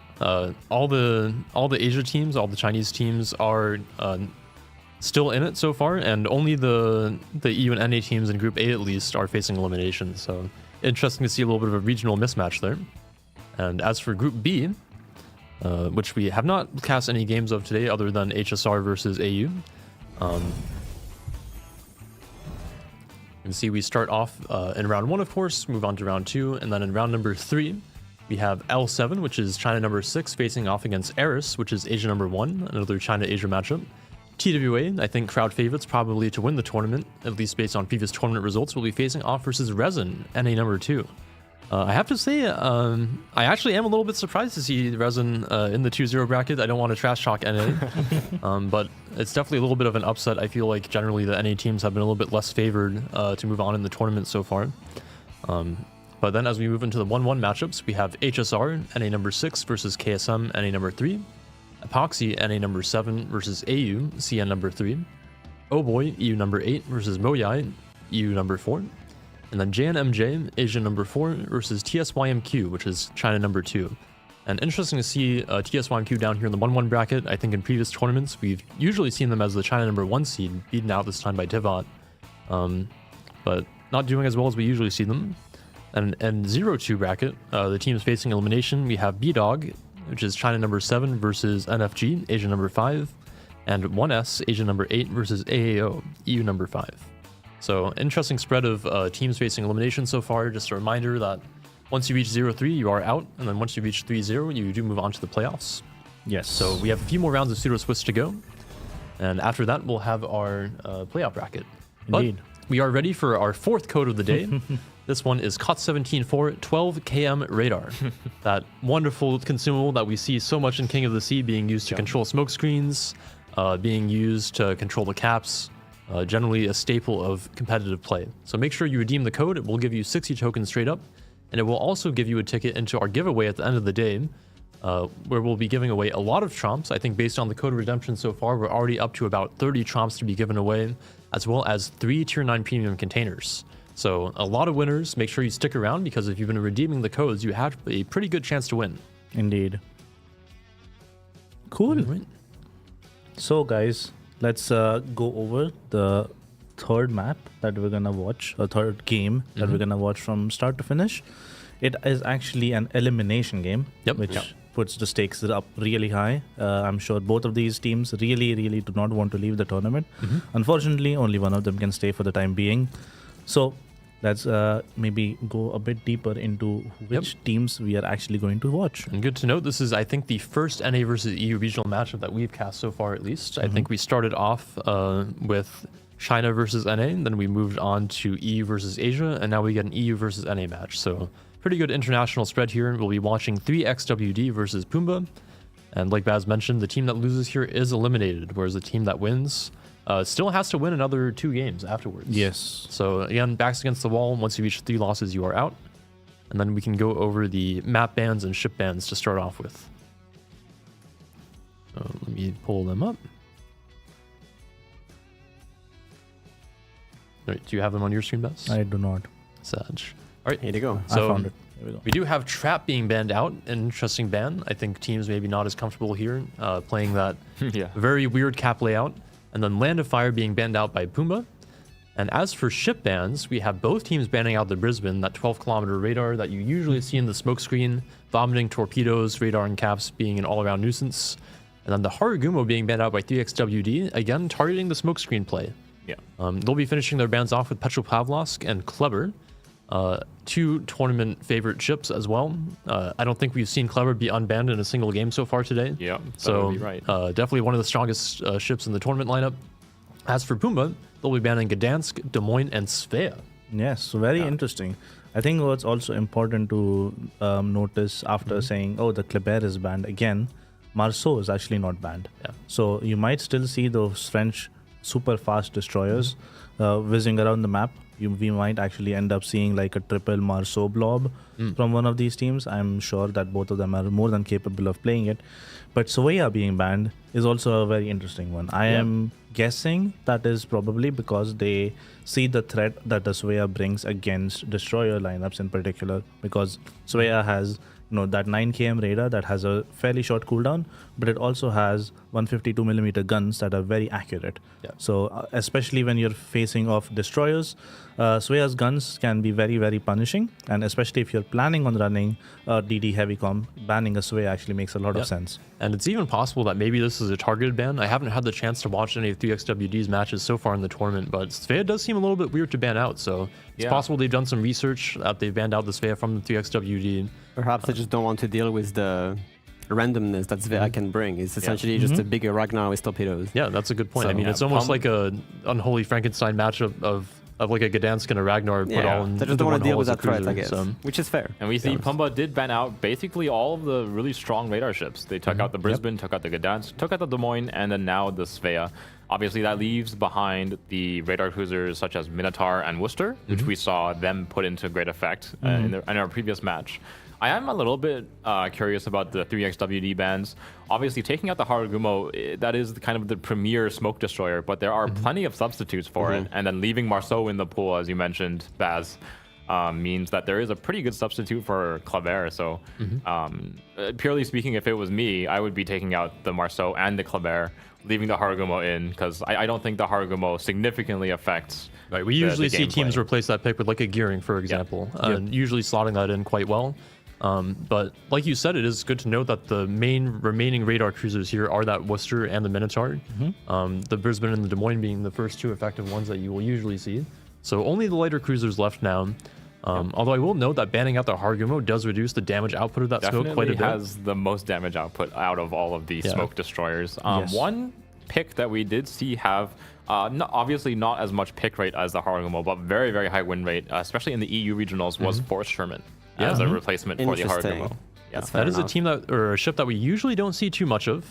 all the Asia teams, all the Chinese teams are still in it so far, and only the EU and NA teams in Group A at least are facing elimination. So interesting to see a little bit of a regional mismatch there. And as for Group B, which we have not cast any games of today other than HSR versus AU. You can see we start off in round 1, of course, move on to round 2, and then in round number 3, we have L7, which is China number 6, facing off against Eris, which is Asia number 1, another China-Asia matchup. TWA, I think crowd favorites probably to win the tournament, at least based on previous tournament results, will be facing off versus Resin, NA number 2. I have to say, I actually am a little bit surprised to see Resin in the 2-0 bracket. I don't want to trash talk NA, but it's definitely a little bit of an upset. I feel like generally the NA teams have been a little bit less favored to move on in the tournament so far. But then as we move into the 1-1 matchups, we have HSR, NA number 6 versus KSM, NA number 3. Epoxy, NA number 7 versus AU, CN number 3. Oh Boy, EU number 8 versus Moyai, EU number 4. And then JNMJ, Asia number 4 versus TSYMQ, which is China number 2. And interesting to see TSYMQ down here in the 1-1 bracket. I think in previous tournaments, we've usually seen them as the China number 1 seed, beaten out this time by Tivat. But not doing as well as we usually see them. And 0-2 bracket, the teams facing elimination, we have B-Dog, which is China number 7 versus NFG, Asia number 5. And 1S, Asia number 8 versus AAO, EU number 5. So interesting spread of teams facing elimination so far. Just a reminder that once you reach 0-3, you are out. And then once you reach 3-0, you do move on to the playoffs. Yes. So we have a few more rounds of pseudo Swiss to go. And after that, we'll have our playoff bracket. Indeed. But we are ready for our 4th code of the day. This one is COT17 for 12 km radar. That wonderful consumable that we see so much in King of the Sea being used to control smoke screens, being used to control the caps. Generally a staple of competitive play. So make sure you redeem the code. It will give you 60 tokens straight up, and it will also give you a ticket into our giveaway at the end of the day, where we'll be giving away a lot of trumps. I think based on the code redemption so far, we're already up to about 30 trumps to be given away, as well as 3 tier 9 premium containers. So a lot of winners. Make sure you stick around, because if you've been redeeming the codes, you have a pretty good chance to win. Indeed. Cool. Right. So guys, let's go over the 3rd map that we're gonna watch, or 3rd game that we're gonna watch from start to finish. It is actually an elimination game, which puts the stakes up really high. I'm sure both of these teams really do not want to leave the tournament. Unfortunately, only one of them can stay for the time being. So let's maybe go a bit deeper into which teams we are actually going to watch. And good to note, this is, I think, the first NA versus EU regional matchup that we've cast so far, at least. I think we started off with China versus NA, and then we moved on to EU versus Asia, and now we get an EU versus NA match. So pretty good international spread here. We'll be watching 3XWD versus Pumba. And like Baz mentioned, the team that loses here is eliminated, whereas the team that wins still has to win another 2 games afterwards. Yes. So again, backs against the wall. Once you reach 3 losses, you are out. And then we can go over the map bans and ship bans to start off with. So let me pull them up. All right, do you have them on your screen, Bess? I do not. Sag. All right, Here you go. So I found it. Here we go. we do have Trap being banned out. An interesting ban. I think teams maybe not as comfortable here playing that Yeah. very weird cap layout. And then Land of Fire being banned out by Puma. And as for ship bans, we have both teams banning out the Brisbane, that 12-kilometer radar that you usually see in the smokescreen, vomiting torpedoes, radar and caps being an all-around nuisance. And then the Harugumo being banned out by 3XWD, again targeting the smokescreen play. Yeah. They'll be finishing their bans off with Petropavlovsk and Kleber, 2 tournament favorite ships as well. I don't think we've seen Kleber be unbanned in a single game so far today. Yeah, so would be right. Definitely one of the strongest ships in the tournament lineup. As for Puma, they'll be banning Gdansk, Des Moines, and Svea. Yes, so very interesting. I think what's also important to notice after saying, oh, the Kleber is banned again, Marceau is actually not banned. Yeah. So you might still see those French super fast destroyers whizzing around the map. We might actually end up seeing like a triple Marceau blob from one of these teams. I'm sure that both of them are more than capable of playing it. But Svea being banned is also a very interesting one. I am guessing that is probably because they see the threat that the Svea brings against destroyer lineups in particular, because Svea has that 9 km radar that has a fairly short cooldown, but it also has 152mm guns that are very accurate. Yeah. So especially when you're facing off destroyers, Svea's guns can be very, very punishing, and especially if you're planning on running DD heavy comp, banning a Svea actually makes a lot of sense. And it's even possible that maybe this is a targeted ban. I haven't had the chance to watch any of 3XWD's matches so far in the tournament, but Svea does seem a little bit weird to ban out, so it's possible they've done some research that they've banned out the Svea from the 3XWD. Perhaps they just don't want to deal with the randomness that Svea can bring. It's essentially just a bigger Ragnar with torpedoes. Yeah, that's a good point. So- I mean, it's almost like a unholy Frankenstein match of like a Gdansk and a Ragnar put all in. They just into don't want one to deal hull with as a that threat, I cruiser, guess. so- Which is fair. And we see Pumba did ban out basically all of the really strong radar ships. They took out the Brisbane, took out the Gdansk, took out the Des Moines, and then now the Svea. Obviously, that leaves behind the radar cruisers such as Minotaur and Worcester, which we saw them put into great effect in our previous match. I am a little bit curious about the 3XWD bans. Obviously, taking out the Harugumo, that is kind of the premier smoke destroyer, but there are plenty of substitutes for it. And then leaving Marceau in the pool, as you mentioned, Baz, means that there is a pretty good substitute for Kleber. So purely speaking, if it was me, I would be taking out the Marceau and the Kleber, leaving the Harugumo in, because I don't think the Harugumo significantly affects. Right, we usually see teams gameplay. replace that pick with like a gearing, for example, and usually slotting that in quite well. But like you said, it is good to note that the main remaining radar cruisers here are that Worcester and the Minotaur. The Brisbane and the Des Moines being the first 2 effective ones that you will usually see. So only the lighter cruisers left now. Although I will note that banning out the Harugumo does reduce the damage output of that smoke quite a bit. Has the most damage output out of all of the smoke destroyers. One pick that we did see have obviously not as much pick rate as the Harugumo, but very, very high win rate, especially in the EU regionals, was Forrest Sherman as a replacement for the Interesting. Harugumo. Yeah. That is a team or a ship that we usually don't see too much of,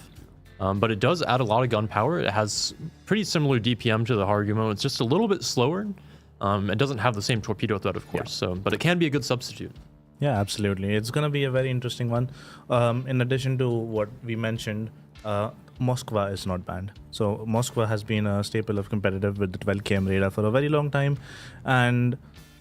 but it does add a lot of gunpower. It has pretty similar DPM to the Harugumo. It's just a little bit slower. It doesn't have the same torpedo threat, of course, but it can be a good substitute. Yeah, absolutely. It's going to be a very interesting one. In addition to what we mentioned, Moskva is not banned. So Moskva has been a staple of competitive with the 12 km radar for a very long time. And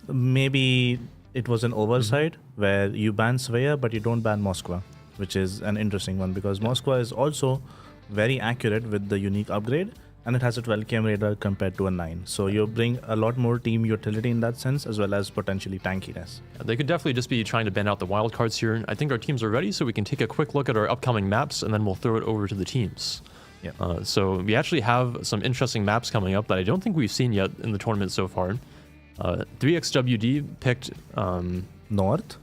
maybe it was an oversight where you ban Svea, but you don't ban Moskva, which is an interesting one because Moskva is also very accurate with the unique upgrade. And it has a 12 km radar compared to a 9. So you bring a lot more team utility in that sense, as well as potentially tankiness. They could definitely just be trying to ban out the wildcards here. I think our teams are ready, so we can take a quick look at our upcoming maps, and then we'll throw it over to the teams. Yeah. So we actually have some interesting maps coming up that I don't think we've seen yet in the tournament so far. 3XWD picked... North?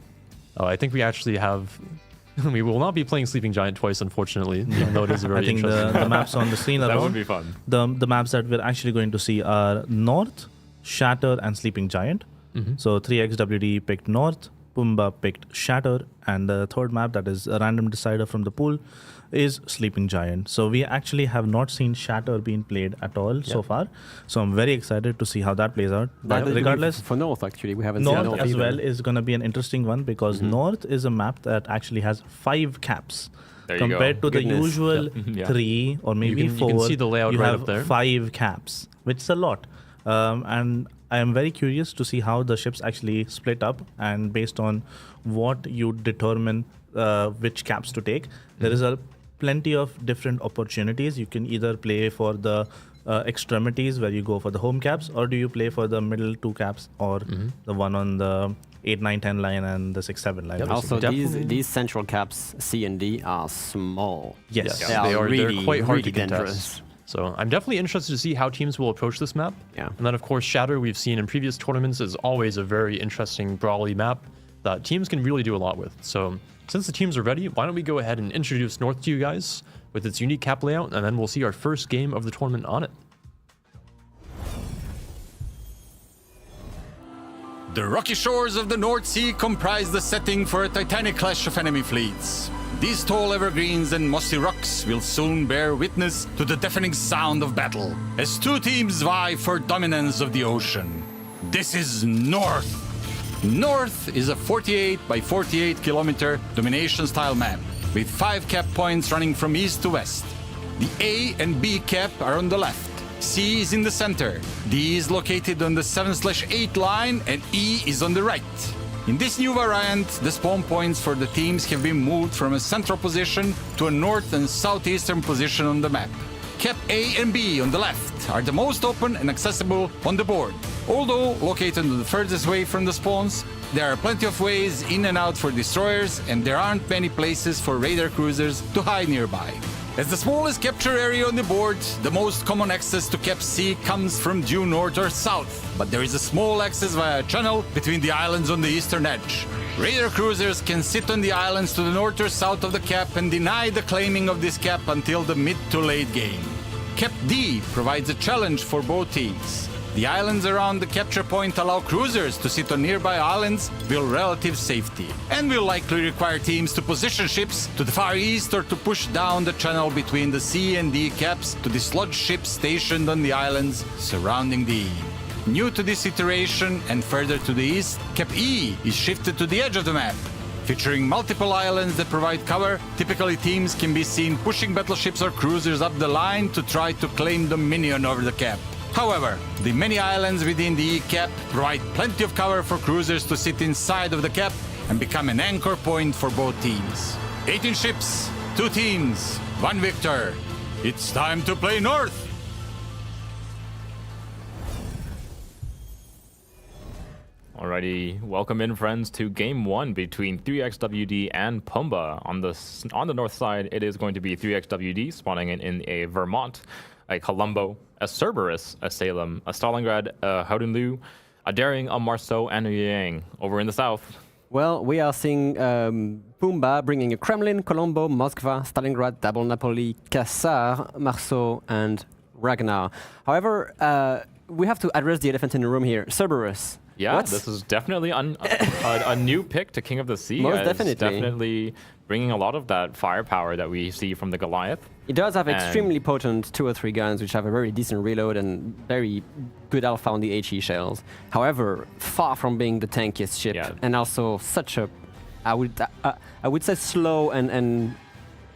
I think we actually have... We will not be playing Sleeping Giant twice, unfortunately, even though it is a very I think interesting the maps on the screen are That wrong. would be fun. The maps that we're actually going to see are North, Shatter, and Sleeping Giant. So 3XWD picked North, Pumbaa picked Shatter, and the third map, that is a random decider from the pool, is Sleeping Giant. So we actually have not seen Shatter being played at all so far. So I'm very excited to see how that plays out. But regardless, for North actually, we haven't seen North as either. well is going to be an interesting one because North is a map that actually has 5 caps. There you Compared go. to the usual Yeah. 3 or maybe 4, you can see the layout you right have up there. 5 caps, which is a lot. And I am very curious to see how the ships actually split up, and based on what you determine which caps to take. There is a plenty of different opportunities. You can either play for the extremities where you go for the home caps, or do you play for the middle 2 caps, or the one on the 8, 9, 10 line and the 6, 7 line. Also, these central caps, C and D, are small. Yes. They are. really, They're quite hard really to contest. dangerous. So I'm definitely interested to see how teams will approach this map. Yeah. And then, of course, Shatter, we've seen in previous tournaments, is always a very interesting, brawly map that teams can really do a lot with. So since the teams are ready, why don't we go ahead and introduce North to you guys with its unique cap layout, and then we'll see our first game of the tournament on it. The rocky shores of the North Sea comprise the setting for a titanic clash of enemy fleets. These tall evergreens and mossy rocks will soon bear witness to the deafening sound of battle, as 2 teams vie for dominance of the ocean. This is North. North is a 48 by 48 kilometer domination-style map, with 5 cap points running from east to west. The A and B cap are on the left. C is in the center, D is located on the 7/8 line, and E is on the right. In this new variant, the spawn points for the teams have been moved from a central position to a north and southeastern position on the map. Cap A and B on the left are the most open and accessible on the board. Although located the furthest away from the spawns, there are plenty of ways in and out for destroyers, and there aren't many places for raider cruisers to hide nearby. As the smallest capture area on the board, the most common access to Cap C comes from due north or south, but there is a small access via a channel between the islands on the eastern edge. Raider cruisers can sit on the islands to the north or south of the cap and deny the claiming of this cap until the mid to late game. Cap D provides a challenge for both teams. The islands around the capture point allow cruisers to sit on nearby islands with relative safety, and will likely require teams to position ships to the far east or to push down the channel between the C and D caps to dislodge ships stationed on the islands surrounding the E. New to this iteration and further to the east, Cap E is shifted to the edge of the map. Featuring multiple islands that provide cover, typically teams can be seen pushing battleships or cruisers up the line to try to claim dominion over the cap. However, the many islands within the E cap provide plenty of cover for cruisers to sit inside of the cap and become an anchor point for both teams. 18 ships, 2 teams, 1 victor. It's time to play North! Alrighty, welcome in, friends, to Game 1 between 3XWD and Pumbaa. On the north side, it is going to be 3XWD spawning in a Vermont, a Colombo, a Cerberus, a Salem, a Stalingrad, a Howdenlu, a Daring, a Marceau, and a Yang. Over in the south. Well, we are seeing Pumbaa bringing a Kremlin, Colombo, Moskva, Stalingrad, Double Napoli, Kassar, Marceau, and Ragnar. However, we have to address the elephant in the room here. Cerberus. Yeah, this is definitely a new pick to King of the Sea. Most It's definitely. definitely bringing a lot of that firepower that we see from the Goliath. It does have And- extremely potent 2 or 3 guns, which have a very decent reload and very good alpha on the HE shells. However, far from being the tankiest ship, Yeah. and also such a, I would say, slow and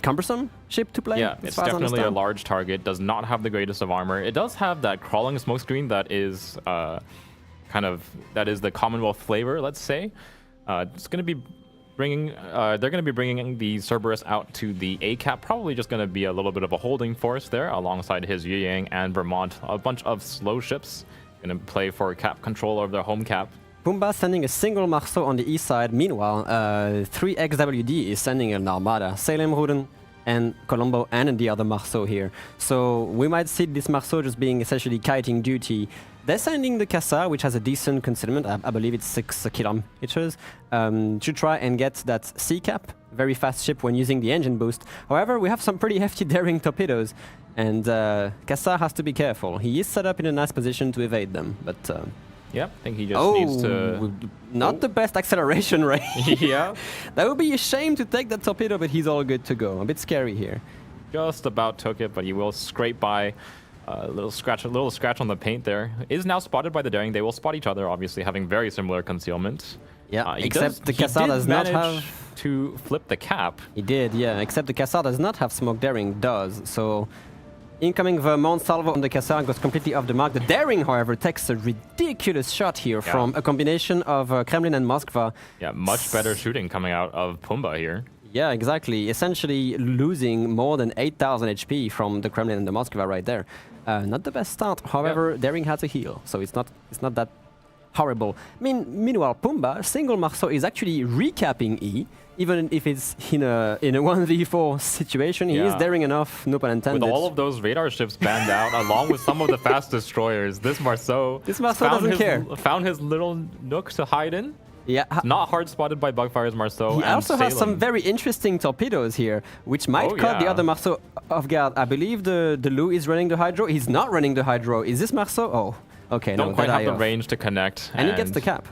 cumbersome ship to play. Yeah, as it's far as I definitely a understand. large target. Does not have the greatest of armor. It does have that crawling smokescreen that is that is the Commonwealth flavor. Let's say it's going to be bringing. They're going to be bringing the Cerberus out to the A cap. Probably just going to be a little bit of a holding force there, alongside his Yang and Vermont. A bunch of slow ships going to play for cap control over their home cap. Pumbaa sending a single Marceau on the east side. Meanwhile, 3XWD is sending an armada. Salem, Ruden, and Colombo, and the other Marceau here. So we might see this Marceau just being essentially kiting duty. They're sending the Kassar, which has a decent concealment, I believe it's 6 kilometers, to try and get that C cap. Very fast ship when using the engine boost. However, we have some pretty hefty daring torpedoes, and Kassar has to be careful. He is set up in a nice position to evade them, but Yep, I think he just needs to... Not the best acceleration rate. Yeah. That would be a shame to take that torpedo, but he's all good to go. A bit scary here. Just about took it, but he will scrape by. A little scratch on the paint there. Is now spotted by the Daring. They will spot each other, obviously, having very similar concealment. Yeah, except the Cassar does not have... to flip the cap. He did, yeah, except the Cassar does not have smoke. Daring does, so... Incoming Vermont salvo on the Cassar goes completely off the mark. The Daring, however, takes a ridiculous shot here from a combination of Kremlin and Moskva. Yeah, much better shooting coming out of Pumba here. Yeah, exactly. Essentially losing more than 8,000 HP from the Kremlin and the Moskva right there. Not the best start. However, Daring has a heal, so it's not that horrible. I mean, meanwhile, Pumba, single Marceau, is actually recapping E, even if it's in a 1v4 situation. He is daring enough, no pun intended. With all of those radar ships banned out, along with some of the fast destroyers, this Marceau doesn't care. Found his little nook to hide in. Yeah. Not hard spotted by Bugfire's Marceau. He also has some very interesting torpedoes here, which might cut the other Marceau off guard. I believe the Lou is running the Hydro. He's not running the Hydro. Is this Marceau? Oh, okay. Don't quite have the range to connect. And he gets the cap.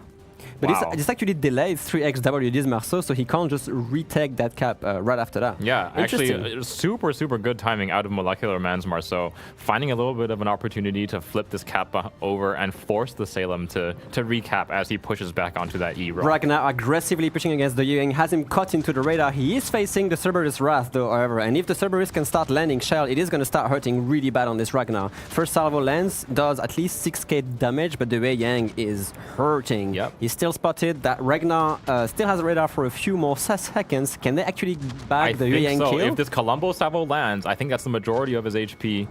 But this actually delays 3xWD's Marceau, so he can't just retake that cap right after that. Yeah, actually, super, super good timing out of Molecular Man's Marceau, finding a little bit of an opportunity to flip this cap over and force the Salem to recap as he pushes back onto that E rock. Ragnar aggressively pushing against the Yueng, has him caught into the radar. He is facing the Cerberus Wrath, though, however, and if the Cerberus can start landing shell, it is going to start hurting really bad on this Ragnar. First salvo lands, does at least 6k damage, but the Yueng is hurting. Yep. He's still spotted. That Ragnar still has a radar for a few more seconds. Can they actually bag the Yueng kill? If this Colombo salvo lands, I think that's the majority of his HP.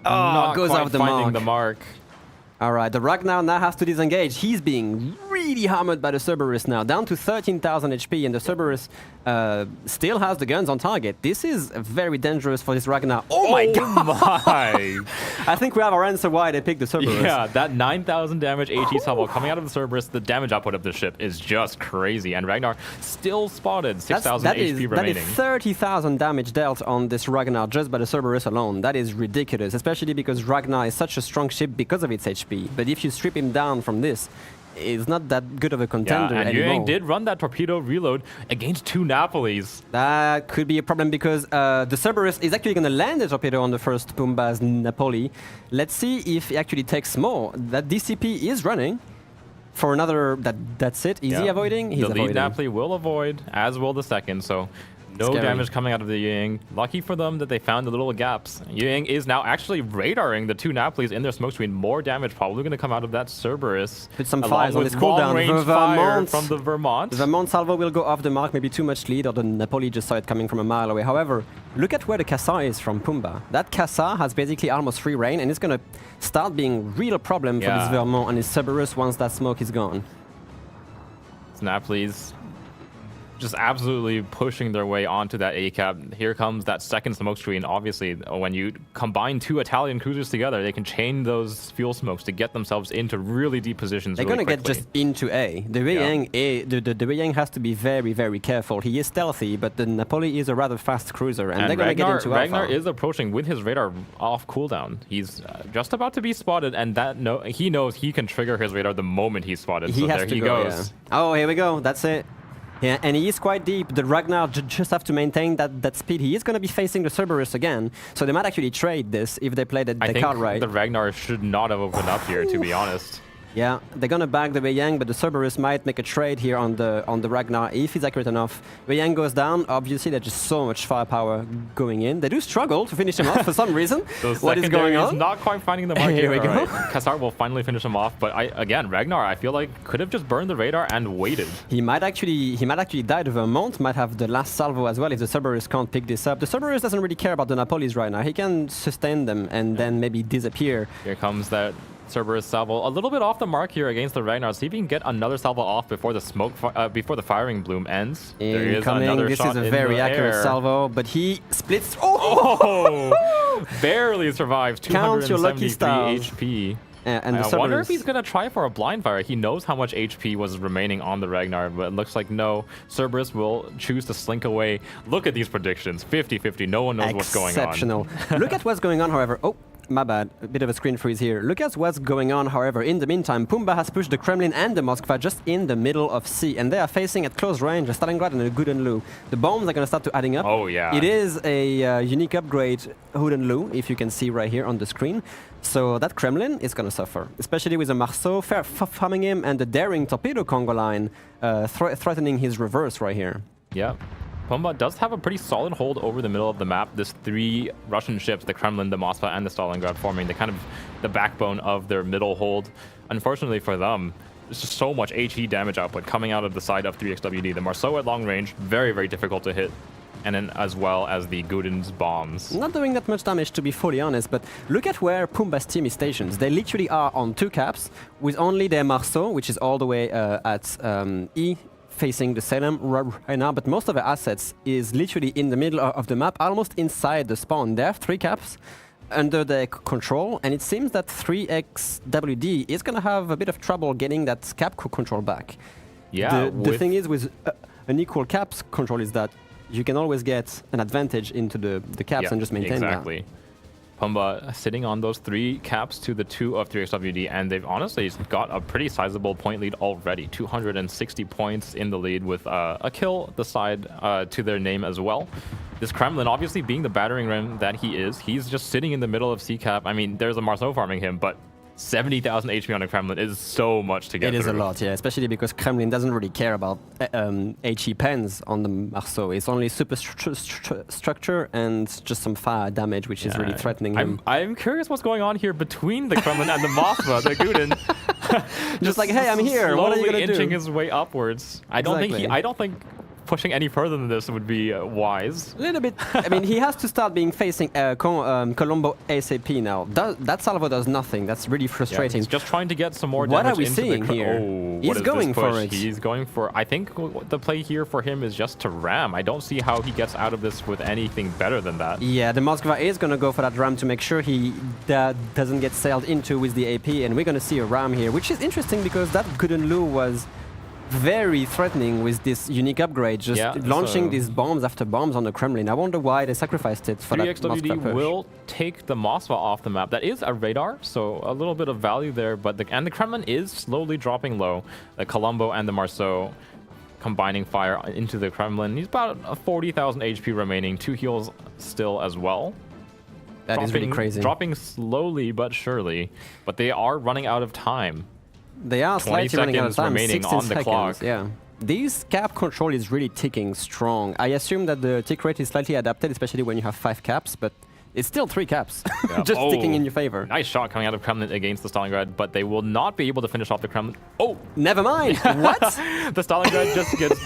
Oh, goes off the finding mark. the mark. All right, the Ragnar now has to disengage. He's being really hammered by the Cerberus now, down to 13,000 HP, and the Cerberus still has the guns on target. This is very dangerous for this Ragnar. Oh my god! My. I think we have our answer why they picked the Cerberus. Yeah, that 9,000 damage AT salvo coming out of the Cerberus, the damage output of the ship is just crazy, and Ragnar still spotted 6,000 HP remaining. That is 30,000 damage dealt on this Ragnar just by the Cerberus alone. That is ridiculous, especially because Ragnar is such a strong ship because of its HP. But if you strip him down from this, it's not that good of a contender and anymore. Yueng did run that torpedo reload against two Napolis. That could be a problem because the Cerberus is actually going to land a torpedo on the first Pumba's Napoli. Let's see if he actually takes more. That DCP is running for another... That's it. Is he avoiding? He's avoiding. The lead Napoli will avoid, as will the second, so... No damage coming out of the Yueng. Lucky for them that they found the little gaps. Yueng is now actually radaring the two Napolis in their smoke screen. More damage probably going to come out of that Cerberus. Put some fires on this cooldown. Long-range fire from the Vermont. The Vermont salvo will go off the mark, maybe too much lead, or the Napoli just saw it coming from a mile away. However, look at where the Cassar is from Pumba. That Cassar has basically almost free reign, and it's going to start being real problem for this Vermont and his Cerberus once that smoke is gone. Napolis just absolutely pushing their way onto that A-cap. Here comes that second smoke screen. Obviously, when you combine two Italian cruisers together, they can chain those fuel smokes to get themselves into really deep positions. They're really going to get just into A. The Yueng has to be very, very careful. He is stealthy, but the Napoli is a rather fast cruiser, and they're going to get into Ragnar Alpha. is approaching with his radar off cooldown. He's just about to be spotted, and he knows he can trigger his radar the moment he's spotted. He so has there to he go, goes. Yeah. Oh, here we go. That's it. Yeah, and he is quite deep. The Ragnar just have to maintain that speed. He is going to be facing the Cerberus again, so they might actually trade this if they play the card right. I think the Ragnar should not have opened up here, to be honest. Yeah, they're gonna bag the Yueng, but the Cerberus might make a trade here on the Ragnar if he's accurate enough. Yueng goes down. Obviously, there's just so much firepower going in. They do struggle to finish him off for some reason. What is going on? He's not quite finding the mark Here we go. Cassar will finally finish him off, but again, Ragnar, I feel like could have just burned the radar and waited. He might actually die. The Vermont might have the last salvo as well if the Cerberus can't pick this up. The Cerberus doesn't really care about the Napolis right now. He can sustain them and then maybe disappear. Here comes that Cerberus salvo, a little bit off the mark here against the Ragnar. See if he can get another salvo off before the before the firing bloom ends. There is another this shot is a very accurate air. salvo, but he splits. Barely survives. Count your lucky 273 stars. HP. And I the wonder if Cerberus, he's gonna try for a blind fire. He knows how much HP was remaining on the Ragnar, but it looks like no. Cerberus will choose to slink away. Look at these predictions. 50-50. No one knows what's going on. exceptional. Look at what's going on, however. Oh. My bad, a bit of a screen freeze here. Look at what's going on, however. In the meantime, Pumba has pushed the Kremlin and the Moskva just in the middle of C, and they are facing at close range a Stalingrad and a Gudonlu. The bombs are going to start to adding up. Oh, yeah. It is a unique upgrade Gudonlu, if you can see right here on the screen. So that Kremlin is going to suffer, especially with the Marceau farming him and the daring torpedo Congo line threatening his reverse right here. Yeah. Pumba does have a pretty solid hold over the middle of the map. This 3 Russian ships, the Kremlin, the Moskva, and the Stalingrad, forming the backbone of their middle hold. Unfortunately for them, there's just so much HE damage output coming out of the side of 3XWD. The Marceau at long range, very, very difficult to hit. And then as well as the Gudin's bombs. Not doing that much damage, to be fully honest, but look at where Pumba's team is stationed. They literally are on 2 caps, with only their Marceau, which is all the way at E, facing the Salem right now, but most of the assets is literally in the middle of the map, almost inside the spawn. They have 3 caps under their control, and it seems that 3XWD is going to have a bit of trouble getting that cap control back. Yeah. The thing is with an equal caps control is that you can always get an advantage into the caps and just maintain that. Pumba sitting on those 3 caps to the 2 of 3XWD, and they've honestly got a pretty sizable point lead already. 260 points in the lead with a kill the side to their name as well. This Kremlin, obviously being the battering ram that he is, he's just sitting in the middle of C cap. I mean, there's a Marceau farming him, but 70,000 HP on a Kremlin is so much to get through. It is a lot, yeah, especially because Kremlin doesn't really care about HE pens on the Marceau. It's only super structure and just some fire damage, which is really threatening him. I'm curious what's going on here between the Kremlin and the Moskva, the Gudin. just like, hey, I'm here. What are you gonna do? Slowly inching his way upwards. I don't think pushing any further than this would be wise. A little bit. I mean, he has to start being facing Colombo ASAP now. That salvo does nothing. That's really frustrating. He's just trying to get some more what damage are we into seeing the here? Oh, he's going for it. He's going for... I think the play here for him is just to ram. I don't see how he gets out of this with anything better than that. Yeah, the Moskva is going to go for that ram to make sure he doesn't get sailed into with the AP, and we're going to see a ram here, which is interesting because that Gudonlu was very threatening with this unique upgrade, just launching these bombs after bombs on the Kremlin. I wonder why they sacrificed it for that Moskva push. 3XWD will take the Moskva off the map. That is a radar, so a little bit of value there, but the Kremlin is slowly dropping low. The Colombo and the Marceau combining fire into the Kremlin. He's about 40,000 HP remaining, 2 heals still as well. That is really crazy. Dropping slowly but surely, but they are running out of time. They are slightly running out of time. Remaining 16 on the seconds, clock. Yeah. This cap control is really ticking strong. I assume that the tick rate is slightly adapted, especially when you have 5 caps, but it's still 3 caps. Yeah. Just ticking in your favor. Nice shot coming out of Kremlin against the Stalingrad, but they will not be able to finish off the Kremlin. Oh! Never mind! What? The Stalingrad just gets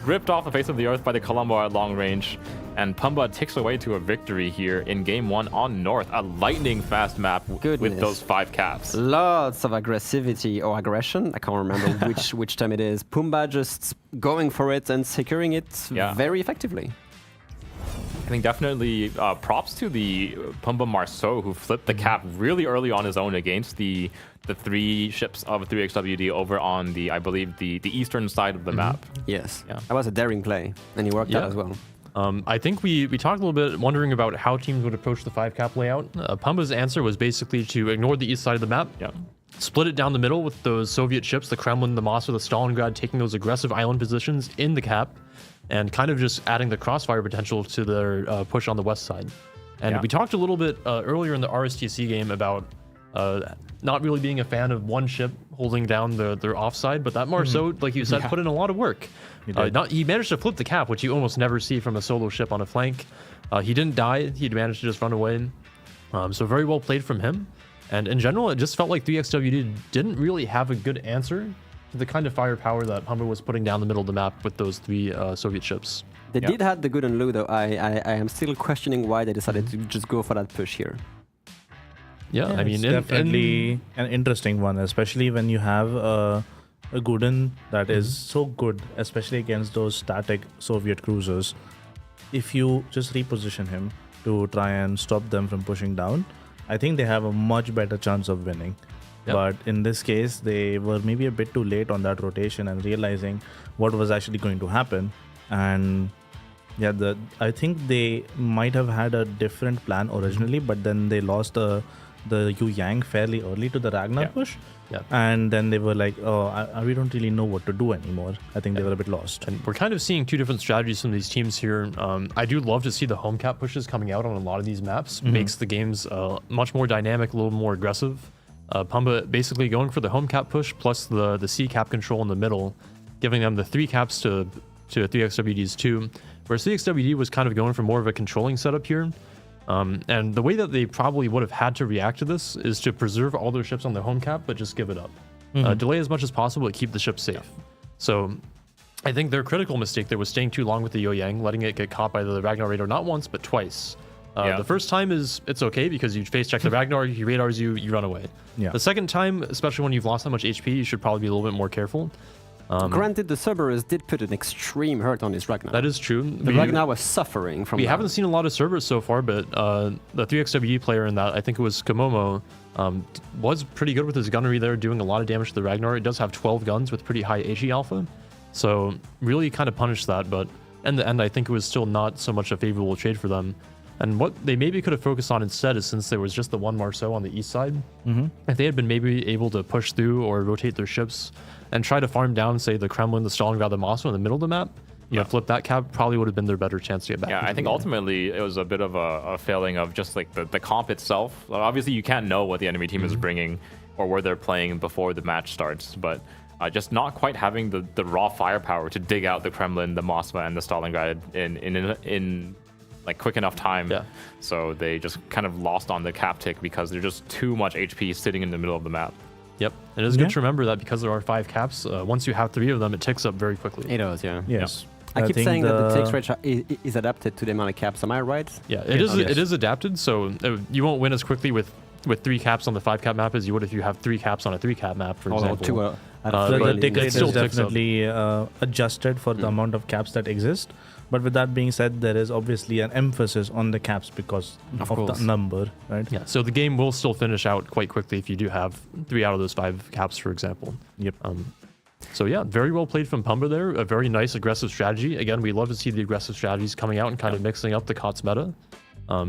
ripped off the face of the earth by the Colombo at long range. And Pumba ticks away to a victory here in Game 1 on North. A lightning-fast map with those 5 caps. Lots of aggressivity or aggression. I can't remember which term it is. Pumba just going for it and securing it very effectively. I think definitely props to the Pumba Marceau, who flipped the cap really early on his own against the 3 ships of 3XWD over on the, I believe, the eastern side of the map. Yes. Yeah. That was a daring play, and he worked out as well. I think we talked a little bit wondering about how teams would approach the 5 cap layout. Pumba's answer was basically to ignore the east side of the map, split it down the middle with those Soviet ships, the Kremlin, the Moskva, the Stalingrad, taking those aggressive island positions in the cap, and kind of just adding the crossfire potential to their push on the west side. And we talked a little bit earlier in the RSTC game about not really being a fan of one ship holding down their offside, but that Marceau, like you said, put in a lot of work. He managed to flip the cap, which you almost never see from a solo ship on a flank. He didn't die. He managed to just run away. So very well played from him. And in general, it just felt like 3XWD didn't really have a good answer to the kind of firepower that Pumba was putting down the middle of the map with those 3 Soviet ships. They did have the Gudonlu, though. I am still questioning why they decided to just go for that push here. Yeah, I mean, it's definitely an interesting one, especially when you have a Gudin that is so good, especially against those static Soviet cruisers. If you just reposition him to try and stop them from pushing down, I think they have a much better chance of winning. Yep. But in this case, they were maybe a bit too late on that rotation and realizing what was actually going to happen. And Yeah, I think they might have had a different plan originally, but then they lost the Yu Yang fairly early to the Ragnar push. Yeah. And then they were like, we don't really know what to do anymore. I think they were a bit lost. And we're kind of seeing two different strategies from these teams here. I do love to see the home cap pushes coming out on a lot of these maps. Makes the games much more dynamic, a little more aggressive. Pumba basically going for the home cap push plus the C cap control in the middle, giving them the 3 caps to 3XWD's 2, where 3XWD was kind of going for more of a controlling setup here. And the way that they probably would have had to react to this is to preserve all their ships on their home cap, but just give it up. Delay as much as possible to keep the ship safe. So I think their critical mistake there was staying too long with the Yo Yang, letting it get caught by the Ragnar radar not once, but twice. The first time it's okay because you face check the Ragnar, he radars you, you run away. Yeah. The second time, especially when you've lost that much HP, you should probably be a little bit more careful. Granted, the Cerberus did put an extreme hurt on his Ragnar. That is true. The Ragnar was suffering from We that. haven't seen a lot of Cerberus so far, but the 3XWD player in that, I think it was Komomo, was pretty good with his gunnery there, doing a lot of damage to the Ragnar. It does have 12 guns with pretty high HE alpha, so really kind of punished that, but in the end, I think it was still not so much a favorable trade for them. And what they maybe could have focused on instead is, since there was just the one Marceau on the east side, if they had been maybe able to push through or rotate their ships and try to farm down, say, the Kremlin, the Stalingrad, the Moscow in the middle of the map, flip that cap, probably would have been their better chance to get back. Yeah, I think ultimately it was a bit of a failing of just like the comp itself. Obviously, you can't know what the enemy team is bringing or where they're playing before the match starts, but just not quite having the raw firepower to dig out the Kremlin, the Moskva, and the Stalingrad in like quick enough time. Yeah. So they just kind of lost on the cap tick because there's just too much HP sitting in the middle of the map. Yep. It is good to remember that because there are 5 caps, once you have 3 of them, it ticks up very quickly. It does, yeah. Yes. I keep think saying that the tick rate is adapted to the amount of caps. Am I right? Yeah, it is adapted, so you won't win as quickly with 3 caps on the 5 cap map as you would if you have 3 caps on a 3 cap map, for example. 2 The tick it rate still is ticks up. definitely adjusted for the amount of caps that exist. But with that being said, there is obviously an emphasis on the caps because of course. the number, right? Yeah, so the game will still finish out quite quickly if you do have 3 out of those 5 caps, for example. Yep. So yeah, very well played from Pumba there. A very nice aggressive strategy. Again, we love to see the aggressive strategies coming out and kind of mixing up the COTS meta.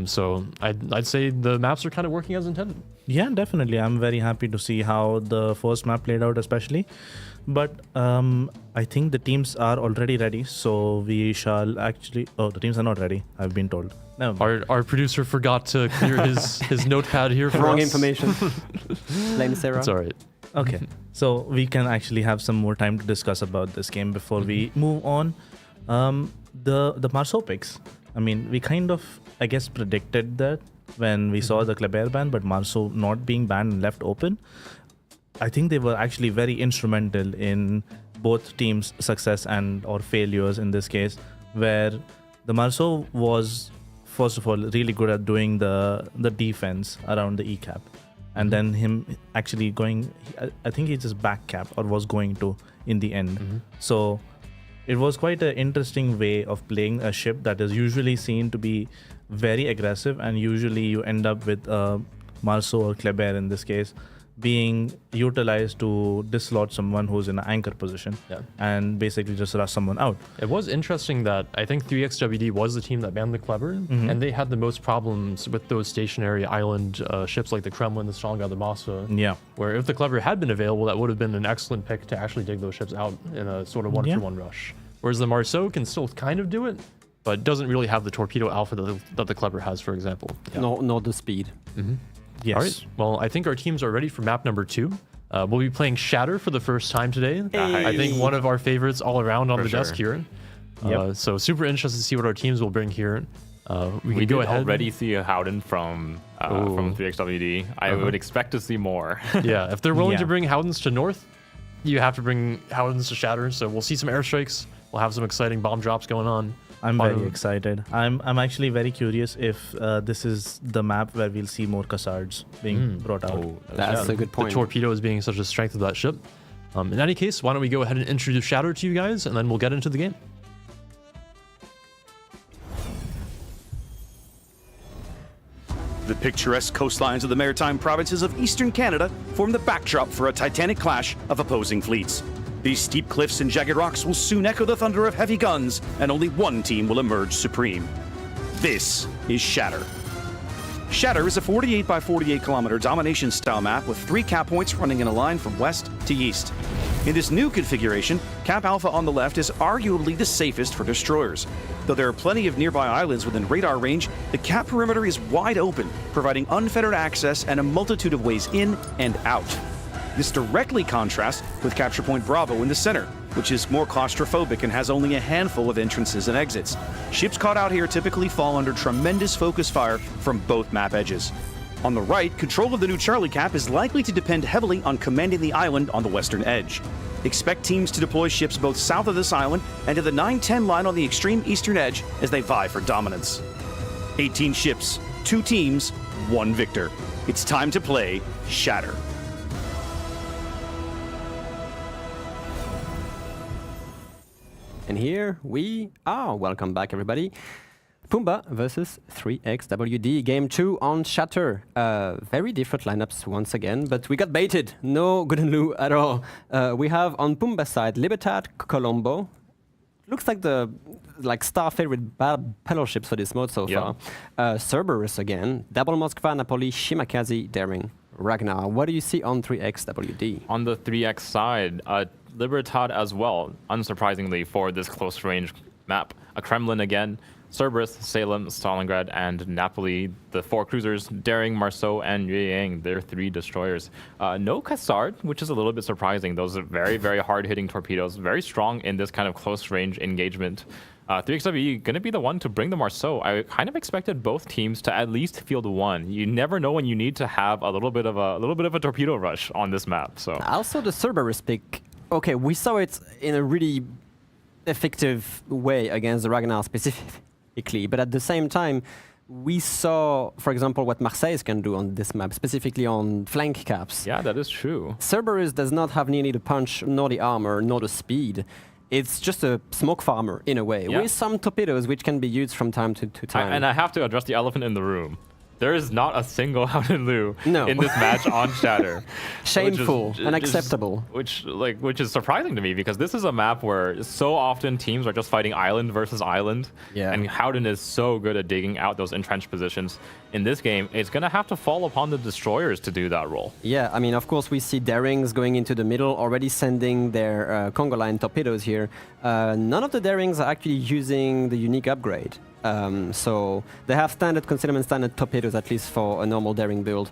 So I'd say the maps are kind of working as intended. Yeah, definitely. I'm very happy to see how the first map played out, especially. But I think the teams are already ready, so we shall actually... Oh, the teams are not ready, I've been told. No. Our producer forgot to clear his notepad here for Wrong us. information. Blame Sarah. It's all right. Okay, so we can actually have some more time to discuss about this game before we move on. The Marceau picks. I mean, we kind of, I guess, predicted that when we saw the Kleber ban, but Marceau not being banned and left open. I think they were actually very instrumental in both teams' success and or failures in this case, where the Marceau was, first of all, really good at doing the defense around the E-cap. And then him actually going, I think he just back cap or was going to in the end. So it was quite an interesting way of playing a ship that is usually seen to be very aggressive, and usually you end up with Marceau or Kleber in this case being utilized to dislodge someone who's in an anchor position and basically just rush someone out. It was interesting that I think 3XWD was the team that banned the Kleber, and they had the most problems with those stationary island ships like the Kremlin, the Stalingrad, the Moskva. Yeah. Where if the Kleber had been available, that would have been an excellent pick to actually dig those ships out in a sort of one-for-one rush. Whereas the Marceau can still kind of do it, but doesn't really have the torpedo alpha that the Kleber has, for example. Nor the speed. Yes. All right. Well, I think our teams are ready for map number 2. We'll be playing Shatter for the first time today. I think one of our favorites all around on the desk here. So super interested to see what our teams will bring here. We go did ahead. already see a Howden from 3XWD. I would expect to see more. Yeah, if they're willing to bring Howdens to North, you have to bring Howdens to Shatter. So we'll see some airstrikes. We'll have some exciting bomb drops going on. I'm very excited. I'm actually very curious if this is the map where we'll see more Cassards being brought out. That's a good point. The torpedo is being such a strength of that ship. In any case, why don't we go ahead and introduce Shatter to you guys, and then we'll get into the game. The picturesque coastlines of the maritime provinces of eastern Canada form the backdrop for a titanic clash of opposing fleets. These steep cliffs and jagged rocks will soon echo the thunder of heavy guns, and only one team will emerge supreme. This is Shatter. Shatter is a 48 by 48 kilometer domination style map with 3 cap points running in a line from west to east. In this new configuration, Cap Alpha on the left is arguably the safest for destroyers. Though there are plenty of nearby islands within radar range, the cap perimeter is wide open, providing unfettered access and a multitude of ways in and out. This directly contrasts with Capture Point Bravo in the center, which is more claustrophobic and has only a handful of entrances and exits. Ships caught out here typically fall under tremendous focus fire from both map edges. On the right, control of the new Charlie Cap is likely to depend heavily on commanding the island on the western edge. Expect teams to deploy ships both south of this island and to the 9-10 line on the extreme eastern edge as they vie for dominance. 18 ships, 2 teams, 1 victor. It's time to play Shatter. And here we are. Welcome back, everybody. Pumbaa versus 3XWD, game 2 on Shatter. Very different lineups once again, but we got baited. No Godenlu at all. We have on Pumbaa side Libertad, Colombo. Looks like the star favorite battleships for this mode so far. Cerberus again, Double Moskva, Napoli, Shimakaze, Daring, Ragnar. What do you see on 3XWD? On the 3X side, Libertad as well, unsurprisingly for this close range map. A Kremlin again. Cerberus, Salem, Stalingrad, and Napoli, the 4 cruisers, Daring, Marceau, and Yueyang, their 3 destroyers. No Cassard, which is a little bit surprising. Those are very, very hard-hitting torpedoes, very strong in this kind of close-range engagement. 3XWE going to be the one to bring the Marceau. I kind of expected both teams to at least field 1. You never know when you need to have a little bit of a torpedo rush on this map. So also the Cerberus pick. Okay, we saw it in a really effective way against the Ragnar specifically, but at the same time, we saw, for example, what Marseille can do on this map, specifically on flank caps. Yeah, that is true. Cerberus does not have nearly the punch, nor the armor, nor the speed. It's just a smoke farmer, in a way, with some torpedoes which can be used from time to time. And I have to address the elephant in the room. There is not a single Howden in this match on Shatter. Shameful, unacceptable. Which is surprising to me because this is a map where so often teams are just fighting island versus island. Yeah. And Howden is so good at digging out those entrenched positions. In this game, it's going to have to fall upon the destroyers to do that role. Yeah, I mean, of course, we see Darings going into the middle, already sending their Congo line torpedoes here. None of the Darings are actually using the unique upgrade. So they have standard concealment, standard torpedoes, at least for a normal Daring build.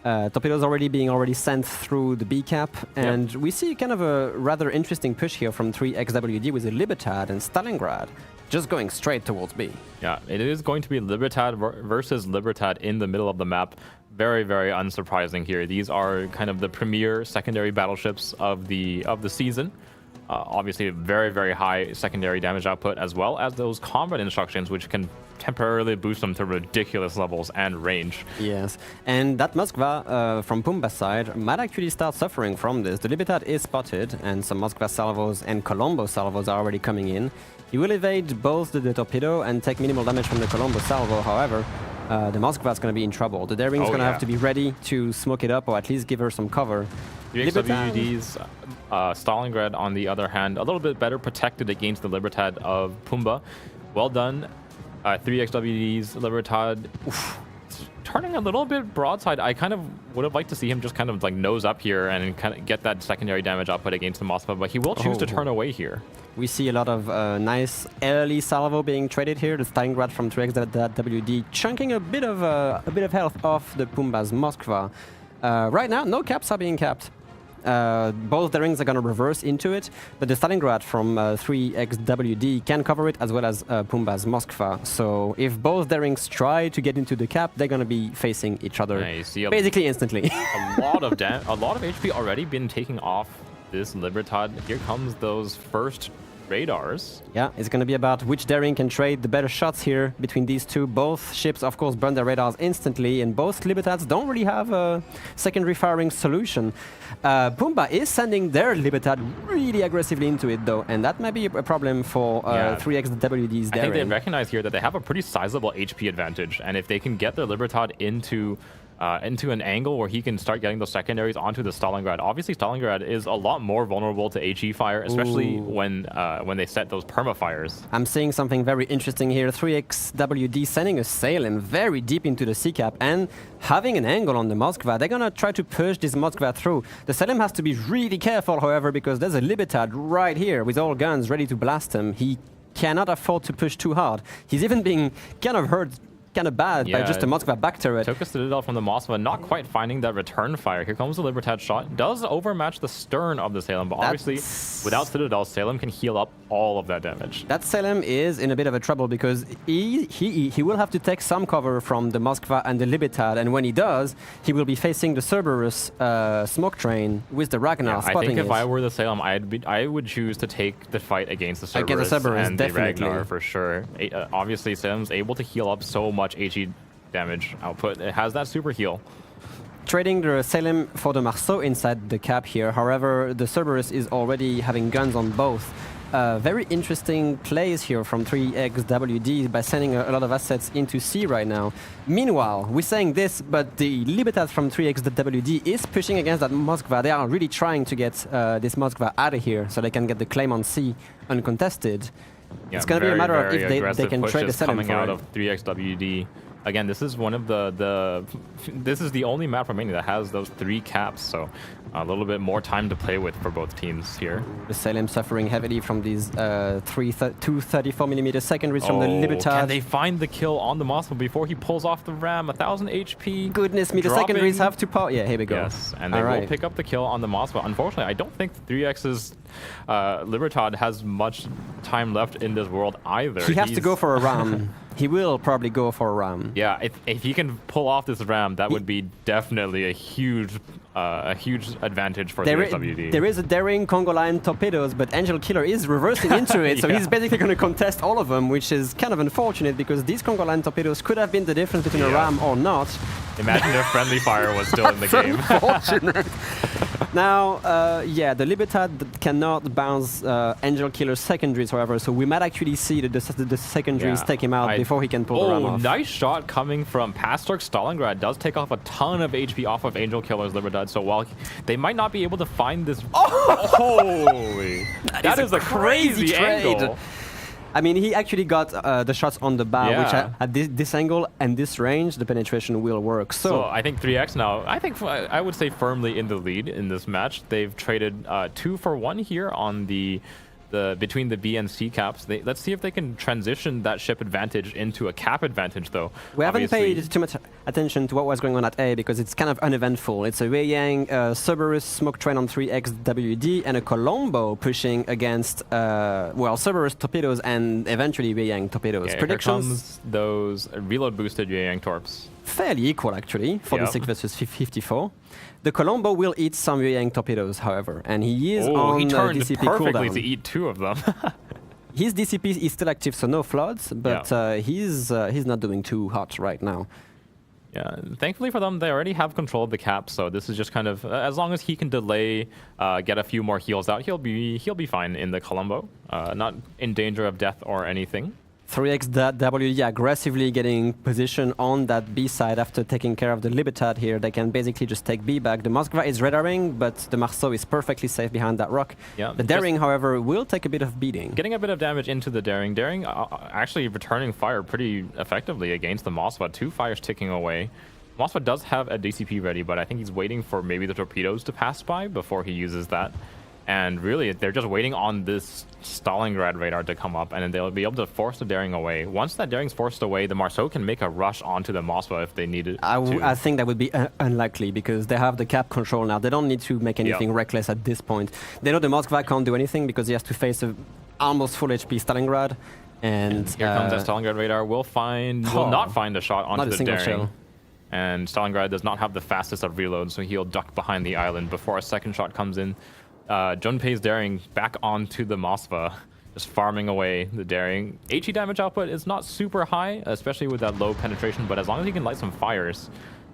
Torpedoes being sent through the B cap, and we see kind of a rather interesting push here from 3XWD with the Libertad and Stalingrad just going straight towards B. Yeah, it is going to be Libertad versus Libertad in the middle of the map. Very, very unsurprising here. These are kind of the premier secondary battleships of the season. Obviously, very, very high secondary damage output, as well as those combat instructions, which can temporarily boost them to ridiculous levels and range. Yes, and that Moskva from Pumbaa side might actually start suffering from this. The Libertad is spotted, and some Moskva salvos and Colombo salvos are already coming in. He will evade both the torpedo and take minimal damage from the Colombo salvo. However, the Moskva is going to be in trouble. The Daring is going to have to be ready to smoke it up, or at least give her some cover. 3XWD's Stalingrad, on the other hand, a little bit better protected against the Libertad of Pumbaa. Well done. 3XWD's Libertad turning a little bit broadside. I kind of would have liked to see him just kind of like nose up here and kind of get that secondary damage output against the Moskva, but he will choose to turn away here. We see a lot of nice early salvo being traded here. The Stalingrad from 3XWD chunking a bit of health off the Pumbaa's Moskva. Right now, no caps are being capped. Both Darings are going to reverse into it, but the Stalingrad from 3XWD can cover it, as well as Pumbaa's Moskva. So if both Darings try to get into the cap, they're going to be facing each other basically instantly. a lot of HP already been taking off this Libertad. Here comes those first radars. Yeah, it's going to be about which Daring can trade the better shots here between these two. Both ships, of course, burn their radars instantly, and both Libertads don't really have a secondary firing solution. Pumbaa is sending their Libertad really aggressively into it, though, and that might be a problem for 3XWD's Daring. I think they recognize here that they have a pretty sizable HP advantage, and if they can get their Libertad into into an angle where he can start getting those secondaries onto the Stalingrad. Obviously, Stalingrad is a lot more vulnerable to HE fire, especially when they set those perma-fires. I'm seeing something very interesting here. 3XWD sending a Salem very deep into the sea cap and having an angle on the Moskva. They're gonna try to push this Moskva through. The Salem has to be really careful, however, because there's a Libertad right here with all guns ready to blast him. He cannot afford to push too hard. He's even being kind of hurt kind of bad by just a Moskva back turret. Took a Citadel from the Moskva, not quite finding that return fire. Here comes the Libertad shot. Does overmatch the stern of the Salem, but obviously without Citadel, Salem can heal up all of that damage. That Salem is in a bit of a trouble because he will have to take some cover from the Moskva and the Libertad, and when he does, he will be facing the Cerberus smoke train with the Ragnar spotting I think if it. I were the Salem, I would choose to take the fight against the Cerberus, and definitely. the Ragnar for sure. Obviously, Salem's able to heal up so much HE damage output. It has that super heal. Trading the Salem for the Marceau inside the cap here. However, the Cerberus is already having guns on both. Very interesting plays here from 3XWD by sending a lot of assets into C right now. Meanwhile, we're saying this, but the Libertad from 3XWD is pushing against that Moskva. They are really trying to get this Moskva out of here so they can get the claim on C uncontested. Yeah, it's going to be a matter of if they can trade the Salem coming out of 3XWD. Again, this is one of this is the only map remaining that has those 3 caps, so a little bit more time to play with for both teams here. The Salem suffering heavily from these 234mm secondaries from the Libertad. Can they find the kill on the Moskva before he pulls off the ram? 1000 HP. Goodness me, the secondaries have to pop. Yeah, here we go. Yes, and they will pick up the kill on the Moskva. Unfortunately, I don't think 3X's Libertad has much time left in this world either. He has to go for a ram. He will probably go for a ram. Yeah, if he can pull off this ram, that would be definitely a huge advantage for the WD. There is a daring Congo Line torpedoes, but Angel Killer is reversing into it, so he's basically going to contest all of them, which is kind of unfortunate because these Congo Line torpedoes could have been the difference between a ram or not. Imagine if friendly fire was still in the game. Unfortunate. Now, the Libertad cannot bounce Angel Killer's secondaries, however, so we might actually see the secondaries take him out before he can pull the ram off. Nice shot coming from Pastork. Stalingrad does take off a ton of HP off of Angel Killer's Libertad, so while they might not be able to find this... Holy! that is a crazy angle! I mean, he actually got the shots on the bow, which at this angle and this range, the penetration will work. So I think 3X now, I would say firmly in the lead in this match. They've traded 2 for 1 here on between the B and C caps. Let's see if they can transition that ship advantage into a cap advantage, though. We haven't paid too much attention to what was going on at A because it's kind of uneventful. It's a Wei Yang Cerberus smoke train on 3XWD and a Colombo pushing against Cerberus torpedoes and eventually Wei Yang torpedoes. Predictions? Here comes those reload boosted Wei Yang torps. Fairly equal actually, 46 versus 54. The Colombo will eat some Wei Yang torpedoes, however, and he is on he turned DCP perfectly cooldown. to eat 2 of them. His DCP is still active, so no floods, but he's not doing too hot right now. Yeah, thankfully for them, they already have control of the cap, so this is just kind of as long as he can delay, get a few more heals out, he'll be fine in the Colombo, not in danger of death or anything. 3XW aggressively getting position on that B side after taking care of the Libertad here. They can basically just take B back. The Moskva is radaring, but the Marceau is perfectly safe behind that rock. Yeah, the Daring, however, will take a bit of beating. Getting a bit of damage into the Daring. Daring actually returning fire pretty effectively against the Moskva. 2 fires ticking away. Moskva does have a DCP ready, but I think he's waiting for maybe the torpedoes to pass by before he uses that. And really, they're just waiting on this Stalingrad radar to come up, and then they'll be able to force the Daring away. Once that Daring's forced away, the Marceau can make a rush onto the Moskva if they need it. I think that would be unlikely because they have the cap control now. They don't need to make anything reckless at this point. They know the Moskva can't do anything because he has to face a almost full HP Stalingrad. And here comes that Stalingrad radar. Will not find a shot onto the Daring. Shell. And Stalingrad does not have the fastest of reloads, so he'll duck behind the island before a second shot comes in. Junpei's Daring back onto the Moskva, just farming away the Daring. HE damage output is not super high, especially with that low penetration, but as long as he can light some fires,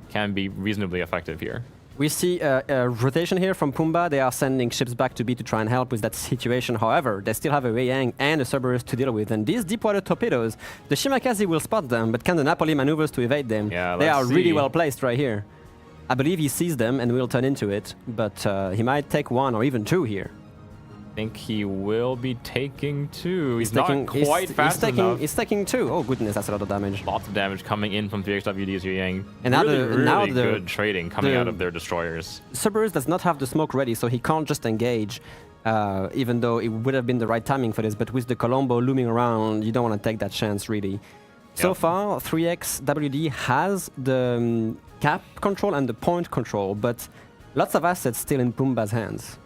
can be reasonably effective here. We see a rotation here from Pumbaa. They are sending ships back to B to try and help with that situation. However, they still have a Wei Yang and a Cerberus to deal with. And these deep water torpedoes, the Shimakaze will spot them, but can the Napoli maneuvers to evade them? Yeah, they are let's really see. well placed right here. I believe he sees them and will turn into it, but he might take one or even two here. I think he will be taking two. He's taking, not quite fast enough. He's taking two. Oh goodness, that's a lot of damage. Lots of damage coming in from 3XWD's Yang. And now really the good trading coming out of their destroyers. Cerberus does not have the smoke ready, so he can't just engage, even though it would have been the right timing for this. But with the Colombo looming around, you don't want to take that chance, really. So Yep. far, 3XWD has the cap control and the point control, but lots of assets still in Pumbaa's hands.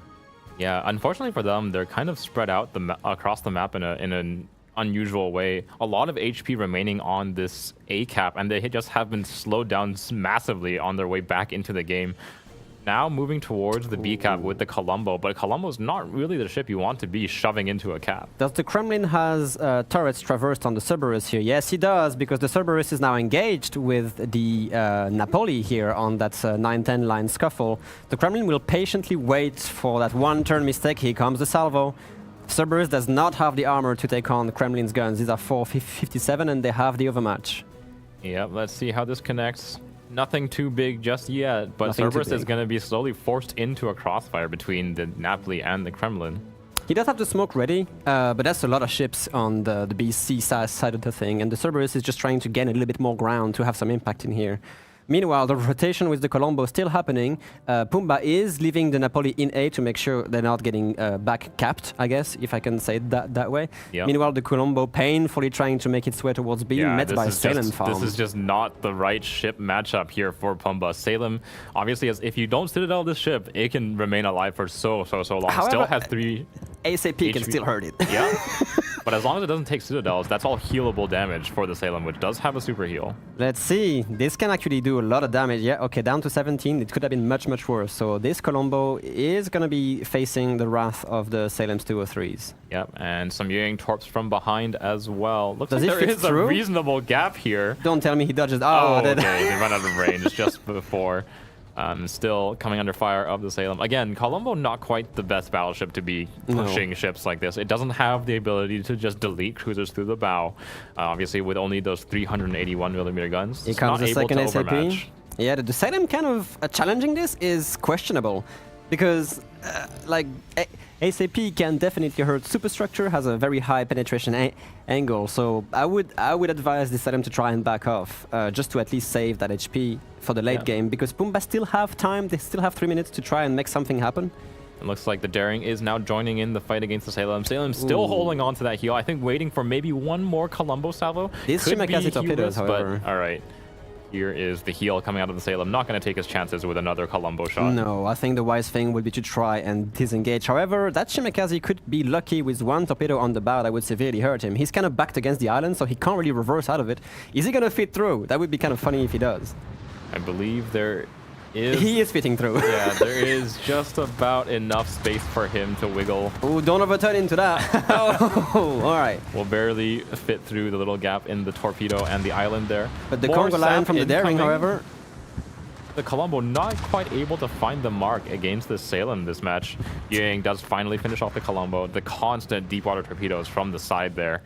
Yeah, unfortunately for them, they're kind of spread out across the map in an unusual way. A lot of HP remaining on this A cap, and they just have been slowed down massively on their way back into the game. Now moving towards the B cap with the Colombo, but Colombo's not really the ship you want to be shoving into a cap. Does the Kremlin has turrets traversed on the Cerberus here? Yes, he does, because the Cerberus is now engaged with the Napoli here on that 9-10 line scuffle. The Kremlin will patiently wait for that one turn mistake. Here comes the salvo. Cerberus does not have the armor to take on the Kremlin's guns. These are 457 and they have the overmatch. Yep, let's see how this connects. Nothing too big just yet, but Nothing too Cerberus is big. going to be slowly forced into a crossfire between the Napoli and the Kremlin. He does have the smoke ready, but that's a lot of ships on the BC side of the thing, and the Cerberus is just trying to gain a little bit more ground to have some impact in here. Meanwhile, the rotation with the Colombo still happening. Pumbaa is leaving the Napoli in A to make sure they're not getting back capped, I guess, if I can say it that way. Yep. Meanwhile, the Colombo painfully trying to make its way towards B, met by Salem farm. This is just not the right ship matchup here for Pumbaa. Salem, obviously, if you don't Citadel this ship, it can remain alive for so long. However, Still has 3 ASAP can HP. still hurt it. Yeah, but as long as it doesn't take Citadels, that's all healable damage for the Salem, which does have a super heal. Let's see. This can actually do a lot of damage. Yeah, okay, down to 17. It could have been much worse. So this Colombo is going to be facing the wrath of the Salem's 203s. Yep, and some Yang Torps from behind as well. Looks Does like it there fit is a through? reasonable gap here. Don't tell me he dodges. Oh, that- okay, they run out of range just before. Still coming under fire of the Salem. Again, Colombo not quite the best battleship to be pushing ships like this. It doesn't have the ability to just delete cruisers through the bow. Obviously, with only those 381mm guns, Here it's comes not the able second to SAP. overmatch. Yeah, the Salem kind of challenging this is questionable because, ASAP can definitely hurt. Superstructure has a very high penetration angle, so I would advise the Salem to try and back off, just to at least save that HP for the late game, because Pumbaa still have time. They still have 3 minutes to try and make something happen. It looks like the Daring is now joining in the fight against the Salem. Salem still holding on to that heal. I think waiting for maybe one more Colombo salvo. These Could be Shimakaze torpedoes, healers, however. but all right. Here is the heal coming out of the Salem. Not going to take his chances with another Colombo shot. No, I think the wise thing would be to try and disengage. However, that Shimakaze could be lucky with one torpedo on the bow that would severely hurt him. He's kind of backed against the island, so he can't really reverse out of it. Is he going to fit through? That would be kind of funny if he does. I believe there is... He is fitting through. Yeah, there is just about enough space for him to wiggle. Oh, don't overturn into that. Oh, all right. Will barely fit through the little gap in the torpedo and the island there. But the More Congo line sap from the Daring, incoming. however, The Colombo not quite able to find the mark against the Salem this match. Yang does finally finish off the Colombo. The constant deep water torpedoes from the side there.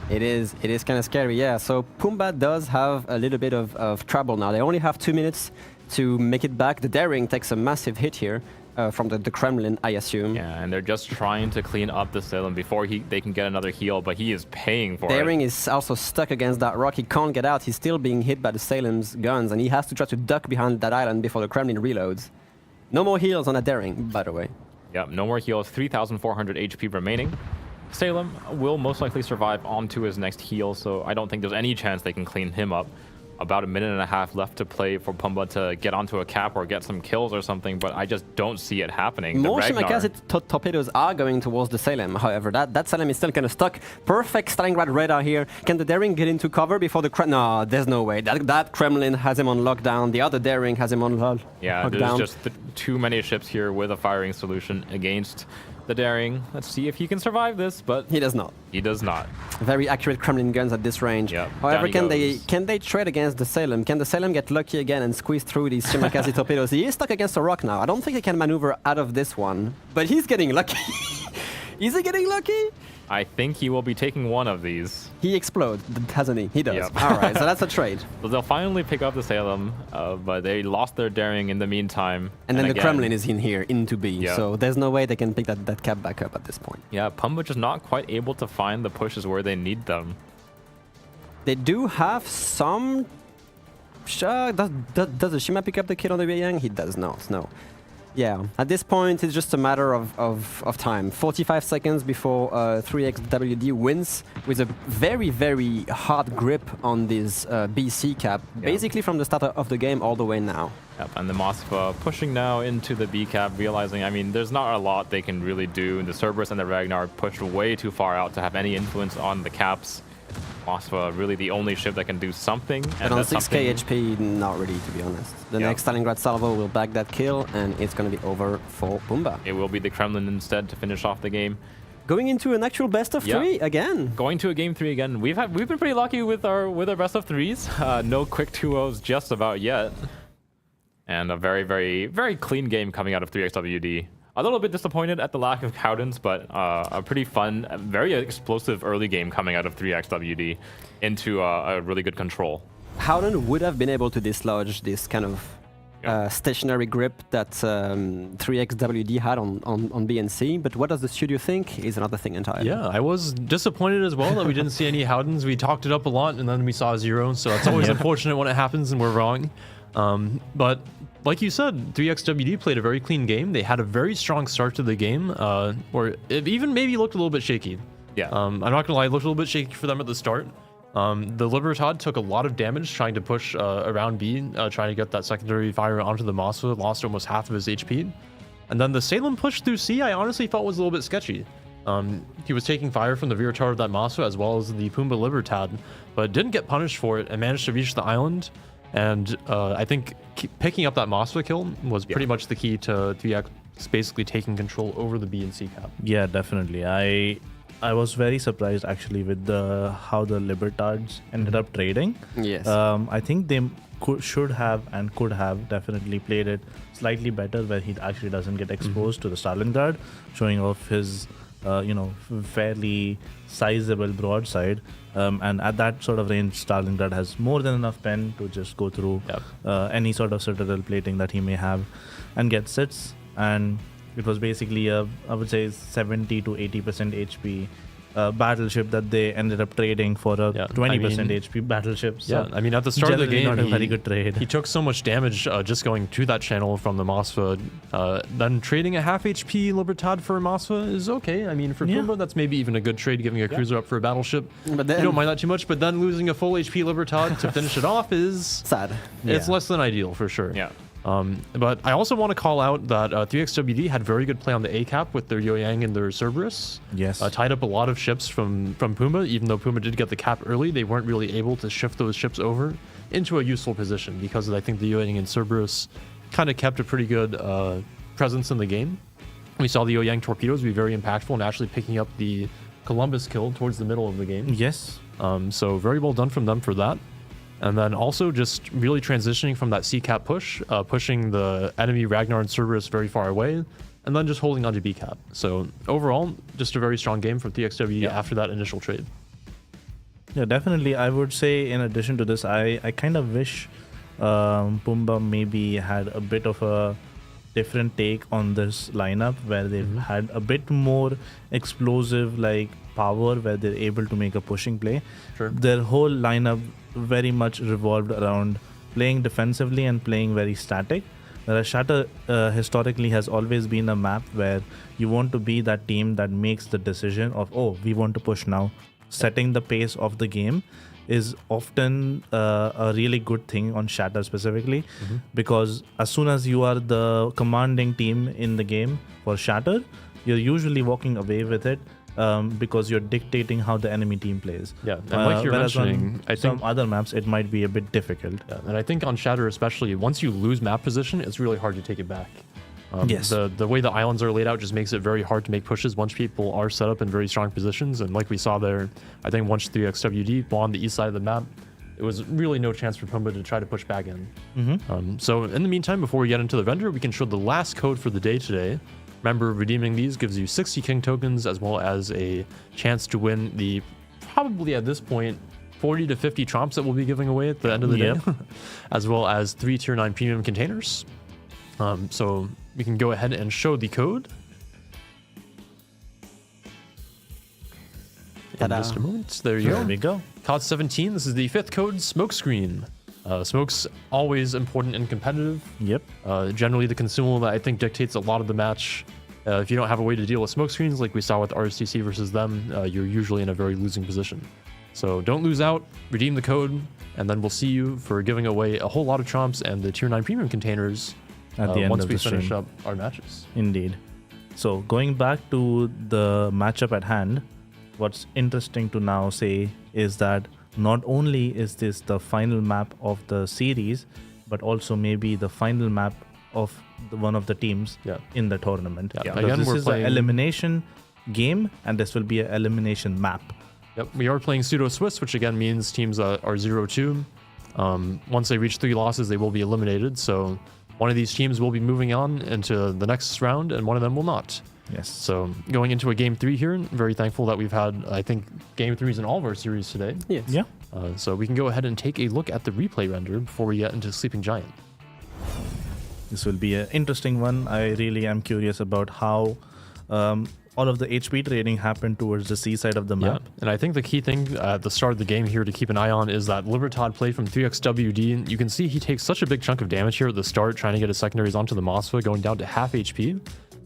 it is kind of scary, yeah. So Pumbaa does have a little bit of trouble now. They only have 2 minutes to make it back. The Daring takes a massive hit here from the Kremlin, I assume. Yeah, and they're just trying to clean up the Salem before they can get another heal, but he is paying for Daring it. is also stuck against that rock. He can't get out. He's still being hit by the Salem's guns, and he has to try to duck behind that island before the Kremlin reloads. No more heals on that Daring, by the way. Yep, no more heals. 3,400 HP remaining. Salem will most likely survive onto his next heal, so I don't think there's any chance they can clean him up. About 1.5 minutes left to play for Pumbaa to get onto a cap or get some kills or something, but I just don't see it happening. More The Ragnar- Shimakaze torpedoes are going towards the Salem. However, that Salem is still kind of stuck. Perfect Stalingrad radar here. Can the Daring get into cover before the No, there's no way. That Kremlin has him on lockdown. The other Daring has him on Yeah, lockdown. there's just too many ships here with a firing solution against the daring. Let's see if he can survive this, but He does not. he does not. Very accurate Kremlin guns at this range. Yep, However, down he goes. can they trade against the Salem? Can the Salem get lucky again and squeeze through these Shimakaze torpedoes? He is stuck against a rock now. I don't think he can maneuver out of this one, but he's getting lucky. Is he getting lucky? I think he will be taking one of these. He explodes, hasn't he? He does. Yep. All right, so that's a trade. So they'll finally pick up the Salem, but they lost their daring in the meantime. And then the again, Kremlin is in here, into B, Yeah. so there's no way they can pick that cap back up at this point. Yeah, Pumba just not quite able to find the pushes where they need them. They do have some... Does the Shima pick up the kill on the Yang? He does not, no. Yeah, at this point, it's just a matter of time. 45 seconds before 3XWD wins with a very, very hard grip on this BC cap, basically from the start of the game all the way now. Yep, and the Moskva pushing now into the B cap, realizing, I mean, there's not a lot they can really do. The Cerberus and the Ragnar pushed way too far out to have any influence on the caps. Moskva really the only ship that can do something. And on 6k HP, not really, to be honest. The next Stalingrad salvo will back that kill, and it's going to be over for Pumba. It will be the Kremlin instead to finish off the game. Going into an actual best of three again. Going to a game 3 again. We've been pretty lucky with our best of 3s. No quick 2-0s just about yet. And a very, very, very clean game coming out of 3XWD. A little bit disappointed at the lack of Cowdens, but a pretty fun, very explosive early game coming out of 3XWD into a really good control. Howden would have been able to dislodge this kind of stationary grip that 3XWD had on BNC, but what does the studio think is another thing entirely. Yeah, I was disappointed as well that we didn't see any Howdens. We talked it up a lot, and then we saw 0, so it's always unfortunate when it happens and we're wrong. But like you said, 3XWD played a very clean game. They had a very strong start to the game, or it even maybe looked a little bit shaky. Yeah. I'm not gonna lie, it looked a little bit shaky for them at the start. The Libertad took a lot of damage trying to push around B, trying to get that secondary fire onto the Moskva, lost almost half of his HP. And then the Salem push through C, I honestly felt was a little bit sketchy. He was taking fire from the rear tower of that Moskva as well as the Pumba Libertad, but didn't get punished for it and managed to reach the island. And I think picking up that Moskva kill was pretty much the key to 3X basically taking control over the B and C cap. Yeah, definitely. I was very surprised actually with how the Libertads ended up trading. Yes. I think they should have and could have definitely played it slightly better, where he actually doesn't get exposed to the Stalingrad, showing off his fairly sizable broadside. And at that sort of range, Stalingrad has more than enough pen to just go through any sort of citadel plating that he may have and get sits. And it was basically I would say 70 to 80% HP battleship that they ended up trading for a 20% HP battleship. So I mean, at the start of the game, not a very good trade. He took so much damage just going to that channel from the Moskva. Then trading a half HP Libertad for a Moskva is okay. I mean, for Pumba, that's maybe even a good trade, giving a cruiser up for a battleship. But then, you don't mind that too much, but then losing a full HP Libertad to finish it off is sad. It's less than ideal for sure. Yeah. But I also want to call out that 3XWD had very good play on the A cap with their Yoyang and their Cerberus. Yes. Tied up a lot of ships from Pumba. Even though Pumba did get the cap early, they weren't really able to shift those ships over into a useful position because I think the Yoyang and Cerberus kind of kept a pretty good presence in the game. We saw the Yoyang torpedoes be very impactful and actually picking up the Columbus kill towards the middle of the game. Yes. So very well done from them for that. And then also just really transitioning from that C-cap push, pushing the enemy Ragnar and Cerberus very far away, and then just holding on to B-cap. So overall, just a very strong game for 3XW after that initial trade. Yeah, definitely. I would say in addition to this, I kind of wish Pumba maybe had a bit of a different take on this lineup, where they've had a bit more explosive power, where they're able to make a pushing play. Sure. Their whole lineup very much revolved around playing defensively and playing very static. Whereas Shatter historically has always been a map where you want to be that team that makes the decision of, we want to push now. Setting the pace of the game is often a really good thing on Shatter specifically, because as soon as you are the commanding team in the game for Shatter, you're usually walking away with it. Because you're dictating how the enemy team plays. Yeah, and like you're mentioning, I think some other maps it might be a bit difficult. Yeah, and I think on Shatter especially, once you lose map position, it's really hard to take it back. Yes. The way the islands are laid out just makes it very hard to make pushes once people are set up in very strong positions. And like we saw there, I think once 3XWD on the east side of the map, it was really no chance for Pumbaa to try to push back in. So in the meantime, before we get into the render, we can show the last code for the day today. Remember, redeeming these gives you 60 king tokens as well as a chance to win the, probably at this point, 40 to 50 tromps that we'll be giving away at the end of the day, as well as 3 tier 9 premium containers. So we can go ahead and show the code. In just a moment. There you go. There we go. COD 17, this is the 5th code, Smokescreen. Smoke's always important and competitive. Yep. Generally the consumable that I think dictates a lot of the match. If you don't have a way to deal with smoke screens like we saw with RSTC versus them, you're usually in a very losing position. So don't lose out, redeem the code, and then we'll see you for giving away a whole lot of tromps and the tier 9 premium containers At the end once of we the finish stream. up our matches. Indeed. So going back to the matchup at hand, what's interesting to now say is that not only is this the final map of the series, but also maybe the final map of one of the teams in the tournament. Yeah. Because Again, this we're is playing an elimination game, and this will be an elimination map. Yep, we are playing pseudo-Swiss, which again means teams are 0-2. Once they reach 3 losses, they will be eliminated. So one of these teams will be moving on into the next round, and one of them will not. Yes. So going into a game 3 here, very thankful that we've had, I think, game 3s in all of our series today. Yes. Yeah. So we can go ahead and take a look at the replay render before we get into Sleeping Giant. This will be an interesting one. I really am curious about how all of the HP trading happened towards the C side of the map. Yeah, and I think the key thing at the start of the game here to keep an eye on is that Libertad play from 3XWD. You can see he takes such a big chunk of damage here at the start, trying to get his secondaries onto the Mosfa, going down to half HP.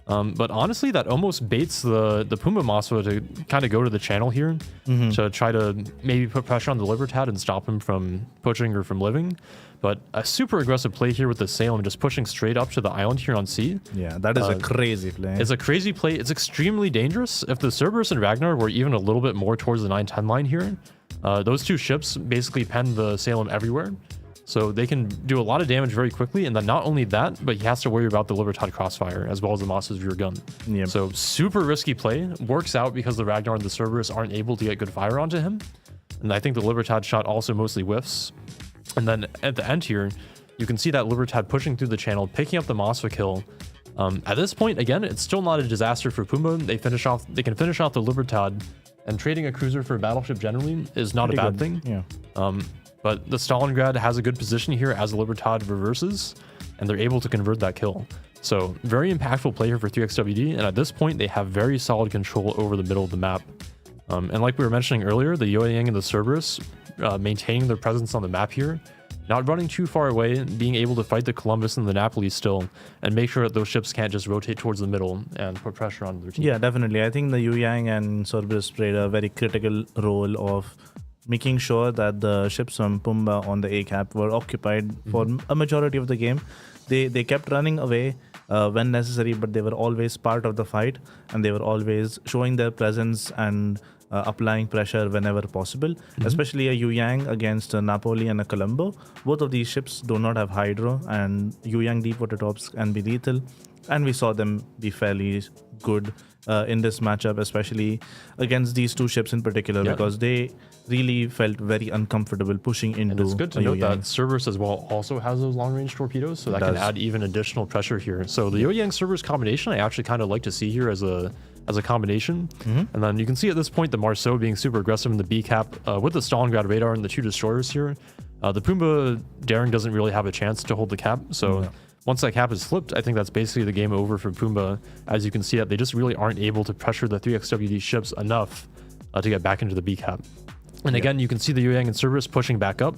But honestly, that almost baits the Pumbaa Mosfa to kind of go to the channel here to try to maybe put pressure on the Libertad and stop him from pushing or from living. But a super aggressive play here with the Salem, just pushing straight up to the island here on C. Yeah, that is a crazy play. It's a crazy play. It's extremely dangerous. If the Cerberus and Ragnar were even a little bit more towards the 9-10 line here, those two ships basically pen the Salem everywhere. So they can do a lot of damage very quickly. And then not only that, but he has to worry about the Libertad crossfire as well as the Moss's rear gun. Yep. So super risky play. Works out because the Ragnar and the Cerberus aren't able to get good fire onto him. And I think the Libertad shot also mostly whiffs. And then at the end here, you can see that Libertad pushing through the channel, picking up the Mosfa kill. At this point, again, it's still not a disaster for Pumbaa. They can finish off the Libertad, and trading a cruiser for a battleship generally is not a bad thing. Yeah. But the Stalingrad has a good position here as the Libertad reverses, and they're able to convert that kill. So very impactful play here for 3XWD, and at this point, they have very solid control over the middle of the map. And like we were mentioning earlier, the Yoyang and the Cerberus maintaining their presence on the map here, not running too far away, being able to fight the Columbus and the Napoli still, and make sure that those ships can't just rotate towards the middle and put pressure on their team. Yeah, definitely. I think the Yoyang and Cerberus played a very critical role of making sure that the ships from Pumbaa on the A cap were occupied for a majority of the game. They kept running away when necessary, but they were always part of the fight, and they were always showing their presence and applying pressure whenever possible, especially a Yoyang against a Napoli and a Colombo. Both of these ships do not have hydro, and Yoyang deep water tops can be lethal, and we saw them be fairly good in this matchup, especially against these two ships in particular, because they really felt very uncomfortable pushing into. And it's good to note Yoyang. that Cerberus as well also has those long-range torpedoes, so that can does. add even additional pressure here. So the Yoyang Cerberus combination, I actually kind of like to see here as a combination. And then you can see at this point the Marceau being super aggressive in the B cap with the Stalingrad radar and the two destroyers here. The Pumbaa Daring doesn't really have a chance to hold the cap, so once that cap is flipped, I think that's basically the game over for Pumbaa. As you can see, that they just really aren't able to pressure the 3XWD ships enough to get back into the B cap. And again, you can see the Yoyang and Cerberus pushing back up,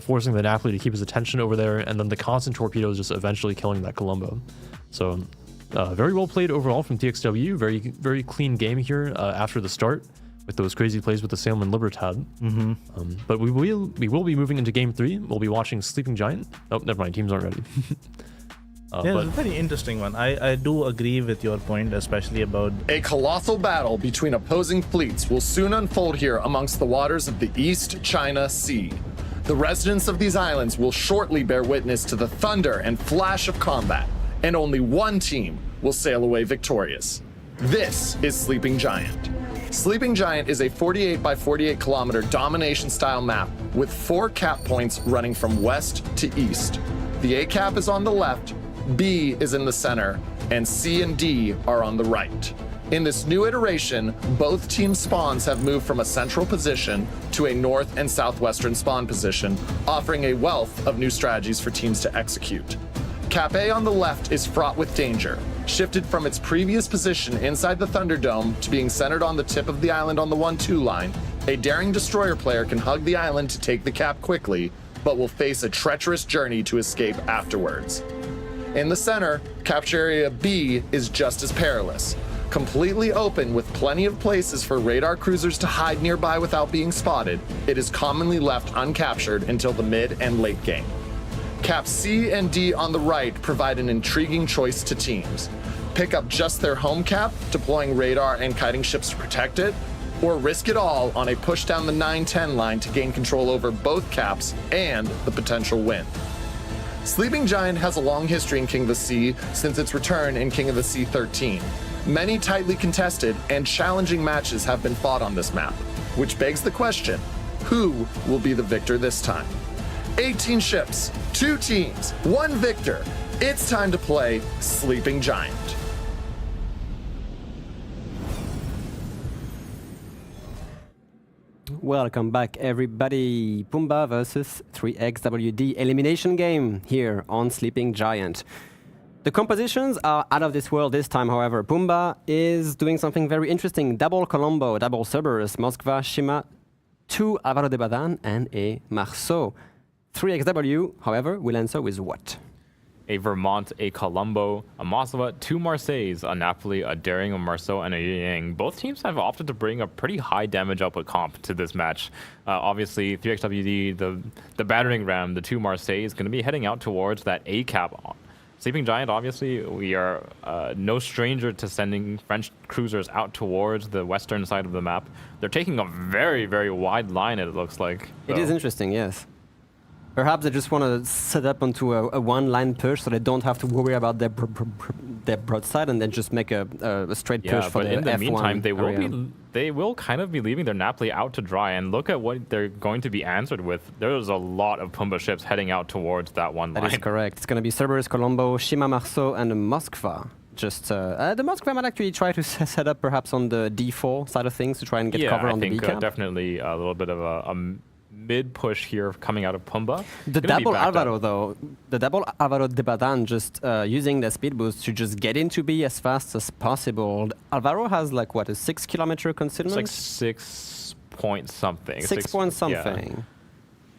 forcing the Napoli to keep his attention over there, and then the constant torpedoes just eventually killing that Colombo. So very well played overall from TXW. Very, very clean game here after the start with those crazy plays with the Salem and Libertad. But we will be moving into game 3. We'll be watching Sleeping Giant. Oh, never mind. Teams aren't ready. Yeah, it's a very interesting one. I do agree with your point, especially about... A colossal battle between opposing fleets will soon unfold here amongst the waters of the East China Sea. The residents of these islands will shortly bear witness to the thunder and flash of combat. and only one team will sail away victorious. This is Sleeping Giant. Sleeping Giant is a 48 by 48 kilometer domination style map with 4 cap points running from west to east. The A cap is on the left, B is in the center, and C and D are on the right. In this new iteration, both team spawns have moved from a central position to a north and southwestern spawn position, offering a wealth of new strategies for teams to execute. Cap A on the left is fraught with danger, shifted from its previous position inside the Thunderdome to being centered on the tip of the island on the 1-2 line. A daring destroyer player can hug the island to take the cap quickly, but will face a treacherous journey to escape afterwards. In the center, capture area B is just as perilous. Completely open with plenty of places for radar cruisers to hide nearby without being spotted, it is commonly left uncaptured until the mid and late game. Caps C and D on the right provide an intriguing choice to teams. Pick up just their home cap, deploying radar and kiting ships to protect it, or risk it all on a push down the 9-10 line to gain control over both caps and the potential win. Sleeping Giant has a long history in King of the Sea since its return in King of the Sea 13. Many tightly contested and challenging matches have been fought on this map, which begs the question, who will be the victor this time? 18 ships, 2 teams, 1 victor. It's time to play Sleeping Giant. Welcome back, everybody. Pumbaa versus 3XWD elimination game here on Sleeping Giant. The compositions are out of this world this time, however. Pumbaa is doing something very interesting. Double Colombo, double Cerberus, Moskva, Shima, 2 Alvaro de Badan, and a Marceau. 3XW, however, will answer with what? A Vermont, a Colombo, a Moskva, 2 Marseilles, a Napoli, a Daring, a Marceau, and a Yang. Both teams have opted to bring a pretty high damage output comp to this match. Obviously, 3XWD, the battering ram, the 2 Marseilles, is going to be heading out towards that A cap. Sleeping Giant, obviously, we are no stranger to sending French cruisers out towards the western side of the map. They're taking a very, very wide line, it looks like. It is interesting, yes. Perhaps they just want to set up onto a one-line push so they don't have to worry about their broadside and then just make a straight push for the F1 in the meantime, area. they will kind of be leaving their Napoli out to dry, and look at what they're going to be answered with. There's a lot of Pumbaa ships heading out towards that one line. That is correct. It's going to be Cerberus, Colombo, Shima, Marceau, and Moskva. Just the Moskva might actually try to set up perhaps on the D4 side of things to try and get cover on the B cap. I think definitely a little bit of a mid-push here coming out of Pumbaa. The double Alvaro, though, the double Alvaro de Badan just using the speed boost to just get into B as fast as possible. Alvaro has like, what, a 6 kilometer concealment? It's like 6 point something. 6 point something. Yeah.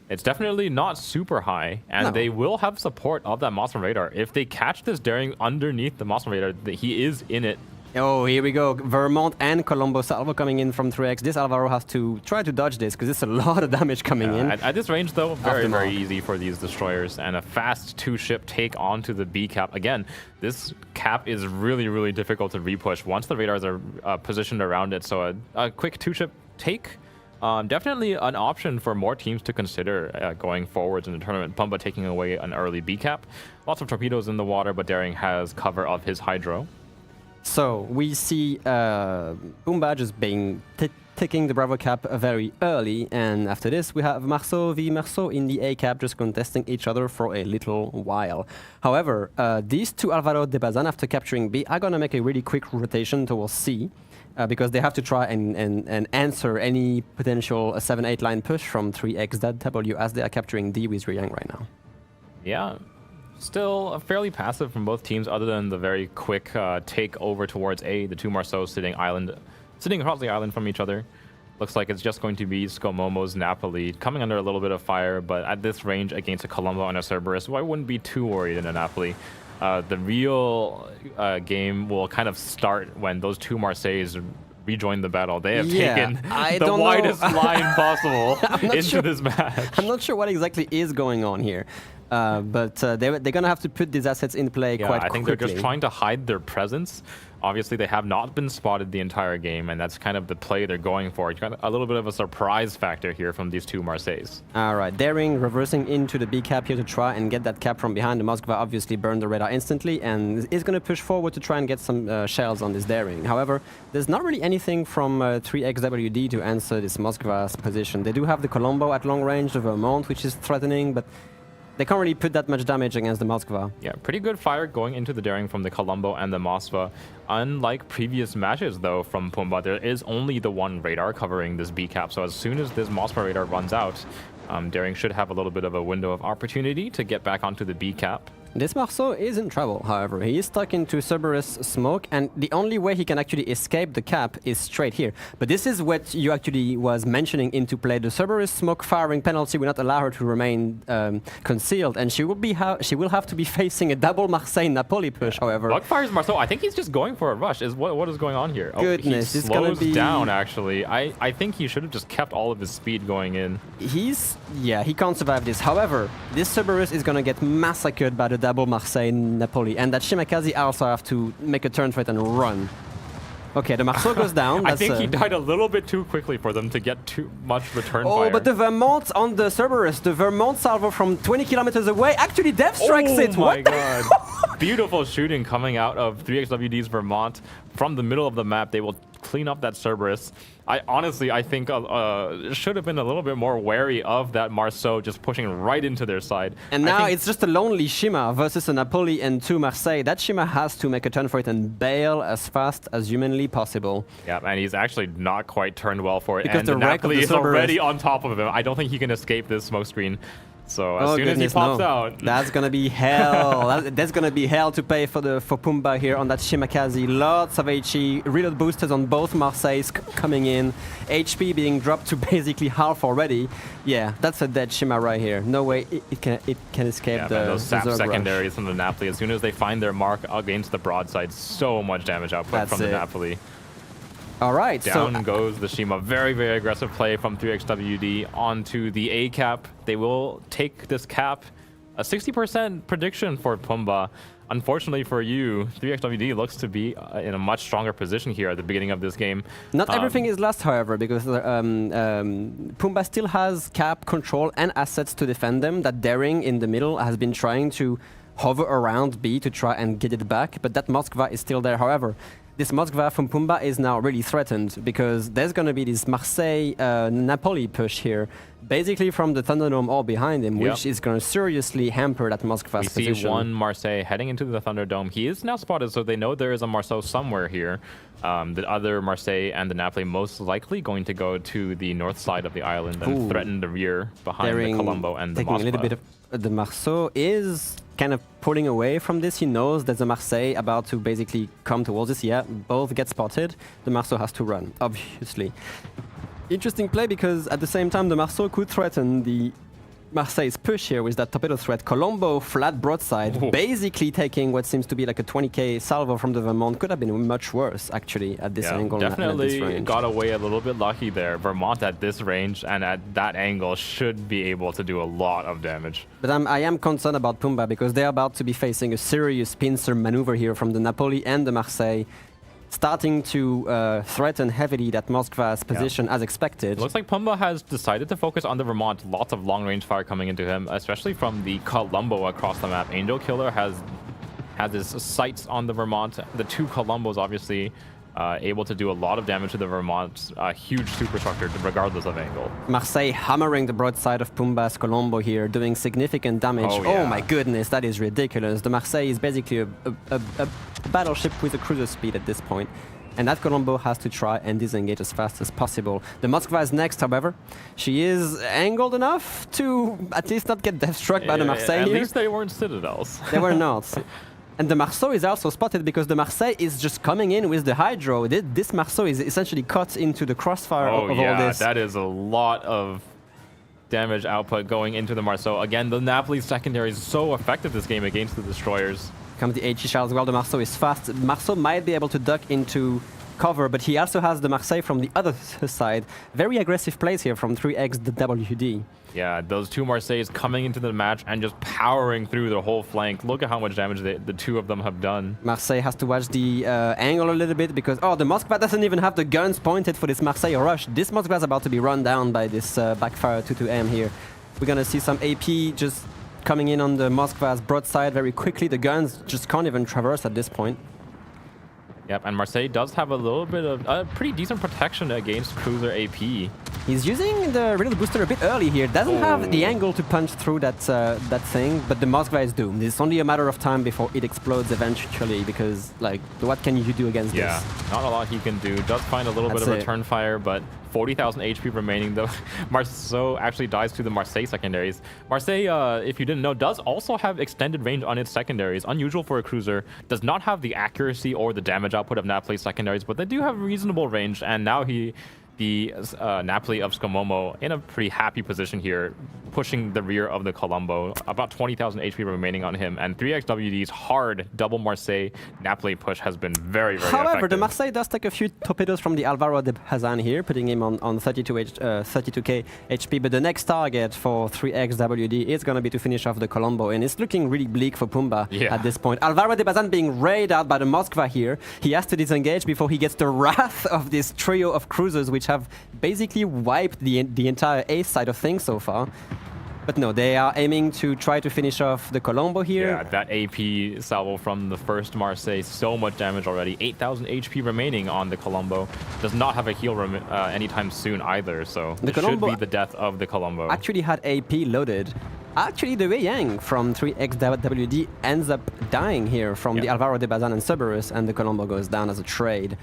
It's definitely not super high, and they will have support of that Moskva radar. If they catch this Daring underneath the Moskva radar, he is in it. Oh, here we go. Vermont and Colombo salvo coming in from 3X. This Alvaro has to try to dodge this because it's a lot of damage coming in. At this range, though, very easy for these destroyers. And a fast 2-ship take onto the B cap. Again, this cap is really, really difficult to repush once the radars are positioned around it. So a quick 2-ship take, definitely an option for more teams to consider going forwards in the tournament. Pumbaa taking away an early B cap. Lots of torpedoes in the water, but Daring has cover of his hydro. So we see Pumbaa just taking the Bravo cap very early, and after this we have Marceau v Marceau in the A cap just contesting each other for a little while. However, these 2 Alvaro de Bazan after capturing B are going to make a really quick rotation towards C because they have to try and answer any potential 7-8 line push from 3XW as they are capturing D with Riyang right now. Yeah. Still fairly passive from both teams, other than the very quick take over towards A. The 2 Marceaux sitting across the island from each other. Looks like it's just going to be Scomomo's Napoli coming under a little bit of fire, but at this range against a Colombo and a Cerberus, I wouldn't be too worried in a Napoli. The real game will kind of start when those 2 Marseilles rejoin the battle. They have taken the widest line possible into this match. I'm not sure what exactly is going on here. but they're going to have to put these assets in play quite quickly. I think they're just trying to hide their presence. Obviously, they have not been spotted the entire game, and that's kind of the play they're going for. You got a little bit of a surprise factor here from these two Marseilles. All right, Daring reversing into the B cap here to try and get that cap from behind. The Moskva obviously burned the radar instantly and is going to push forward to try and get some shells on this Daring. However, there's not really anything from 3XWD to answer this Moskva's position. They do have the Colombo at long range, the Vermont, which is threatening, but they can't really put that much damage against the Moskva. Yeah, pretty good fire going into the Daring from the Colombo and the Moskva. Unlike previous matches, though, from Pumba, there is only the one radar covering this B cap. So as soon as this Moskva radar runs out, Daring should have a little bit of a window of opportunity to get back onto the B cap. This Marceau is in trouble, however. He is stuck into Cerberus smoke, and the only way he can actually escape the cap is straight here. But this is what you actually was mentioning into play. The Cerberus smoke firing penalty will not allow her to remain concealed, and she will have to be facing a double Marseille-Napoli push, however. Bug fires Marceau. I think he's just going for a rush. What is going on here? Goodness, he it's gonna slows be down, actually. I think he should have just kept all of his speed going in. He can't survive this. However, this Cerberus is going to get massacred by the double Marseille-Napoli, and that Shimakaze also have to make a turn for it and run. Okay, the Marceau goes down. I think he died a little bit too quickly for them to get too much return fire. Oh, but the Vermont on the Cerberus, the Vermont salvo from 20 kilometers away, actually death strikes it. Oh my god. Beautiful shooting coming out of 3XWD's Vermont from the middle of the map. They will clean up that Cerberus. I think should have been a little bit more wary of that Marceau just pushing right into their side. And now it's just a lonely Shima versus a Napoli and two Marseille. That Shima has to make a turn for it and bail as fast as humanly possible. Yeah, and he's actually not quite turned well for it. Because and the Napoli is already on top of him. I don't think he can escape this smoke screen. So as soon as he pops out, that's gonna be hell. That's gonna be hell to pay for Pumba here on that Shimakaze. Lots of HE, reload boosters on both Marseilles coming in. HP being dropped to basically half already. Yeah, that's a dead Shima right here. No way it can escape those sap secondaries rush from the Napoli. As soon as they find their mark against the broadside, so much damage output from the Napoli. All right, down goes the Shima. Very, very aggressive play from 3XWD onto the A cap. They will take this cap. A 60% prediction for Pumba. Unfortunately for you, 3XWD looks to be in a much stronger position here at the beginning of this game. Not everything is lost, however, because Pumba still has cap control and assets to defend them. That Daring in the middle has been trying to hover around B to try and get it back, but that Moskva is still there, however. This Moskva from Pumba is now really threatened because there's going to be this Marseille-Napoli push here, basically from the Thunderdome all behind him, which is going to seriously hamper that Moskva's position. We see one Marseille heading into the Thunderdome. He is now spotted, so they know there is a Marceau somewhere here. The other Marseille and the Napoli most likely going to go to the north side of the island and threaten the rear behind the Colombo and the Moskva. A little bit of the Marceau is kind of pulling away from this. He knows there's a Marseille about to basically come towards us. Yeah, both get spotted. The Marceau has to run, obviously. Interesting play because at the same time the Marceau could threaten the Marseille's push here with that torpedo threat. Colombo flat broadside, basically taking what seems to be like a 20k salvo from the Vermont. Could have been much worse actually at this angle. Definitely and at this range. Got away a little bit lucky there. Vermont at this range and at that angle should be able to do a lot of damage. But I am concerned about Pumba because they're about to be facing a serious pincer maneuver here from the Napoli and the Marseille, starting to threaten heavily that Moskva's position as expected. Looks like Pumba has decided to focus on the Vermont. Lots of long-range fire coming into him, especially from the Colombo across the map. Angel Killer has his sights on the Vermont. The two Colombos obviously able to do a lot of damage to the Vermont. Huge superstructure regardless of angle. Marseille hammering the broadside of Pumba's Colombo here, doing significant damage. Oh my goodness, that is ridiculous. The Marseille is basically a battleship with a cruiser speed at this point. And that Colombo has to try and disengage as fast as possible. The Moskva is next, however. She is angled enough to at least not get death struck by the Marseille here. At least they weren't Citadels. They were not. And the Marceau is also spotted because the Marseille is just coming in with the Hydro. This Marceau is essentially caught into the crossfire of all this. That is a lot of damage output going into the Marceau. Again, the Napoli secondary is so effective this game against the destroyers. Comes the HE shell as well. The Marceau is fast. Marceau might be able to duck into cover, but he also has the Marseille from the other side. Very aggressive plays here from 3x the WD. Yeah, those two Marseilles coming into the match and just powering through the whole flank. Look at how much damage the two of them have done. Marseille has to watch the angle a little bit because, the Moskva doesn't even have the guns pointed for this Marseille rush. This Moskva is about to be run down by this backfire 22M here. We're going to see some AP just coming in on the Moskva's broadside very quickly. The guns just can't even traverse at this point. Yep, and Marseille does have a little bit of pretty decent protection against cruiser AP. He's using the Riddle Booster a bit early here. Doesn't have the angle to punch through that thing, but the Moskva is doomed. It's only a matter of time before it explodes eventually, because, like, what can you do against this? Yeah, not a lot he can do. Does find a little bit of return fire, but 40,000 HP remaining, though. Marceau actually dies to the Marseille secondaries. Marseille, if you didn't know, does also have extended range on its secondaries. Unusual for a cruiser. Does not have the accuracy or the damage output of Napoli secondaries, but they do have reasonable range, and now the Napoli of Scomomo in a pretty happy position here, pushing the rear of the Colombo. About 20,000 HP remaining on him, and 3xWD's hard double Marseille Napoli push has been very, very However, effective. the Marseille does take a few torpedoes from the Alvaro de Hazan here, putting him on 32k HP, but the next target for 3xWD is going to be to finish off the Colombo, and it's looking really bleak for Pumba at this point. Alvaro de Bazan being raided out by the Moskva here. He has to disengage before he gets the wrath of this trio of cruisers, which have basically wiped the entire ace side of things so far. But no, they are aiming to try to finish off the Colombo here. Yeah, that AP salvo from the first Marseille, so much damage already. 8,000 HP remaining on the Colombo. Does not have a heal anytime soon either, so this should be the death of the Colombo. Actually had AP loaded. Actually, the Wei Yang from 3xWD ends up dying here from the Alvaro de Bazan and Cerberus, and the Colombo goes down as a trade.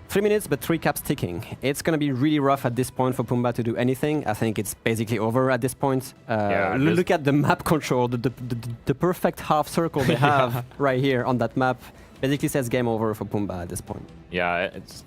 3 minutes, but 3 caps ticking. It's going to be really rough at this point for Pumba to do anything. I think it's basically over at this point. Look at the map control, the perfect half circle they have right here on that map. Basically says game over for Pumba at this point. Yeah, it's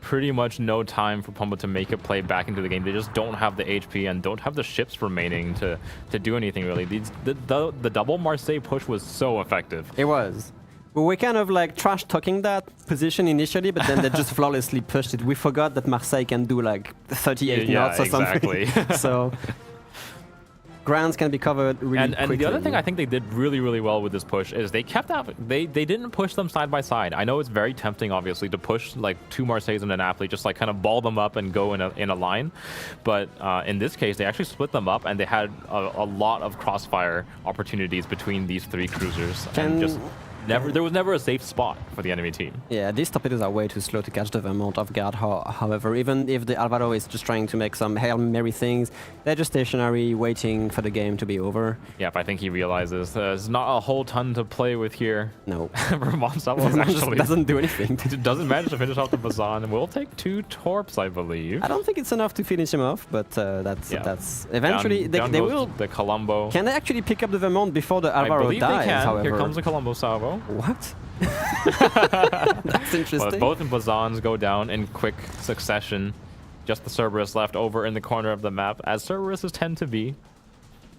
pretty much no time for Pumba to make a play back into the game. They just don't have the HP and don't have the ships remaining to do anything really. The double Marseille push was so effective. It was. We kind of like trash talking that position initially, but then they just flawlessly pushed it. We forgot that Marseille can do like 38 knots or something. So grounds can be covered really quickly. And the other thing I think they did really, really well with this push is they kept up. They didn't push them side by side. I know it's very tempting, obviously, to push like two Marseilles and a Napoli, just like kind of ball them up and go in a line. But in this case, they actually split them up, and they had a lot of crossfire opportunities between these three cruisers. There was never a safe spot for the enemy team. Yeah, these torpedoes are way too slow to catch the Vermont off guard. However, even if the Alvaro is just trying to make some Hail Mary things, they're just stationary, waiting for the game to be over. Yep, I think he realizes there's not a whole ton to play with here. No. Vermont actually doesn't do anything. Doesn't manage to finish off the Bazan. We'll take 2 torps, I believe. I don't think it's enough to finish him off, but that's eventually down they will. The Colombo. Can they actually pick up the Vermont before the Alvaro I believe dies? They can. However, Here comes the Colombo salvo. What? That's interesting. Well, both Bazans go down in quick succession. Just the Cerberus left over in the corner of the map, as Cerberuses tend to be.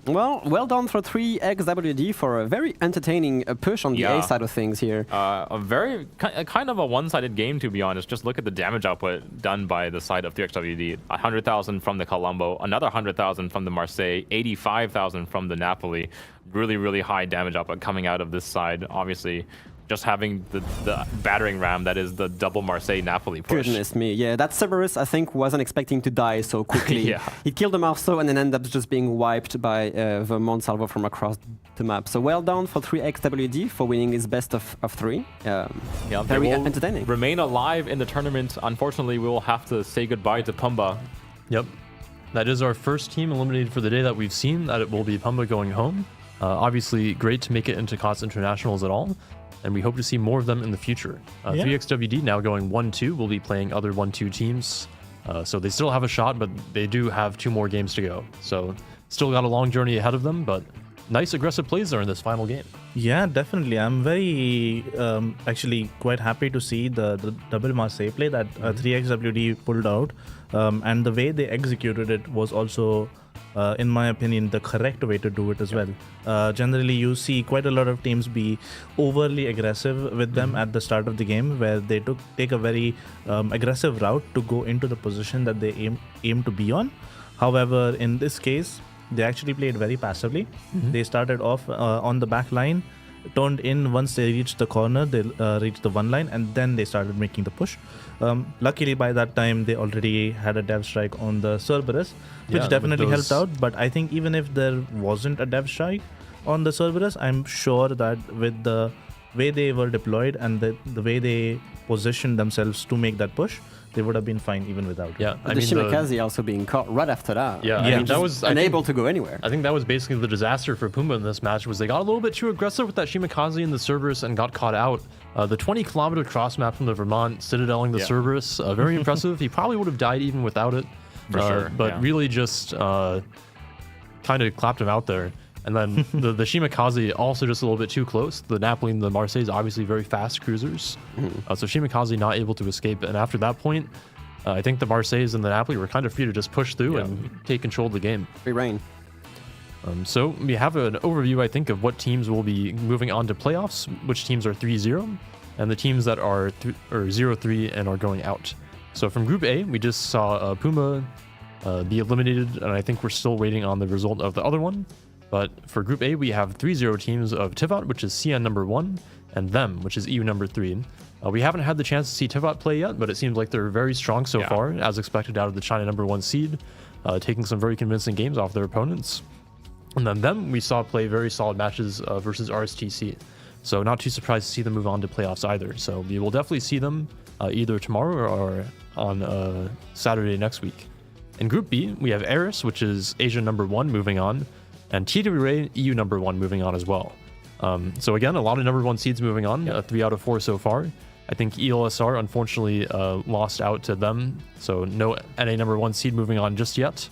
Well done for 3xWD for a very entertaining push on the A side of things here. A very kind of a one-sided game, to be honest. Just look at the damage output done by the side of 3xWD. 100,000 from the Colombo, another 100,000 from the Marseille, 85,000 from the Napoli. Really, really high damage output coming out of this side. Obviously, just having the battering ram that is the double Marseille Napoli push. Goodness me, yeah, that Cerberus I think wasn't expecting to die so quickly. He killed the Marceau and then ended up just being wiped by Vermont salvo from across the map. So well done for 3xWD for winning his best of 3. Very entertaining. Remain alive in the tournament. Unfortunately, we will have to say goodbye to Pumba. Yep, that is our first team eliminated for the day that we've seen. That it will be Pumba going home. Obviously, great to make it into COTS Internationals at all, and we hope to see more of them in the future. 3xWD now going 1-2. We'll be playing other 1-2 teams, so they still have a shot, but they do have 2 more games to go. So still got a long journey ahead of them, but nice aggressive plays there in this final game. Yeah, definitely. I'm very actually quite happy to see the double Marseille play that 3xWD pulled out, and the way they executed it was also, in my opinion, the correct way to do it as well. Generally, you see quite a lot of teams be overly aggressive with them at the start of the game, where they take a very aggressive route to go into the position that they aim to be on. However, in this case, they actually played very passively. They started off on the back line, turned in once they reached the corner, they reached the one line, and then they started making the push. Luckily, by that time, they already had a dev strike on the Cerberus, which definitely helped out. But I think even if there wasn't a dev strike on the Cerberus, I'm sure that with the way they were deployed and the way they positioned themselves to make that push, they would have been fine even without it. Yeah, The Shimakaze also being caught right after that. Yeah, I mean, that was unable to go anywhere. I think that was basically the disaster for Puma in this match. Was they got a little bit too aggressive with that Shimakaze in the Cerberus and got caught out. The 20-kilometer cross map from the Vermont citadeling the Cerberus, very impressive. He probably would have died even without it, For sure, but really just kind of clapped him out there. And then the Shimakaze also just a little bit too close. The Napoli and the Marseille is obviously very fast cruisers. So Shimakaze not able to escape. And after that point, I think the Marseilles and the Napoli were kind of free to just push through and take control of the game. Free reign. So we have an overview, I think, of what teams will be moving on to playoffs, which teams are 3-0, and the teams that are 0-3 and are going out. So from Group A, we just saw Puma be eliminated, and I think we're still waiting on the result of the other one. But for Group A, we have 3-0 teams of Tivat, which is CN number 1, and them, which is EU number 3. We haven't had the chance to see Tivat play yet, but it seems like they're very strong so far, as expected out of the China number 1 seed, taking some very convincing games off their opponents. And then them, we saw play very solid matches versus RSTC. So not too surprised to see them move on to playoffs either. So we will definitely see them either tomorrow or on Saturday next week. In Group B, we have Eris, which is Asia number 1, moving on, and TWA, EU number 1, moving on as well. So again, a lot of number 1 seeds moving on, 3 out of 4 so far. I think ELSR unfortunately lost out to them, so no NA number 1 seed moving on just yet.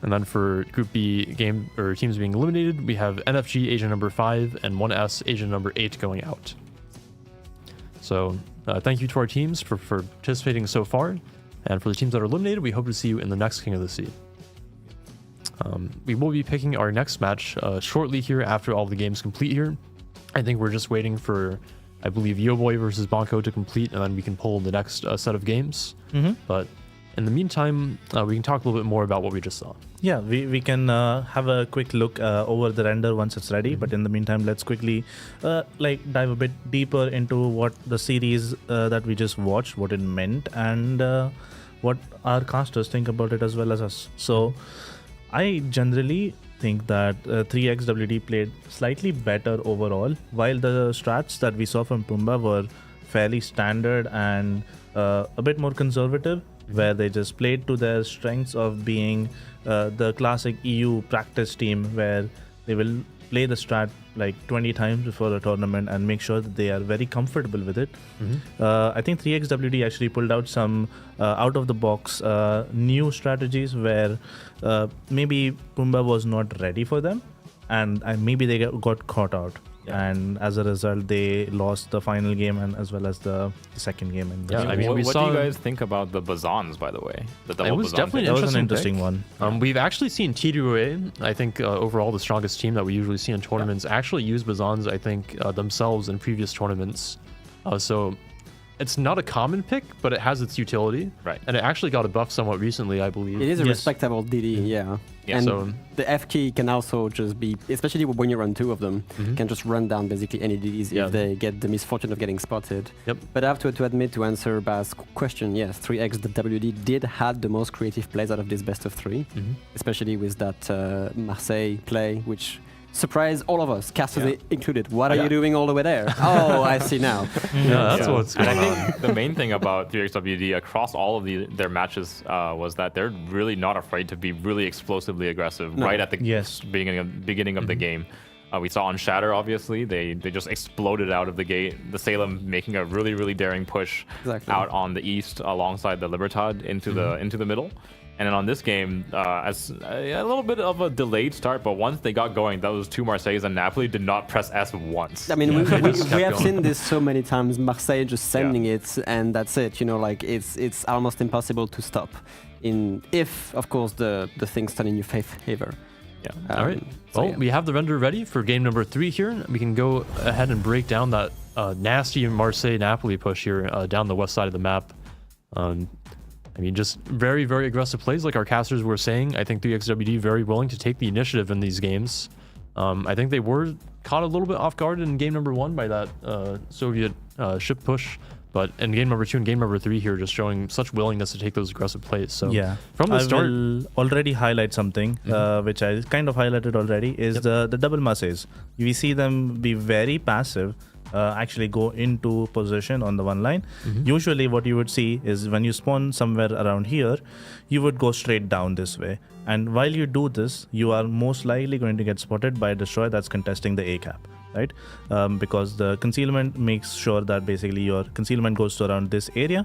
And then for Group B teams being eliminated, we have NFG Asia number 5 and 1S Asia number 8 going out. So thank you to our teams for participating so far, and for the teams that are eliminated, we hope to see you in the next King of the Sea. We will be picking our next match shortly here after all the games complete here. I think we're just waiting for, I believe, Yoboy versus Banco to complete, and then we can pull the next set of games. But in the meantime, we can talk a little bit more about what we just saw. Yeah, we can have a quick look over the render once it's ready. But in the meantime, let's quickly dive a bit deeper into what the series that we just watched, what it meant, and what our casters think about it as well as us. So I generally think that 3xWD played slightly better overall, while the strats that we saw from Pumba were fairly standard and a bit more conservative, where they just played to their strengths of being the classic EU practice team, where they will play the strat like 20 times before the tournament and make sure that they are very comfortable with it. I think 3xWD actually pulled out some out-of-the-box new strategies where maybe Pumba was not ready for them, and maybe they got caught out. And as a result, they lost the final game and as well as the second game. I mean, what do you guys think about the Bazans, by the way? The double it was Bazan definitely pick? That was an interesting one. We've actually seen TWA, I think overall the strongest team that we usually see in tournaments, actually use Bazans, I think, themselves in previous tournaments. So it's not a common pick, but it has its utility. Right. And it actually got a buff somewhat recently, I believe. It is a respectable DD, yeah. And so the F key can also just be, especially when you run 2 of them, can just run down basically any DDs if they get the misfortune of getting spotted. But I have to admit, to answer Baz's question, yes, 3xWD did have the most creative plays out of this best of 3, especially with that Marseille play, which surprised all of us, casters included. What are you doing all the way there? Oh, I see now. That's what's going on. on. I think the main thing about 3xWD across all of their matches was that they're really not afraid to be really explosively aggressive right at the beginning of the game. We saw on Shatter, obviously, they just exploded out of the gate. The Salem making a really, really daring push out on the east alongside the Libertad into the middle. And then on this game, as a little bit of a delayed start, but once they got going, those two Marseilles and Napoli did not press S once. I mean, we have going. seen this so many times. Marseille just sending it, and that's it. You know, like it's almost impossible to stop. If of course the things turn in your favor. Yeah. All right. Well, we have the render ready for game number 3 here. We can go ahead and break down that nasty Marseille-Napoli push here down the west side of the map. I mean, just very, very aggressive plays like our casters were saying. I think 3XWD very willing to take the initiative in these games. I think they were caught a little bit off guard in game number 1 by that Soviet ship push. But in game number 2 and game number 3 here, just showing such willingness to take those aggressive plays. So from the start, I will already highlight something, which I kind of highlighted already, is the double Marseilles. We see them be very passive, actually go into position on the one line. Usually what you would see is when you spawn somewhere around here, you would go straight down this way. And while you do this, you are most likely going to get spotted by a destroyer that's contesting the A cap. Right, because the concealment makes sure that basically your concealment goes to around this area,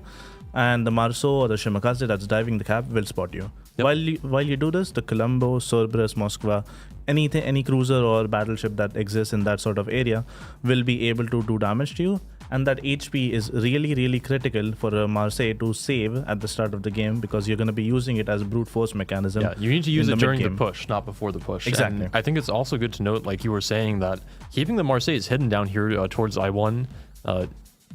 and the Marceau or the Shimakaze that's diving the cap will spot you. While you do this, the Colombo, Cerberus, Moskva, any cruiser or battleship that exists in that sort of area will be able to do damage to you. And that HP is really, really critical for a Marseille to save at the start of the game, because you're going to be using it as a brute force mechanism. Yeah, you need to use it during the push, not before the push. Exactly. And I think it's also good to note, like you were saying, that keeping the Marseilles hidden down here towards I1,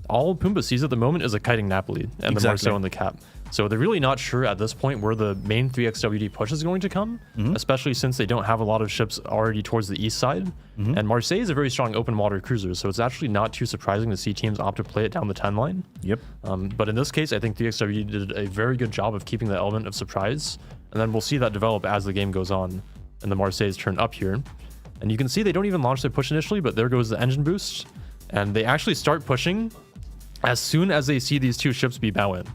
all Pumbaa sees at the moment is a kiting Napoli and the Marceau on the cap. So they're really not sure at this point where the main 3XWD push is going to come, especially since they don't have a lot of ships already towards the east side. And Marseille is a very strong open water cruiser, so it's actually not too surprising to see teams opt to play it down the 10 line. But in this case, I think 3XWD did a very good job of keeping the element of surprise, and then we'll see that develop as the game goes on, and the Marseilles turn up here. And you can see they don't even launch their push initially, but there goes the engine boost, and they actually start pushing as soon as they see these two ships be bow in.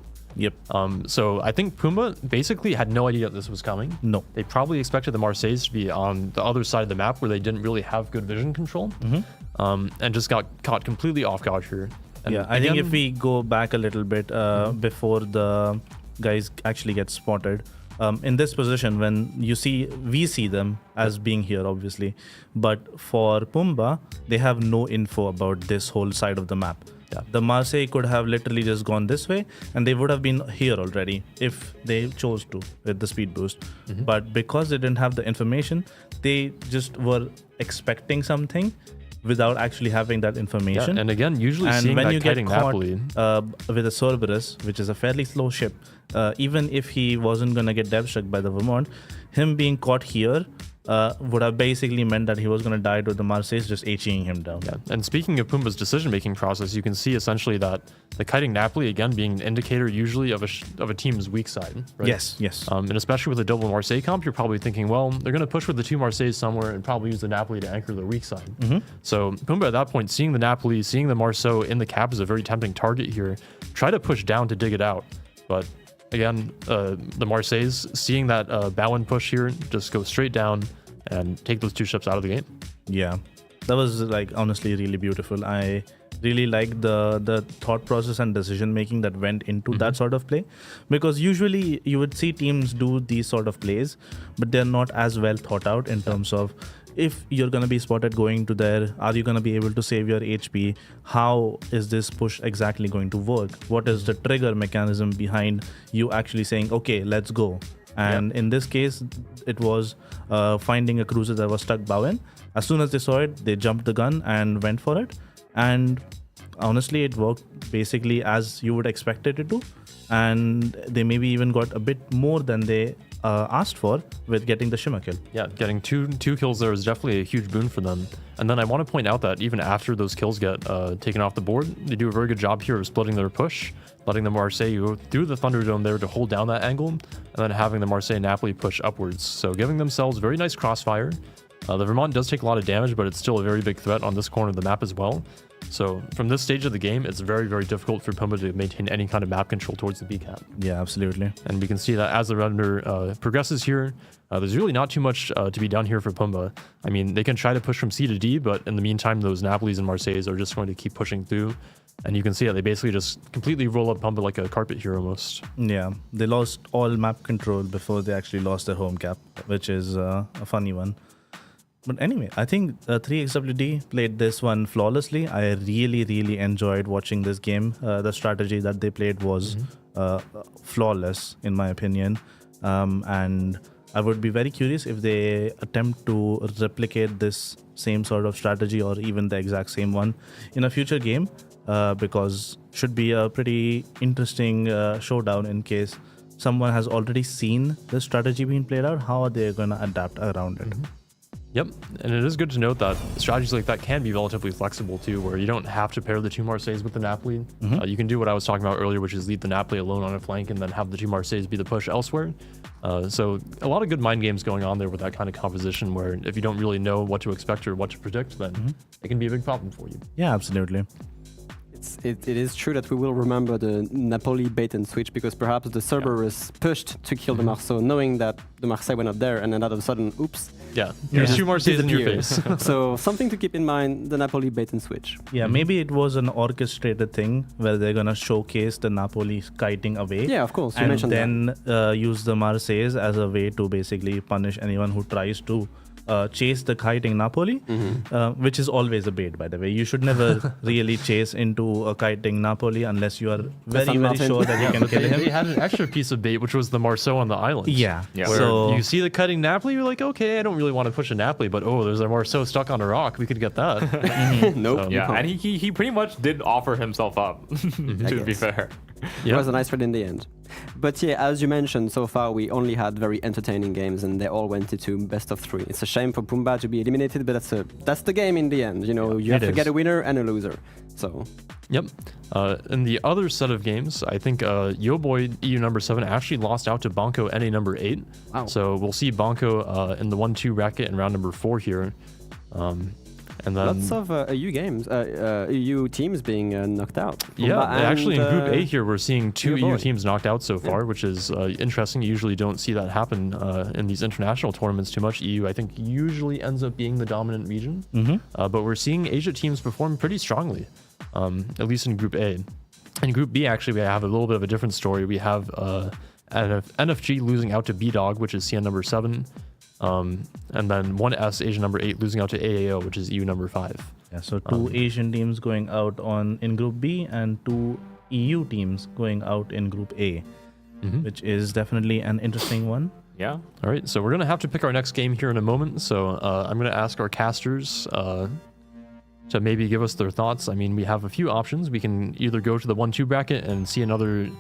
So I think Pumbaa basically had no idea that this was coming. They probably expected the Marseilles to be on the other side of the map where they didn't really have good vision control, and just got caught completely off guard here. And I think if we go back a little bit before the guys actually get spotted, in this position, when we see them as being here, obviously, but for Pumbaa, they have no info about this whole side of the map. The Marseille could have literally just gone this way, and they would have been here already if they chose to with the speed boost. But because they didn't have the information, they just were expecting something without actually having that information. And again, usually seeing when that you get kiting caught Napoli with a Cerberus, which is a fairly slow ship, even if he wasn't going to get dev struck by the Vermont, him being caught here would have basically meant that he was going to die to the Marseilles just HEing him down. And speaking of Pumbaa's decision-making process, you can see essentially that the kiting Napoli, again, being an indicator usually of a team's weak side. Right? Yes. And especially with a double Marseille comp, you're probably thinking, well, they're going to push with the two Marseilles somewhere and probably use the Napoli to anchor their weak side. So Pumbaa at that point, seeing the Napoli, seeing the Marceau in the cap is a very tempting target here. Try to push down to dig it out. But again, the Marseilles, seeing that bow-in push here, just go straight down and take those two ships out of the game. Yeah, that was honestly really beautiful. I really like the thought process and decision making that went into that sort of play, because usually you would see teams do these sort of plays, but they're not as well thought out in terms of if you're going to be spotted going to there, are you going to be able to save your HP? How is this push exactly going to work? What is the trigger mechanism behind you actually saying, okay, let's go? And in this case, it was finding a cruiser that was stuck bow-in. As soon as they saw it, they jumped the gun and went for it. And honestly, it worked basically as you would expect it to. And they maybe even got a bit more than they asked for with getting the shimmer kill. Yeah, getting two kills there is definitely a huge boon for them. And then I want to point out that even after those kills get taken off the board, they do a very good job here of splitting their push, letting the Marseille go through the Thunderdome there to hold down that angle, and then having the Marseille-Napoli push upwards. So giving themselves very nice crossfire. The Vermont does take a lot of damage, but it's still a very big threat on this corner of the map as well. So from this stage of the game, it's very, very difficult for Puma to maintain any kind of map control towards the B cap. Yeah, absolutely. And we can see that as the render progresses here, there's really not too much to be done here for Pumba. I mean, they can try to push from C to D, but in the meantime, those Napolis and Marseilles are just going to keep pushing through. And you can see that they basically just completely roll up Pumba like a carpet here almost. Yeah, they lost all map control before they actually lost their home cap, which is a funny one. But anyway, I think 3XWD played this one flawlessly. I really, really enjoyed watching this game. The strategy that they played was flawless, in my opinion. And I would be very curious if they attempt to replicate this same sort of strategy or even the exact same one in a future game, because should be a pretty interesting showdown in case someone has already seen the strategy being played out. How are they going to adapt around it? Yep, and it is good to note that strategies like that can be relatively flexible too, where you don't have to pair the two Marseilles with the Napoli. You can do what I was talking about earlier, which is leave the Napoli alone on a flank and then have the two Marseilles be the push elsewhere. So a lot of good mind games going on there with that kind of composition, where if you don't really know what to expect or what to predict, then it can be a big problem for you. Yeah, absolutely. It is true that we will remember the Napoli bait and switch, because perhaps the Cerberus pushed to kill the Marceau, knowing that the Marseille were not there, and then all of a sudden, oops. Yeah, there's two Marseilles in your face. So something to keep in mind, the Napoli bait and switch. Yeah, maybe it was an orchestrated thing where they're going to showcase the Napoli kiting away. Yeah, of course. You and mentioned then use the Marseilles as a way to basically punish anyone who tries to chase the kiting Napoli, which is always a bait, by the way. You should never really chase into a kiting Napoli unless you are very, very sure that you can kill him. They had an extra piece of bait, which was the Marceau on the island. Yeah. Where So you see the kiting Napoli, you're like, okay, I don't really want to push a Napoli, but oh, there's a Marceau stuck on a rock. We could get that. Nope. Yeah, and he pretty much did offer himself up, to be fair. It was a nice trade in the end. But yeah, as you mentioned, so far we only had very entertaining games, and they all went into best of 3. It's a shame for Pumba to be eliminated, but that's the game in the end. You know, you have to get a winner and a loser. So. Yep. In the other set of games, I think Yoboy EU number 7 actually lost out to Banco NA number 8. Wow. So we'll see Banco in the 1-2 bracket in round number 4 here. And then lots of EU games, EU teams being knocked out. Yeah, actually in Group A here, we're seeing 2 EU boy. teams knocked out so far, which is interesting. You usually don't see that happen in these international tournaments too much. EU, I think, usually ends up being the dominant region. But we're seeing Asia teams perform pretty strongly, at least in Group A. In Group B, actually, we have a little bit of a different story. We have NFG losing out to B-Dog, which is CN number 7. And then 1S Asian number 8 losing out to AAO, which is EU number 5. Yeah, so 2 Asian teams going out in Group B and 2 EU teams going out in Group A, which is definitely an interesting one. Yeah. All right, so we're going to have to pick our next game here in a moment. So I'm going to ask our casters to maybe give us their thoughts. I mean, we have a few options. We can either go to the 1-2 bracket and see another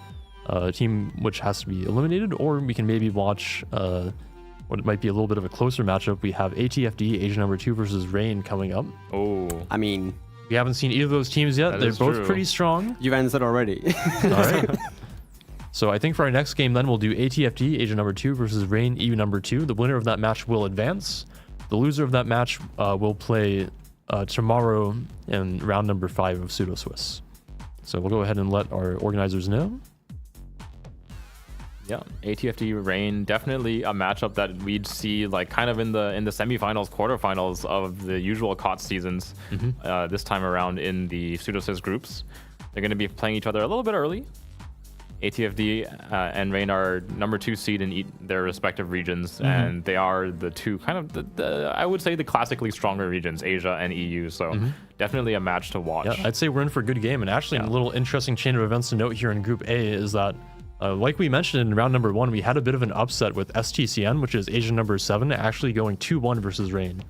team which has to be eliminated, or we can maybe watch what might be a little bit of a closer matchup. We have ATFD, Asia number 2 versus Rain coming up. Oh. I mean, we haven't seen either of those teams yet. They're both pretty strong. you've answered already. All right. So I think for our next game, then we'll do ATFD, Asia number 2 versus Rain, EU number 2. The winner of that match will advance. The loser of that match will play tomorrow in round number 5 of Pseudo Swiss. So we'll go ahead and let our organizers know. Yeah, ATFD Rain, definitely a matchup that we'd see like kind of in the semifinals, quarterfinals of the usual COT seasons. This time around in the Pseudo-Swiss groups, they're going to be playing each other a little bit early. ATFD and Rain are number 2 seed in their respective regions, and they are the two kind of the I would say the classically stronger regions, Asia and EU. So definitely a match to watch. Yeah, I'd say we're in for a good game. And actually, a little interesting chain of events to note here in Group A is that, like we mentioned in round number 1, we had a bit of an upset with STCN, which is Asian number 7, actually going 2-1 versus Rain,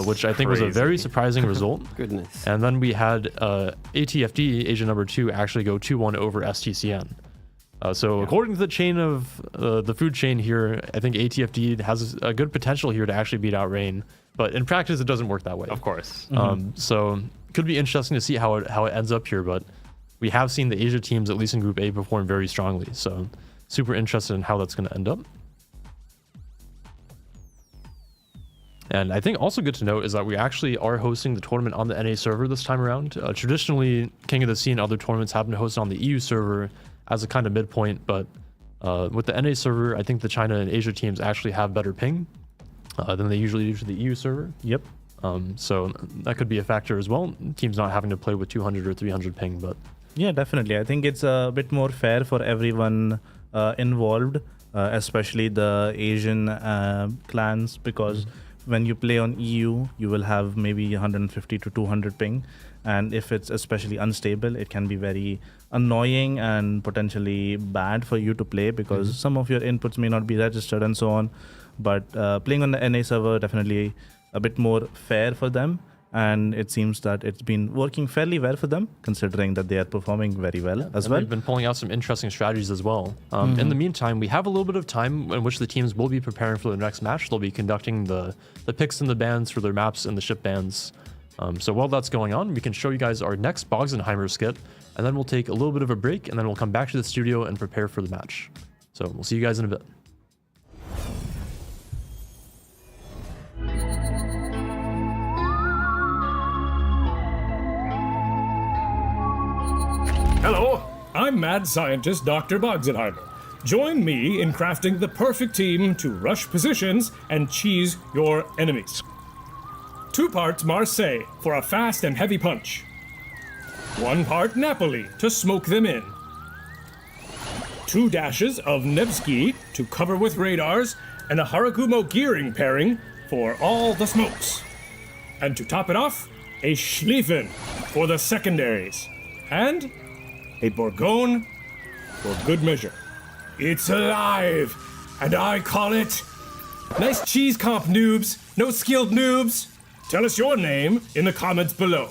which I think was a very surprising result. Goodness. And then we had ATFD, Asian number 2, actually go 2-1 over STCN. So according to the chain of the food chain here, I think ATFD has a good potential here to actually beat out Rain, but in practice it doesn't work that way. Of course. So could be interesting to see how it ends up here, but we have seen the Asia teams, at least in Group A, perform very strongly. So super interested in how that's going to end up. And I think also good to note is that we actually are hosting the tournament on the NA server this time around. Traditionally, King of the Sea and other tournaments have been hosted on the EU server as a kind of midpoint, but with the NA server, I think the China and Asia teams actually have better ping than they usually do to the EU server. Yep. So that could be a factor as well. Teams not having to play with 200 or 300 ping, but Yeah, definitely. I think it's a bit more fair for everyone involved, especially the Asian clans, because when you play on EU, you will have maybe 150 to 200 ping. And if it's especially unstable, it can be very annoying and potentially bad for you to play because some of your inputs may not be registered and so on. But playing on the NA server, definitely a bit more fair for them. And it seems that it's been working fairly well for them, considering that they are performing very well as well. They've been pulling out some interesting strategies as well. In the meantime, we have a little bit of time in which the teams will be preparing for the next match. They'll be conducting the picks and the bans for their maps and the ship bans. So while that's going on, we can show you guys our next Bogsenheimer skit, and then we'll take a little bit of a break, and then we'll come back to the studio and prepare for the match. So we'll see you guys in a bit. Hello, I'm mad scientist Dr. Bogsenheimer. Join me in crafting the perfect team to rush positions and cheese your enemies. 2 parts Marseille for a fast and heavy punch. 1 part Napoli to smoke them in. 2 dashes of Nevsky to cover with radars, and a Haragumo gearing pairing for all the smokes. And to top it off, a Schlieffen for the secondaries. And a Bourgogne for good measure. It's alive, and I call it... Nice cheese comp, noobs. No skilled noobs. Tell us your name in the comments below.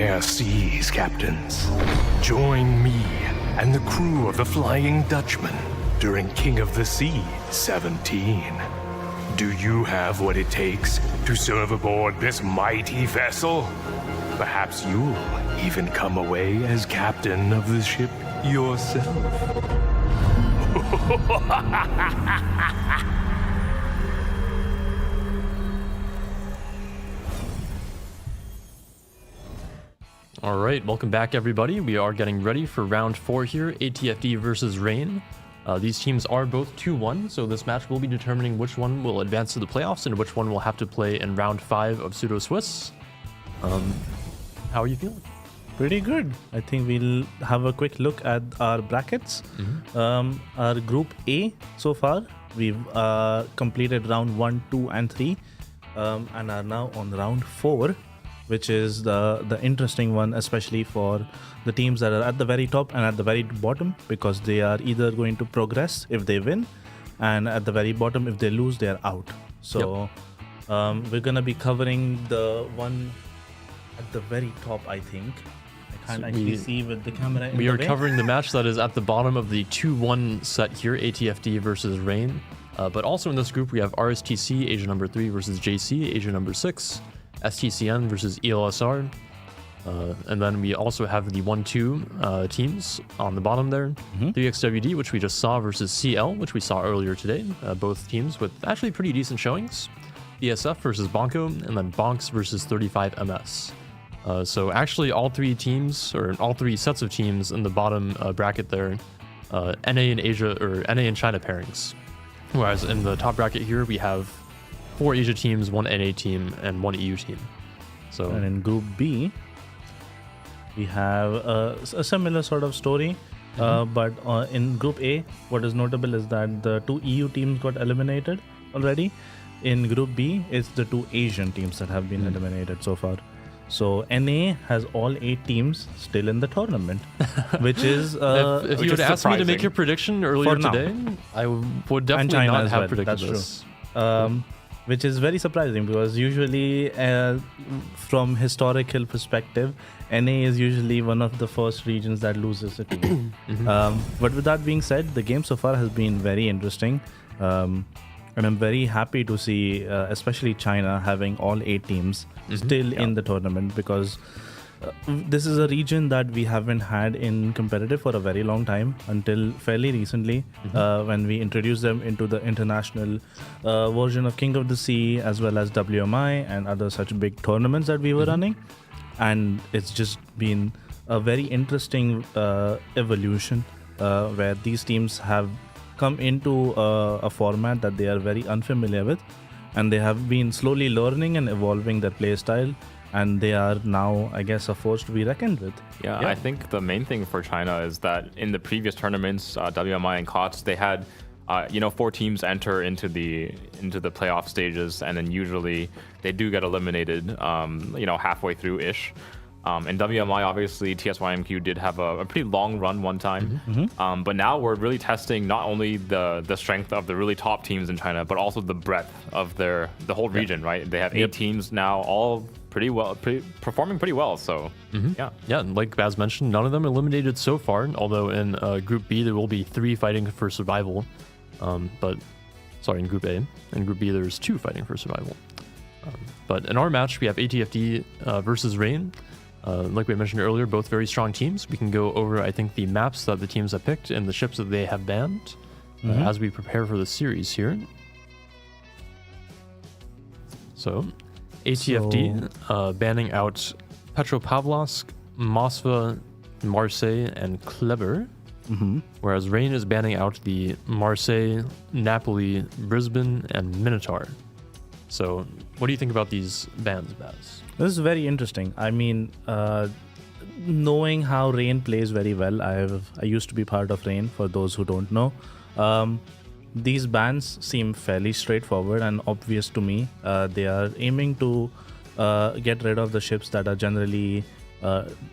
fair seas, captains. Join me and the crew of the Flying Dutchman during King of the Sea 17. Do you have what it takes to serve aboard this mighty vessel? Perhaps you'll even come away as captain of the ship yourself. All right, welcome back, everybody. We are getting ready for round 4 here, ATFD versus Rain. These teams are both 2-1, so this match will be determining which one will advance to the playoffs and which one will have to play in round 5 of Pseudo Swiss. How are you feeling? Pretty good. I think we'll have a quick look at our brackets. Our Group A so far, we've completed round 1, 2, and 3, and are now on round 4, which is the interesting one, especially for the teams that are at the very top and at the very bottom, because they are either going to progress if they win, and at the very bottom, if they lose, they are out. So we're going to be covering the one at the very top, I think. I can't actually see with the camera in We the are way. covering the match that is at the bottom of the 2-1 set here, ATFD versus Rain. But also in this group, we have RSTC, Asia number 3 versus JC, Asia number 6. STCN versus ELSR, and then we also have the 1-2 teams on the bottom there. 3XWD, which we just saw, versus CL, which we saw earlier today. Both teams with actually pretty decent showings. ESF versus Bonko, and then Bonks versus 35MS. So actually all 3 teams, or all 3 sets of teams in the bottom bracket there, NA and Asia, or NA and China pairings. Whereas in the top bracket here, we have 4 Asia teams, 1 NA team, and 1 EU team. So, and in Group B, we have a similar sort of story. But in Group A, what is notable is that the 2 EU teams got eliminated already. In Group B, it's the 2 Asian teams that have been eliminated so far. So NA has all 8 teams still in the tournament, which is if you would ask me to make your prediction earlier today, I would definitely not have predicted this. True. Which is very surprising, because usually from historical perspective, NA is usually one of the first regions that loses a team. But with that being said, the game so far has been very interesting. And I'm very happy to see, especially China, having all 8 teams still in the tournament, because this is a region that we haven't had in competitive for a very long time, until fairly recently, when we introduced them into the international version of King of the Sea, as well as WMI and other such big tournaments that we were running. And it's just been a very interesting evolution where these teams have come into a format that they are very unfamiliar with, and they have been slowly learning and evolving their play style. And they are now, I guess, a force to be reckoned with. Yeah, I think the main thing for China is that in the previous tournaments, WMI and COTS, they had 4 teams enter into the playoff stages, and then usually they do get eliminated, halfway through ish. And WMI, obviously, TSYMQ did have a pretty long run one time. But now we're really testing not only the strength of the really top teams in China, but also the breadth of the whole region, right? They have 8 teams now, all performing pretty well. So, yeah, and like Baz mentioned, none of them eliminated so far, although in Group B, there will be 3 fighting for survival. In Group A. In Group B, there's 2 fighting for survival. But in our match, we have ATFD versus Rain. Like we mentioned earlier, both very strong teams. We can go over, I think, the maps that the teams have picked and the ships that they have banned as we prepare for the series here. So, ATFD banning out Petropavlovsk, Moskva, Marseille, and Kleber. Whereas Rain is banning out the Marseille, Napoli, Brisbane, and Minotaur. So, what do you think about these bans, Baz? This is very interesting. I mean, knowing how Rain plays very well, I used to be part of Rain, for those who don't know. These bans seem fairly straightforward and obvious to me. They are aiming to get rid of the ships that are generally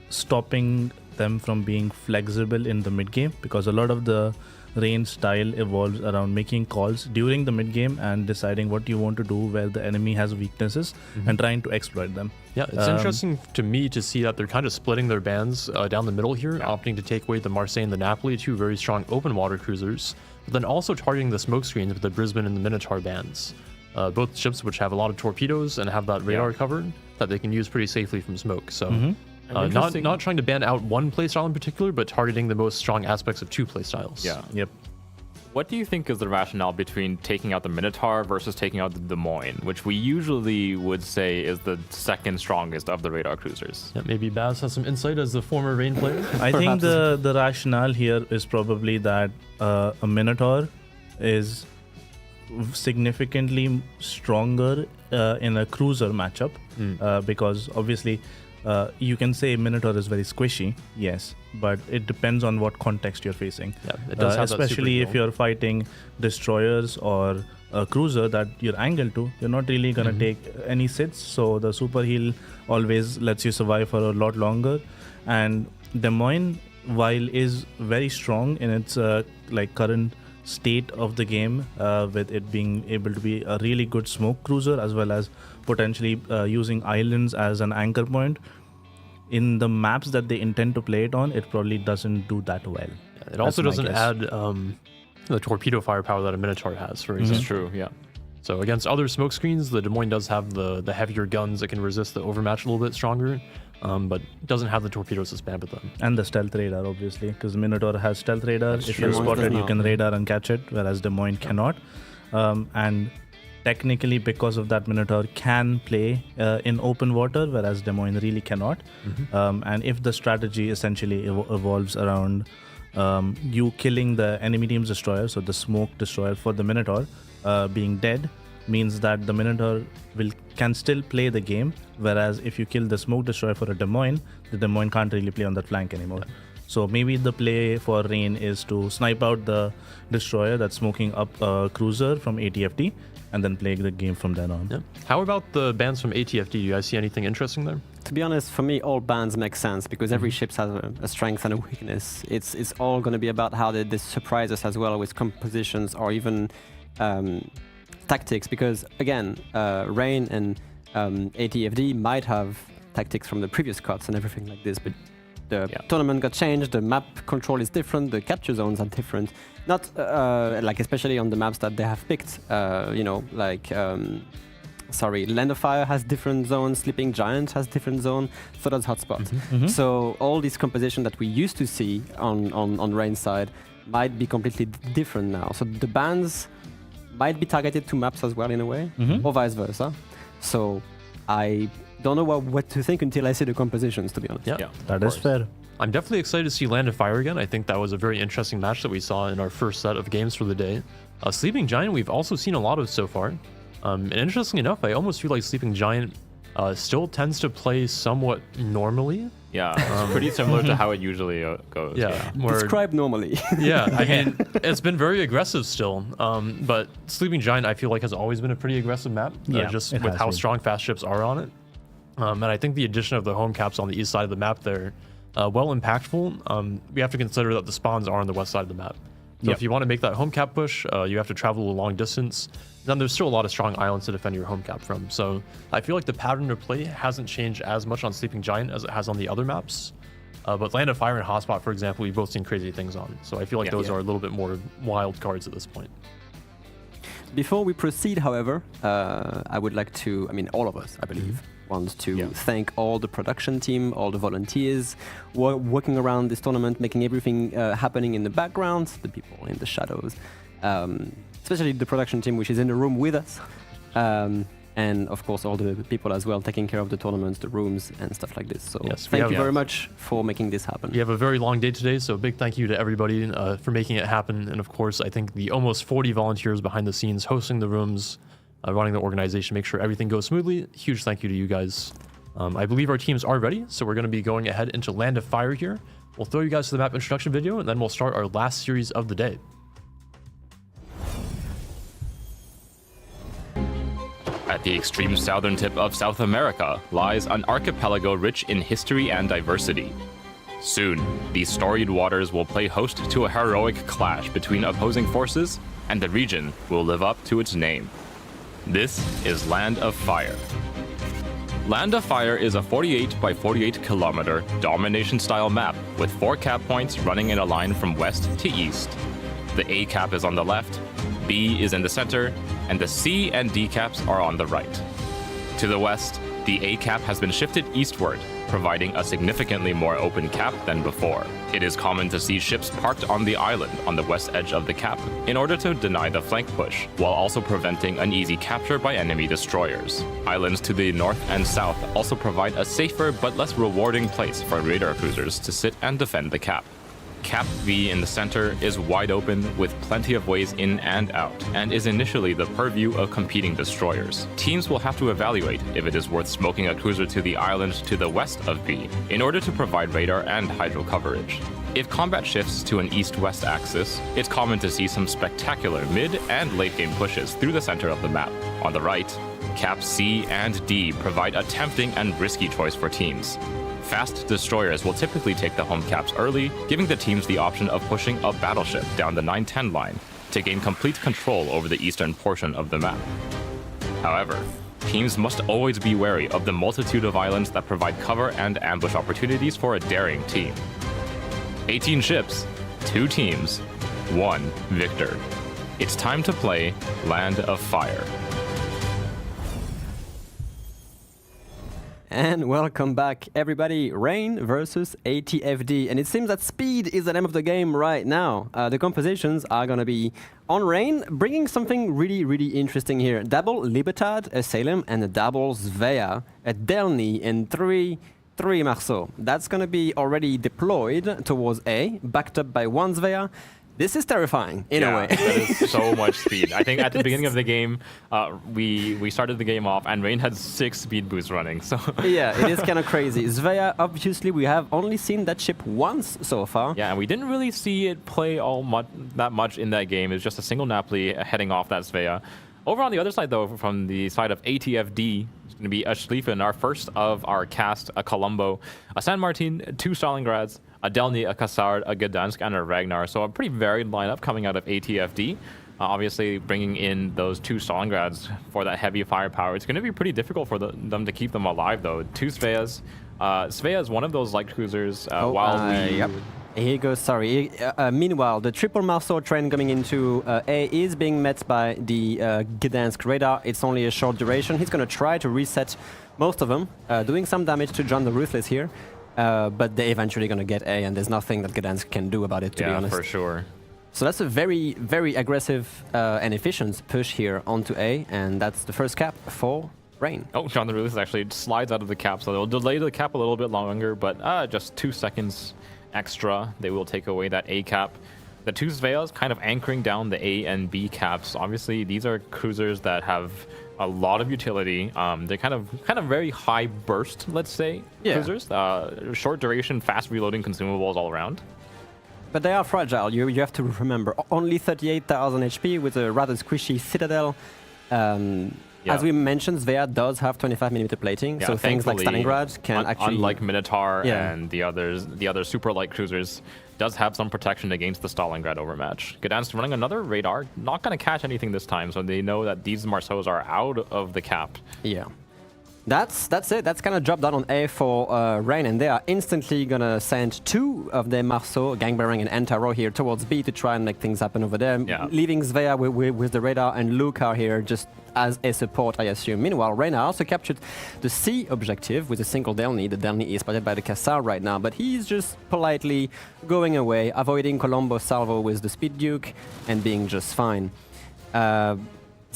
stopping them from being flexible in the mid game, because a lot of the Rain style evolves around making calls during the mid game and deciding what you want to do where the enemy has weaknesses and trying to exploit them. Yeah, it's interesting to me to see that they're kind of splitting their bands down the middle here, opting to take away the Marseille and the Napoli, two very strong open water cruisers, but then also targeting the smoke screens with the Brisbane and the Minotaur bands. Both ships which have a lot of torpedoes and have that radar covered that they can use pretty safely from smoke. So not trying to ban out one playstyle in particular, but targeting the most strong aspects of two playstyles. Yeah. Yep. What do you think is the rationale between taking out the Minotaur versus taking out the Des Moines, which we usually would say is the second strongest of the radar cruisers? Yeah, maybe Baz has some insight as the former Rain player. I think the rationale here is probably that a Minotaur is significantly stronger in a cruiser matchup because obviously you can say Minotaur is very squishy, yes, but it depends on what context you're facing. Yeah, it does have especially that if you're fighting destroyers or a cruiser that you're angled to, you're not really going to take any sits, so the super heal always lets you survive for a lot longer. And Des Moines, while is very strong in its current state of the game, with it being able to be a really good smoke cruiser as well as potentially using islands as an anchor point, in the maps that they intend to play it on, it probably doesn't do that well. Yeah, it also doesn't add the torpedo firepower that a Minotaur has, for example. That's true, yeah. So against other smoke screens, the Des Moines does have the heavier guns that can resist the overmatch a little bit stronger, but doesn't have the torpedoes to spam with them. And the stealth radar, obviously, because Minotaur has stealth radar. That's if true. you're spotted, you can radar and catch it, whereas Des Moines cannot. And technically, because of that, Minotaur can play in open water, whereas Des Moines really cannot. And if the strategy essentially evolves around you killing the enemy team's destroyer, so the smoke destroyer for the Minotaur being dead, means that the Minotaur can still play the game, whereas if you kill the smoke destroyer for a Des Moines, the Des Moines can't really play on that flank anymore. So maybe the play for Rain is to snipe out the destroyer that's smoking up a cruiser from ATFT and then play the game from then on. Yeah. How about the bans from ATFT? Do you guys see anything interesting there? To be honest, for me, all bans make sense because every ship has a strength and a weakness. It's all going to be about how they surprise us as well with compositions or even tactics. Because again, Rain and ATFD might have tactics from the previous cuts and everything like this, but the tournament got changed, the map control is different, the capture zones are different. Not especially on the maps that they have picked, Land of Fire has different zones, Sleeping Giant has different zone, so does Hotspot. So all this composition that we used to see on Rain's side might be completely different now. So the bans might be targeted to maps as well in a way, or vice versa. So I don't know what to think until I see the compositions, to be honest. Yeah, that is fair. I'm definitely excited to see Land of Fire again. I think that was a very interesting match that we saw in our first set of games for the day. Sleeping Giant, we've also seen a lot of so far. And interestingly enough, I almost feel like Sleeping Giant still tends to play somewhat normally. Yeah, it's pretty similar to how it usually goes. Yeah. Describe normally. Yeah, I mean, it's been very aggressive still. But Sleeping Giant, I feel like, has always been a pretty aggressive map, just with how strong fast ships are on it. And I think the addition of the home caps on the east side of the map there, well impactful. We have to consider that the spawns are on the west side of the map. So if you want to make that home cap push, you have to travel a long distance. Then there's still a lot of strong islands to defend your home cap from. So I feel like the pattern of play hasn't changed as much on Sleeping Giant as it has on the other maps. But Land of Fire and Hotspot, for example, we've both seen crazy things on. So I feel like those are a little bit more wild cards at this point. Before we proceed, however, I would like to, all of us, I believe, want to thank all the production team, all the volunteers working around this tournament, making everything happening in the background, the people in the shadows, especially the production team, which is in the room with us, and of course all the people as well taking care of the tournaments, the rooms, and stuff like this. So thank you very much for making this happen. We have a very long day today, so a big thank you to everybody for making it happen. And of course, I think the almost 40 volunteers behind the scenes hosting the rooms, running the organization, make sure everything goes smoothly. Huge thank you to you guys. I believe our teams are ready, so we're going to be going ahead into Land of Fire here. We'll throw you guys to the map introduction video, and then we'll start our last series of the day. At the extreme southern tip of South America lies an archipelago rich in history and diversity. Soon, these storied waters will play host to a heroic clash between opposing forces, and the region will live up to its name. This is Land of Fire. Land of Fire is a 48 by 48 kilometer domination-style map with 4 cap points running in a line from west to east. The A cap is on the left, B is in the center, and the C and D caps are on the right. To the west, the A cap has been shifted eastward, providing a significantly more open cap than before. It is common to see ships parked on the island on the west edge of the cap in order to deny the flank push, while also preventing an easy capture by enemy destroyers. Islands to the north and south also provide a safer but less rewarding place for radar cruisers to sit and defend the cap. Cap V in the center is wide open with plenty of ways in and out, and is initially the purview of competing destroyers. Teams will have to evaluate if it is worth smoking a cruiser to the island to the west of V in order to provide radar and hydro coverage. If combat shifts to an east-west axis, it's common to see some spectacular mid and late game pushes through the center of the map. On the right, Cap C and D provide a tempting and risky choice for teams. Fast destroyers will typically take the home caps early, giving the teams the option of pushing a battleship down the 910 line to gain complete control over the eastern portion of the map. However, teams must always be wary of the multitude of islands that provide cover and ambush opportunities for a daring team. 18 ships, 2 teams, 1 victor. It's time to play Land of Fire. And welcome back, everybody. Rain versus ATFD. And it seems that speed is the name of the game right now. The compositions are going to be on Rain, bringing something really, really interesting here. Double Libertad, a Salem, and a double Svea, a Delny, and 3 Marceau. That's going to be already deployed towards A, backed up by 1 Svea. This is terrifying, in a way. That is so much speed. I think at the beginning of the game, we started the game off, and Rain had 6 speed boosts running. So yeah, it is kind of crazy. Svea, obviously, we have only seen that ship once so far. Yeah, and we didn't really see it play that much in that game. It's just a single Napoli heading off that Svea. Over on the other side, though, from the side of ATFD, it's going to be a Schlieffen, our first of our cast, a Colombo, a San Martin, 2 Stalingrads, a Delny, a Kassard, a Gdansk, and a Ragnar. So a pretty varied lineup coming out of ATFD. Obviously, bringing in those 2 Stalingrads for that heavy firepower. It's going to be pretty difficult for them to keep them alive, though. 2 Sveas. Svea is one of those light cruisers. Yep. Here goes, sorry. Meanwhile, the triple Marceau train coming into A is being met by the Gdansk radar. It's only a short duration. He's going to try to reset most of them, doing some damage to John the Ruthless here. But they're eventually going to get A, and there's nothing that Gdansk can do about it, to be honest. Yeah, for sure. So that's a very, very aggressive and efficient push here onto A, and that's the first cap for Rain. Oh, John the Ruthless actually slides out of the cap, so they'll delay the cap a little bit longer, but just 2 seconds extra. They will take away that A cap. The 2 Sveas kind of anchoring down the A and B caps. Obviously, these are cruisers that have a lot of utility. They're kind of very high burst, let's say, cruisers. Short duration, fast reloading consumables all around. But they are fragile. You have to remember, only 38,000 HP with a rather squishy Citadel. As we mentioned, Svea does have 25mm plating, so things like Stalingrad can actually... Unlike Minotaur and the other super light cruisers, does have some protection against the Stalingrad overmatch. Gdansk running another radar, not going to catch anything this time, so they know that these Marceaus are out of the cap. Yeah. That's it. That's kind of dropped down on A for Rain, and they are instantly going to send 2 of their Marceau, Gangbearing and Antaro here towards B to try and make things happen over there, leaving Svea with the radar and Luke are here just as a support, I assume. Meanwhile, Reyna also captured the C objective with a single Delny. The Delny is spotted by the Kassar right now, but he's just politely going away, avoiding Colombo salvo with the Speed Duke and being just fine.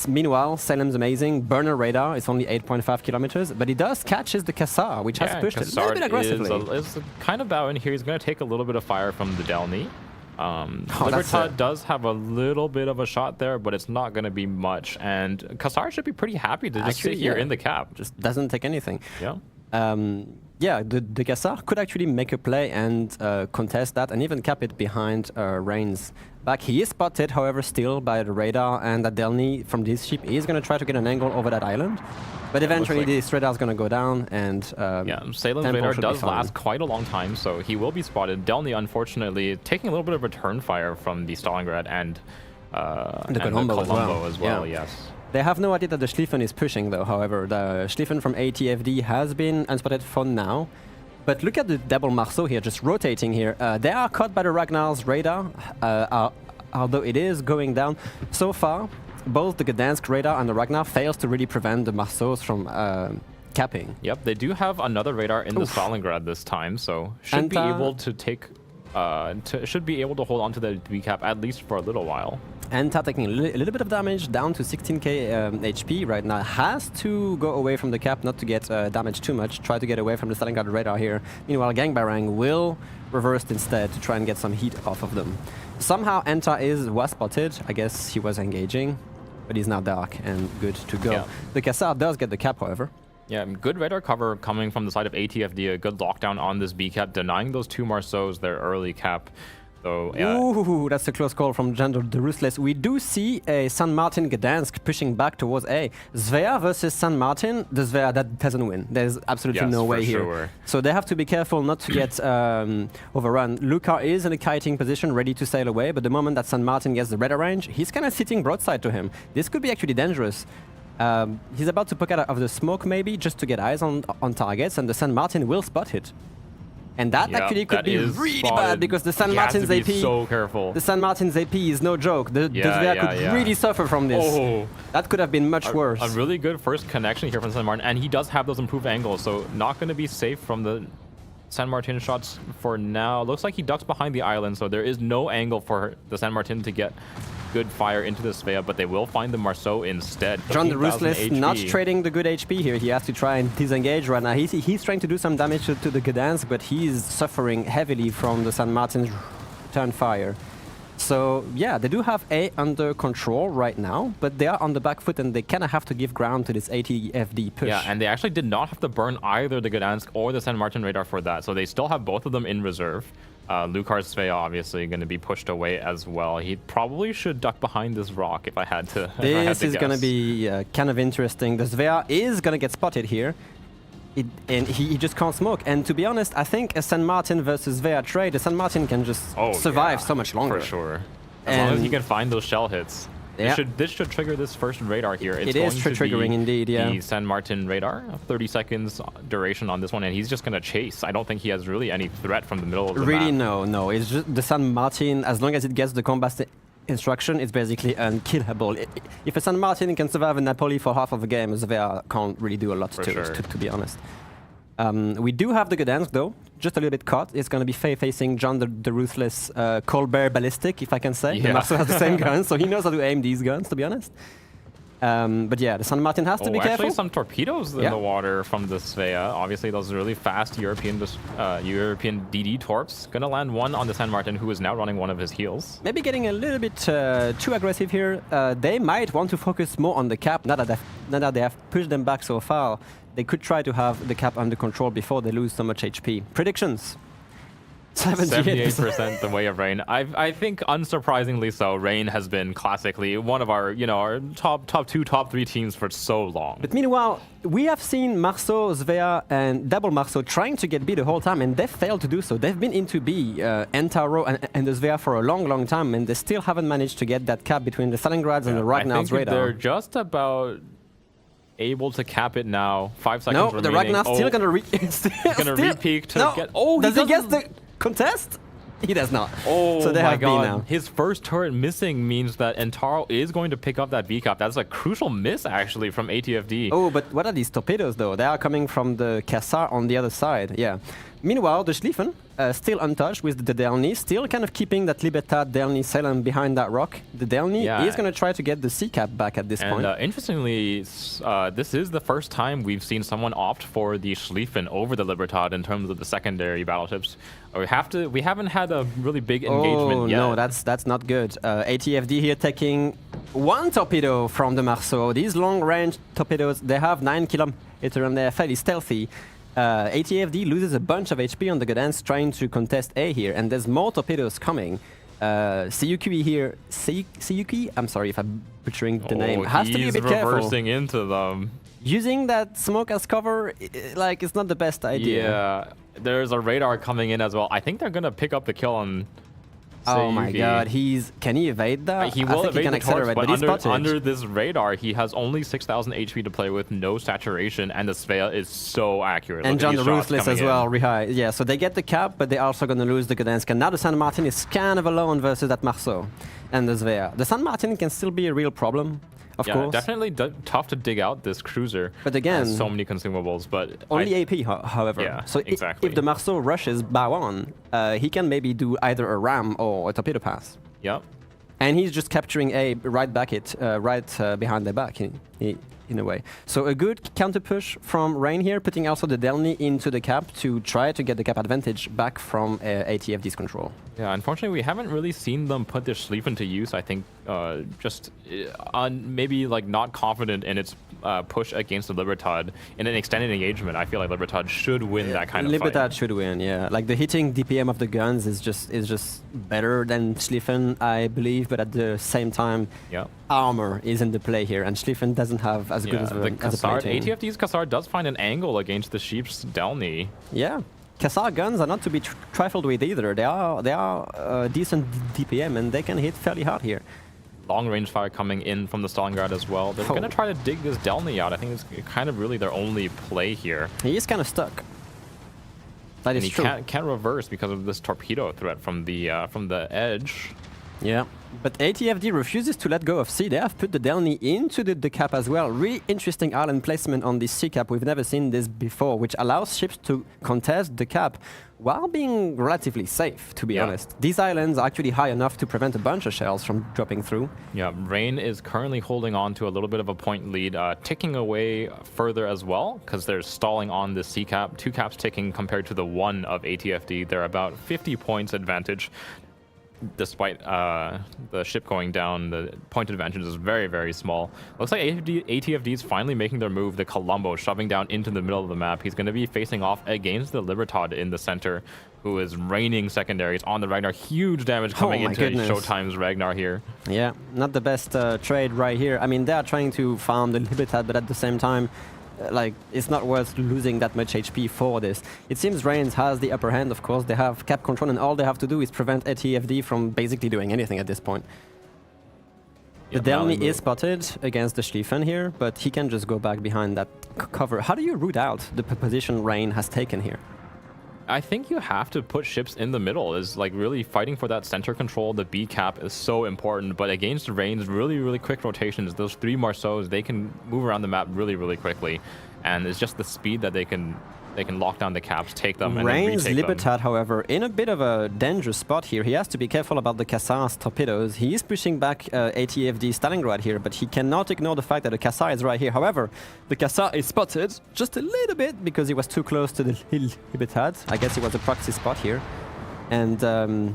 Meanwhile, Salem's amazing. Burner radar is only 8.5 kilometers, but he does catches the Kassar, which has pushed it a little bit aggressively. Is kind of out in here. He's going to take a little bit of fire from the Delny. Libertad does have a little bit of a shot there, but it's not going to be much. And Kassar should be pretty happy to just sit here in the cap. Just doesn't take anything. Yeah. yeah, the Cassar could actually make a play and contest that and even cap it behind Rain's back. He is spotted, however, still by the radar, and that Delny from this ship is going to try to get an angle over that island. But eventually this radar is going to go down, and Salem's radar does last quite a long time, so he will be spotted. Delny, unfortunately, taking a little bit of return fire from the Stalingrad and the Colombo as well. Yes. They have no idea that the Schlieffen is pushing, though, however. The Schlieffen from ATFD has been unspotted for now. But look at the double Marceau here, just rotating here. They are caught by the Ragnar's radar, although it is going down. So far, both the Gdansk radar and the Ragnar fails to really prevent the Marceaus from capping. Yep, they do have another radar in the Stalingrad this time, so should be able to take... should be able to hold on to the VCAP at least for a little while. Enta taking a little bit of damage, down to 16k HP right now. Has to go away from the cap, not to get damaged too much. Try to get away from the Stalingrad radar here. Meanwhile, Gangbarang will reverse instead to try and get some heat off of them. Somehow Enta was spotted. I guess he was engaging, but he's now dark and good to go. Yeah. The Cassar does get the cap, however. Yeah, good radar cover coming from the side of ATFD. A good lockdown on this B cap, denying those two Marceaus their early cap. So, yeah. Ooh, that's a close call from Jandor the Ruthless. We do see a San Martin Gdansk pushing back towards A. Svea versus San Martin. The Svea, that doesn't win. There's absolutely no way here. Sure. So they have to be careful not to get overrun. Lucar is in a kiting position, ready to sail away, but the moment that San Martin gets the radar range, he's kind of sitting broadside to him. This could be actually dangerous. He's about to poke out of the smoke, maybe, just to get eyes on targets, and the San Martin will spot it. And that actually could be really bad, because the San Martin's AP... so careful. The San Martin's AP is no joke. The Svea could really suffer from this. Oh. That could have been much worse. A really good first connection here from San Martin, and he does have those improved angles, so not going to be safe from the San Martin shots for now. Looks like he ducks behind the island, so there is no angle for the San Martin to get good fire into the Svea, but they will find the Marceau instead. John the Ruthless not trading the good HP here. He has to try and disengage right now. He's trying to do some damage to the Gdansk, but he's suffering heavily from the San Martin's turn fire. So yeah, they do have A under control right now, but they are on the back foot and they kind of have to give ground to this ATFD push. Yeah, and they actually did not have to burn either the Gdansk or the San Martin radar for that, so they still have both of them in reserve. Lucar's Svea obviously going to be pushed away as well. He probably should duck behind this rock if I had to. This is going to be kind of interesting. The Svea is going to get spotted here. And he just can't smoke. And to be honest, I think a San Martin versus Svea trade, the San Martin can just survive so much longer. For sure. As long as he can find those shell hits. This should trigger this first radar here. It is triggering indeed, yeah. The San Martin radar, 30 seconds duration on this one, and he's just going to chase. I don't think he has really any threat from the middle of the map. No. It's just the San Martin, as long as it gets the combat instruction, it's basically unkillable. If a San Martin can survive a Napoli for half of a game, Svea can't really do a lot to it, to be honest. We do have the Gdansk, though, just a little bit caught. It's going to be facing John the Ruthless Colbert Ballistic, if I can say. Yeah. The Marceau has the same guns, so he knows how to aim these guns, to be honest. But yeah, the San Martin has to be careful. Actually, some torpedoes in the water from the Svea. Obviously, those really fast European DD torps. Gonna land one on the San Martin, who is now running one of his heels. Maybe getting a little bit too aggressive here. They might want to focus more on the cap, now that they have pushed them back so far. They could try to have the cap under control before they lose so much HP. Predictions. 78% the way of Rain. I think, unsurprisingly so, Rain has been classically one of our, our top 2, top 3 teams for so long. But meanwhile, we have seen Marceau, Svea, and Double Marceau trying to get B the whole time, and they failed to do so. They've been into B, Entaro and the Svea for a long time, and they still haven't managed to get that cap between the Stalingrads and the Ragnar's radar. They're just about able to cap it now. 5 seconds remaining. No, the Ragnar's still gonna re-peak to get... Oh, does he get the contest? He does not. Oh, so they my have God. B now. His first turret missing means that Entaro is going to pick up that VCAP. That's a crucial miss, actually, from ATFD. Oh, but what are these torpedoes, though? They are coming from the Cassar on the other side. Yeah. Meanwhile, the Schlieffen, still untouched with the Delny, still kind of keeping that Libertad Delny Salem behind that rock. The Delny is going to try to get the C-cap back at this point. Interestingly, this is the first time we've seen someone opt for the Schlieffen over the Libertad in terms of the secondary battleships. We haven't had a really big engagement yet. No, that's not good. ATFD here taking one torpedo from the Marceau. These long-range torpedoes, they have 9 kilometers and they're fairly stealthy. ATFD loses a bunch of HP on the Gdansk trying to contest A here, and there's more torpedoes coming. Siyuki here, Siyuki, I'm sorry if I'm butchering the name, has to be a bit careful. He's reversing into them. Using that smoke as cover, like, it's not the best idea. Yeah, there's a radar coming in as well. I think they're going to pick up the kill on Oh my god, can he evade that? He will evade the torch, but he's under this radar, he has only 6,000 HP to play with, no saturation, and the Svea is so accurate. And John the Ruthless as well, Rihai. Yeah, so they get the cap, but they're also going to lose the Gdansk. And now the San Martin is kind of alone versus that Marceau and the Svea. The San Martin can still be a real problem. Of course. Definitely tough to dig out this cruiser. But again, so many consumables, but only AP, however. Yeah, so exactly. If the Marceau rushes bow on, he can maybe do either a ram or a torpedo pass. Yep. And he's just capturing A right behind their back in a way. So a good counter push from Rain here, putting also the Delny into the cap to try to get the cap advantage back from ATFD's control. Yeah, unfortunately, we haven't really seen them put their Schlieffen to use. I think just maybe like not confident in its push against the Libertad in an extended engagement. I feel like Libertad should win that kind of fight. Libertad should win, yeah. Like the hitting DPM of the guns is just better than Schlieffen, I believe, but at the same time, armor is in the play here, and Schlieffen doesn't have as good as a plating. ATFD's Kassar does find an angle against the Sheep's Delny. Yeah. Kassar guns are not to be trifled with either. They are decent DPM, and they can hit fairly hard here. Long range fire coming in from the Stalingrad as well. They're going to try to dig this Delny out. I think it's kind of really their only play here. He is kind of stuck. That is true. He can't reverse because of this torpedo threat from the edge. Yeah, but ATFD refuses to let go of C. They have put the Delny into the cap as well. Really interesting island placement on this C cap. We've never seen this before, which allows ships to contest the cap while being relatively safe, to be honest. These islands are actually high enough to prevent a bunch of shells from dropping through. Yeah, Rain is currently holding on to a little bit of a point lead, ticking away further as well, because they're stalling on the C cap. 2 caps ticking compared to the 1 of ATFD. They're about 50 points advantage. Despite the ship going down, the point advantage is very, very small. Looks like ATFD is finally making their move. The Colombo shoving down into the middle of the map. He's going to be facing off against the Libertad in the center, who is raining secondaries on the Ragnar. Huge damage coming into Showtime's Ragnar here. Yeah, not the best trade right here. I mean, they are trying to farm the Libertad, but at the same time, like, it's not worth losing that much HP for this. It seems Reigns has the upper hand, of course. They have cap control, and all they have to do is prevent ATFD from basically doing anything at this point. The Delny is spotted against the Schlieffen here, but he can just go back behind that cover. How do you root out the position Rain has taken here? I think you have to put ships in the middle. Is like really fighting for that center control. The B cap is so important, but against Rain's really quick rotations, those 3 Marceaus, they can move around the map really quickly, and it's just the speed that they can lock down the caps, take them, and Rain's then retake Libertad, them. however, in a bit of a dangerous spot here. He has to be careful about the Kassar's torpedoes. He is pushing back ATFD Stalingrad here, but he cannot ignore the fact that the Kassar is right here. However, the Kassar is spotted just a little bit because he was too close to the Libertad. I guess it was a proxy spot here. And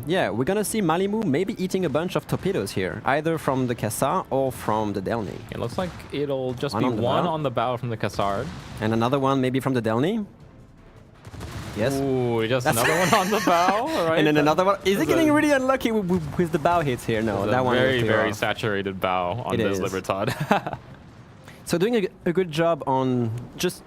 yeah, we're gonna see Malimu maybe eating a bunch of torpedoes here, either from the Kassar or from the Delny. It looks like it'll just be one on the bow from the Kassar. And another one maybe from the Delny. Yes. Ooh, just another one on the bow, right? And then another one. Is he getting really unlucky with the bow hits here? No, that one. Very saturated bow on this Libertad. So doing a good job on just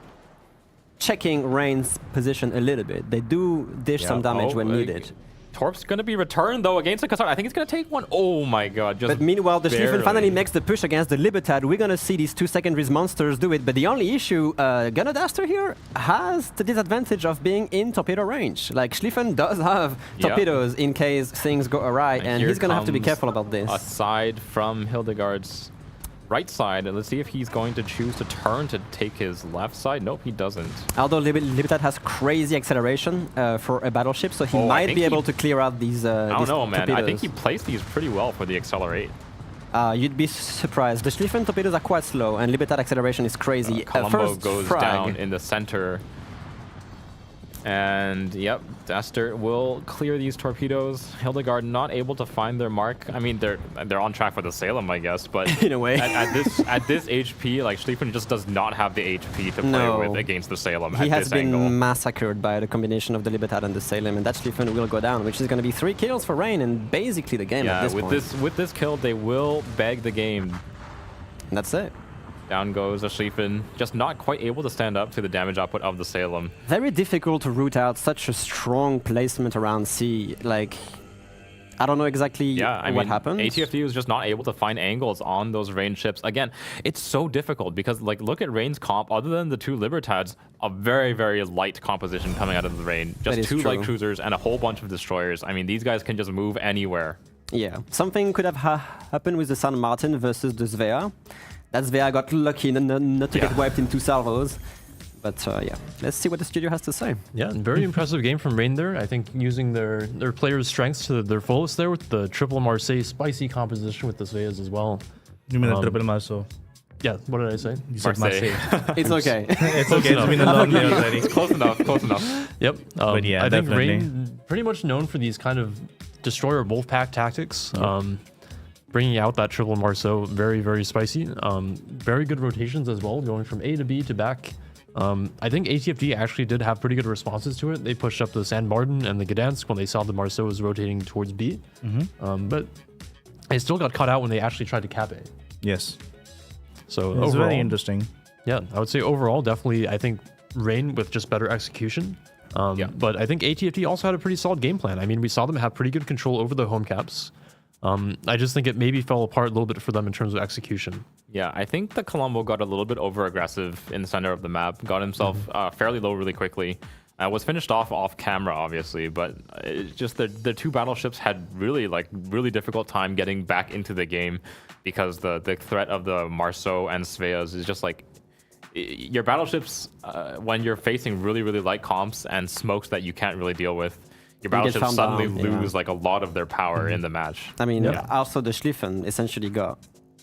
checking Rain's position a little bit. They do dish some damage when needed. Torp's going to be returned, though, against the Kassar. I think it's going to take one. Oh, my God. Just but meanwhile, the Schlieffen finally makes the push against the Libertad. We're going to see these 2 secondaries monsters do it. But the only issue, Gunnerdaster here has the disadvantage of being in torpedo range. Like, Schlieffen does have torpedoes in case things go awry, and he's going to have to be careful about this. Aside from Hildegard's right side, and let's see if he's going to choose to turn to take his left side. Nope, he doesn't. Although Libertad has crazy acceleration for a battleship, so he might be able to clear out these I don't know, man. torpedoes. I think he placed these pretty well for the accelerate. You'd be surprised. The Schlieffen torpedoes are quite slow, and Libertad acceleration is crazy. Colombo First goes frag. down in the center. And yep, Dester will clear these torpedoes. Hildegard not able to find their mark. I mean, they're on track for the Salem, I guess, but In a way. at this HP, like Schlieffen just does not have the HP to play with against the Salem He at has this been angle. massacred by the combination of the Libertad and the Salem, and that Schlieffen will go down, which is going to be 3 kills for Rain and basically the game at this point. With this kill, they will bag the game. And that's it. Down goes a Schlieffen, just not quite able to stand up to the damage output of the Salem. Very difficult to root out such a strong placement around C. Like, I don't know exactly what happened. ATFD was just not able to find angles on those Rain ships. Again, it's so difficult because, like, look at Rain's comp. Other than the 2 Libertads, a very, very light composition coming out of the Rain. Just 2 light cruisers and a whole bunch of destroyers. I mean, these guys can just move anywhere. Yeah, something could have happened with the San Martin versus the Svea. That Svea got lucky not to get wiped in 2 salvos. But yeah, let's see what the studio has to say. Yeah, and very impressive game from Rain there. I think using their players' strengths to their fullest there with the triple Marseille spicy composition with the Sveas as well. You mean a triple Marceau? Yeah, what did I say? You said Marseille. It's okay. It's okay. It's been a long day already. It's close enough, close enough. Yep. But yeah, I think definitely. Rain pretty much known for these kind of destroyer wolfpack tactics. Bringing out that triple Marceau, very, very spicy. Very good rotations as well, going from A to B to back. I think ATFD actually did have pretty good responses to it. They pushed up the San Martin and the Gdansk when they saw the Marceau was rotating towards B. But they still got caught out when they actually tried to cap A. Yes. So It's overall, very interesting. yeah, I would say overall, definitely, I think Rain with just better execution. But I think ATFD also had a pretty solid game plan. I mean, we saw them have pretty good control over the home caps. I just think it maybe fell apart a little bit for them in terms of execution. Yeah, I think the Colombo got a little bit over-aggressive in the center of the map, got himself fairly low really quickly. Was finished off camera, obviously, but it's just the 2 battleships had really difficult time getting back into the game because the threat of the Marceau and Sveas is just like, your battleships, when you're facing really light comps and smokes that you can't really deal with, your battleships suddenly lose like a lot of their power in the match. I mean, also the Schlieffen essentially got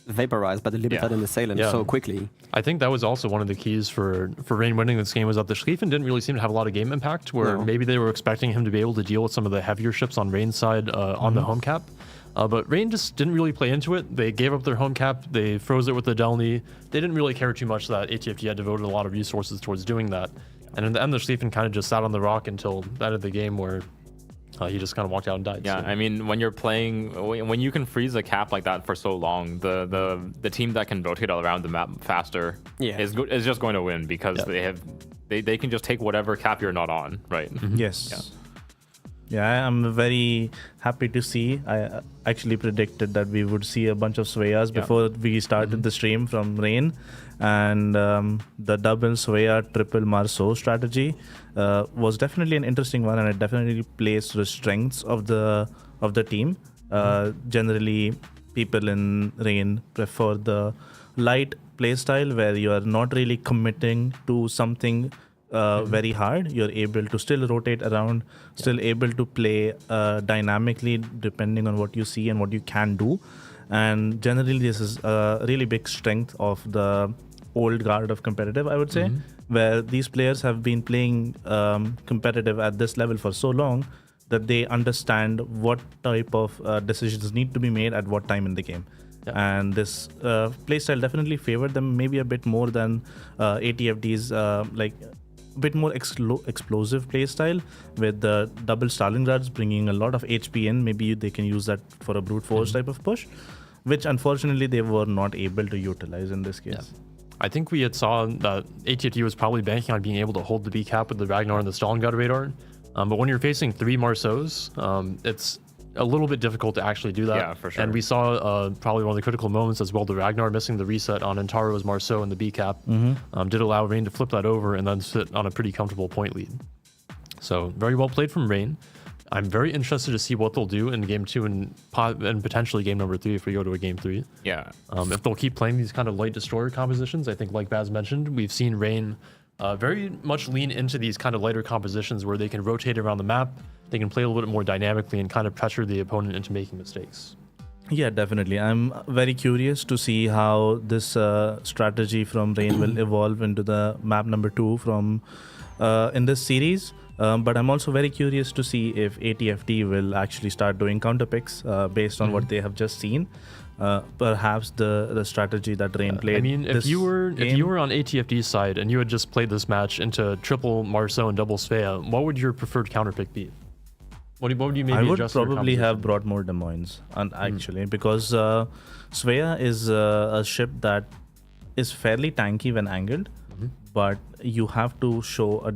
vaporized by the Libertad and the Salem so quickly. I think that was also one of the keys for Rain winning this game was that the Schlieffen didn't really seem to have a lot of game impact, where maybe they were expecting him to be able to deal with some of the heavier ships on Rain's side on the home cap. But Rain just didn't really play into it. They gave up their home cap. They froze it with the Delny. They didn't really care too much that ATFD had devoted a lot of resources towards doing that. And in the end, the Schlieffen kind of just sat on the rock until the end of the game where he just kind of walked out and died. Yeah, so. I mean, when you're playing, when you can freeze a cap like that for so long, the team that can rotate all around the map faster is just going to win because they can just take whatever cap you're not on, right? Yes. Yeah, I'm very happy to see. I actually predicted that we would see a bunch of Sveas before we started the stream from Rain. And the double Svea triple Marceau strategy was definitely an interesting one, and it definitely plays to the strengths of the team. Generally, people in Rain prefer the light playstyle where you are not really committing to something very hard. You're able to still rotate around, still able to play dynamically depending on what you see and what you can do. And generally, this is a really big strength of the old guard of competitive, I would say, where these players have been playing competitive at this level for so long that they understand what type of decisions need to be made at what time in the game. And this playstyle definitely favored them maybe a bit more than ATFD's like a bit more explosive playstyle with the double Stalingrads bringing a lot of HP in. Maybe they can use that for a brute force type of push, which unfortunately they were not able to utilize in this case. Yeah. I think we had saw that ATFD was probably banking on being able to hold the B cap with the Ragnar and the Stalingrad radar. But when you're facing 3 Marceaus, it's a little bit difficult to actually do that. Yeah, for sure. And we saw probably one of the critical moments as well, the Ragnar missing the reset on Antaro's Marceau and the B cap did allow Rain to flip that over and then sit on a pretty comfortable point lead. So very well played from Rain. I'm very interested to see what they'll do in game 2 and potentially game number 3 if we go to a game 3. Yeah. If they'll keep playing these kind of light destroyer compositions, I think like Baz mentioned, we've seen Rain very much lean into these kind of lighter compositions where they can rotate around the map, they can play a little bit more dynamically and kind of pressure the opponent into making mistakes. Yeah, definitely. I'm very curious to see how this strategy from Rain will evolve into the map number 2 from in this series. But I'm also very curious to see if ATFT will actually start doing counter picks based on what they have just seen. Perhaps the strategy that Rain played. I mean, if you were on ATFD's side and you had just played this match into triple Marceau and double Svea, what would your preferred counter pick be? What would you maybe I would adjust your probably have composition? brought more Des Moines, actually, because Svea is a ship that is fairly tanky when angled, but you have to show a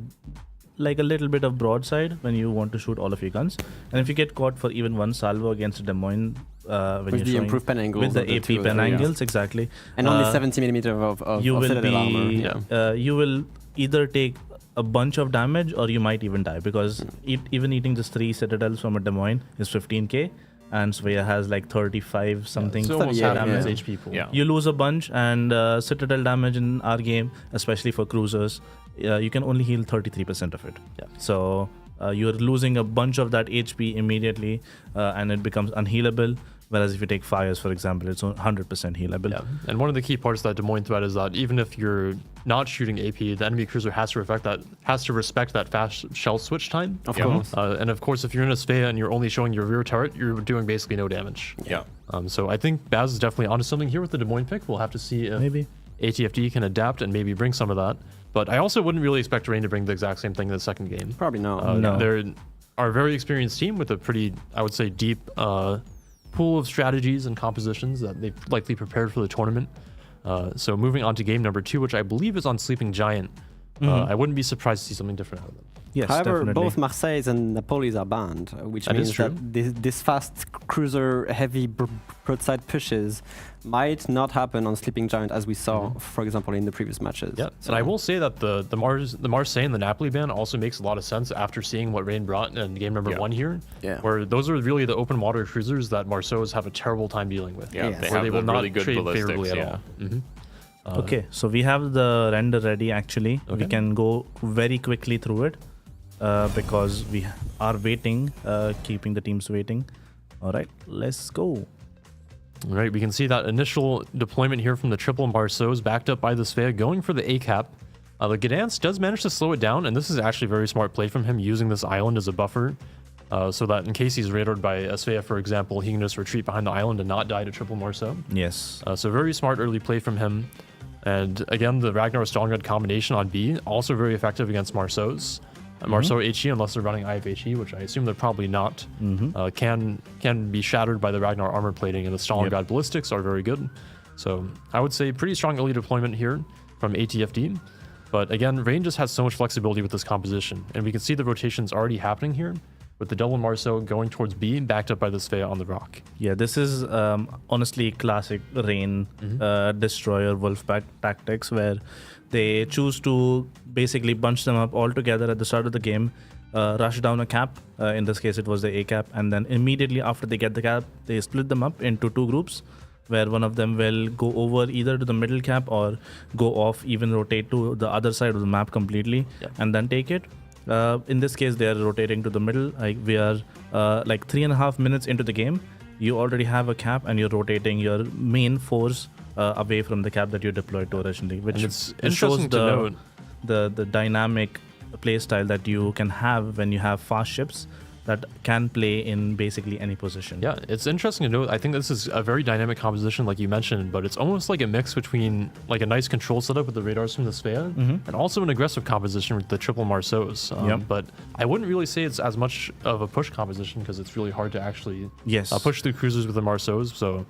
little bit of broadside when you want to shoot all of your guns. And if you get caught for even one salvo against a Des Moines, when With you're the showing, improved pen angles with the of the AP 2 or pen 3, yeah. angles, exactly, And only 70mm of you will citadel armor. be you will either take a bunch of damage or you might even die, because even eating just 3 citadels from a Des Moines is 15k, and Svea has like 35 something So almost Yeah, half damage. his HP pool. Yeah. You lose a bunch, and citadel damage in our game, especially for cruisers, you can only heal 33% of it. Yeah. So you're losing a bunch of that HP immediately, and it becomes unhealable. Whereas if you take fires, for example, it's 100% healable. Yeah, and one of the key parts of that Des Moines threat is that even if you're not shooting AP, the enemy cruiser has to respect that fast shell switch time. Of course. And of course, if you're in a Svea and you're only showing your rear turret, you're doing basically no damage. Yeah. So I think Baz is definitely onto something here with the Des Moines pick. We'll have to see if Maybe. ATFD can adapt and maybe bring some of that. But I also wouldn't really expect Rain to bring the exact same thing in the second game. Probably not. No. They're a very experienced team with a pretty, I would say, deep pool of strategies and compositions that they've likely prepared for the tournament. So moving on to game number 2, which I believe is on Sleeping Giant. I wouldn't be surprised to see something different out of them. Yes, However, definitely. both Marseilles and Napolis are banned, which That is means true. that this fast cruiser heavy broadside pushes might not happen on Sleeping Giant as we saw, for example, in the previous matches. Yeah, and I will say that the Marseille and the Napoli ban also makes a lot of sense after seeing what Rain brought in game number 1 here, Yeah. where those are really the open water cruisers that Marceaus have a terrible time dealing with. Yeah, Yes. they where have they the will not really good trade ballistics. favorably at Yeah. all. Okay, so we have the render ready actually. We Okay. can go very quickly through it because we are waiting, keeping the teams waiting. All right, let's go. All right, we can see that initial deployment here from the triple Marceaus backed up by the Svea going for the A-cap. The Gdansk does manage to slow it down, and this is actually a very smart play from him, using this island as a buffer, so that in case he's radared by a Svea, for example, he can just retreat behind the island and not die to triple Marceau. Yes. So very smart early play from him. And again, the Ragnar Stalingrad combination on B, also very effective against Marceaus. Marceau HE, unless they're running IFHE, which I assume they're probably not, can be shattered by the Ragnar armor plating, and the Stalingrad ballistics are very good. So I would say pretty strong early deployment here from ATFD. But again, Rain just has so much flexibility with this composition, and we can see the rotations already happening here, with the double Marceau going towards B, backed up by the Svea on the rock. Yeah, this is honestly classic Rain destroyer Wolfpack tactics, where they choose to basically bunch them up all together at the start of the game, rush down a cap. In this case, it was the A cap, and then immediately after they get the cap, they split them up into 2 groups, where one of them will go over either to the middle cap or go off, even rotate to the other side of the map completely, and then take it. In this case, they are rotating to the middle. We are like 3.5 minutes into the game. You already have a cap, and you're rotating your main force away from the cap that you deployed to originally, which And it's it shows interesting to note. the dynamic play style that you can have when you have fast ships that can play in basically any position. Yeah, it's interesting to note. I think this is a very dynamic composition, like you mentioned, but it's almost like a mix between like a nice control setup with the radars from the Svea and also an aggressive composition with the triple Marceaus. But I wouldn't really say it's as much of a push composition because it's really hard to actually push through cruisers with the Marceaus. So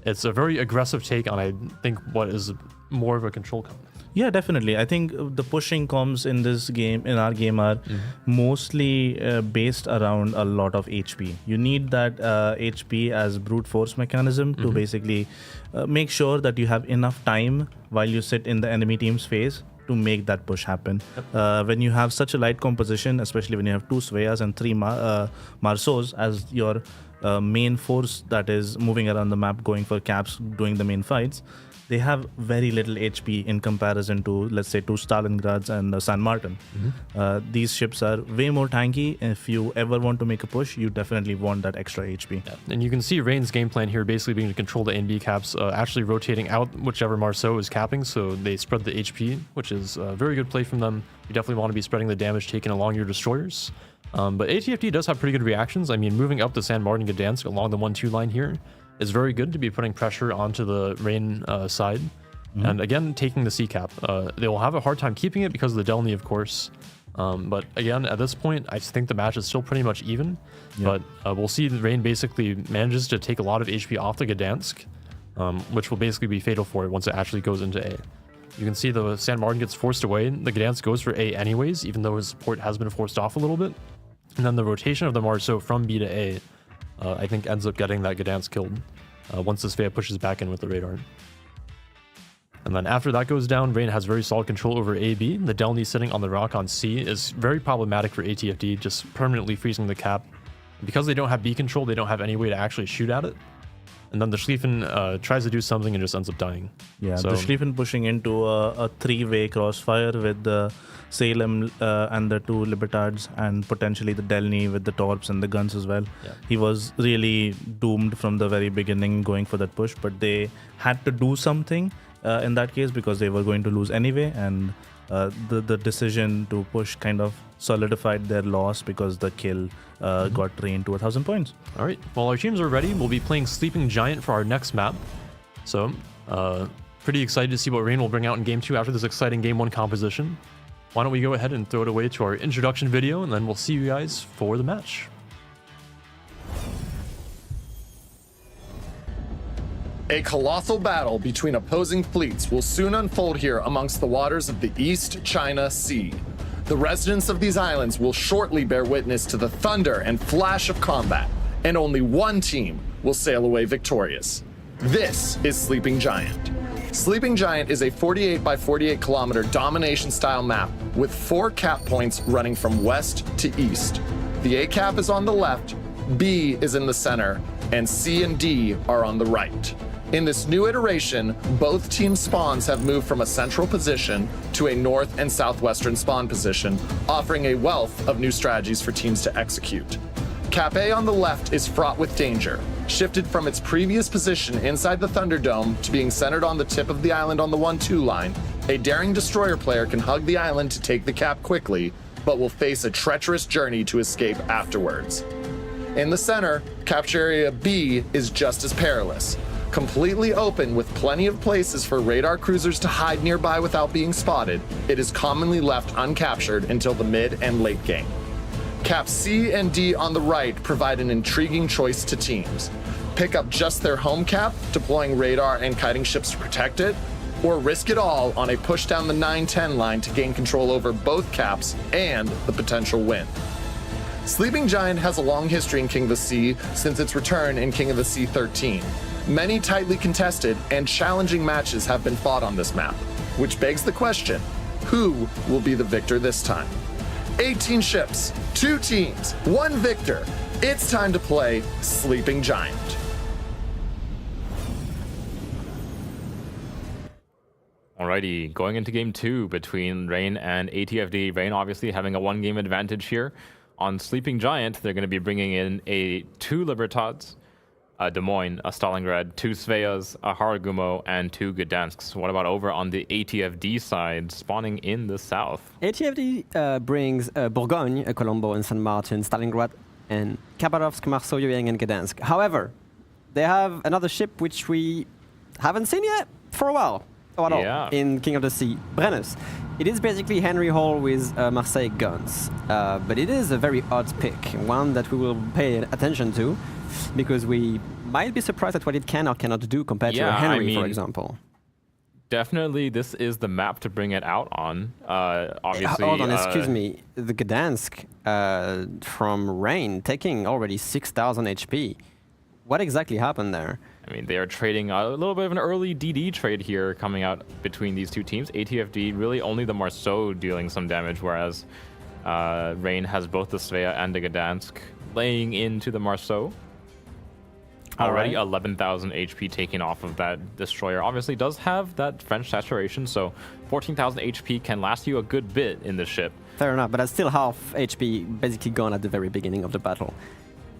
it's a very aggressive take on, I think, what is more of a control comp. Yeah, definitely. I think the pushing comms in this game, in our game, are mostly based around a lot of HP. You need that HP as brute force mechanism to basically make sure that you have enough time while you sit in the enemy team's phase to make that push happen. When you have such a light composition, especially when you have 2 Sveas and 3 Marceaus as your main force that is moving around the map, going for caps, doing the main fights, they have very little HP in comparison to, let's say, two Stalingrads and San Martin. These ships are way more tanky. If you ever want to make a push, you definitely want that extra HP. Yeah. And you can see Rain's game plan here basically being to control the A and B caps, actually rotating out whichever Marceau is capping, so they spread the HP, which is a very good play from them. You definitely want to be spreading the damage taken along your destroyers. But ATFD does have pretty good reactions. I mean, moving up the San Martin Gdansk along the 1-2 line here is very good to be putting pressure onto the Rain side. And again, taking the C cap. They will have a hard time keeping it because of the Delny, of course. But again, at this point, I think the match is still pretty much even. But we'll see the Rain basically manages to take a lot of HP off the Gdansk, which will basically be fatal for it once it actually goes into A. You can see the San Martin gets forced away. The Gdansk goes for A anyways, even though his support has been forced off a little bit. And then the rotation of the Marceau from B to A, I think ends up getting that Gdansk killed once the Svea pushes back in with the radar. And then after that goes down, Rain has very solid control over AB. The Delny sitting on the rock on C is very problematic for ATFD, just permanently freezing the cap. Because they don't have B control, they don't have any way to actually shoot at it. And then the Schlieffen tries to do something and just ends up dying. Yeah, so, the Schlieffen pushing into a three-way crossfire with the Salem and the two Libertads, and potentially the Delny with the Torps and the guns as well. Yeah. He was really doomed from the very beginning going for that push, but they had to do something in that case because they were going to lose anyway, and the decision to push kind of solidified their loss because the kill got drained to 1,000 points. All right, while our teams are ready, we'll be playing Sleeping Giant for our next map. So, pretty excited to see what Rain will bring out in Game 2 after this exciting Game 1 composition. Why don't we go ahead and throw it away to our introduction video, and then we'll see you guys for the match. A colossal battle between opposing fleets will soon unfold here amongst the waters of the East China Sea. The residents of these islands will shortly bear witness to the thunder and flash of combat, and only one team will sail away victorious. This is Sleeping Giant. Sleeping Giant is a 48 by 48 kilometer domination style map with 4 cap points running from west to east. The A cap is on the left, B is in the center, and C and D are on the right. In this new iteration, both team spawns have moved from a central position to a north and southwestern spawn position, offering a wealth of new strategies for teams to execute. Cap A on the left is fraught with danger. Shifted from its previous position inside the Thunderdome to being centered on the tip of the island on the 1-2 line, a daring destroyer player can hug the island to take the cap quickly, but will face a treacherous journey to escape afterwards. In the center, capture area B is just as perilous. Completely open with plenty of places for radar cruisers to hide nearby without being spotted, it is commonly left uncaptured until the mid and late game. Caps C and D on the right provide an intriguing choice to teams. Pick up just their home cap, deploying radar and kiting ships to protect it, or risk it all on a push down the 9-10 line to gain control over both caps and the potential win. Sleeping Giant has a long history in King of the Sea since its return in King of the Sea 13. Many tightly contested and challenging matches have been fought on this map, which begs the question, who will be the victor this time? 18 ships, 2 teams, 1 victor. It's time to play Sleeping Giant. Alrighty, going into Game 2 between Rain and ATFD. Rain obviously having a 1-game advantage here. On Sleeping Giant, they're going to be bringing in 2 Libertads, a Des Moines, a Stalingrad, 2 Sveas, a Haragumo, and 2 Gdansks. What about over on the ATFD side, spawning in the south? ATFD brings Bourgogne, Colombo, and San Martin, Stalingrad, and Khabarovsk, Marceau, Yuyang, and Gdansk. However, they have another ship which we haven't seen yet for a while. At all, in King of the Sea, Brennus. It is basically Henry Hall with Marseille guns, but it is a very odd pick, one that we will pay attention to, because we might be surprised at what it can or cannot do compared to a Henry, for example. Definitely, this is the map to bring it out on. Obviously, hold on, excuse me. The Gdansk from Rain taking already 6,000 HP. What exactly happened there? I mean, they are trading a little bit of an early DD trade here coming out between these two teams. ATFD, really only the Marceau dealing some damage, whereas Rain has both the Svea and the Gdansk laying into the Marceau. Already Alright. 11,000 HP taken off of that destroyer. Obviously does have that French saturation, so 14,000 HP can last you a good bit in the ship. Fair enough, but that's still half HP basically gone at the very beginning of the battle.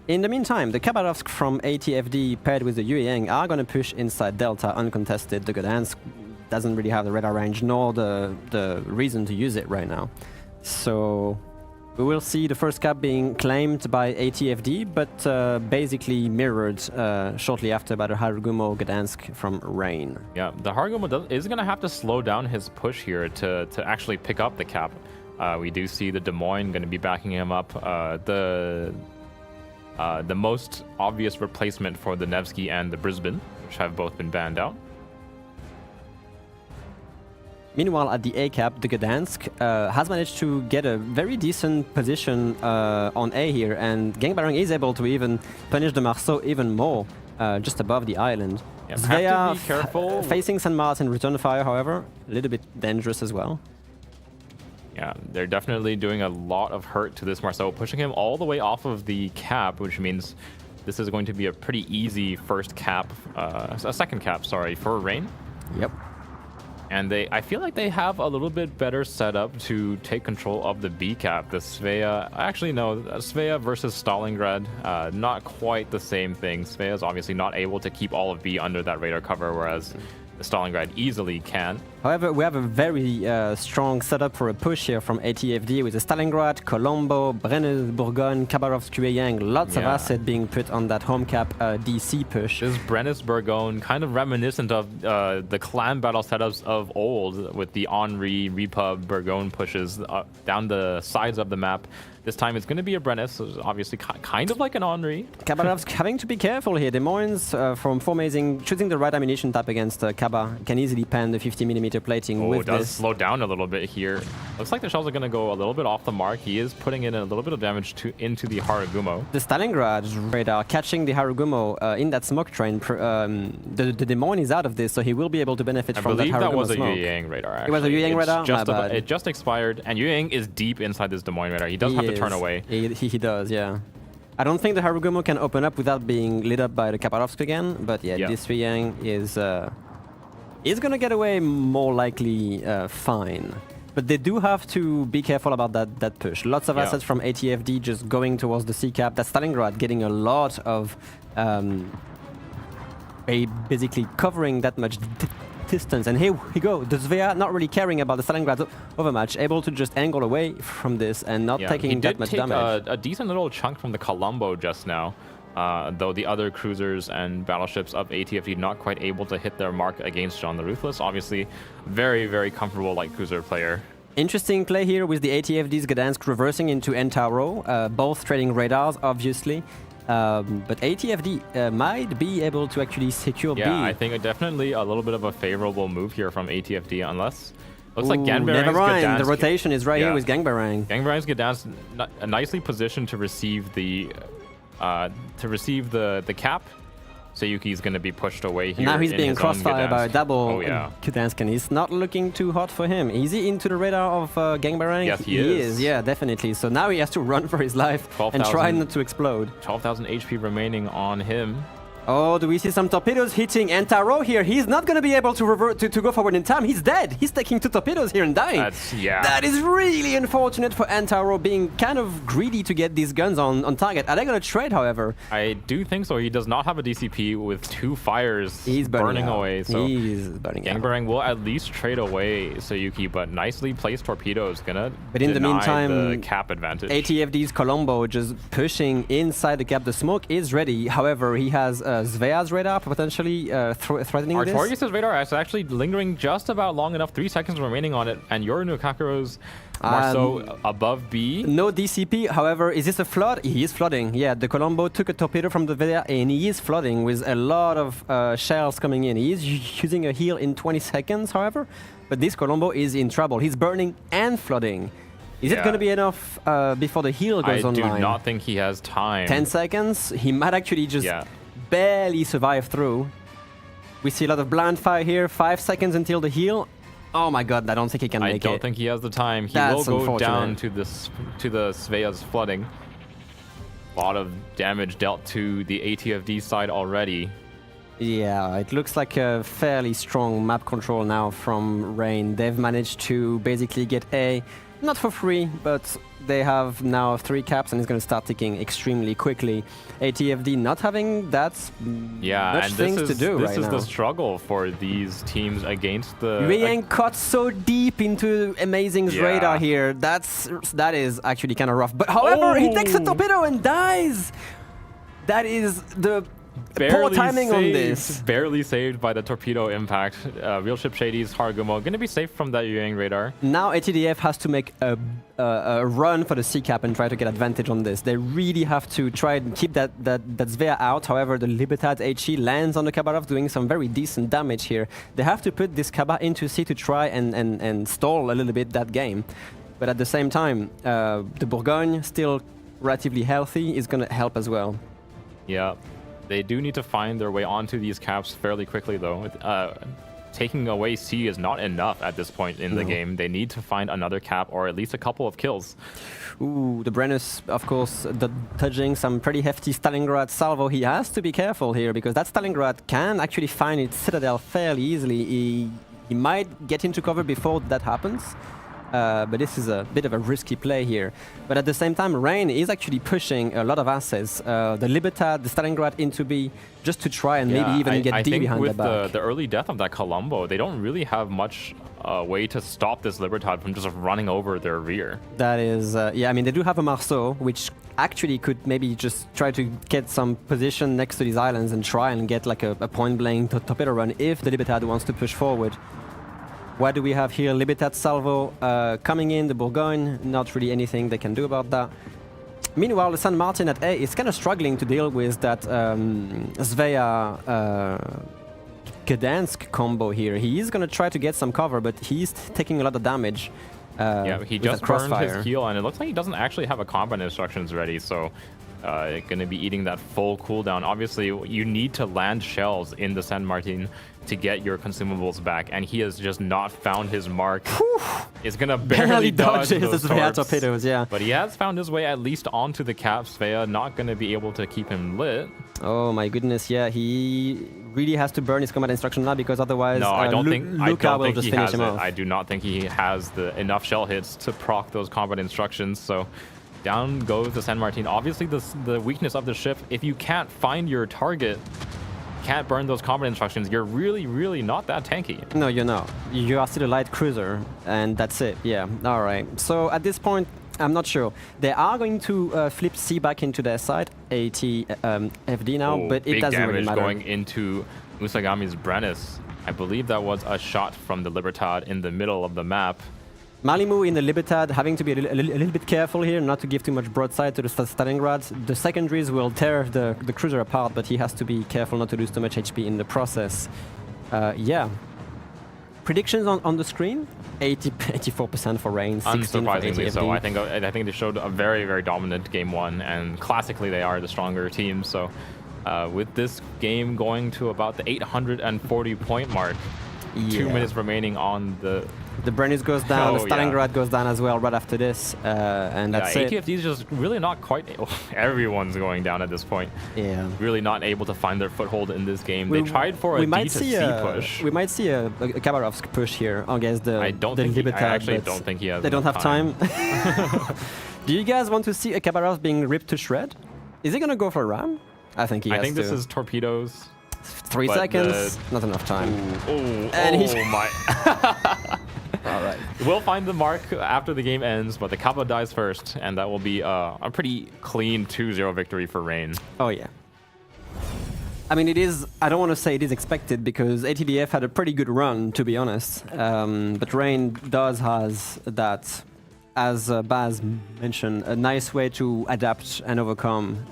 In the meantime, the Khabarovsk from ATFD paired with the Yueyang are going to push inside Delta uncontested. The Gdansk doesn't really have the radar range nor the reason to use it right now. So we will see the first cap being claimed by ATFD, but basically mirrored shortly after by the Harugumo Gdansk from Rain. Yeah, the Harugumo is going to have to slow down his push here to actually pick up the cap. We do see the Des Moines going to be backing him up. The most obvious replacement for the Nevsky and the Brisbane, which have both been banned out. Meanwhile, at the A cap, the Gdansk has managed to get a very decent position on A here, and Gangbarang is able to even punish the Marceau even more, just above the island. Yeah, Svea have to be careful. Facing St. Martin return fire, however, a little bit dangerous as well. Yeah, they're definitely doing a lot of hurt to this Marceau, pushing him all the way off of the cap, which means this is going to be a pretty easy first cap, a second cap, sorry, for Rain. Yep. And I feel like they have a little bit better setup to take control of the B cap. The Svea, actually no, Svea versus Stalingrad, not quite the same thing. Svea is obviously not able to keep all of B under that radar cover, whereas Stalingrad easily can. However, we have a very strong setup for a push here from ATFD with the Stalingrad, Colombo, Brennus, Bourgogne, Khabarovsk, Yueyang. Lots of assets being put on that home cap DC push. This Brennus Bourgogne, kind of reminiscent of the clan battle setups of old with the Henri, Repub, Bourgogne pushes down the sides of the map. This time it's going to be a Brennus, so obviously kind of like an Henri. Khabarovsk having to be careful here. Des Moines from formazing, choosing the right ammunition type against Kaba can easily pan the 50mm plating with it does this. Slow down a little bit here. Looks like the shells are going to go a little bit off the mark. He is putting in a little bit of damage into the Harugumo. The Stalingrad radar catching the Harugumo in that smoke train. The Des Moines is out of this, so he will be able to benefit from that Harugumo that was smoke. a Yueyang radar, actually. It was a Yueyang radar? It just expired, and Yueyang is deep inside this Des Moines radar. He does have to turn away. He does, yeah. I don't think the Harugumo can open up without being lit up by the Khabarovsk again, but yeah. This Yueyang is gonna get away more likely fine. But they do have to be careful about that push. Lots of assets from ATFD just going towards the C cap. That Stalingrad getting a lot of basically covering that much distance. And here we go. The Svea not really caring about the Stalingrad overmatch, able to just angle away from this and not taking that much damage. A decent little chunk from the Colombo just now. Though the other cruisers and battleships of ATFD not quite able to hit their mark against John the Ruthless. Obviously, very, very comfortable light cruiser player. Interesting play here with the ATFD's Gdansk reversing into Entauro, both trading radars, obviously. But ATFD might be able to actually secure B. Yeah, I think definitely a little bit of a favorable move here from ATFD, unless... Looks like never Gangbarang's mind. Gdansk. The rotation is right here with Gangbarang. Gangbarang's Gdansk nicely positioned to receive the cap. Sayuki's going to be pushed away here. Now he's being crossfired by a double Oh, yeah. Gdansk, and it's not looking too hot for him. Is he into the radar of Gangbarang? Yes, he is. Yeah, definitely. So now he has to run for his life and try not to explode. 12,000 HP remaining on him. Oh, do we see some torpedoes hitting Entauro here? He's not going to be able to revert to go forward in time. He's dead. He's taking 2 torpedoes here and dying. That is really unfortunate for Entauro, being kind of greedy to get these guns on target. Are they going to trade, however? I do think so. He does not have a DCP with 2 fires. He's burning away. So he's burning out. Gangbarang will at least trade away Sayuki, but nicely placed torpedoes gonna But in the meantime, the cap advantage. ATFD's Colombo just pushing inside the cap. The smoke is ready. However, he has Svea's radar potentially threatening this. Artorius' radar is actually lingering just about long enough. 3 seconds remaining on it, and Yoru Kakuro's Marceau above B. No DCP, however, is this a flood? He is flooding. Yeah, the Colombo took a torpedo from the Svea, and he is flooding with a lot of shells coming in. He is using a heal in 20 seconds, however, but this Colombo is in trouble. He's burning and flooding. Is it going to be enough before the heal goes online? I do not think he has time. 10 seconds? He might actually just barely survive through. We see a lot of blind fire here. 5 seconds until the heal. Oh my god, I don't think he can make it. I don't think he has the time. He That's will go down unfortunate. to the Svea's flooding. A lot of damage dealt to the ATFD side already. Yeah, it looks like a fairly strong map control now from Rain. They've managed to basically get A, not for free, but they have now 3 caps and it's going to start ticking extremely quickly. ATFD not having that much things to do right now. This is the struggle for these teams against the... Rian caught so deep into Amazing's radar here. That is actually kind of rough. But however, he takes a torpedo and dies. That is the poor timing on this. Barely saved by the torpedo impact. Real Ship Shady's Haragumo going to be safe from that Yuang radar. Now ATDF has to make a run for the C cap and try to get advantage on this. They really have to try and keep that Svea out. However, the Libertad HE lands on the Khabarov, doing some very decent damage here. They have to put this Kaba into C to try and stall a little bit that game. But at the same time, the Bourgogne, still relatively healthy, is going to help as well. Yeah. They do need to find their way onto these caps fairly quickly, though. Taking away C is not enough at this point in the game. They need to find another cap or at least a couple of kills. Ooh, the Brennus, of course, touching some pretty hefty Stalingrad salvo. He has to be careful here because that Stalingrad can actually find its citadel fairly easily. He might get into cover before that happens. But this is a bit of a risky play here. But at the same time, Rain is actually pushing a lot of assets. The Libertad, the Stalingrad into B, just to try and maybe even get D behind the back. I think with the early death of that Colombo, they don't really have much way to stop this Libertad from just running over their rear. That is, yeah, I mean, they do have a Marceau, which actually could maybe just try to get some position next to these islands and try and get like a point-blank torpedo run if the Libertad wants to push forward. What do we have here? Libertad salvo coming in, the Bourgogne, not really anything they can do about that. Meanwhile, the San Martin at A is kind of struggling to deal with that Svea Gdansk combo here. He is going to try to get some cover, but he's taking a lot of damage. Yeah, he just burned his heal, and it looks like he doesn't actually have a combat instructions ready, so going to be eating that full cooldown. Obviously, you need to land shells in the San Martin to get your consumables back, and he has just not found his mark. He's going to barely dodge those torpedoes, yeah. But he has found his way at least onto the cap. Svea not going to be able to keep him lit. Oh my goodness, yeah, he really has to burn his combat instruction now because otherwise I don't think he has him off. I do not think he has enough shell hits to proc those combat instructions, so down goes the San Martin. Obviously, the weakness of the ship, if you can't find your target, can't burn those combat instructions, you're really not that tanky. No, you're not. You are still a light cruiser, and that's it. Yeah, all right. So at this point, I'm not sure. They are going to flip C back into their side, FD now, but it doesn't really matter. Going into Usagami's Brennus. I believe that was a shot from the Libertad in the middle of the map. Malimu in the Libertad having to be a little bit careful here, not to give too much broadside to the Stalingrad. The secondaries will tear the cruiser apart, but he has to be careful not to lose too much HP in the process. Yeah. Predictions on the screen? 84% for Rain, 16 for ATFD. So. I think they showed a very dominant game one, and classically they are the stronger team. So with this game going to about the 840 point mark, 2 minutes remaining on the Brennus goes down, the Stalingrad goes down as well right after this, and that's it. ATFD is just really not quite... everyone's going down at this point. Yeah. Really not able to find their foothold in this game. They tried for a D to C push. We might see a Khabarovsk push here against the Libertad. I actually don't think he has. They don't have time. Do you guys want to see a Khabarov being ripped to shred? Is he going to go for a ram? I think he has to. I think this is torpedoes. 3 seconds, not enough time. My. All right. We'll find the mark after the game ends, but the Kappa dies first, and that will be a pretty clean 2-0 victory for Rain. Oh, yeah. I mean, it is, I don't want to say it is expected because ATDF had a pretty good run, to be honest. But Rain does has that, as Baz mentioned, a nice way to adapt and overcome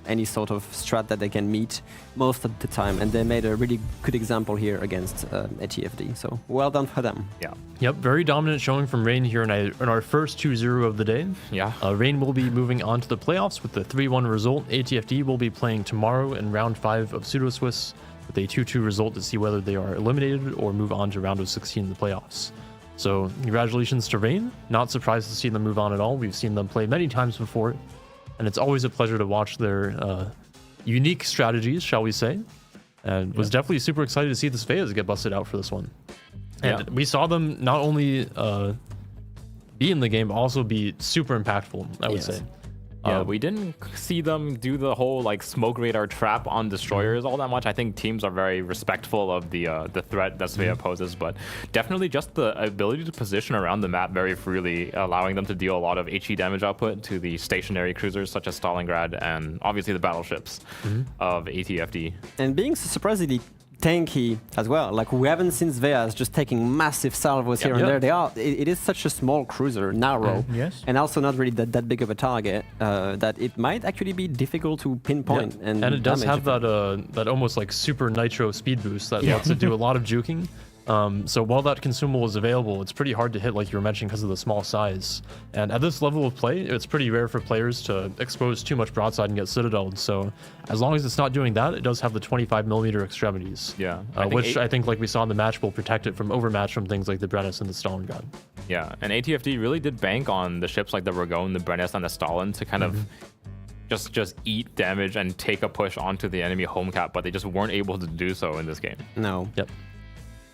any sort of strat that they can meet most of the time. And they made a really good example here against ATFD. So well done for them. Yeah. Yep, very dominant showing from Rain here in our first 2-0 of the day. Yeah. Rain will be moving on to the playoffs with the 3-1 result. ATFD will be playing tomorrow in round 5 of Pseudo Swiss with a 2-2 result to see whether they are eliminated or move on to round of 16 in the playoffs. So congratulations to Rain. Not surprised to see them move on at all. We've seen them play many times before, and it's always a pleasure to watch their unique strategies, shall we say. And was definitely super excited to see the Sveas get busted out for this one. And we saw them not only be in the game, but also be super impactful, I would say. Yeah, we didn't see them do the whole like smoke radar trap on destroyers all that much. I think teams are very respectful of the threat that Svea poses, but definitely just the ability to position around the map very freely, allowing them to deal a lot of HE damage output to the stationary cruisers such as Stalingrad and obviously the battleships of ATFD. And being surprisingly tanky as well. Like, we haven't seen Sveas just taking massive salvos here and there. They are. It is such a small cruiser, narrow, and also not really that big of a target that it might actually be difficult to pinpoint. And it does have that almost like super nitro speed boost that lets it do a lot of juking. So while that consumable is available, it's pretty hard to hit, like you were mentioning, because of the small size. And at this level of play, it's pretty rare for players to expose too much broadside and get citadeled. So as long as it's not doing that, it does have the 25mm extremities. Which I think, like we saw in the match, will protect it from overmatch from things like the Brennis and the Stalingrad. Yeah, and ATFD really did bank on the ships like the Ragon, the Brennis, and the Stalin to kind of just eat damage and take a push onto the enemy home cap, but they just weren't able to do so in this game. No.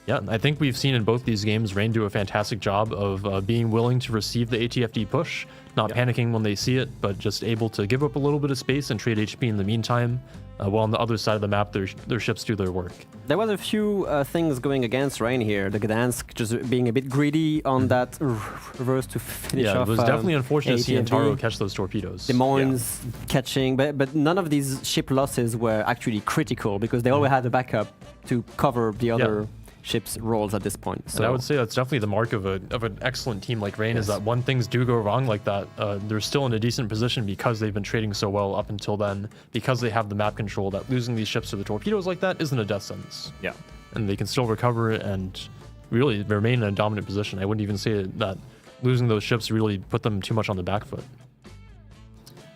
Yeah, I think we've seen in both these games Rain do a fantastic job of being willing to receive the ATFD push, not panicking when they see it, but just able to give up a little bit of space and trade HP in the meantime, while on the other side of the map their ships do their work. There was a few things going against Rain here. The Gdansk just being a bit greedy on that reverse to finish off. Yeah, it was definitely unfortunate to see ATFD. Antaro catch those torpedoes. Des Moines catching, but none of these ship losses were actually critical because they always had a backup to cover the other ship's roles at this point. So and I would say that's definitely the mark of an excellent team like Rain, is that when things do go wrong like that, they're still in a decent position because they've been trading so well up until then, because they have the map control, that losing these ships to the torpedoes like that isn't a death sentence. Yeah. And they can still recover and really remain in a dominant position. I wouldn't even say that losing those ships really put them too much on the back foot.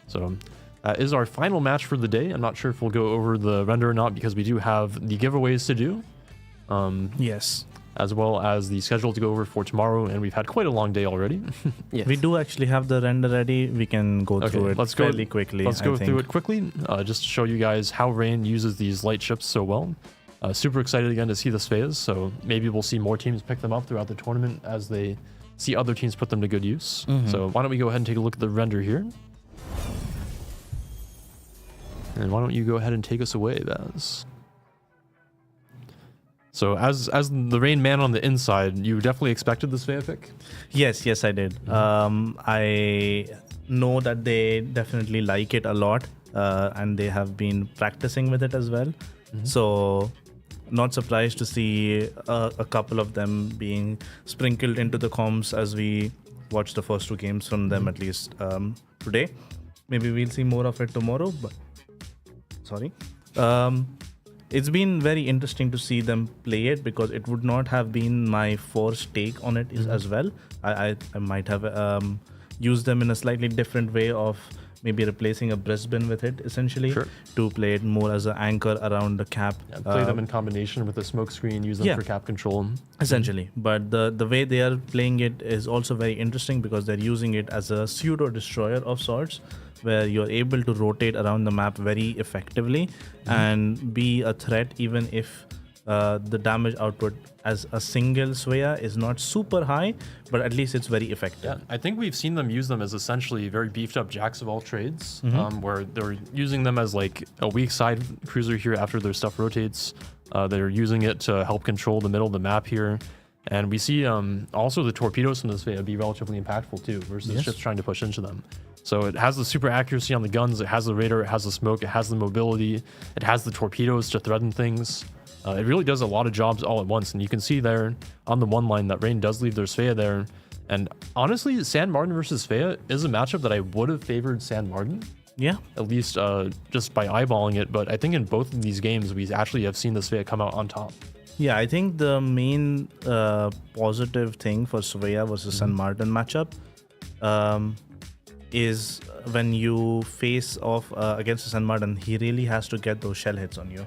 So that is our final match for the day. I'm not sure if we'll go over the render or not, because we do have the giveaways to do. As well as the schedule to go over for tomorrow, and we've had quite a long day already. We do actually have the render ready. We can go through it fairly quickly. Let's go through it quickly, just to show you guys how Rain uses these light ships so well. Super excited again to see the Sveas, so maybe we'll see more teams pick them up throughout the tournament as they see other teams put them to good use. So why don't we go ahead and take a look at the render here. And why don't you go ahead and take us away, Baz? So as the Rain man on the inside, you definitely expected this Svea pick? Yes, I did. I know that they definitely like it a lot, and they have been practicing with it as well. So not surprised to see a couple of them being sprinkled into the comms as we watch the first two games from them, at least today. Maybe we'll see more of it tomorrow, but it's been very interesting to see them play it, because it would not have been my first take on it as well. I might have used them in a slightly different way of maybe replacing a Brisbane with it, essentially, to play it more as an anchor around the cap. Play them in combination with the smoke screen, use them for cap control. Essentially. But the way they are playing it is also very interesting, because they're using it as a pseudo-destroyer of sorts, where you're able to rotate around the map very effectively and be a threat, even if the damage output as a single Svea is not super high, but at least it's very effective. Yeah, I think we've seen them use them as essentially very beefed up jacks of all trades, where they're using them as like a weak side cruiser here after their stuff rotates. They're using it to help control the middle of the map here. And we see also the torpedoes from this Svea be relatively impactful too, versus ships trying to push into them. So it has the super accuracy on the guns, it has the radar, it has the smoke, it has the mobility, it has the torpedoes to threaten things. It really does a lot of jobs all at once, and you can see there on the one line that Rain does leave their Svea there. And honestly, San Martin versus Svea is a matchup that I would have favored San Martin. Yeah. At least just by eyeballing it, but I think in both of these games we actually have seen the Svea come out on top. Yeah, I think the main positive thing for Svea versus San Martin matchup is when you face off against San Martin, he really has to get those shell hits on you.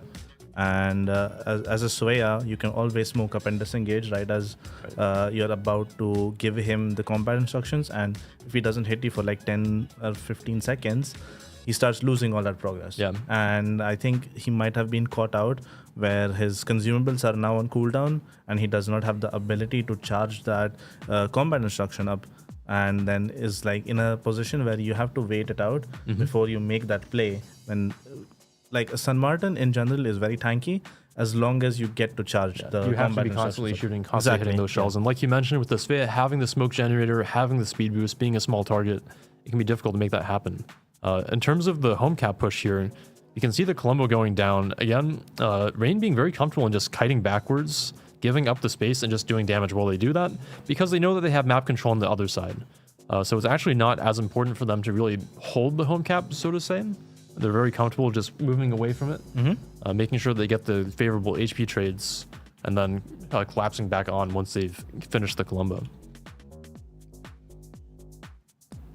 And as a Sueya, you can always smoke up and disengage right as you're about to give him the combat instructions. And if he doesn't hit you for like 10 or 15 seconds, he starts losing all that progress. Yeah. And I think he might have been caught out where his consumables are now on cooldown and he does not have the ability to charge that combat instruction up. And then is like in a position where you have to wait it out before you make that play. And like a San Martin in general is very tanky as long as you get to charge the You have to combat be constantly instructions. shooting, constantly hitting those shells. And like you mentioned with the Svea, having the smoke generator, having the speed boost, being a small target, it can be difficult to make that happen. In terms of the home cap push here, you can see the Colombo going down. Again, Rain being very comfortable in just kiting backwards, giving up the space and just doing damage while they do that, because they know that they have map control on the other side. So it's actually not as important for them to really hold the home cap, so to say. They're very comfortable just moving away from it, making sure they get the favorable HP trades, and then collapsing back on once they've finished the Colombo.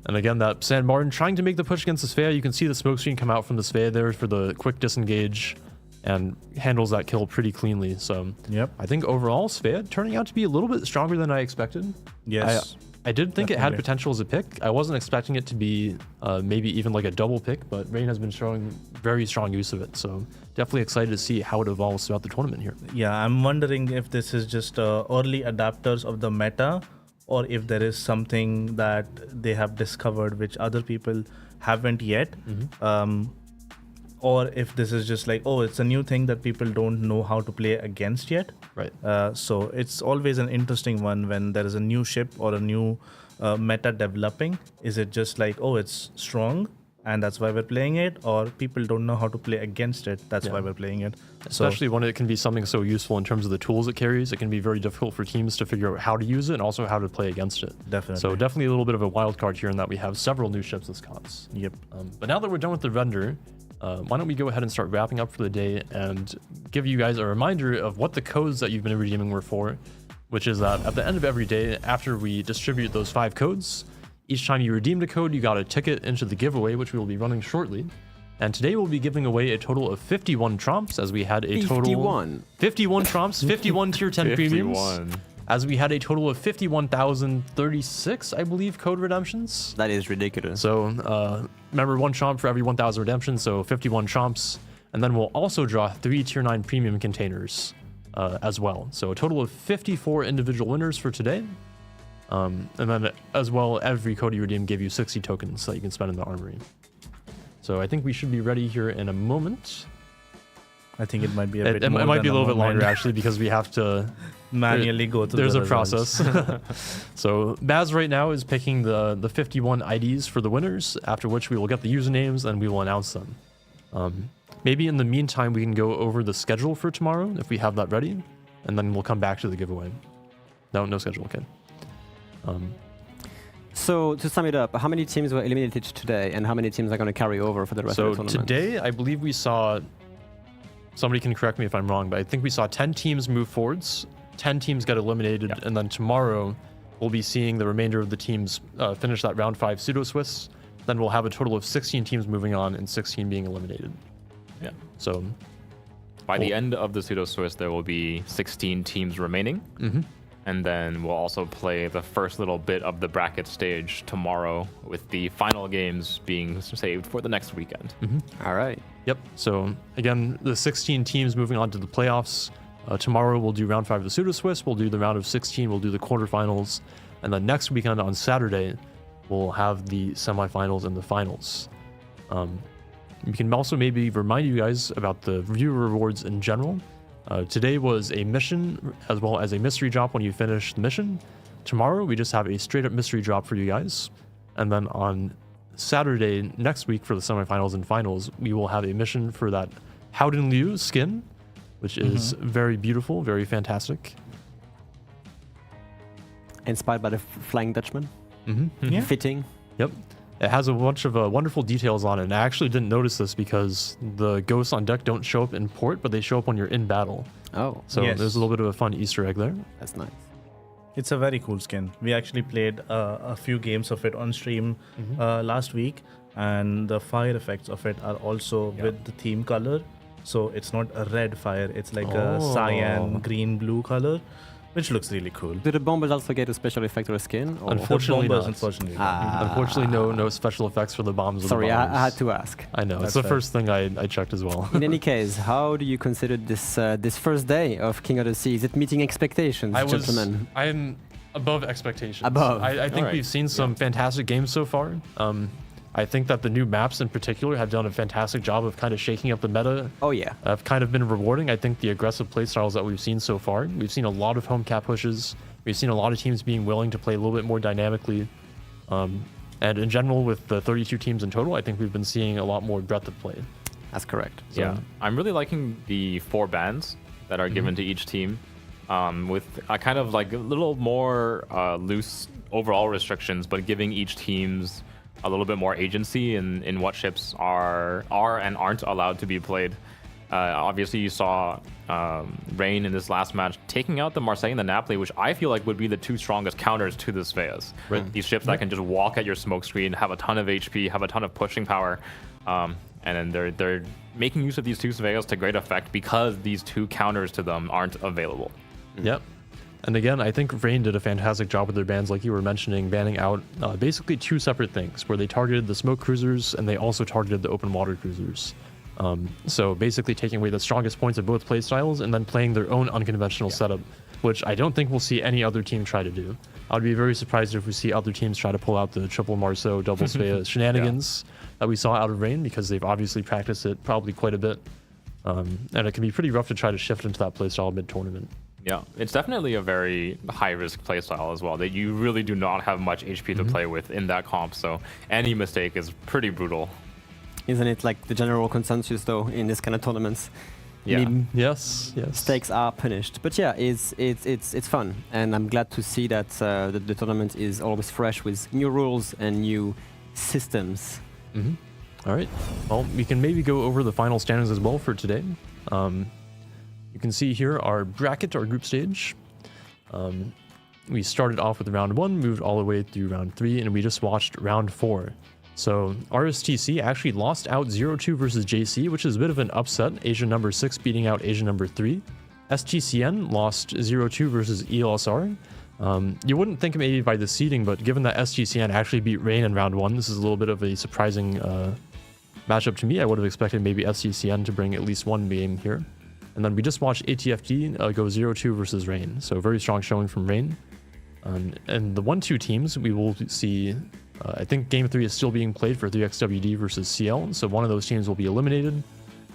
And again, that San Martin trying to make the push against the Svea. You can see the smoke screen come out from the Svea there for the quick disengage and handles that kill pretty cleanly. So I think overall, Svea turning out to be a little bit stronger than I expected. Yes. I did think it had potential as a pick. I wasn't expecting it to be maybe even like a double pick, but Rain has been showing very strong use of it. So definitely excited to see how it evolves throughout the tournament here. Yeah, I'm wondering if this is just early adapters of the meta, or if there is something that they have discovered which other people haven't yet. Or if this is just like, oh, it's a new thing that people don't know how to play against yet. Right. So it's always an interesting one when there is a new ship or a new meta developing. Is it just like, oh, it's strong and that's why we're playing it, or people don't know how to play against it, that's why we're playing it? Especially when it can be something so useful in terms of the tools it carries. It can be very difficult for teams to figure out how to use it and also how to play against it. Definitely. So definitely a little bit of a wild card here in that we have several new ships as COTS. Yep. But now that we're done with the render, why don't we go ahead and start wrapping up for the day and give you guys a reminder of what the codes that you've been redeeming were for, which is that at the end of every day, after we distribute those 5 codes, each time you redeemed a code, you got a ticket into the giveaway, which we will be running shortly. And today we'll be giving away a total of 51 Tromps, as we had a total... 51 Tromps, 51 tier 10 premiums. As we had a total of 51,036, I believe, code redemptions. That is ridiculous. So remember, 1 Tromp for every 1,000 redemptions, so 51 Tromps. And then we'll also draw 3 tier 9 premium containers as well. So a total of 54 individual winners for today. And then as well, every code you redeem gave you 60 tokens that you can spend in the armory. So I think we should be ready here in a moment. I think it might be a bit It more might be a than little bit longer, moment. actually, because we have to manually go through There's the a process. So Baz right now is picking the 51 IDs for the winners, after which we will get the usernames and we will announce them. Maybe in the meantime, we can go over the schedule for tomorrow, if we have that ready, and then we'll come back to the giveaway. No schedule, okay. So to sum it up, how many teams were eliminated today, and how many teams are going to carry over for the rest of the tournament? So today, I believe we saw, somebody can correct me if I'm wrong, but I think we saw 10 teams move forwards, 10 teams get eliminated, and then tomorrow we'll be seeing the remainder of the teams finish that round 5 pseudo-Swiss. Then we'll have a total of 16 teams moving on and 16 being eliminated. Yeah. So by the end of the pseudo-Swiss, there will be 16 teams remaining. And then we'll also play the first little bit of the bracket stage tomorrow, with the final games being saved for the next weekend. All right. Yep. So again, the 16 teams moving on to the playoffs. Tomorrow we'll do round 5 of the pseudo-Swiss. We'll do the round of 16. We'll do the quarterfinals. And then next weekend on Saturday, we'll have the semifinals and the finals. We can also maybe remind you guys about the viewer rewards in general. Today was a mission as well as a mystery drop when you finish the mission. Tomorrow we just have a straight up mystery drop for you guys. And then on Saturday next week for the semifinals and finals, we will have a mission for that Howden Liu skin, which is very beautiful, very fantastic. Inspired by the Flying Dutchman. Yeah. Fitting. Yep. It has a bunch of wonderful details on it. And I actually didn't notice this because the ghosts on deck don't show up in port, but they show up when you're in battle. Oh. So there's a little bit of a fun Easter egg there. That's nice. It's a very cool skin. We actually played a few games of it on stream last week, and the fire effects of it are also with the theme color. So it's not a red fire, it's like a cyan, green, blue color, which looks really cool. Do the bombers also get a special effect or a skin? Or? Unfortunately, The bombers, not. unfortunately. Unfortunately, no special effects for the bombs. Sorry, or the I bombers. had to ask. I know. It's That's the fair. first thing I checked as well. In any case, how do you consider this first day of King of the Sea? Is it meeting expectations, gentlemen? I'm above expectations. Above. I think Alright. we've seen some fantastic games so far. I think that the new maps in particular have done a fantastic job of kind of shaking up the meta. Oh yeah. Have kind of been rewarding. I think the aggressive playstyles that we've seen so far. We've seen a lot of home cap pushes. We've seen a lot of teams being willing to play a little bit more dynamically. And in general, with the 32 teams in total, I think we've been seeing a lot more breadth of play. That's correct. So- Yeah, I'm really liking the 4 bans that are given to each team, with a kind of like a little more loose overall restrictions, but giving each teams a little bit more agency in what ships are and aren't allowed to be played. Obviously, you saw Rain in this last match taking out the Marseille and the Napoli, which I feel like would be the 2 strongest counters to the Sveas. Right. These ships that can just walk at your smoke screen, have a ton of HP, have a ton of pushing power, and then they're making use of these 2 Sveas to great effect because these 2 counters to them aren't available. Yep. And again, I think Rain did a fantastic job with their bans, like you were mentioning, banning out basically 2 separate things, where they targeted the smoke cruisers and they also targeted the open water cruisers. So basically taking away the strongest points of both playstyles and then playing their own unconventional setup, which I don't think we'll see any other team try to do. I'd be very surprised if we see other teams try to pull out the triple Marceau, double Svea shenanigans that we saw out of Rain, because they've obviously practiced it probably quite a bit. And it can be pretty rough to try to shift into that playstyle mid-tournament. Yeah, it's definitely a very high-risk playstyle as well. That you really do not have much HP to play with in that comp, so any mistake is pretty brutal. Isn't it like the general consensus though in this kind of tournaments? Yeah. Yes. Stakes are punished, but yeah, it's fun, and I'm glad to see that the tournament is always fresh with new rules and new systems. All right. Well, we can maybe go over the final standings as well for today. You can see here our bracket, our group stage. We started off with round 1, moved all the way through round 3, and we just watched round 4. So RSTC actually lost out 0-2 versus JC, which is a bit of an upset. Asia number 6 beating out Asia number 3. SGCN lost 0-2 versus ELSR. You wouldn't think maybe by the seeding, but given that SGCN actually beat Rain in round 1, this is a little bit of a surprising matchup to me. I would have expected maybe SGCN to bring at least one game here. And then we just watched ATFD go 0-2 versus Rain. So very strong showing from Rain. And the 1-2 teams, we will see, I think Game 3 is still being played for 3XWD versus CL. So one of those teams will be eliminated.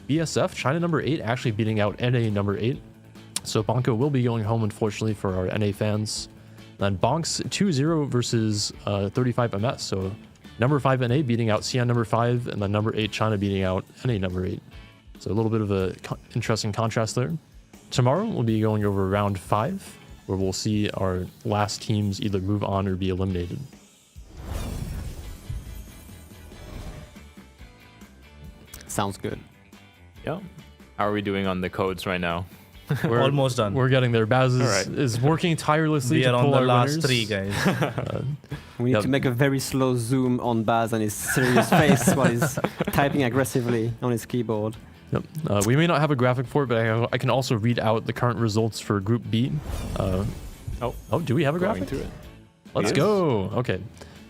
BSF, China number 8, actually beating out NA number 8. So Bonko will be going home, unfortunately, for our NA fans. Then Bonks 2-0 versus 35MS. So number 5 NA beating out CN number 5, and then number 8 China beating out NA number 8. So a little bit of a interesting contrast there. Tomorrow we'll be going over round 5, where we'll see our last teams either move on or be eliminated. Sounds good. Yeah. How are we doing on the codes right now? We're almost done. We're getting there. Baz Alright. is working tirelessly We to are pull on the our last winners. 3, guys. We need Yep. to make a very slow zoom on Baz and his serious face while he's typing aggressively on his keyboard. Yep. We may not have a graphic for it, but I can also read out the current results for Group B. Do we have a Going graphic? to it. Let's Yes. go. Okay.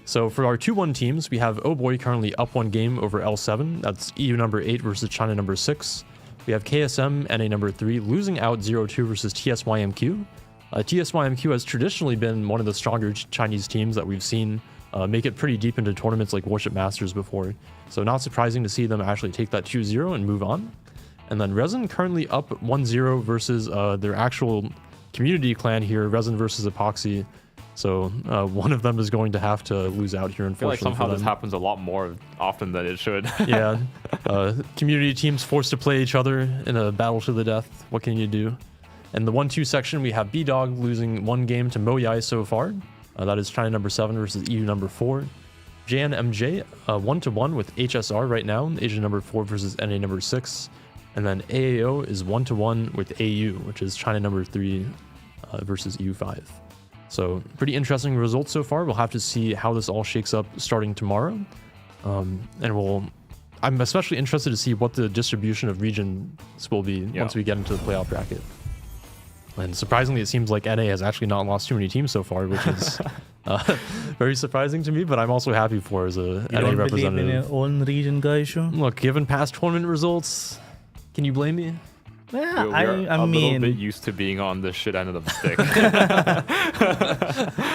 So for our 2-1 teams, we have Oh Boy currently up 1 game over L7. That's EU number 8 versus China number 6. We have KSM, NA number 3, losing out 0-2 versus TSYMQ. TSYMQ has traditionally been one of the stronger Chinese teams that we've seen make it pretty deep into tournaments like Warship Masters before. So not surprising to see them actually take that 2-0 and move on. And then Resin currently up 1-0 versus their actual community clan here, Resin versus Epoxy. So one of them is going to have to lose out here, I feel like unfortunately. somehow for this them. happens a lot more often than it should. Yeah. Community teams forced to play each other in a battle to the death. What can you do? In the 1-2 section, we have B-Dog losing 1 game to Moyai so far. That is China number 7 versus EU number 4. JNMJ 1-1 with HSR right now, Asia number 4 versus NA number 6. And then AAO is 1-1 with AU, which is China number 3 versus EU 5. So pretty interesting results so far. We'll have to see how this all shakes up starting tomorrow. And I'm especially interested to see what the distribution of regions will be once we get into the playoff bracket. And surprisingly, it seems like NA has actually not lost too many teams so far, which is very surprising to me. But I'm also happy for as a NA don't representative. believe in your own region, guys? Look, given past tournament results, can you blame me? Yeah, We're I a mean, little bit used to being on the shit end of the stick.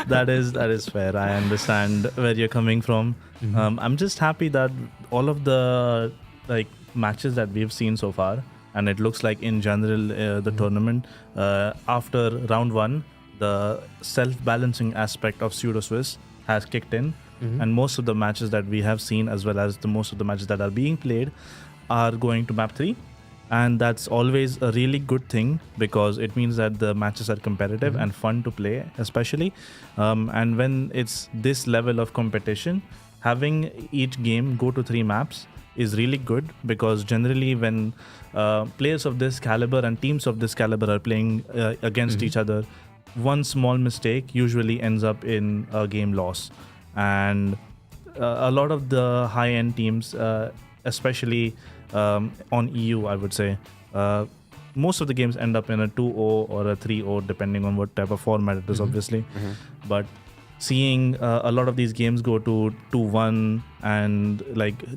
that is fair. I understand where you're coming from. I'm just happy that all of the matches that we've seen so far, and it looks like in general the tournament after round 1, the self-balancing aspect of Pseudo Swiss has kicked in, and most of the matches that we have seen, as well as most of the matches that are being played, are going to map 3. And that's always a really good thing, because it means that the matches are competitive and fun to play, especially. And when it's this level of competition, having each game go to 3 maps is really good, because generally when players of this caliber and teams of this caliber are playing against each other, one small mistake usually ends up in a game loss. And a lot of the high-end teams, especially on EU, I would say, most of the games end up in a 2-0 or a 3-0, depending on what type of format it is, obviously. But seeing a lot of these games go to 2-1 and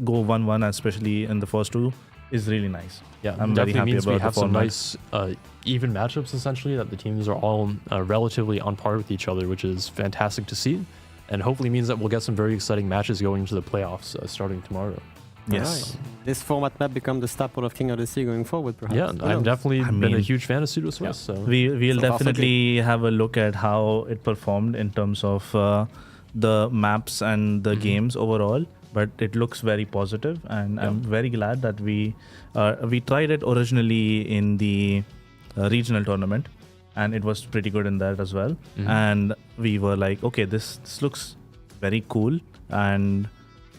go 1-1, especially in the first 2, is really nice. Yeah, I'm definitely very happy means about we have the some format. nice even matchups, essentially, that the teams are all relatively on par with each other, which is fantastic to see. And hopefully means that we'll get some very exciting matches going into the playoffs starting tomorrow. Yes. This format map become the staple of King of the Sea going forward, perhaps. Yeah, I've definitely been a huge fan of Pseudo Swiss. So We'll So far, so definitely have a look at how it performed in terms of the maps and the games overall. But it looks very positive, and I'm very glad that we tried it originally in the regional tournament, and it was pretty good in that as well. And we were like, okay, this looks very cool, and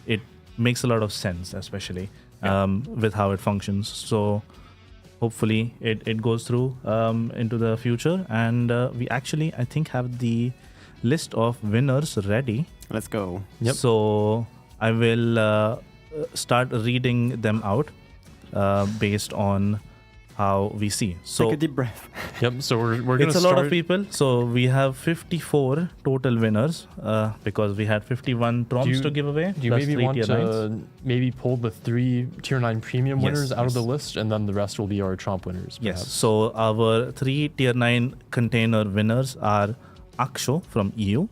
it makes a lot of sense, especially with how it functions. So hopefully it goes through into the future, and we actually, I think, have the list of winners ready. Let's go. So I will start reading them out based on how we see. So Take a deep breath. so we're going to it's a start. lot of people. So we have 54 total winners because we had 51 Troms to give away. Do you plus maybe 3 want tier 9s. to maybe pull the 3 tier 9 premium Yes, winners out of the yes. list, and then the rest will be our Tromp winners? Yes. perhaps? So our 3 tier 9 container winners are Aksho from EU,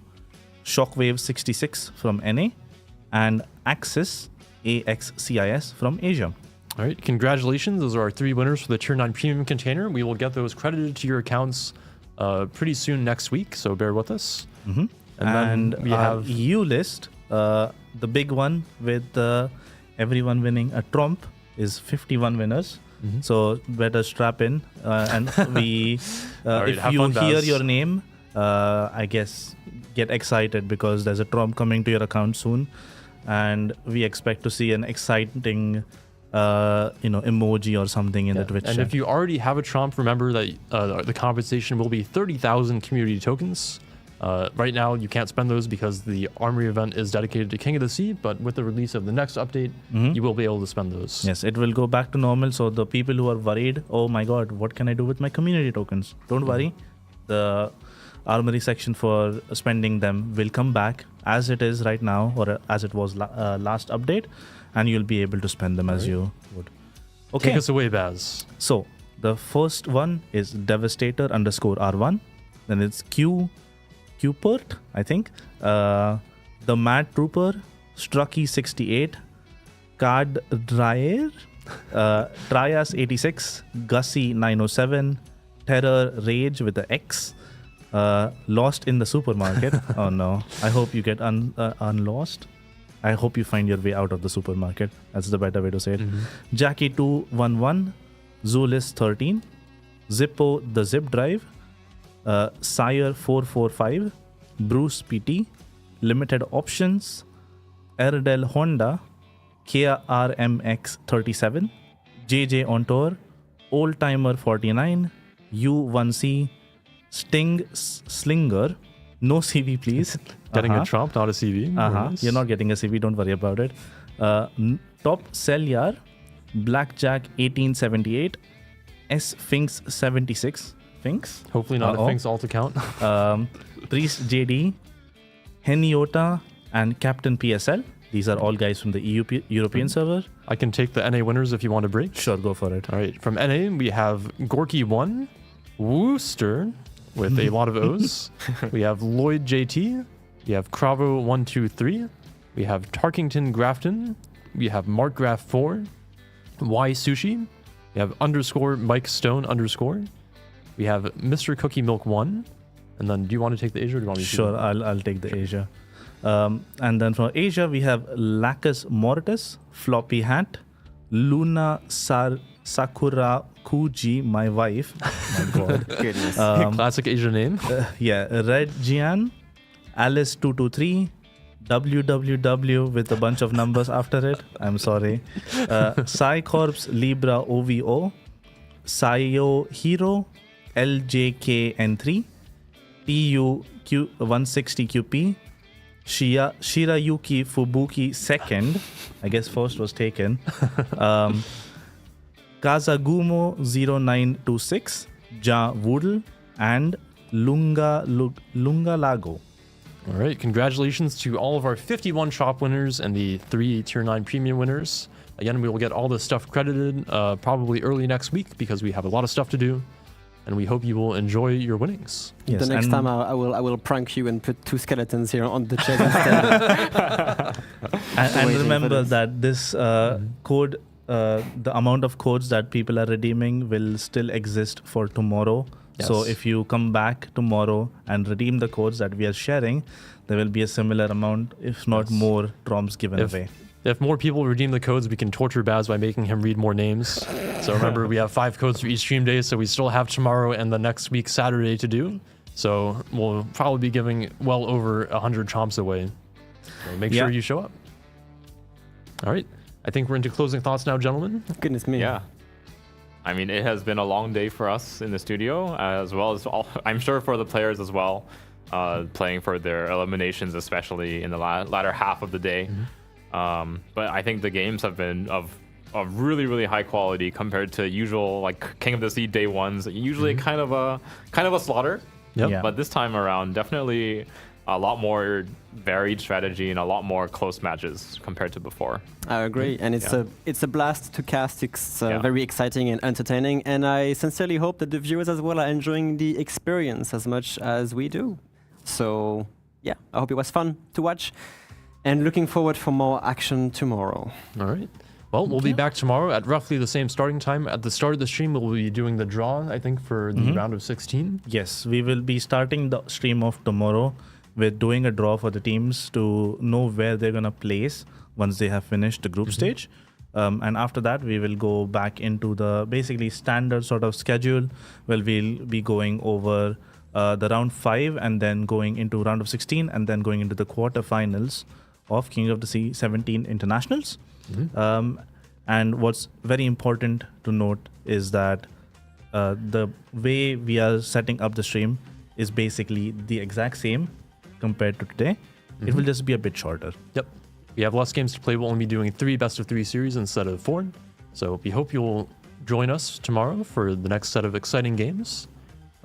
Shockwave 66 from NA, and Axis AXCIS from Asia. All right, congratulations. Those are our 3 winners for the Tier 9 Premium container. We will get those credited to your accounts pretty soon next week, so bear with us. And then we our have... EU list, the big one with everyone winning a Trump, is 51 winners. So better strap in. And we, right, if have you fun, hear Baz. your name, I guess get excited, because there's a Trump coming to your account soon. And we expect to see an exciting emoji or something in the Twitch And chat. if you already have a Tromp, remember that the compensation will be 30,000 community tokens. Right now, you can't spend those because the Armory event is dedicated to King of the Sea, but with the release of the next update, you will be able to spend those. Yes, it will go back to normal. So the people who are worried, oh my god, what can I do with my community tokens? Don't worry. The Armory section for spending them will come back as it is right now, or as it was last update, and you'll be able to spend them as you would. Okay. Take us away, Baz. So the first one is Devastator_R1. Then it's Qpert, I think. The Mad Trooper, Strucky68, Card Dryer, Trias 86, Gussie 907, Terror Rage with the X, Lost in the Supermarket. Oh no. I hope you get unlost. I hope you find your way out of the supermarket. That's the better way to say it. Jackie 211, Zulis 13, Zippo the Zip Drive, Sire 445, Bruce PT, Limited Options, Erdel Honda, Kia RMX 37, JJ on Tour, Old Timer 49, U1C, Sting Slinger, no CV please. Getting a Tromp, not a CV. Very nice. You're not getting a CV, don't worry about it. Top Selyar, Blackjack 1878, S Finks 76. Finks? Hopefully not a Finks all to count. Priest JD, Heniota, and Captain PSL. These are all guys from the European server. I can take the NA winners if you want to break. Sure, go for it. All right. From NA, we have Gorky1, Wooster with a lot of O's. We have Lloyd JT. We have Cravo123. We have Tarkington Grafton. We have Mark Graf 4. Y Sushi. We have _ Mike Stone _ We have Mr. Cookie Milk 1. And then, do you want to take the Asia or do you want me to? Sure, I'll take the Asia. And then from Asia, we have Lacus Mortis, Floppy Hat, Luna Sakura Kuji, my wife. My God. Goodness. Classic Asia name. Red Jian, Alice 223, WWW with a bunch of numbers after it. I'm sorry. Psycorps Libra OVO, Sayo Hero, LJKN3, PU Q160QP, Shirayuki Fubuki second, I guess first was taken. Kazagumo 0926, Ja Woodle, and Lunga Lago. All right. Congratulations to all of our 51 shop winners and the 3 Tier 9 premium winners. Again, we will get all this stuff credited probably early next week because we have a lot of stuff to do. And we hope you will enjoy your winnings. Yes, the next time I will prank you and put 2 skeletons here on the chest instead. and remember that this code, the amount of codes that people are redeeming will still exist for tomorrow. Yes. So if you come back tomorrow and redeem the codes that we are sharing, there will be a similar amount, if not more, Troms given away. If more people redeem the codes, we can torture Baz by making him read more names. So remember, we have 5 codes for each stream day, so we still have tomorrow and the next week, Saturday, to do. So we'll probably be giving well over 100 chomps away. So make sure you show up. All right. I think we're into closing thoughts now, gentlemen. Goodness me. Yeah. I mean, it has been a long day for us in the studio, as well as I'm sure for the players as well, playing for their eliminations, especially in the latter half of the day. But I think the games have been of really, really high quality compared to usual like King of the Sea day ones. Usually kind of a slaughter. Yep. Yeah. But this time around, definitely a lot more varied strategy and a lot more close matches compared to before. I agree, and it's a blast to cast. It's very exciting and entertaining, and I sincerely hope that the viewers as well are enjoying the experience as much as we do. So yeah, I hope it was fun to watch, and looking forward for more action tomorrow. All right. Well, we'll be back tomorrow at roughly the same starting time. At the start of the stream, we'll be doing the draw, I think, for the round of 16. Yes, we will be starting the stream of tomorrow with doing a draw for the teams to know where they're going to place once they have finished the group stage. And after that, we will go back into the basically standard sort of schedule where we'll be going over the round 5 and then going into round of 16 and then going into the quarterfinals of King of the Sea 17 internationals. And what's very important to note is that the way we are setting up the stream is basically the exact same compared to today. It will just be a bit shorter. Yep. We have less games to play. We'll only be doing 3 best of 3 series instead of 4. So we hope you'll join us tomorrow for the next set of exciting games.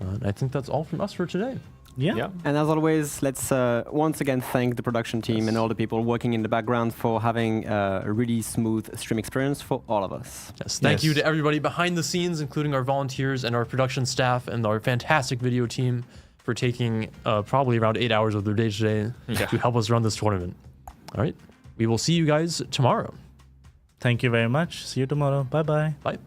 And I think that's all from us for today. Yeah. And as always, let's once again thank the production team and all the people working in the background for having a really smooth stream experience for all of us. Yes. Thank you to everybody behind the scenes, including our volunteers and our production staff and our fantastic video team for taking probably around 8 hours of their day today to help us run this tournament. All right. We will see you guys tomorrow. Thank you very much. See you tomorrow. Bye-bye. Bye.